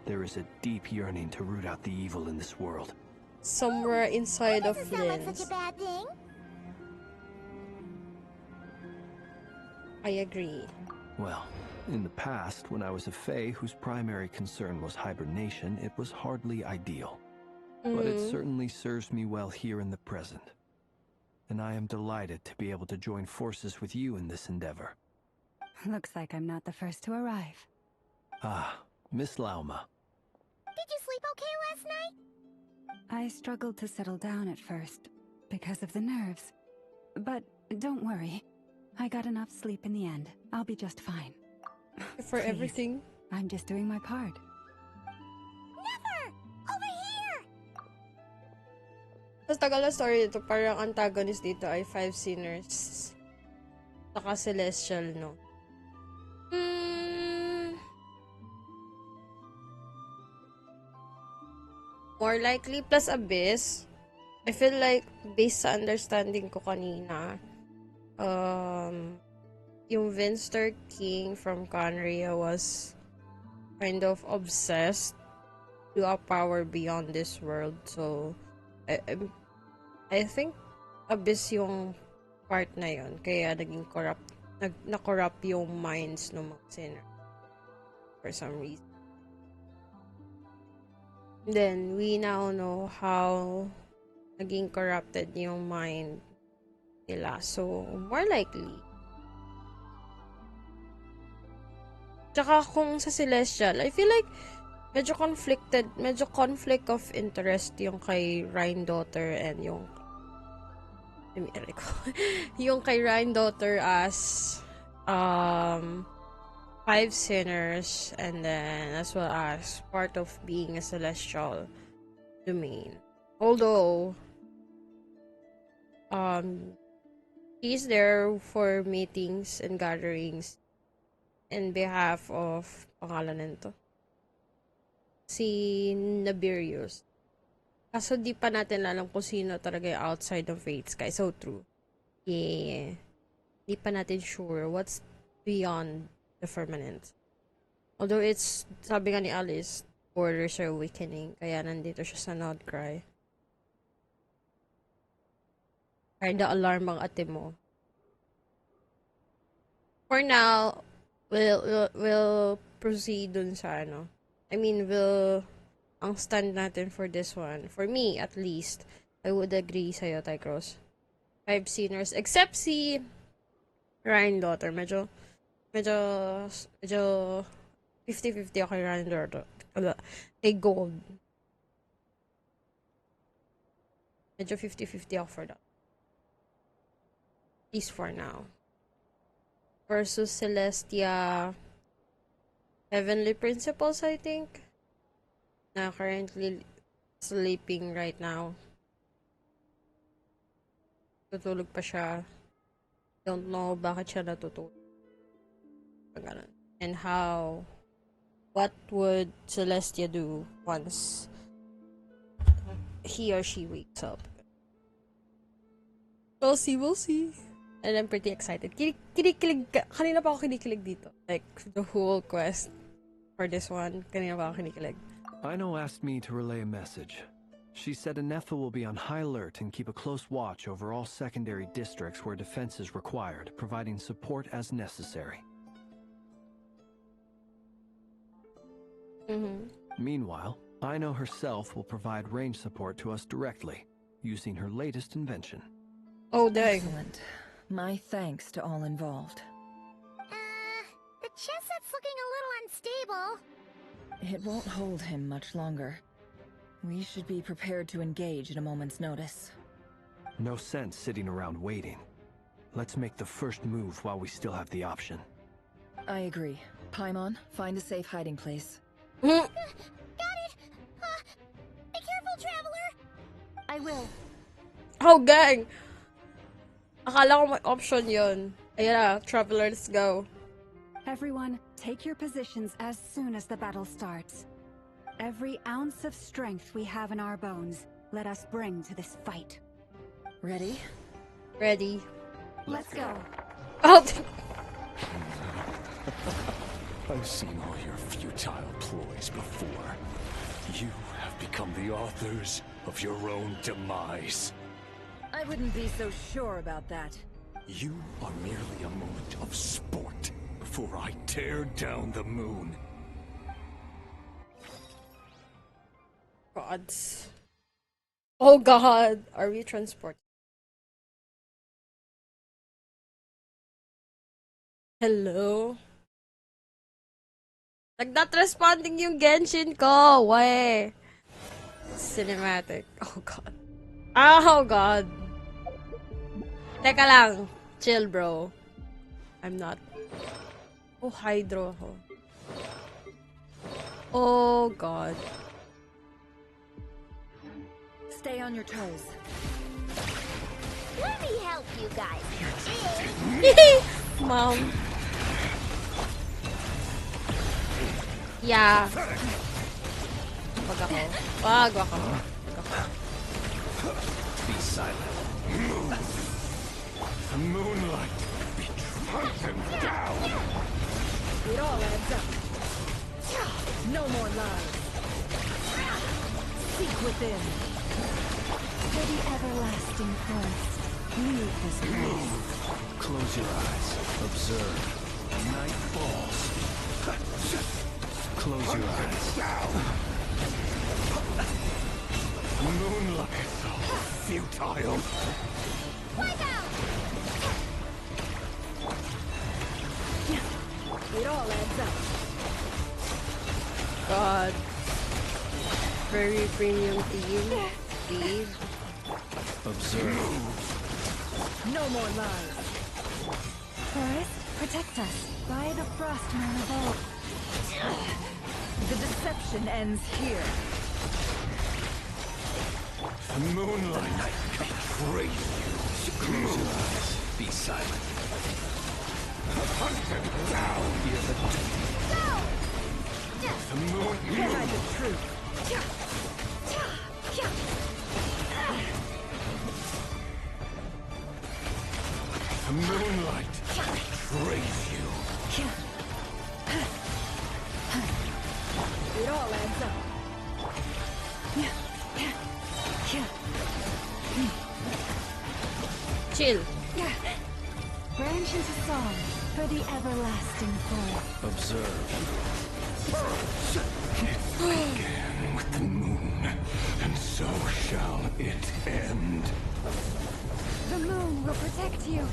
there is a deep yearning to root out the evil in this world. Somewhere inside of Doesn't sound like Lens. such a bad thing. I agree. Well, in the past, when I was a Fae whose primary concern was hibernation, it was hardly ideal. But it certainly serves me well here in the present. And I am delighted to be able to join forces with you in this endeavor. Looks like I'm not the first to arrive. Ah, Miss Lauma. Did you sleep okay last night? I struggled to settle down at first, because of the nerves. But don't worry. I got enough sleep in the end. I'll be just fine. For Please, everything. I'm just doing my part. Never! Over here! Sa tagal na story dito, parang antagonist dito ay 5 sinners. Saka celestial, no? More likely, plus abyss. I feel like, based sa understanding ko kanina, yung Vinster King from Conria was kind of obsessed to a power beyond this world. So, I think abyss yung part na yun. Kaya naging corrupt, na-corrupt yung minds ng mga sinner. For some reason. Then, we now know how naging corrupted yung mind nila. So, more likely. Tsaka kung sa Celestial, I feel like medyo conflict of interest yung kay Ryan Daughter and yung yung kay Ryan Daughter as 5 sinners, and then as well as part of being a celestial domain. Although he's there for meetings and gatherings in behalf of pangalan nito, si Nabirius. Kaso di pa natin alam kung sino talaga yung outside of Fate Sky. So true. Yeah. Di pa natin sure what's beyond the firmament. Although it's, sabi nga ni Alice, borders are awakening. Kaya nandito siya sa Nodcry. Kinda alarm ang ate mo. For now, we'll proceed dun sa ano. I mean, ang stand natin for this one, for me at least, I would agree sa'yo, Tycross. 5 sinners, except si Ryan Daughter. Medyo 50-50 ako kay Ryan Daughter. Kay Gold. Medyo 50-50 ako for that. At least for now. Versus Celestia Heavenly Principles, I think. Na currently sleeping right now. Tutulog pa siya. Don't know bakit siya natutulog. And what would Celestia do once he or she wakes up? We'll see, we'll see. And I'm pretty excited. Kanina pa ako kinikilig dito. Like, the whole quest for this one. Kanina pa ako kinikilig. Ino asked me to relay a message. She said Anetha will be on high alert and keep a close watch over all secondary districts where defense is required, providing support as necessary. Meanwhile, Ino herself will provide range support to us directly, using her latest invention. Oh, dang. Excellent. My thanks to all involved. The chess set's looking a little unstable. It won't hold him much longer. We should be prepared to engage at a moment's notice. No sense sitting around waiting. Let's make the first move while we still have the option. I agree. Paimon, find a safe hiding place. Got it! Be careful, Traveler! I will. Oh, gang! Akala ko may option yun. Ayan na, Traveler, let's go. Everyone, take your positions as soon as the battle starts. Every ounce of strength we have in our bones, let us bring to this fight. Ready? Ready. Let's go. Oh, I've seen all your futile ploys before. You have become the authors of your own demise. I wouldn't be so sure about that. You are merely a moment of sport before I tear down the moon. gods. Oh god, are we transported? Hello? Like, not responding yung Genshin ko. Why? Cinematic. Oh god. Oh god. Teka lang. Chill, bro. I'm not. Oh, Hydro ako. Oh god. Stay on your toes. Let me help you guys. Mom. Yeah. Wag ako. Wag ako. Be silent. Moonlight, be trodden down. It all adds up. No more lies. Seek within. For the everlasting forest, leave this place. Close your eyes. Observe. Night falls. Close your eyes. Moonlight is so futile. Wake out! It all adds up. God. Very premium theme. Steve. Observe. No more lies. Forest, protect us. By the frost moon of old. The deception ends here. Moonlight betrays you. Close your eyes. Be silent. Hunt them down. Hear the The moon. Can I the truth? The moonlight betrays you. It all adds up. Chill. Branch into song for the everlasting forest. Observe. It began with the moon, and so shall it end. The moon will protect you.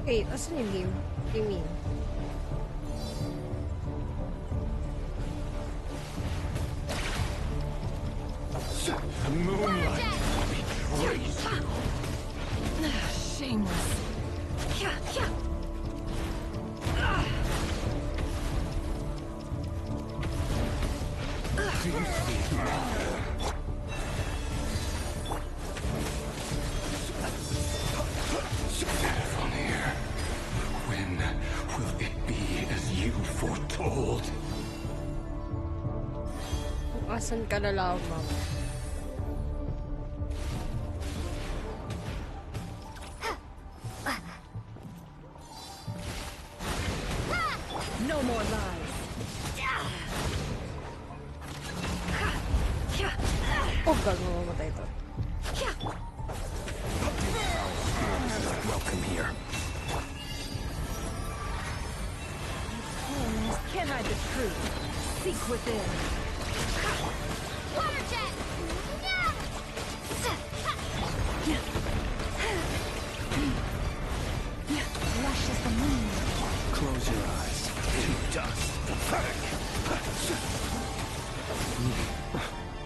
Wait, asan yung game? What do you mean? The moonlight betrays you. Shameless. Asan ka na lamang? No more lies. Oh god, mamamatay ito. Welcome here. Can I the truth? Seek within. Water jet! Lush as the moon. Close your eyes. To dust. Pathetic.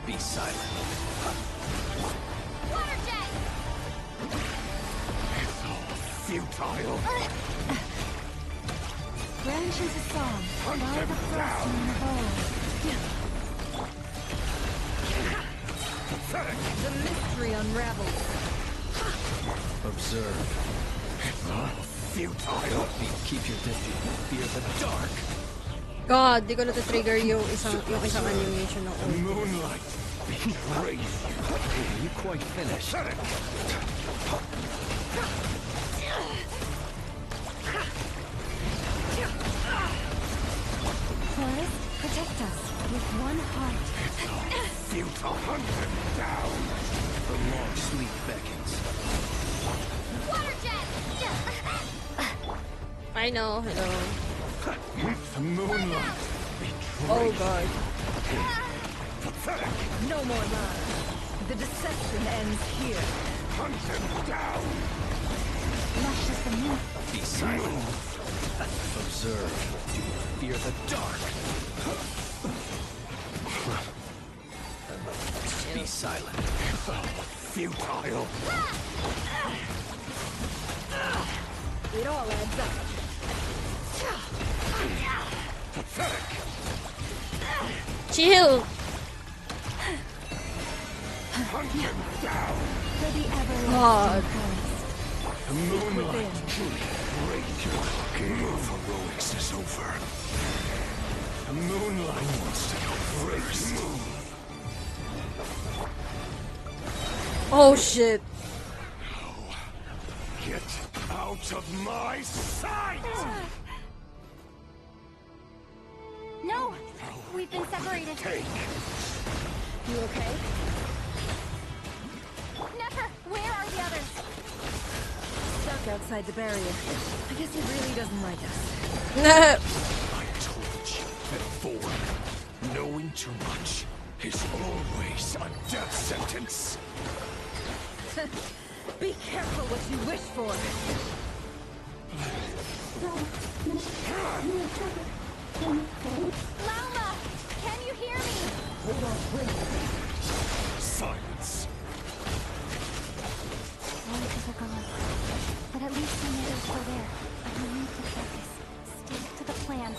Be silent. Water jet! It's all futile. Branches a song. By the frost in the bowl. The mystery unravels. Observe. It's all futile. Keep your distance. Fear the dark. God, di ko na-trigger yung isang animation ng ulti. Moonlight betrays you. You quite finished. Forest, protect us with one heart. It's all futile. Hunt them down. The long sleep beckons. Water jet! I know, hello. The moonlight betrays. Oh god. Pathetic. No more lies. The deception ends here. Hunt them down. Lush as the moon. Be silent. Observe. Fear the dark. Be silent. Futile. It all adds up. Pathetic. Chill. Hunt them down. For the everlasting God. forest. The moonlight. Great. Your heroics is over. The moonlight wants to go first. Oh shit. Get out of my sight! No! We've been separated. Take. You okay? Never! Where are the others? Stuck outside the barrier. I guess he really doesn't like us. I told you before. Knowing too much is always a death sentence. Be careful what you wish for. Lauma! Can you hear me? Silence. Voices are gone. But at least I know they're still there. I need to focus. Stick to the plan.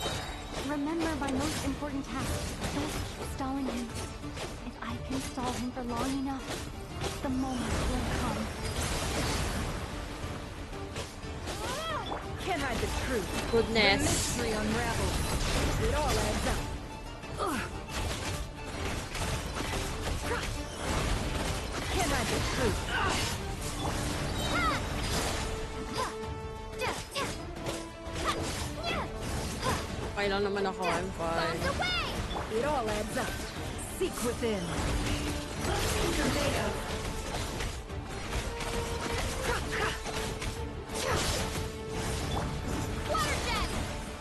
Remember my most important task. Don't keep stalling him. If I can stall him for long enough, the moment will come. Can't hide the truth. Goodness. The mystery unravels. It all adds up. Can't hide the truth. Okay lang naman ako, I'm fine. It all adds up. Seek within.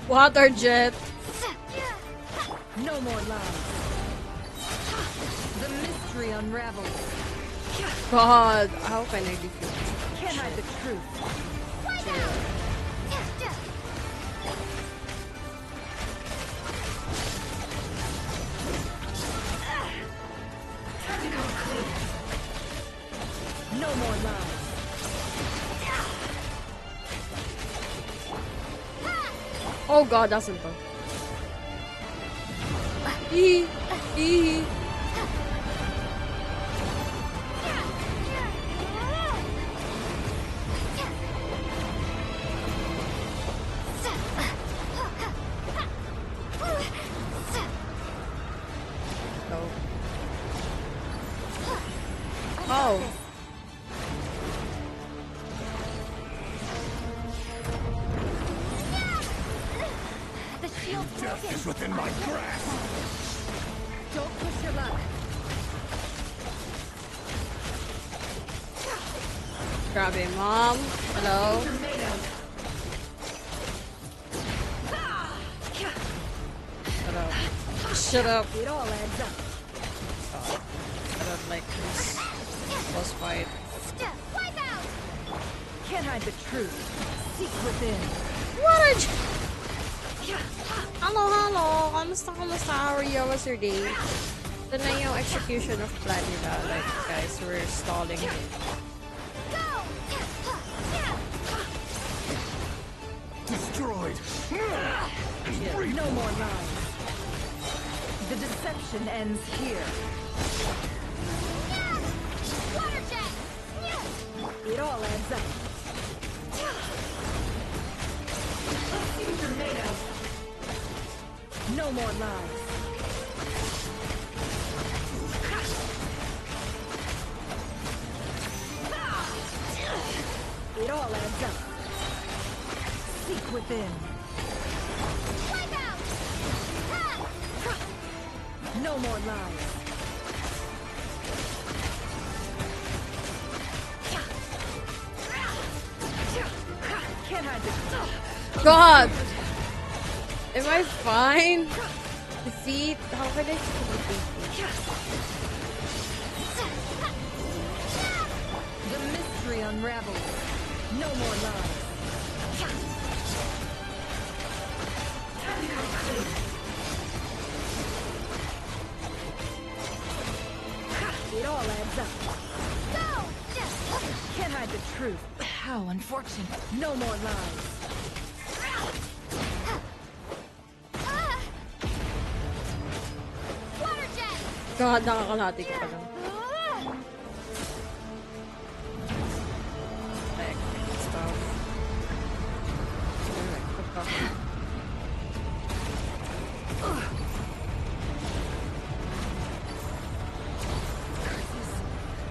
Water jet. No more lies. The mystery unravels. God, how can I defeat? Can't hide the truth. No more lies. Oh god, asan to? Eee! Eee! Oh. The shield's Death broken. is within my grasp. Don't push your luck. Grab him, Mom. Hello. Shut up. Shut up. It all adds up. I don't like this boss fight. Wipe out. Can't hide the truth. Seek within. What a... Hello. Kamusta? How are you? How was your day? Ito na yung execution of plan nila. Like, guys, we're stalling. Destroyed. No more lies. The deception ends here. Water jet. It all adds up. No more lies. It all adds up. Seek within. Wipe out! No more lies. Can't hide the... God! Am I fine? Defeat? How can I defeat? The mystery unravels. No more lies. It all adds up. Go! Can't hide the truth. How unfortunate. No more lies. Water jet! God, nakakalati ko pa lang.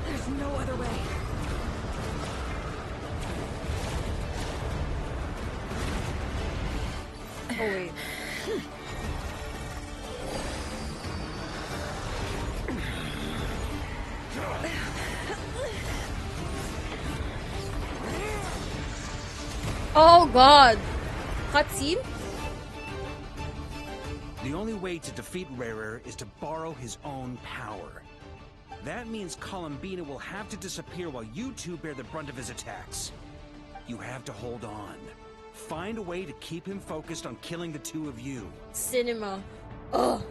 There's no other way. Oh, wait. Oh, God. Cutscene? The only way to defeat Rarer is to borrow his own power. That means Columbina will have to disappear while you two bear the brunt of his attacks. You have to hold on. Find a way to keep him focused on killing the two of you. Cinema. Oh.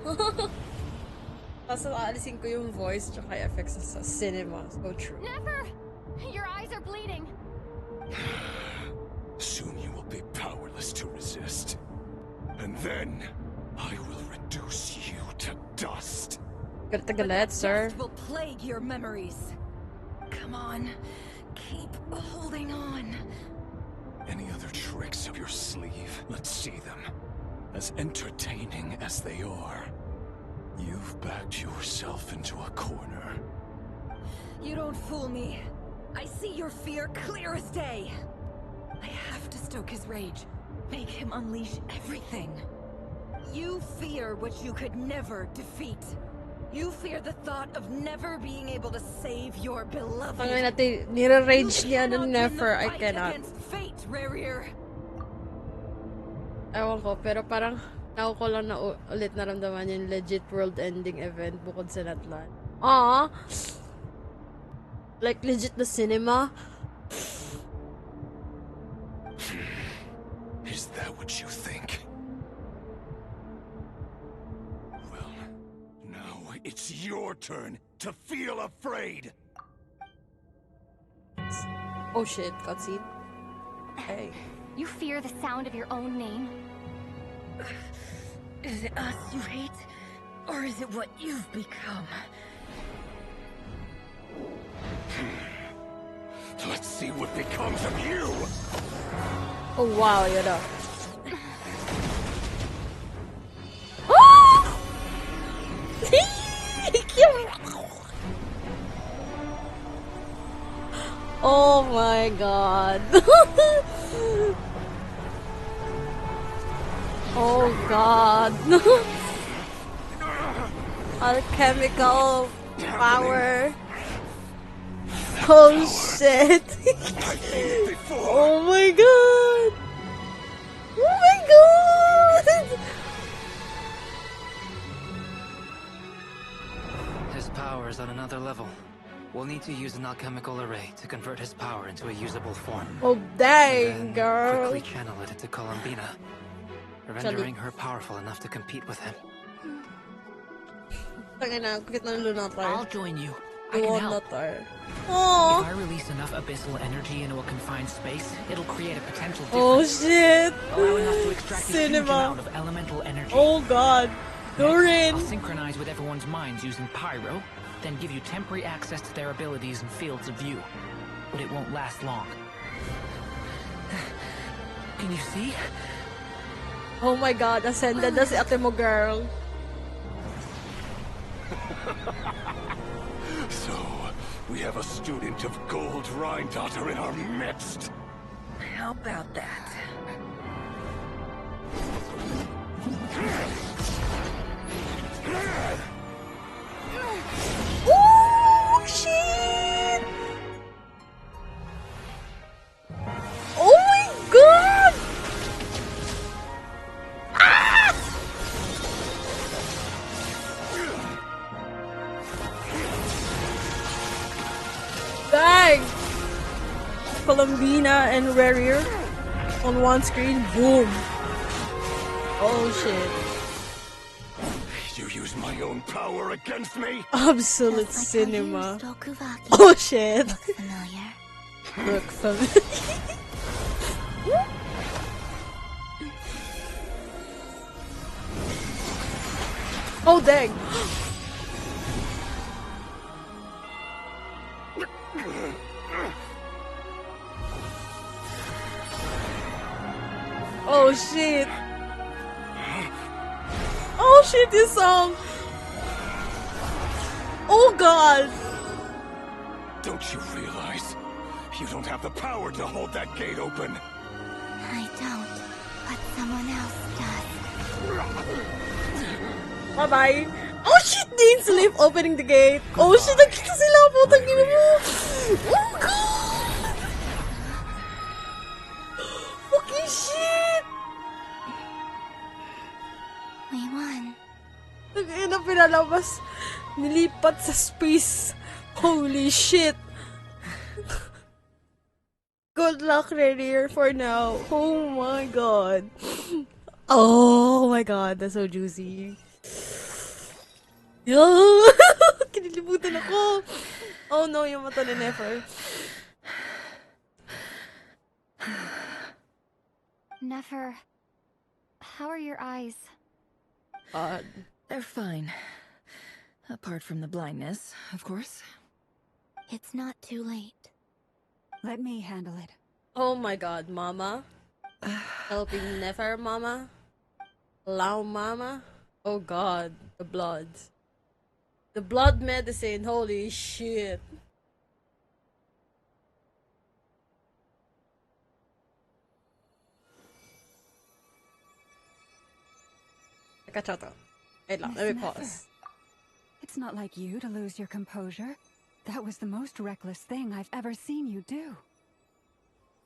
Tapos aalisin ko yung voice tsaka effects sa cinema. So true. Never! Your eyes are bleeding. Soon you will be powerless to resist. And then, I will reduce you to dust. Galit, sir. Will plague your memories. Come on. Keep holding on. Any other tricks up your sleeve? Let's see them. As entertaining as they are. You've backed yourself into a corner. You don't fool me. I see your fear clear as day. I have to stoke his rage. Make him unleash everything. You fear what you could never defeat. You fear the thought of never being able to save your beloved. Ang natin, nire-rage niya ng never. I cannot. Fate, Rarier. Ewan ko, pero parang ako ko lang na ulit naramdaman yung legit world-ending event bukod sa Natlan. Aww! Like, legit the cinema. Is that what you think? Well, now it's your turn to feel afraid! Oh shit, cutscene. Hey. You fear the sound of your own name? Is it us you hate? Or is it what you've become? Let's see what becomes of you! Oh wow, yun na. Oh! Oh my god. Oh god. Alchemical power. Oh shit. Oh my god. Oh my god. His power is on another level. We'll need to use an alchemical array to convert his power into a usable form. Oh dang, And then girl. quickly channel it to Columbina, rendering her powerful enough to compete with him. I'll join you. I can help. If Oh. I release enough abyssal energy into a confined space, it'll create a potential Oh difference. shit. Allowing us to extract a huge Cinema. amount of elemental energy. Oh god. Next, I'll synchronize with everyone's minds using pyro, then give you temporary access to their abilities and fields of view. But it won't last long. Can you see? Oh my god, ascended na si ate mo, girl. So, we have a student of Gold Rhine-Daughter in our midst. How about that? Oh shit! Oh my god! Ah! Dang! Columbina and Rerir on one screen. Boom! Oh shit. You use my own power against me? Absolute cinema. Oh shit. Look familiar. Oh dang. Oh shit. Oh shit, this song. Oh god. Don't you realize? You don't have the power to hold that gate open. I don't, but someone else does. Bye-bye. Oh shit, Dean Sleep opening the gate. Oh shit, nakita sila. Putang ina mo. Oh god. Fucking shit. We won. Nag-ina pinalabas. Nilipat sa space. Holy shit. Good luck, Renier, for now. Oh my god. Oh my god, that's so juicy. Kinilimutan ako. Oh no, yung mata ni Nefer. Nefer, how are your eyes? They're fine. Apart from the blindness, of course. It's not too late. Let me handle it. Oh my god, mama. Helping Nefer, mama. Lao, mama. Oh god, the blood. The blood medicine, holy shit. Teka, wait lang, let me pause. It's not like you to lose your composure. That was the most reckless thing I've ever seen you do.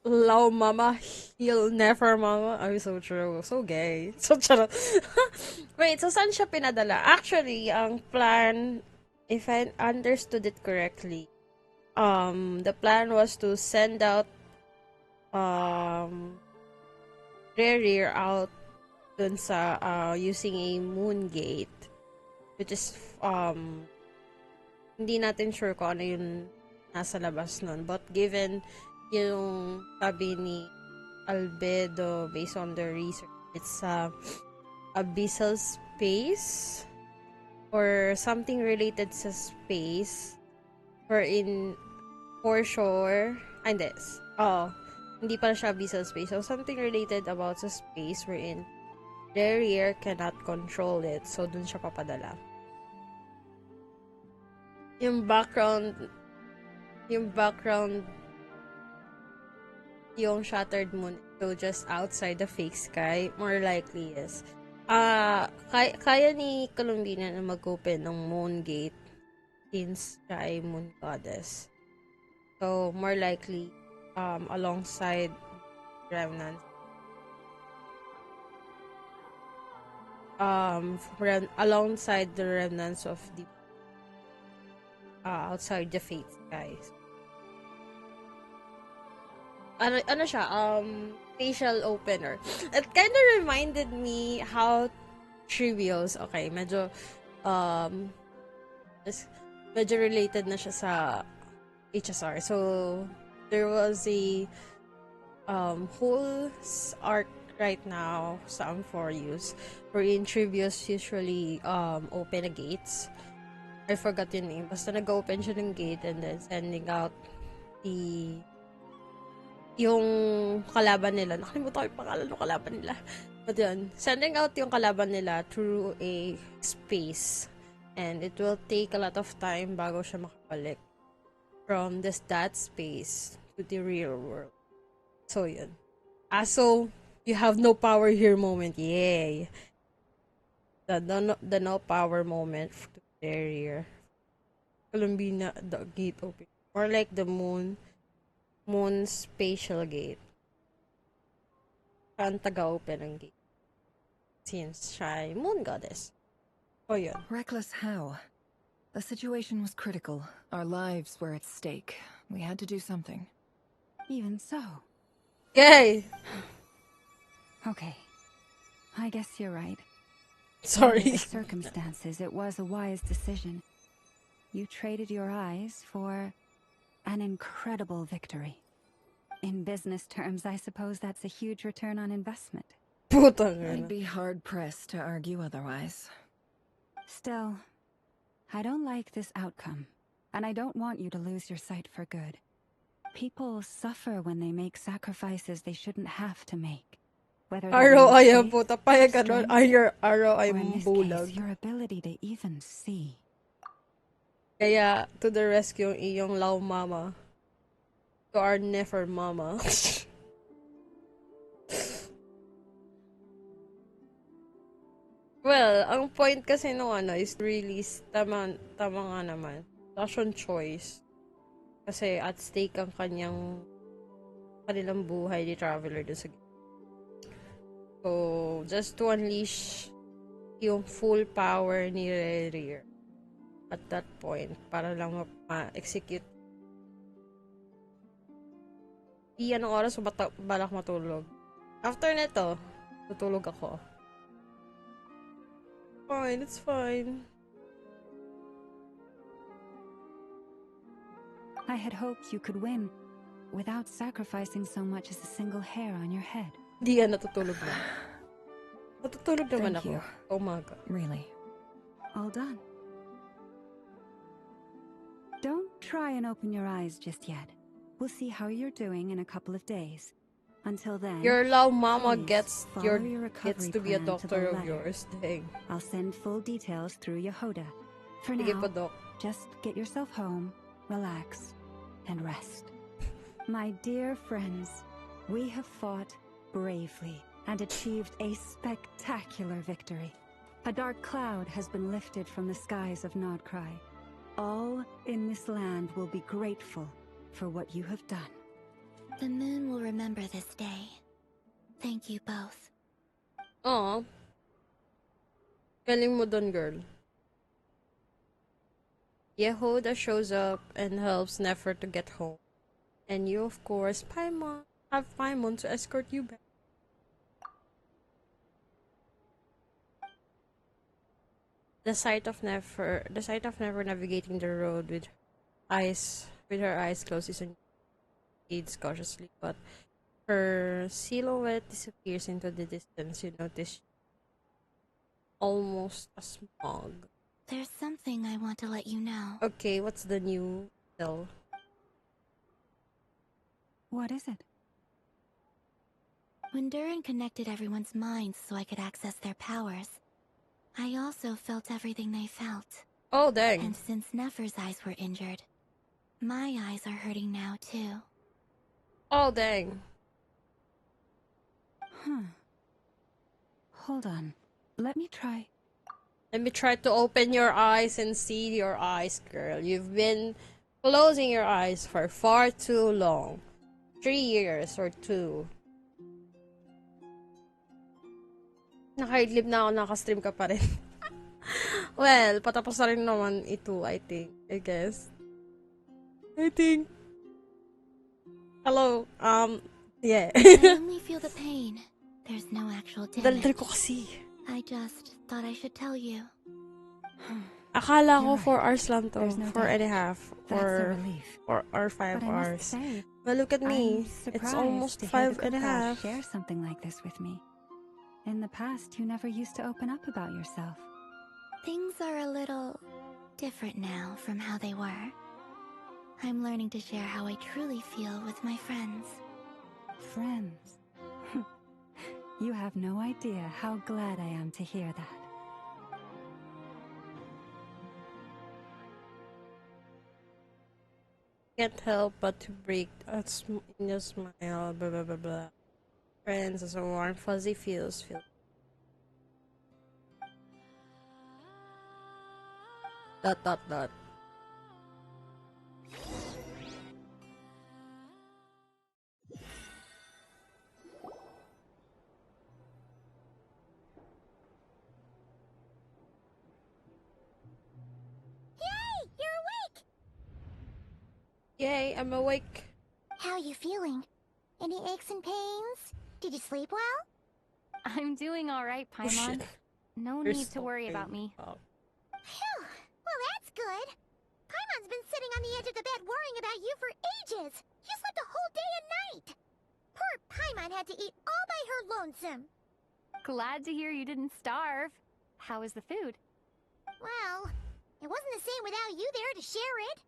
Lao mama, heal never mama. Ay, so true. So gay. So charot. Wait, so saan siya pinadala? Actually, ang plan, if I understood it correctly, the plan was to send out, Rerir out dun sa, using a moon gate. Which is, hindi natin sure kung ano yung nasa labas nun. But given yung sabi ni Albedo based on the research, it's abyssal space or something related sa space wherein for sure hindi pala siya abyssal space, so something related about sa space wherein Rerir cannot control it, so dun siya papadala. Yung background yung shattered moon so just outside the fake sky, more likely yes. Kaya ni Columbina na mag-open ng moon gate since siya ay moon goddess. So, more likely, alongside remnants. Alongside the remnants of the outside the fate skies. Ano siya, facial opener. It kind of reminded me how trivials, okay, medyo related na siya sa HSR. So, there was a whole arc right now sa Amphorius wherein trivials usually open the gates. I forgot yung name. Basta nag-open siya ng gate and then sending out yung kalaban nila. Nakalimutan ko yung pangalan ng kalaban nila. But yun, sending out yung kalaban nila through a space. And it will take a lot of time bago siya makabalik from that space to the real world. So yun. So, you have no power here moment. Yay! The no power moment to barrier. Columbina, the gate open. Or like the moon's spatial gate. Ang taga-open ng gate. Since siya ay moon goddess. Oh, yun. Reckless how? The situation was critical. Our lives were at stake. We had to do something. Even so. Yay! Okay. I guess you're right. Sorry. Under the circumstances, it was a wise decision. You traded your eyes for an incredible victory. In business terms, I suppose that's a huge return on investment. I'd be hard-pressed to argue otherwise. Still, I don't like this outcome, and I don't want you to lose your sight for good. People suffer when they make sacrifices they shouldn't have to make. Whether Araw ay ang puta, paya ka nun. Araw ay bulag. Your ability to even see. Kaya, to the rescue, iyong Lao Mama. To our never mama. Well, ang point kasi nung is release, tama nga naman. Passion choice. Kasi at stake ang kanilang buhay ni Traveler dun sa game. So, just to unleash yung full power ni Rerir at that point, para lang ma-execute. Anong oras balak matulog? After nito, tutulog ako. Fine, it's fine. I had hoped you could win without sacrificing so much as a single hair on your head. Di yan, natutulog na. Natutulog naman ako. Umaga. Really? All done. Don't try and open your eyes just yet. We'll see how you're doing in a couple of days. Until then, your Lao Mama gets gets to be a doctor of yours. Dang. I'll send full details through Yehoda. For now, just get yourself home, relax, and rest. My dear friends, we have fought bravely and achieved a spectacular victory. A dark cloud has been lifted from the skies of Nodcry. All in this land will be grateful for what you have done. The moon will remember this day. Thank you both. Aw. Galing mo dun, girl. Yehoda shows up and helps Nefer to get home. And you, of course, have Paimon to escort you back. The sight of Nefer navigating the road with her eyes closed is aids cautiously, but her silhouette disappears into the distance. You notice almost a smog. There's something I want to let you know. Okay, what's the new tell? What is it? When Durin connected everyone's minds so I could access their powers, I also felt everything they felt. Oh, dang. And since Nefer's eyes were injured, my eyes are hurting now too. Oh, dang. Hold on. Let me try. Let me try to open your eyes and see your eyes, girl. You've been closing your eyes for far too long. 3 years or 2. Naka-idlip na ako, naka-stream ka pa rin. Well, patapos na rin naman ito, I think. I guess. I think. Hello, yeah. I only feel the pain. There's no actual damage. Daldal ko kasi. I just thought I should tell you. Akala ko 4 hours lang to. There's no 4.5. That's a relief. Or 5 But I hours. must say, But look at me. I'm It's surprised almost to hear 5.5. the Kukash share something like this with me. In the past, you never used to open up about yourself. Things are a little different now from how they were. I'm learning to share how I truly feel with my friends. Friends? You have no idea how glad I am to hear that. Can't help but to break in a smile, blah blah blah blah. Friends, as a warm fuzzy feels. Dot dot dot. Yay! You're awake! Yay, I'm awake. How are you feeling? Any aches and pains? Did you sleep well? I'm doing all right, Paimon. No You're need to so worry about me. Phew! Well, that's good. Paimon's been sitting on the edge of the bed worrying about you for ages. You slept a whole day and night. Poor Paimon had to eat all by her lonesome. Glad to hear you didn't starve. How is the food? Well, it wasn't the same without you there to share it.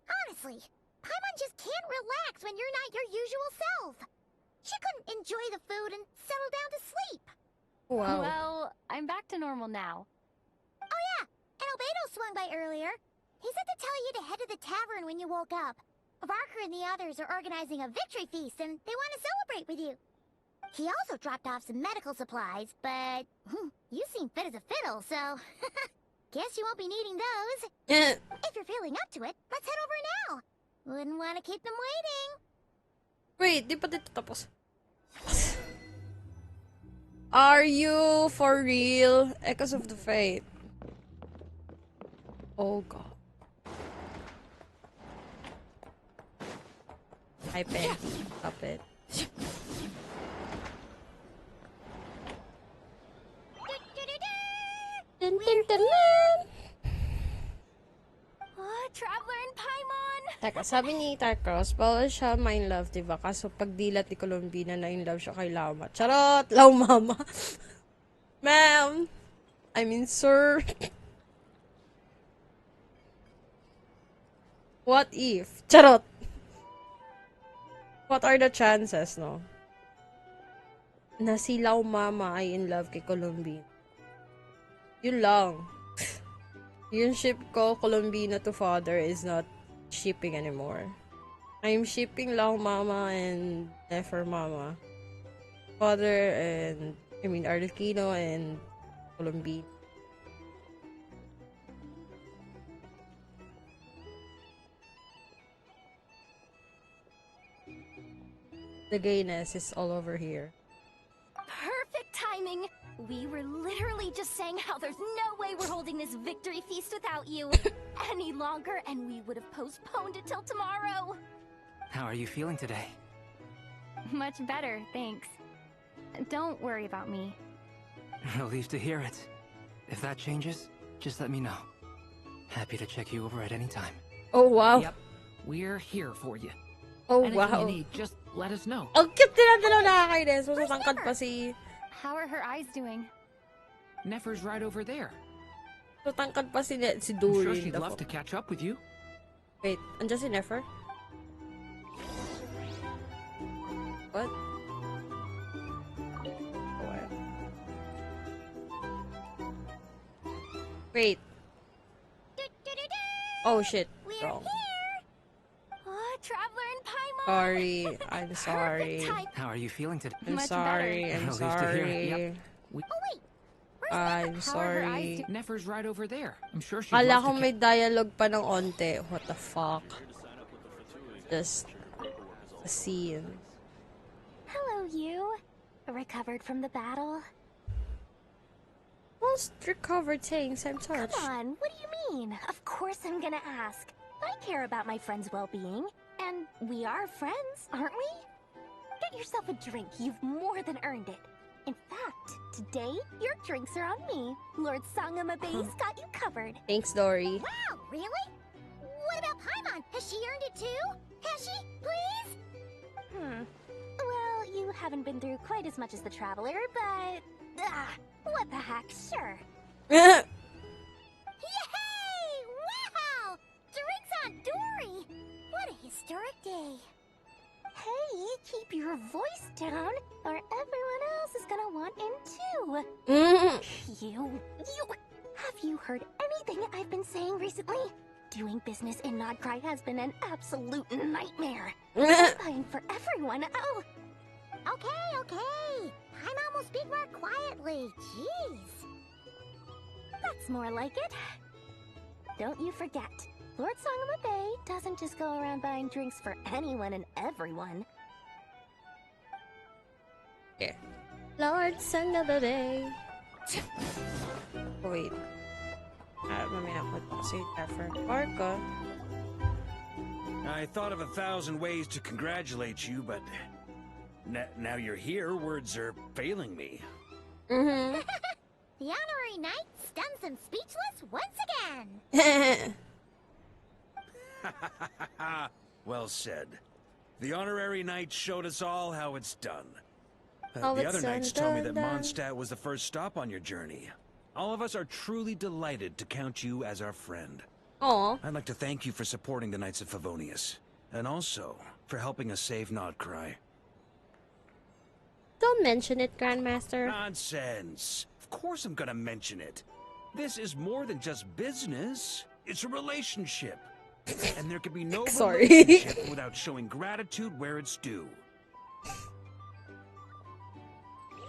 Honestly, Paimon just can't relax when you're not your usual self. She couldn't enjoy the food and settle down to sleep. Wow. Well, I'm back to normal now. Oh yeah, and Albedo swung by earlier. He said to tell you to head to the tavern when you woke up. Varker and the others are organizing a victory feast and they want to celebrate with you. He also dropped off some medical supplies, but you seem fit as a fiddle, so guess you won't be needing those. If you're feeling up to it, let's head over now. Wouldn't want to keep them waiting. Wait, di pa dito tapos. Are you for real? Echoes of the Fate. Oh god. Hype it. Stop it. Dun, dun, dun, dun. Traveler and Paimon! Teka, sabi ni Tarkos, bawal siya ma-in love, diba? Kaso pagdilat ni Colombina na in love siya kay Lauma. Charot! Laumama! Ma'am! I mean, sir! What if? Charot! What are the chances, no? Na si Laumama ay in love kay Colombina. Yun lang. Yung ship ko, Colombina to father, is not shipping anymore. I'm shipping Lao Mama and Nefer Mama. Father and, Arlecchino and Colombina. The gayness is all over here. Perfect timing! We were literally just saying how there's no way we're holding this victory feast without you any longer, and we would have postponed it till tomorrow. How are you feeling today? Much better, thanks. Don't worry about me. Relieved to hear it. If that changes, just let me know. Happy to check you over at any time. Oh, wow. Yep. We're here for you. Oh, Anything wow. you need, just let us know. Ang cute nila dalawa, nakakainis. Masasangkad pa si... How are her eyes doing? Nefer's right over there. Masasangkad pa si I'm Durin. sure she'd love to catch up with you. Wait, andyan si Nefer? What? What? Wait. Oh shit. We're Wrong. here! Traveler and Paimon! Sorry. I'm sorry. How are you feeling today? I'm sorry. I'm Relieved to hear it. sorry. Yep. I'm sorry. Nefer's right over there. I'm sure she'd Kala love ko to may dialogue pa ng onte. What the fuck? Just a scene. Hello, you. Recovered from the battle? Most recovered things I'm touched. Come on, what do you mean? Of course I'm gonna ask. I care about my friend's well-being. And we are friends, aren't we? Get yourself a drink. You've more than earned it. In fact, today, your drinks are on me. Lord Sangama Bay's got you covered. Thanks, Dory. Wow, really? What about Paimon? Has she earned it too? Has she? Please? Well, you haven't been through quite as much as the Traveler, but... what the heck, sure. Yay! Wow! Drinks on Dory! What a historic day. Hey, keep your voice down, or everyone else is gonna want in too. You... Have you heard anything I've been saying recently? Doing business in Nodcry has been an absolute nightmare. Fine for everyone. Oh. Okay. Paimon will speak more quietly. Jeez. That's more like it. Don't you forget, Lord Sangama Bay doesn't just go around buying drinks for anyone and everyone. Yeah. Lord Sangama Bay. Wait. Mamaya ko say that for Orca. I thought of 1,000 ways to congratulate you, but now you're here, words are failing me. The honorary knight stuns them speechless once again. Well said. The honorary knight showed us all how it's done. How the it's other knights done, told me that done. Mondstadt was the first stop on your journey. All of us are truly delighted to count you as our friend. Aw. I'd like to thank you for supporting the Knights of Favonius, and also for helping us save Nodcry. Don't mention it, Grandmaster. Nonsense! Of course I'm gonna mention it. This is more than just business. It's a relationship. And there can be no Sorry. relationship without showing gratitude where it's due.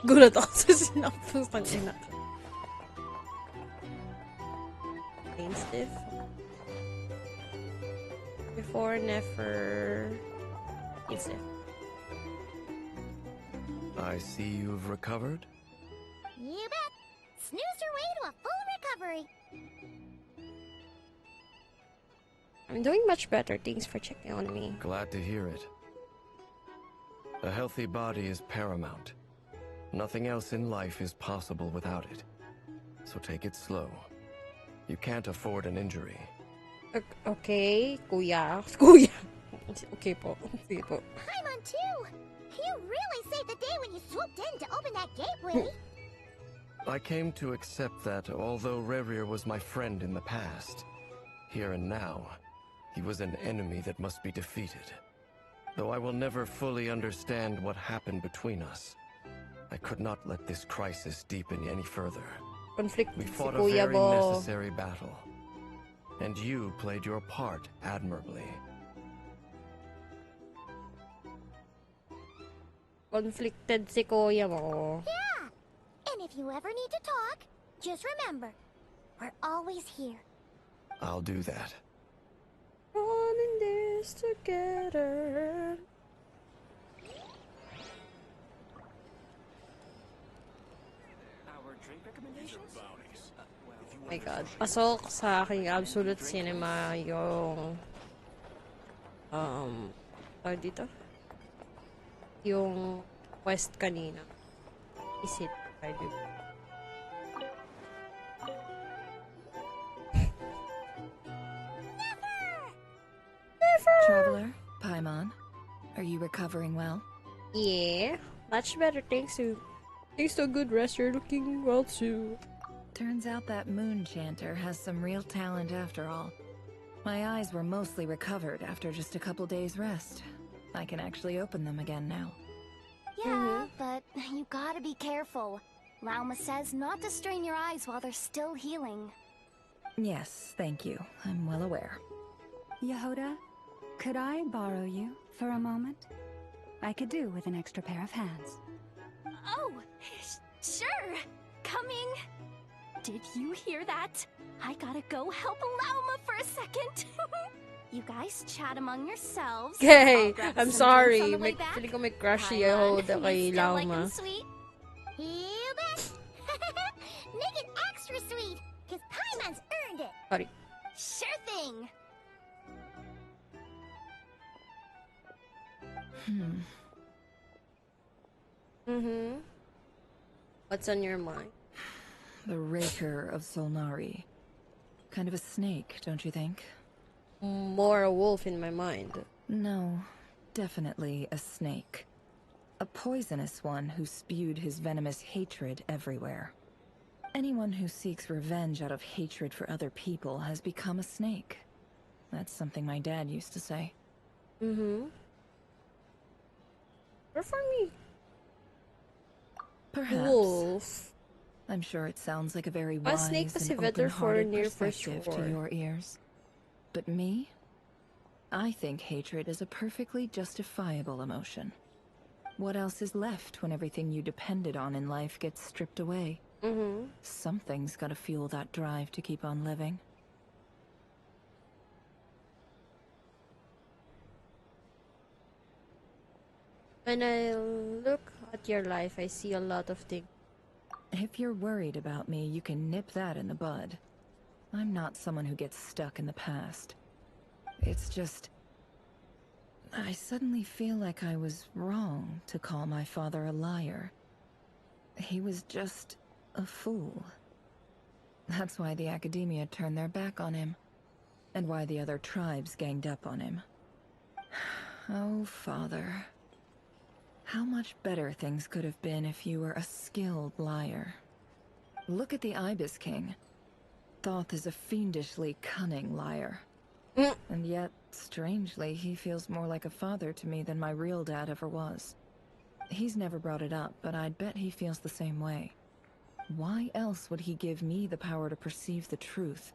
Gulat ako sa synopsis ng ina. Pain stiff. Before Nefer. Pain stiff. I see you've recovered. You bet. Snooze your way to a full recovery. I'm doing much better. Thanks for checking on me. Glad to hear it. A healthy body is paramount. Nothing else in life is possible without it. So take it slow. You can't afford an injury. Okay, kuya. Kuya. Okay po. Sige po. Paimon too. You really saved the day when you swooped in to open that gateway. I came to accept that although Rerir was my friend in the past, here and now, he was an enemy that must be defeated. Though I will never fully understand what happened between us, I could not let this crisis deepen any further. Conflict We si fought a kuya very mo. necessary battle, and you played your part admirably. Conflicted si kuya mo. Yeah. And if you ever need to talk, just remember, we're always here. I'll do that. Running this together. Oh my god. Pasok sa aking absolute cinema yung tawag dito? Yung quest kanina. Is it? I do. Traveler, Paimon, are you recovering well? Yeah, much better thanks to a good rest. You're looking well too. Turns out that moon chanter has some real talent after all. My eyes were mostly recovered after just a couple days rest. I can actually open them again now. Yeah, but you gotta be careful. Lauma says not to strain your eyes while they're still healing. Yes, thank you. I'm well aware. Yehoda, Could I borrow you for a moment? I could do with an extra pair of hands. Oh, sure. Coming. Did you hear that? I gotta go help Lauma for a second. You guys chat among yourselves. Okay, I'll grab I'm some drinks on sorry. the way back. Feeling ko may crush Come siya on, ako kay you still like 'em Lauma. sweet? You bet. Make it extra sweet, because Paimon's earned it. Sorry. Sure thing. What's on your mind? The Raker of Solnari. Kind of a snake, don't you think? More a wolf in my mind. No, definitely a snake. A poisonous one who spewed his venomous hatred everywhere. Anyone who seeks revenge out of hatred for other people has become a snake. That's something my dad used to say. Or for me. Perhaps. Wolf. I'm sure it sounds like a very A snake wise and kasi better for open-hearted near for perspective sure. to your ears. But me? I think hatred is a perfectly justifiable emotion. What else is left when everything you depended on in life gets stripped away? Something's gotta fuel that drive to keep on living. When I look at your life, I see a lot of things. If you're worried about me, you can nip that in the bud. I'm not someone who gets stuck in the past. It's just... I suddenly feel like I was wrong to call my father a liar. He was just a fool. That's why the Academia turned their back on him, and why the other tribes ganged up on him. Oh, Father. How much better things could have been if you were a skilled liar. Look at the Ibis King. Thoth is a fiendishly cunning liar. And yet, strangely, he feels more like a father to me than my real dad ever was. He's never brought it up, but I'd bet he feels the same way. Why else would he give me the power to perceive the truth,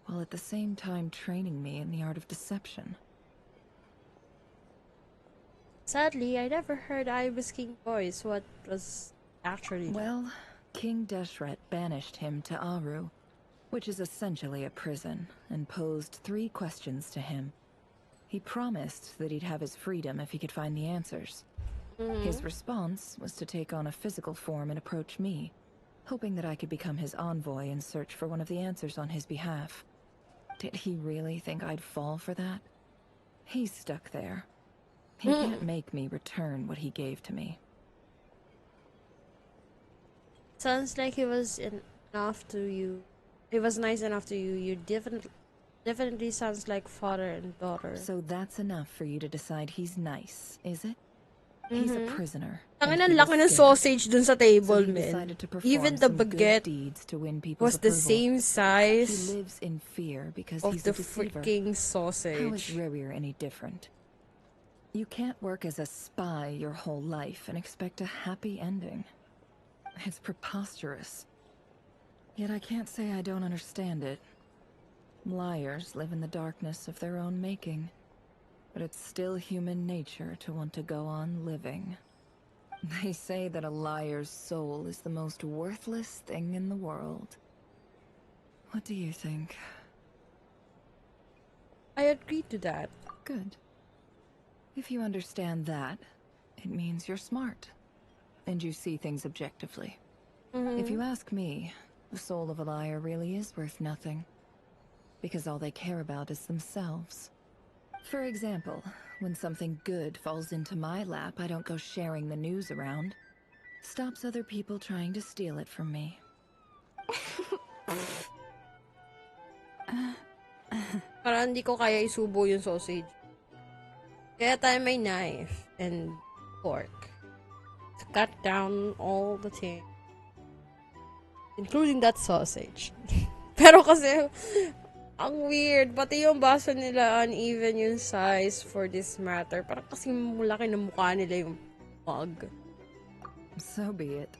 while at the same time training me in the art of deception? Sadly, I never heard Ibis King voice. What was actually... Well, King Deshret banished him to Aru, which is essentially a prison, and posed 3 questions to him. He promised that he'd have his freedom if he could find the answers. His response was to take on a physical form and approach me, hoping that I could become his envoy and search for one of the answers on his behalf. Did he really think I'd fall for that? He's stuck there. He can't make me return what he gave to me. Sounds like he was enough to you. He was nice enough to you. You definitely sounds like father and daughter. So that's enough for you to decide he's nice, is it? He's a prisoner. Ang laki ng sausage dun sa table, man. Even the baguette was the same size He lives in fear because of he's the a deceiver. freaking sausage. How is Rerir any different? You can't work as a spy your whole life and expect a happy ending. It's preposterous. Yet I can't say I don't understand it. Liars live in the darkness of their own making. But it's still human nature to want to go on living. They say that a liar's soul is the most worthless thing in the world. What do you think? I agree to that. Good. If you understand that, it means you're smart. And you see things objectively. If you ask me, the soul of a liar really is worth nothing. Because all they care about is themselves. For example, when something good falls into my lap, I don't go sharing the news around. Stops other people trying to steal it from me. Parang hindi ko kaya isubo yung sausage. Kaya tayo may knife and fork to cut down all the things, including that sausage. Pero kasi ang weird, pati yung baso nila uneven yung size for this matter. Parang kasi mulaki ng mukha nila yung mug. So be it.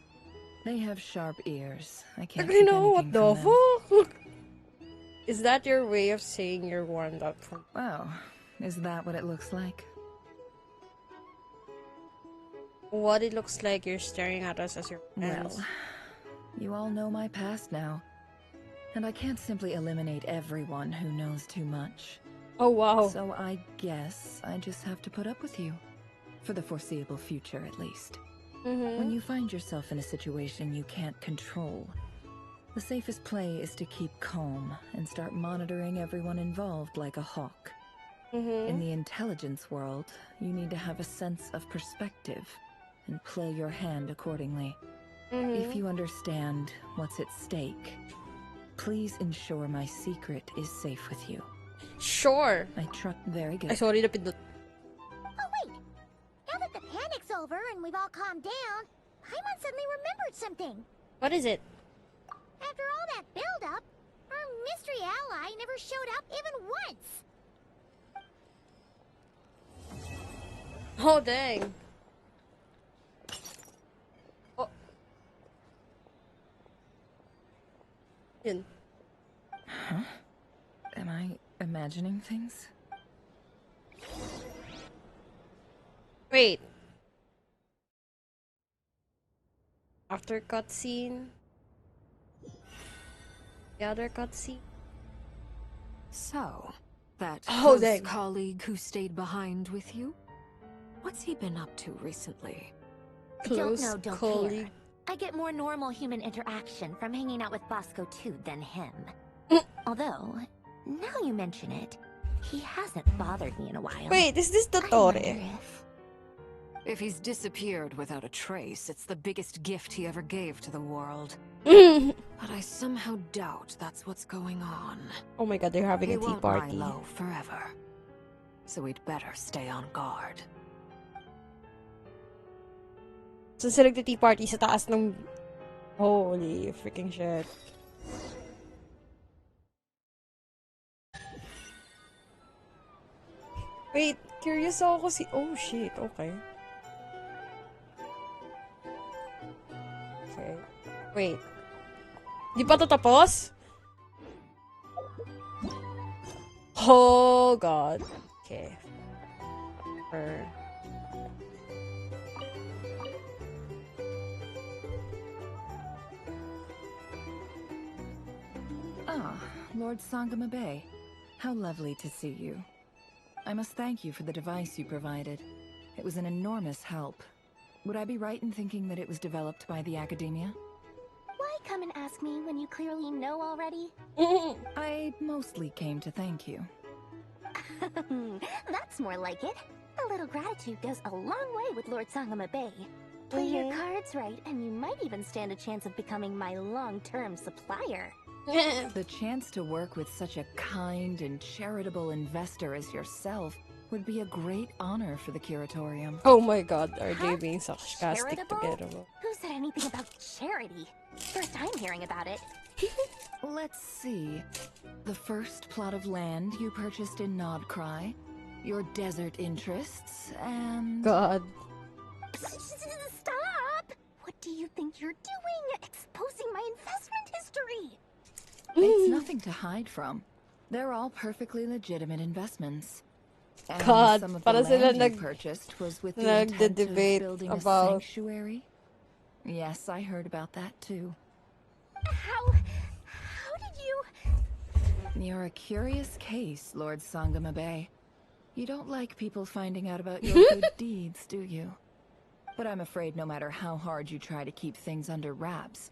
They have sharp ears. I can't You keep know, anything what the from them. fuck? Is that your way of saying you're warmed up from? Wow, Is that what it looks like? What it looks like you're staring at us as your friends. Well, you all know my past now. And I can't simply eliminate everyone who knows too much. Oh, wow. So I guess I just have to put up with you. For the foreseeable future, at least. When you find yourself in a situation you can't control, the safest play is to keep calm and start monitoring everyone involved like a hawk. In the intelligence world, you need to have a sense of perspective and play your hand accordingly. If you understand what's at stake, please ensure my secret is safe with you. Sure. I trust. Very good. Ay, sorry, napindot. Oh wait! Now that the panic's over and we've all calmed down, Paimon suddenly remembered something. What is it? After all that build-up, our mystery ally never showed up even once. Oh, dang. Oh. Yun. Huh? Am I imagining things? Wait. After cutscene. The other cutscene. So, that Oh, close dang. colleague who stayed behind with you? What's he been up to recently? Close don't know, don't colleague. care. I get more normal human interaction from hanging out with Bosco too than him. Although, now you mention it, he hasn't bothered me in a while. Wait, is this I wonder Dottore? If he's disappeared without a trace, it's the biggest gift he ever gave to the world. But I somehow doubt that's what's going on. Oh my god, they're having He a tea won't party. lie low forever. So we'd better stay on guard. So sila nagti-tea party sa taas ng... Holy freaking shit. Wait, curious ako kasi... Oh shit, okay. Okay. Wait. Di pa to tapos? Oh god. Okay. Ah, Lord Sangama Bay. How lovely to see you. I must thank you for the device you provided. It was an enormous help. Would I be right in thinking that it was developed by the Academia? Why come and ask me when you clearly know already? I mostly came to thank you. That's more like it. A little gratitude goes a long way with Lord Sangama Bay. Play your cards right, and you might even stand a chance of becoming my long-term supplier. The chance to work with such a kind and charitable investor as yourself would be a great honor for the Curatorium. Oh my god, are they being sarcastic Charitable? together? Who said anything about charity? First time hearing about it. Let's see. The first plot of land you purchased in Nodcry, your desert interests, and... God. Stop! What do you think you're doing? Exposing my investment history! It's nothing to hide from. They're all perfectly legitimate investments. And God, some of the para sila land you purchased was with the intent of nagde-debate building about... a sanctuary? Yes, I heard about that too. How did you... You're a curious case, Lord Sangama Bay. You don't like people finding out about your good deeds, do you? But I'm afraid no matter how hard you try to keep things under wraps,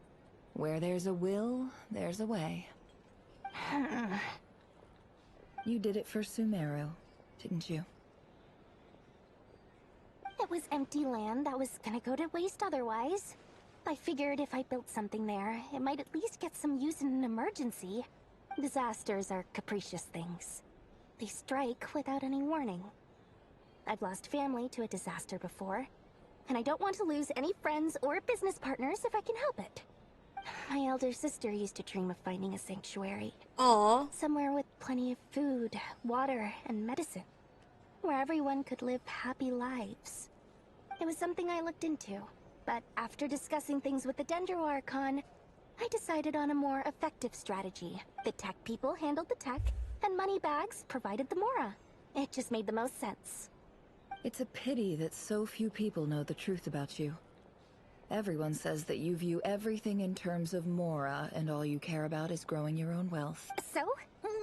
where there's a will, there's a way. You did it for Sumeru, didn't you? It was empty land that was gonna go to waste otherwise. I figured if I built something there, it might at least get some use in an emergency. Disasters are capricious things. They strike without any warning. I've lost family to a disaster before, and I don't want to lose any friends or business partners if I can help it. My elder sister used to dream of finding a sanctuary. Aww. Somewhere with plenty of food, water, and medicine. Where everyone could live happy lives. It was something I looked into, but after discussing things with the Dendro Archon, I decided on a more effective strategy. The tech people handled the tech, and Moneybags provided the Mora. It just made the most sense. It's a pity that so few people know the truth about you. Everyone says that you view everything in terms of Mora, and all you care about is growing your own wealth. So,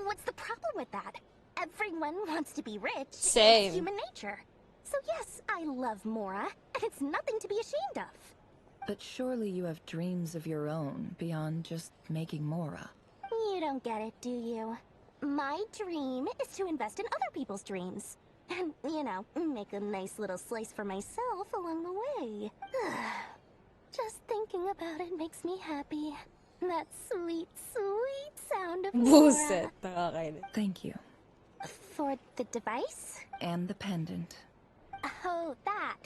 what's the problem with that? Everyone wants to be rich. Same. It's human nature. So yes, I love Mora, and it's nothing to be ashamed of. But surely you have dreams of your own, beyond just making Mora. You don't get it, do you? My dream is to invest in other people's dreams. And, you know, make a nice little slice for myself along the way. Just thinking about it makes me happy. That sweet, sweet sound of Mora. Buset, nakakainis. Thank you. For the device? And the pendant. Oh, that.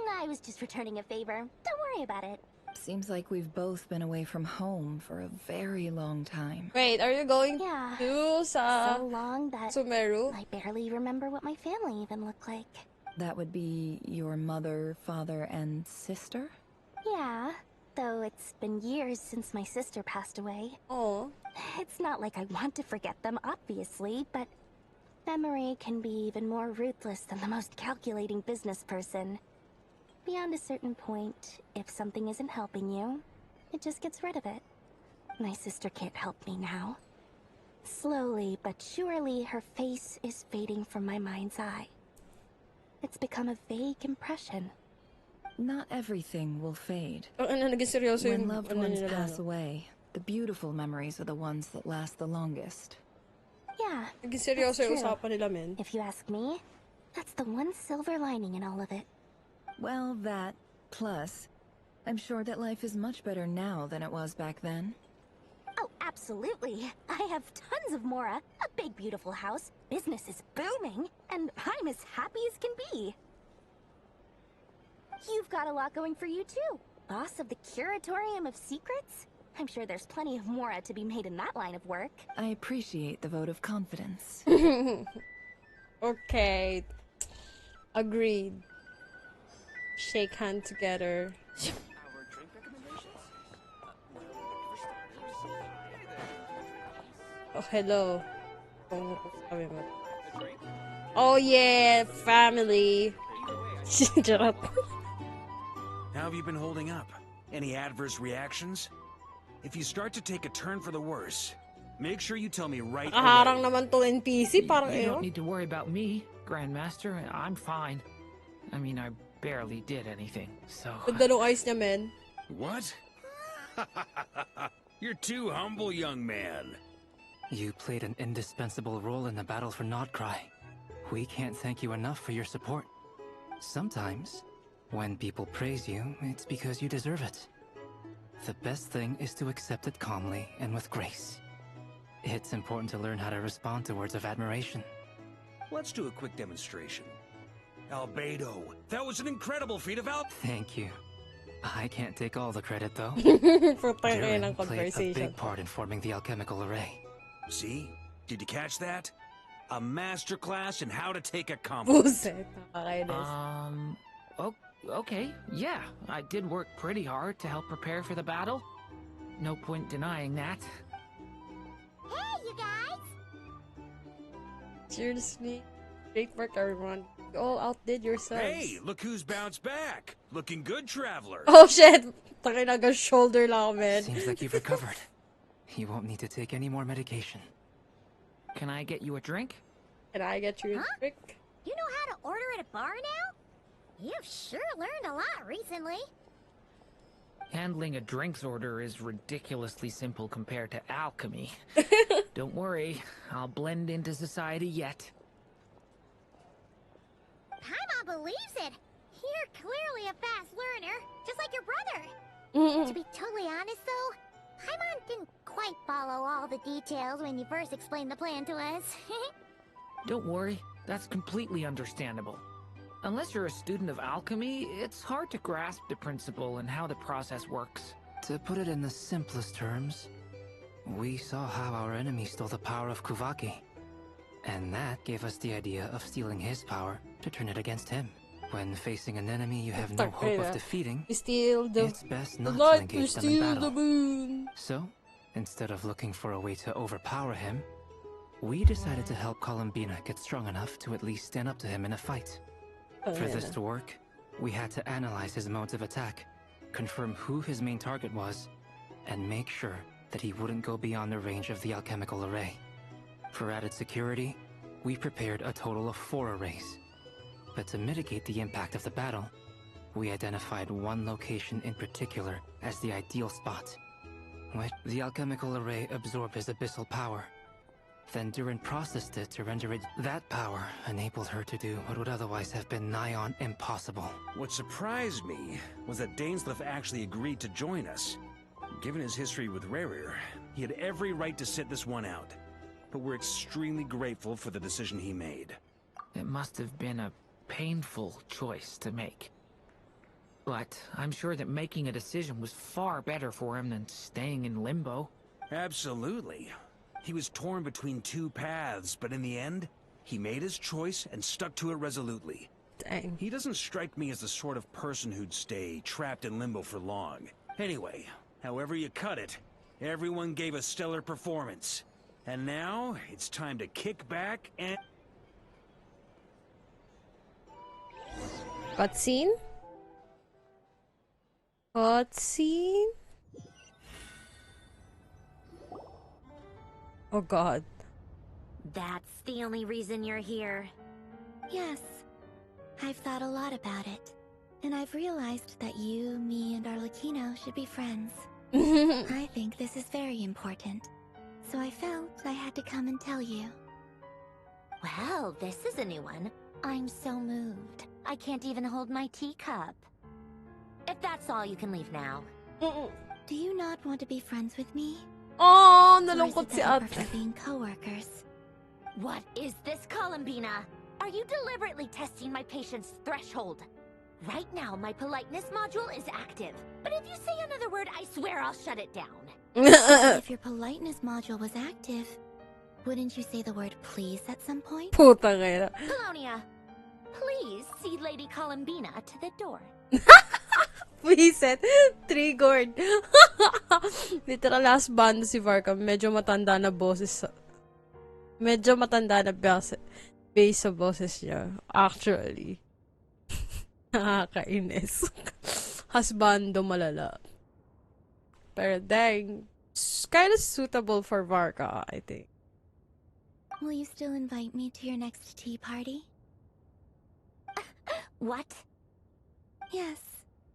I was just returning a favor. Don't worry about it. Seems like we've both been away from home for a very long time. Wait, are you going Yeah. to sa So long that Sumeru? I barely remember what my family even looked like. That would be your mother, father, and sister? Yeah, though it's been years since my sister passed away. Oh. It's not like I want to forget them, obviously, but memory can be even more ruthless than the most calculating business person. Beyond a certain point, if something isn't helping you, it just gets rid of it. My sister can't help me now. Slowly but surely, her face is fading from my mind's eye. It's become a vague impression. Not everything will fade. Naging seryoso When yung loved ano ones nila, pass no? away, the beautiful memories are the ones that last the longest. Yeah, Naging seryoso that's yung true. usapan nila, men. If you ask me, that's the one silver lining in all of it. Well, that, plus, I'm sure that life is much better now than it was back then. Oh, absolutely. I have tons of Mora, a big beautiful house, business is booming, and I'm as happy as can be. You've got a lot going for you too. Boss of the Curatorium of Secrets? I'm sure there's plenty of Mora to be made in that line of work. I appreciate the vote of confidence. Okay. Agreed. Shake hand together. Oh, hello. Oh yeah, family. Charot. How have you been holding up? Any adverse reactions? If you start to take a turn for the worse, make sure you tell me right Nakaharang away. naman to NPC, parang You ewan. don't need to worry about me, Grandmaster. I'm fine. I mean, I barely did anything, so... Ganda nung eyes niya, men. What? You're too humble, young man. You played an indispensable role in the battle for Nodcry. We can't thank you enough for your support. Sometimes, when people praise you, it's because you deserve it. The best thing is to accept it calmly and with grace. It's important to learn how to respond to words of admiration. Let's do a quick demonstration. Albedo, that was an incredible feat of Thank you. I can't take all the credit, though. Putang ina ng Jiren played a conversation. big part in forming the alchemical array. See? Did you catch that? A masterclass in how to take a compliment. Buset, nakakainis. Okay, yeah. I did work pretty hard to help prepare for the battle. No point denying that. Hey, you guys! Seriously? Great work, everyone. You all outdid yourselves. Hey, look who's bounced back. Looking good, traveler. Oh shit! Tangin na shoulder lang, man. Seems like you've recovered. You won't need to take any more medication. Can I get you a drink? Can I get you a drink? You know how to order at a bar now? You've sure learned a lot recently. Handling a drinks order is ridiculously simple compared to alchemy. Don't worry, I'll blend into society yet. Paimon believes it. You're clearly a fast learner, just like your brother. To be totally honest, though, Paimon didn't quite follow all the details when you first explained the plan to us. Don't worry, that's completely understandable. Unless you're a student of alchemy, it's hard to grasp the principle and how the process works. To put it in the simplest terms, we saw how our enemy stole the power of Kuvaki. And that gave us the idea of stealing his power to turn it against him. When facing an enemy you have no hope of defeating, it's best not to light engage to them in steal battle. the moon. So, instead of looking for a way to overpower him, we decided to help Columbina get strong enough to at least stand up to him in a fight. For this to work, we had to analyze his modes of attack, confirm who his main target was, and make sure that he wouldn't go beyond the range of the alchemical array. For added security, we prepared a total of 4 arrays. But to mitigate the impact of the battle, we identified one location in particular as the ideal spot. The alchemical array absorbed his abyssal power. Then Durin processed it to render it. That power enabled her to do what would otherwise have been nigh on impossible. What surprised me was that Dainsleif actually agreed to join us. Given his history with Rerir, he had every right to sit this one out. But we're extremely grateful for the decision he made. It must have been a painful choice to make. But I'm sure that making a decision was far better for him than staying in limbo. Absolutely. He was torn between 2 paths, but in the end, he made his choice and stuck to it resolutely. Dang. He doesn't strike me as the sort of person who'd stay trapped in limbo for long. Anyway, however you cut it, everyone gave a stellar performance. And now, it's time to kick back and... Cutscene? Cutscene? Oh god. That's the only reason you're here. Yes. I've thought a lot about it. And I've realized that you, me, and Arlecchino should be friends. I think this is very important. So I felt I had to come and tell you. Well, this is a new one. I'm so moved. I can't even hold my teacup. If that's all, you can leave now. Do you not want to be friends with me? Oh, nalungkot si ate. Prefer being co-workers. What is this, Columbina? Are you deliberately testing my patience threshold? Right now, my politeness module is active. But if you say another word, I swear I'll shut it down. If your politeness module was active, wouldn't you say the word please at some point? Puta kaya. Colonia, please see Lady Columbina to the door. Please set. Triggered. Literal last band si Varka. Medyo matanda na boses. Medyo matanda na base sa boses niya. Actually. Nakakainis. Hasbando malala. Pero dang. It's kind of suitable for Varka, I think. Will you still invite me to your next tea party? What? Yes,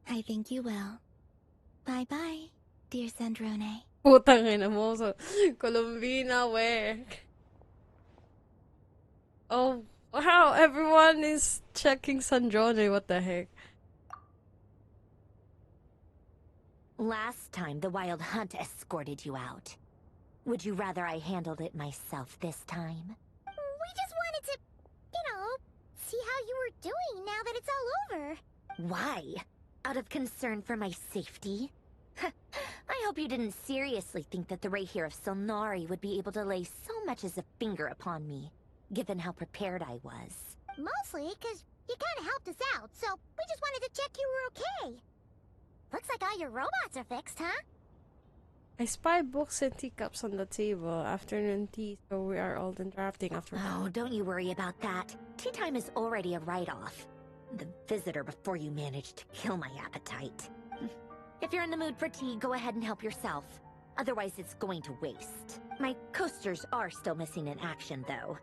I think you will. Bye-bye, dear Sandrone. Putang ina mo. So, Columbina, where? Oh, wow. Everyone is checking Sandrone. What the heck? Last time, the Wild Hunt escorted you out. Would you rather I handled it myself this time? We just wanted to, see how you were doing now that it's all over. Why? Out of concern for my safety? I hope you didn't seriously think that the Rayhir of Solnari would be able to lay so much as a finger upon me, given how prepared I was. Mostly because you kind of helped us out, so we just wanted to check you were okay. Looks like all your robots are fixed, huh? I spy books and teacups on the table. Afternoon tea, so we are all done drafting after. Oh, don't you worry about that. Tea time is already a write-off. The visitor before you managed to kill my appetite. If you're in the mood for tea, go ahead and help yourself. Otherwise, it's going to waste. My coasters are still missing in action, though.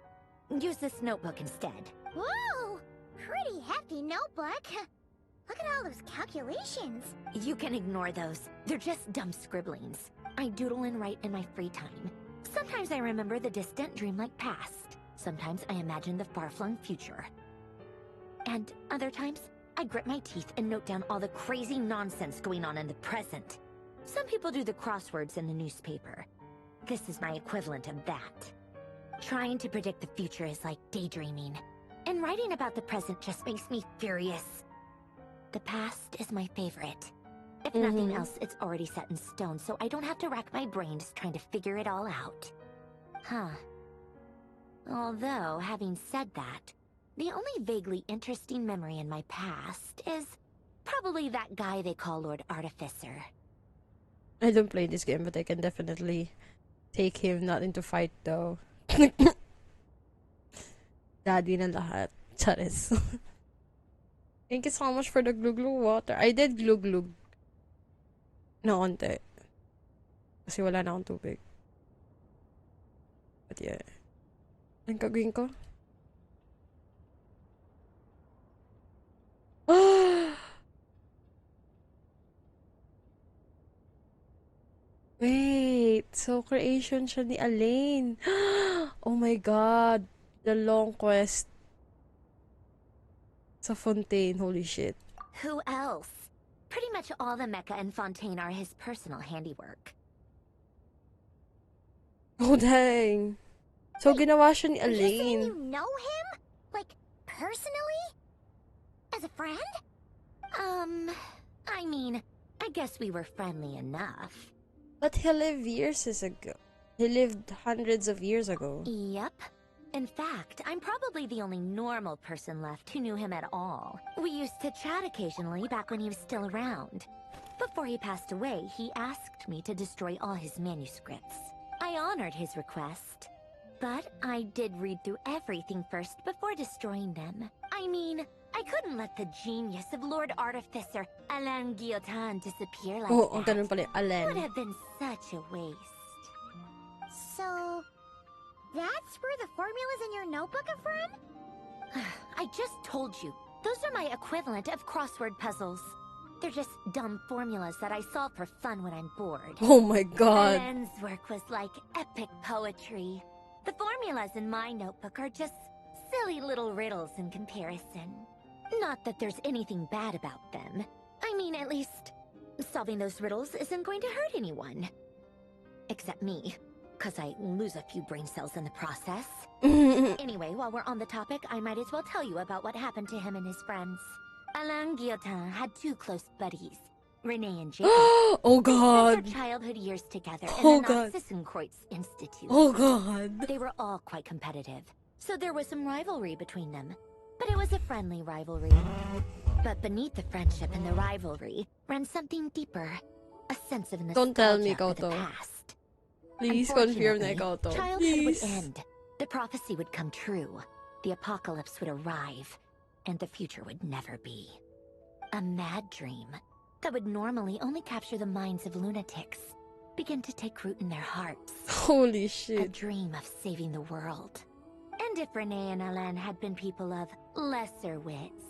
Use this notebook instead. Whoa! Pretty hefty notebook. Look at all those calculations. You can ignore those. They're just dumb scribblings. I doodle and write in my free time. Sometimes I remember the distant dreamlike past. Sometimes I imagine the far-flung future. And other times, I grit my teeth and note down all the crazy nonsense going on in the present. Some people do the crosswords in the newspaper. This is my equivalent of that. Trying to predict the future is like daydreaming. And writing about the present just makes me furious. The past is my favorite. If nothing else, it's already set in stone, so I don't have to rack my brains trying to figure it all out. Huh. Although, having said that, the only vaguely interesting memory in my past is probably that guy they call Lord Artificer. I don't play this game, but I can definitely take him not into fight though. Daddy na lahat. Charis. Thank you so much for the glug-glug water. I did glug-glug. Na konti. Kasi wala na akong tubig. But yeah. Ang gagawin ko? Wait. So, creation siya ni Alain. Oh my God. The long quest. Sa Fontaine. Holy shit. Who else? Pretty much all the mecha in Fontaine are his personal handiwork. Oh, dang. So, ginawa siya ni Are you saying Alain. you know him? Like, personally? As a friend? I mean, I guess we were friendly enough. But he lived years ago. He lived hundreds of years ago. Yep. In fact, I'm probably the only normal person left who knew him at all. We used to chat occasionally back when he was still around. Before he passed away, he asked me to destroy all his manuscripts. I honored his request. But I did read through everything first before destroying them. I mean, I couldn't let the genius of Lord Artificer Alain Guillotin disappear like Oh, ang that. ganun pala, Alain. Would have been such a waste. So, that's where the formulas in your notebook are from? I just told you. Those are my equivalent of crossword puzzles. They're just dumb formulas that I solve for fun when I'm bored. Oh my God. Alain's work was like epic poetry. The formulas in my notebook are just silly little riddles in comparison. Not that there's anything bad about them. I mean, at least, solving those riddles isn't going to hurt anyone. Except me, because I lose a few brain cells in the process. Anyway, while we're on the topic, I might as well tell you about what happened to him and his friends. Alain Guillotin had two close buddies, Renee and Jacob. Oh God. They spent their childhood years together Oh in the God. Narcissenkreuz Institute. Oh God. They were all quite competitive, so there was some rivalry between them. But it was a friendly rivalry. But beneath the friendship and the rivalry ran something deeper. A sense of nostalgia Don't tell me, for the Koto. past. Please confirm na Unfortunately, ikaw to. childhood Please. would end. The prophecy would come true. The apocalypse would arrive. And the future would never be. A mad dream that would normally only capture the minds of lunatics begin to take root in their hearts. Holy A shit. dream of saving the world. And if Renee and Alain had been people of lesser wits,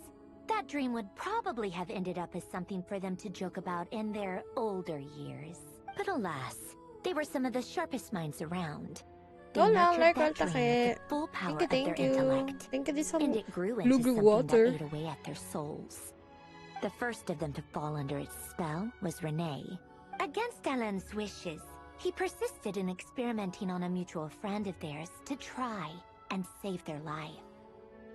that dream would probably have ended up as something for them to joke about in their older years. But alas, they were some of the sharpest minds around. They Wala, nurtured like, that dream take. with the full power Thank you, of their intellect. Thank you, this And it grew into glug-glug something water. that ate away at their souls. The first of them to fall under its spell was Renee. Against Alain's wishes, he persisted in experimenting on a mutual friend of theirs to try and save their life.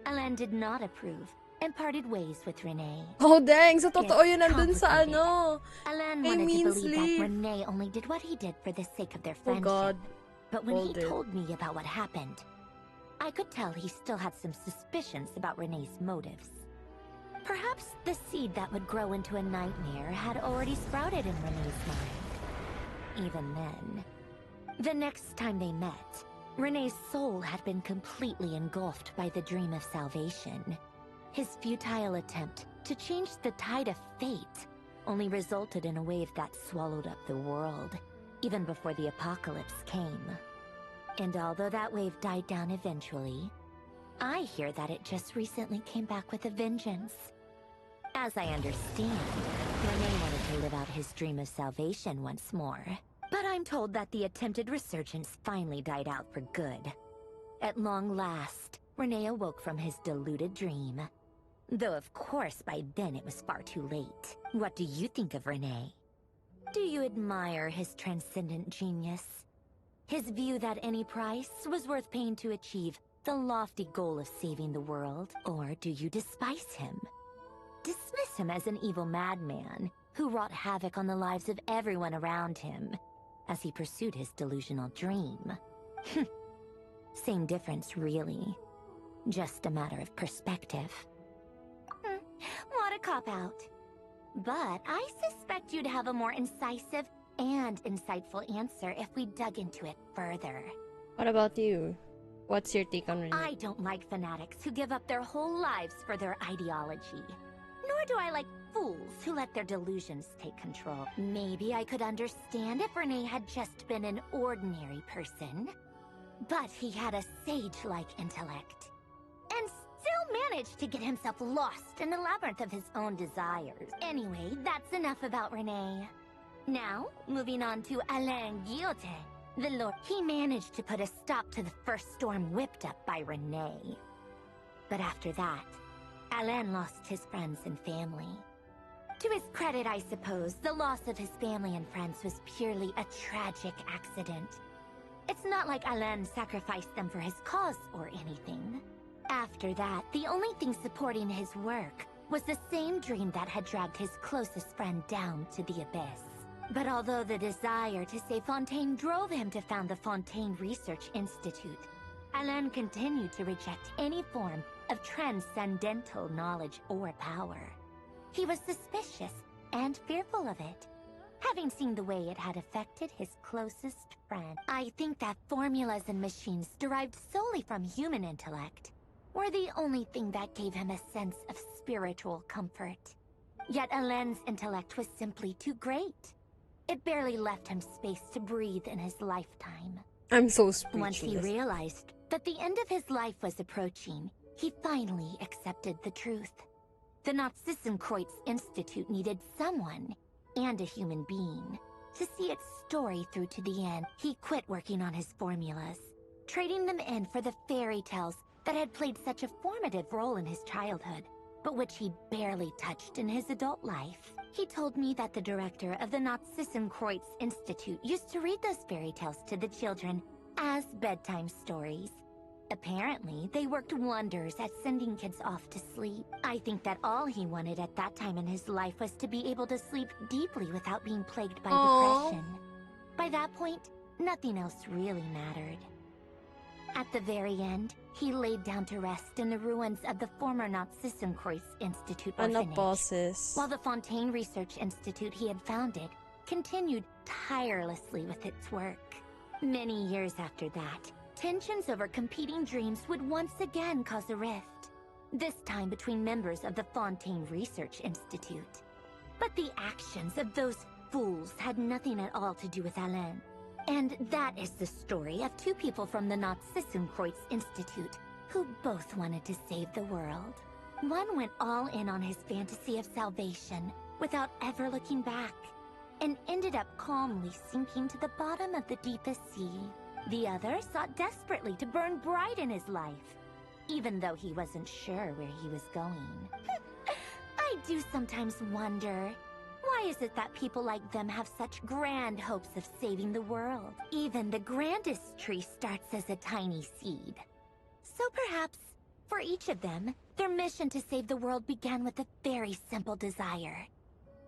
Alain did not approve and parted ways with Renee. Oh dang, so totoo It's yun nandun sa complicated. ano. Alain Kay wanted to believe Meansley. that Renee only did what he did for the sake of their Oh friendship. God. But when Hold he it. told me about what happened, I could tell he still had some suspicions about Renee's motives. Perhaps the seed that would grow into a nightmare had already sprouted in Renee's mind. Even then. The next time they met, Renee's soul had been completely engulfed by the dream of salvation. His futile attempt to change the tide of fate only resulted in a wave that swallowed up the world, even before the apocalypse came. And although that wave died down eventually, I hear that it just recently came back with a vengeance. As I understand, Renee wanted to live out his dream of salvation once more. But I'm told that the attempted resurgence finally died out for good. At long last, Renee awoke from his deluded dream. Though of course by then it was far too late. What do you think of Renee? Do you admire his transcendent genius? His view that any price was worth paying to achieve the lofty goal of saving the world? Or do you despise him? Dismiss him as an evil madman who wrought havoc on the lives of everyone around him as he pursued his delusional dream? Same difference, really. Just a matter of perspective. What a cop-out. But I suspect you'd have a more incisive and insightful answer if we dug into it further. What about you? What's your take on Renee? I don't like fanatics who give up their whole lives for their ideology. Nor do I like fools who let their delusions take control. Maybe I could understand if Renee had just been an ordinary person. But he had a sage-like intellect. And still managed to get himself lost in the labyrinth of his own desires. Anyway, that's enough about Renee. Now, moving on to Alain Guillotin, the Lord. He managed to put a stop to the first storm whipped up by Renee. But after that, Alain lost his friends and family. To his credit, I suppose, the loss of his family and friends was purely a tragic accident. It's not like Alain sacrificed them for his cause or anything. After that, the only thing supporting his work was the same dream that had dragged his closest friend down to the abyss. But although the desire to save Fontaine drove him to found the Fontaine Research Institute, Alain continued to reject any form of transcendental knowledge or power. He was suspicious and fearful of it, having seen the way it had affected his closest friend. I think that formulas and machines derived solely from human intellect were the only thing that gave him a sense of spiritual comfort. Yet Alain's intellect was simply too great. It barely left him space to breathe in his lifetime. I'm so speechless. Once he realized that the end of his life was approaching, he finally accepted the truth. The Nazissenkreuz Institute needed someone, and a human being, to see its story through to the end. He quit working on his formulas, trading them in for the fairy tales that had played such a formative role in his childhood, but which he barely touched in his adult life. He told me that the director of the Nazissenkreuz Institute used to read those fairy tales to the children as bedtime stories. Apparently, they worked wonders at sending kids off to sleep. I think that all he wanted at that time in his life was to be able to sleep deeply without being plagued by depression. By that point, nothing else really mattered. At the very end, he laid down to rest in the ruins of the former Nazissenkreuz Institute orphanage, while the Fontaine Research Institute he had founded continued tirelessly with its work. Many years after that, tensions over competing dreams would once again cause a rift, this time between members of the Fontaine Research Institute. But the actions of those fools had nothing at all to do with Alain. And that is the story of two people from the Nazissenkreuz Institute who both wanted to save the world. One went all in on his fantasy of salvation without ever looking back, and ended up calmly sinking to the bottom of the deepest sea. The other sought desperately to burn bright in his life, even though he wasn't sure where he was going. I do sometimes wonder, why is it that people like them have such grand hopes of saving the world? Even the grandest tree starts as a tiny seed. So perhaps, for each of them, their mission to save the world began with a very simple desire: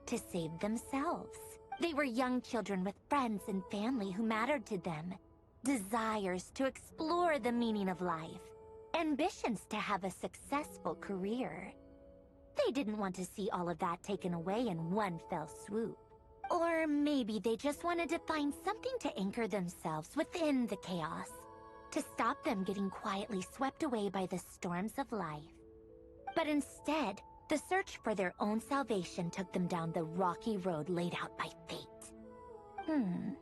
to save themselves. They were young children with friends and family who mattered to them, desires to explore the meaning of life, ambitions to have a successful career. They didn't want to see all of that taken away in one fell swoop. Or maybe they just wanted to find something to anchor themselves within the chaos, to stop them getting quietly swept away by the storms of life. But instead, the search for their own salvation took them down the rocky road laid out by fate. Do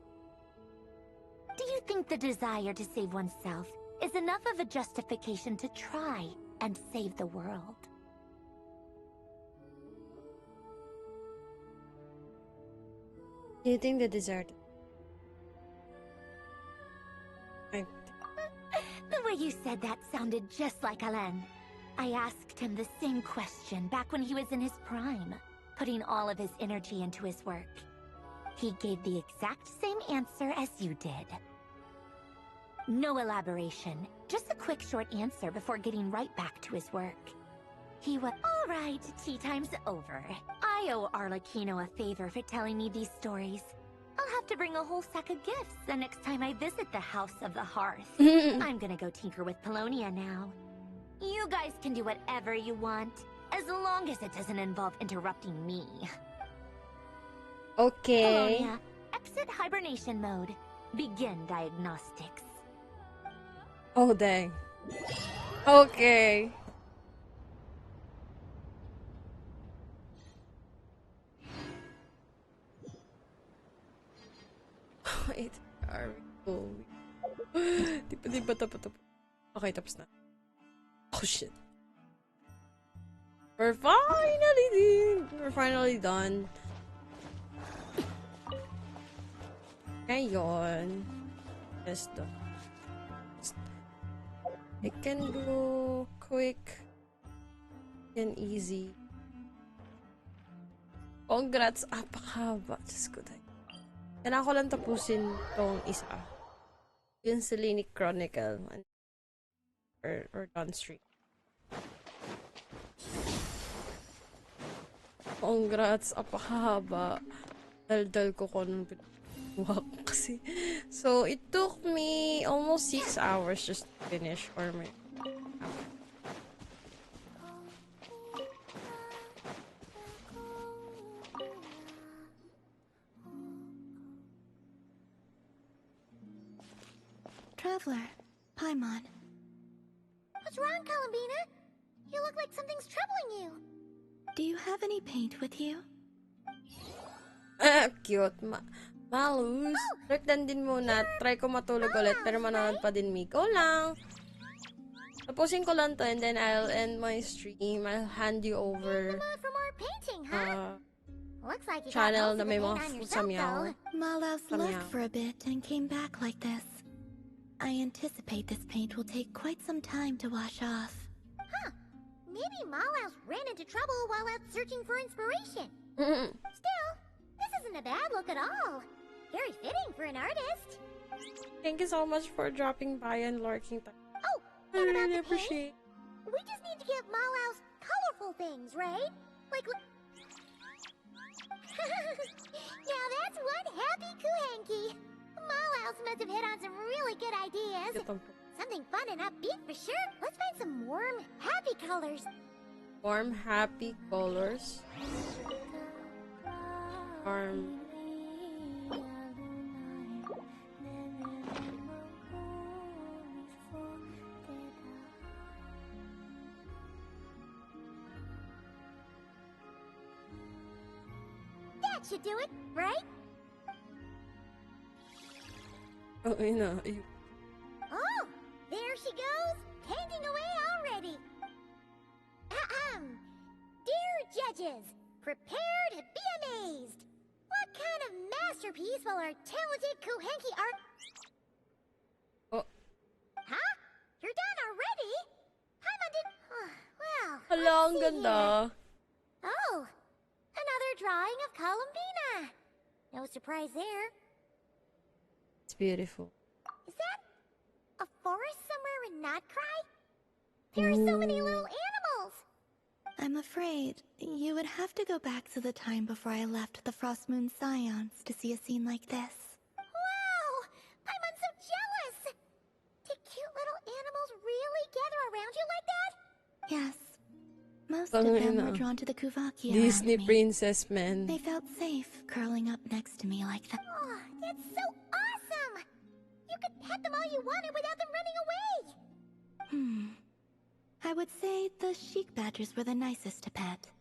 you think the desire to save oneself is enough of a justification to try and save the world? Do you think the desert? The way you said that sounded just like Alain. I asked him the same question back when he was in his prime, putting all of his energy into his work. He gave the exact same answer as you did. No elaboration, just a quick short answer before getting right back to his work. He was, all right, tea time's over. I owe Arlecchino a favor for telling me these stories. I'll have to bring a whole sack of gifts the next time I visit the House of the Hearth. I'm gonna go tinker with Polonia now. You guys can do whatever you want, as long as it doesn't involve interrupting me. Okay. Polonia, exit hibernation mode. Begin diagnostics. Oh, dang. Okay. Wait, are we going? Di pa tapos. Okay, tapos na. Oh, shit. We're finally done. Ngayon. Just do. I can do quick and easy. Congrats! Apakahaba. Diyos ko tayo. Kailangan ko lang tapusin tong isa. Yung Selenic Chronicle. Or Dawn Street. Congrats! Apakahaba. Daldal ko nung pinuha ko kasi. So, it took me almost 6 hours just to finish. Or may... Traveler, Paimon. What's wrong, Columbina? You look like something's troubling you. Do you have any paint with you? Cute. Malus. Rektan din muna. Try ko matulog ulit pero manonood pa din Miko lang. Tapusin ko lang to and then I'll end my stream. I'll hand you over For more painting, huh? Looks like you channel got na may most mga of the paint on food yourself, samyaw. though. Malaus left for a bit and came back like this. I anticipate this paint will take quite some time to wash off. Huh. Maybe Malaus ran into trouble while out searching for inspiration. Still, this isn't a bad look at all. Very fitting for an artist. Thank you so much for dropping by and lurking. Oh, I really appreciate. We just need to give Malaus colorful things, right? Like, now that's one happy Kuhenki. Malaus must have hit on some really good ideas. Something fun and upbeat for sure. Let's find some warm, happy colors. Warm, happy colors. Warm. That should do it, right? Oh, you know. Oh, there she goes, painting away already. Dear judges, prepare to be amazed. What kind of masterpiece will our talented Kuhenki art... Oh. Huh? You're done already? Paimon did... well, Hello, ang let's see ganda. here. Oh, another drawing of Columbina. No surprise there. It's beautiful. Is that a forest somewhere in Notcry? There are so many little animals! I'm afraid you would have to go back to the time before I left the Frost Moon Scions to see a scene like this. Wow! I'm so jealous! Did cute little animals really gather around you like that? Yes. Most of them were drawn to the Kuvaki around Disney me. princess, man. They felt safe curling up next to me like that. Oh, that's so awesome! You could pet them all you wanted without them running away! I would say the Sheik Badgers were the nicest to pet.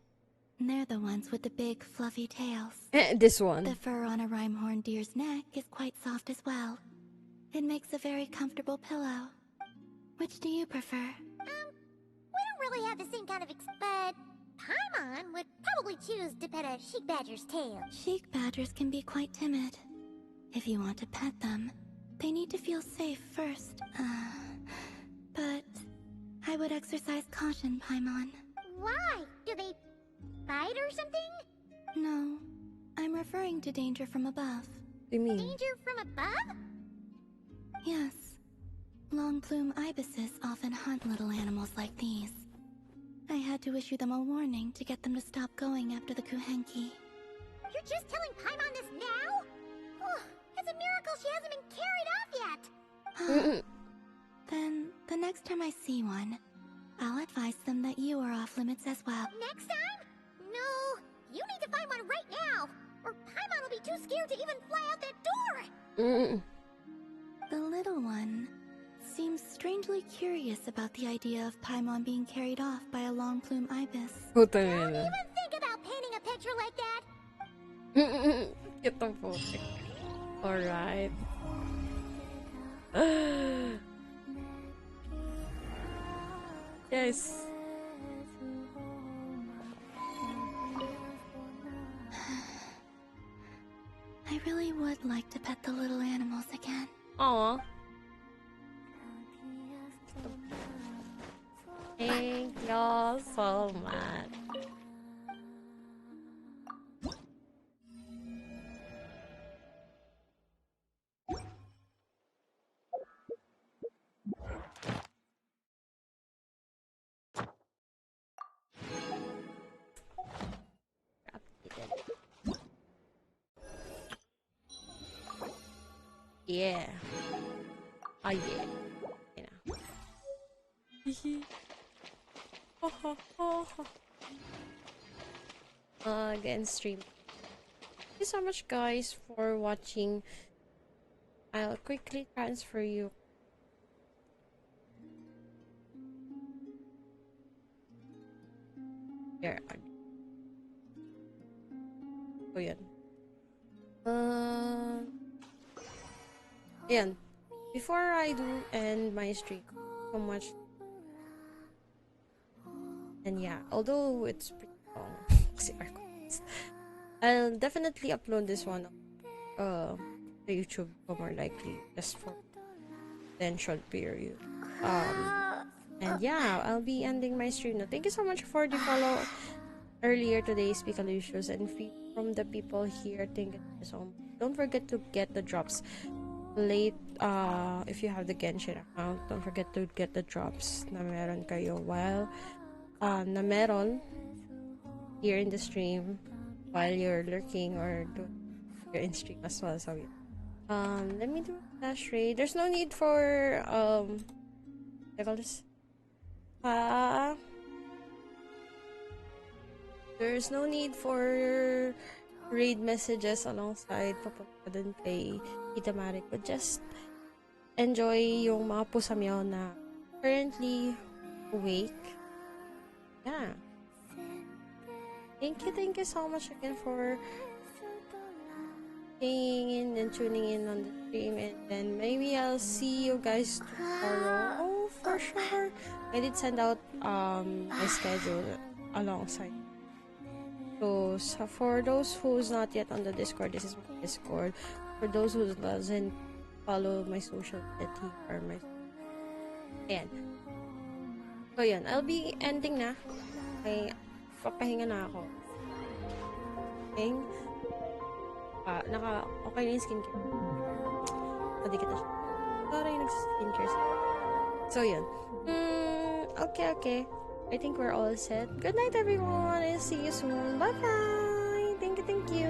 They're the ones with the big, fluffy tails. This one. The fur on a Rimehorn deer's neck is quite soft as well. It makes a very comfortable pillow. Which do you prefer? We don't really have the same kind of but Paimon would probably choose to pet a Sheik Badger's tail. Sheik Badgers can be quite timid. If you want to pet them, they need to feel safe first. But I would exercise caution, Paimon. Why? Do they bite or something? No. I'm referring to danger from above. What do you mean? Danger from above? Yes. Long plume ibises often hunt little animals like these. I had to issue them a warning to get them to stop going after the Kuhenki. You're just telling Paimon this now? Oh, it's a miracle she hasn't been carried off yet. Then, the next time I see one, I'll advise them that you are off limits as well. Next time? No, you need to find one right now, or Paimon will be too scared to even fly out that door! The little one seems strangely curious about the idea of Paimon being carried off by a long plume ibis. Puta Don't na. even think about painting a picture like that! Cute ang putik. Alright. Yes. I really would like to pet the little animals again. Aw. Thank y'all so much. Yeah. Oh yeah. You know. Again, stream. Thank you so much, guys, for watching. I'll quickly transfer you. Here. Oh, yan. Ayan. Before I do end my stream, so much. And yeah, although it's pretty long, I'll definitely upload this one to YouTube more likely, just for potential period. And yeah, I'll be ending my stream now. Thank you so much for the follow earlier today, Speakalicious, and from the people here. Thank you so much. Don't forget to get the drops late. If you have the Genshin account, don't forget to get the drops na meron kayo while na meron here in the stream while you're lurking or you're in stream as well. So let me do a flash raid. There's no need for I call this there's no need for raid messages alongside papunta dun kay Itamarik, but just enjoy yung mga pusamyo na currently awake. Yeah. Thank you so much again for staying in and tuning in on the stream, and then maybe I'll see you guys tomorrow for sure. I did send out my schedule alongside. So for those who's not yet on the Discord, this is my Discord. For those who doesn't follow my social media or my ayan. So yun, I'll be ending na. Okay, papahinga na ako. Okay? Okay na yung skincare. Pwede kita siya. Sorry, nag-skincare. So yun. Okay. I think we're all set. Good night, everyone, and see you soon. Bye-bye! Thank you.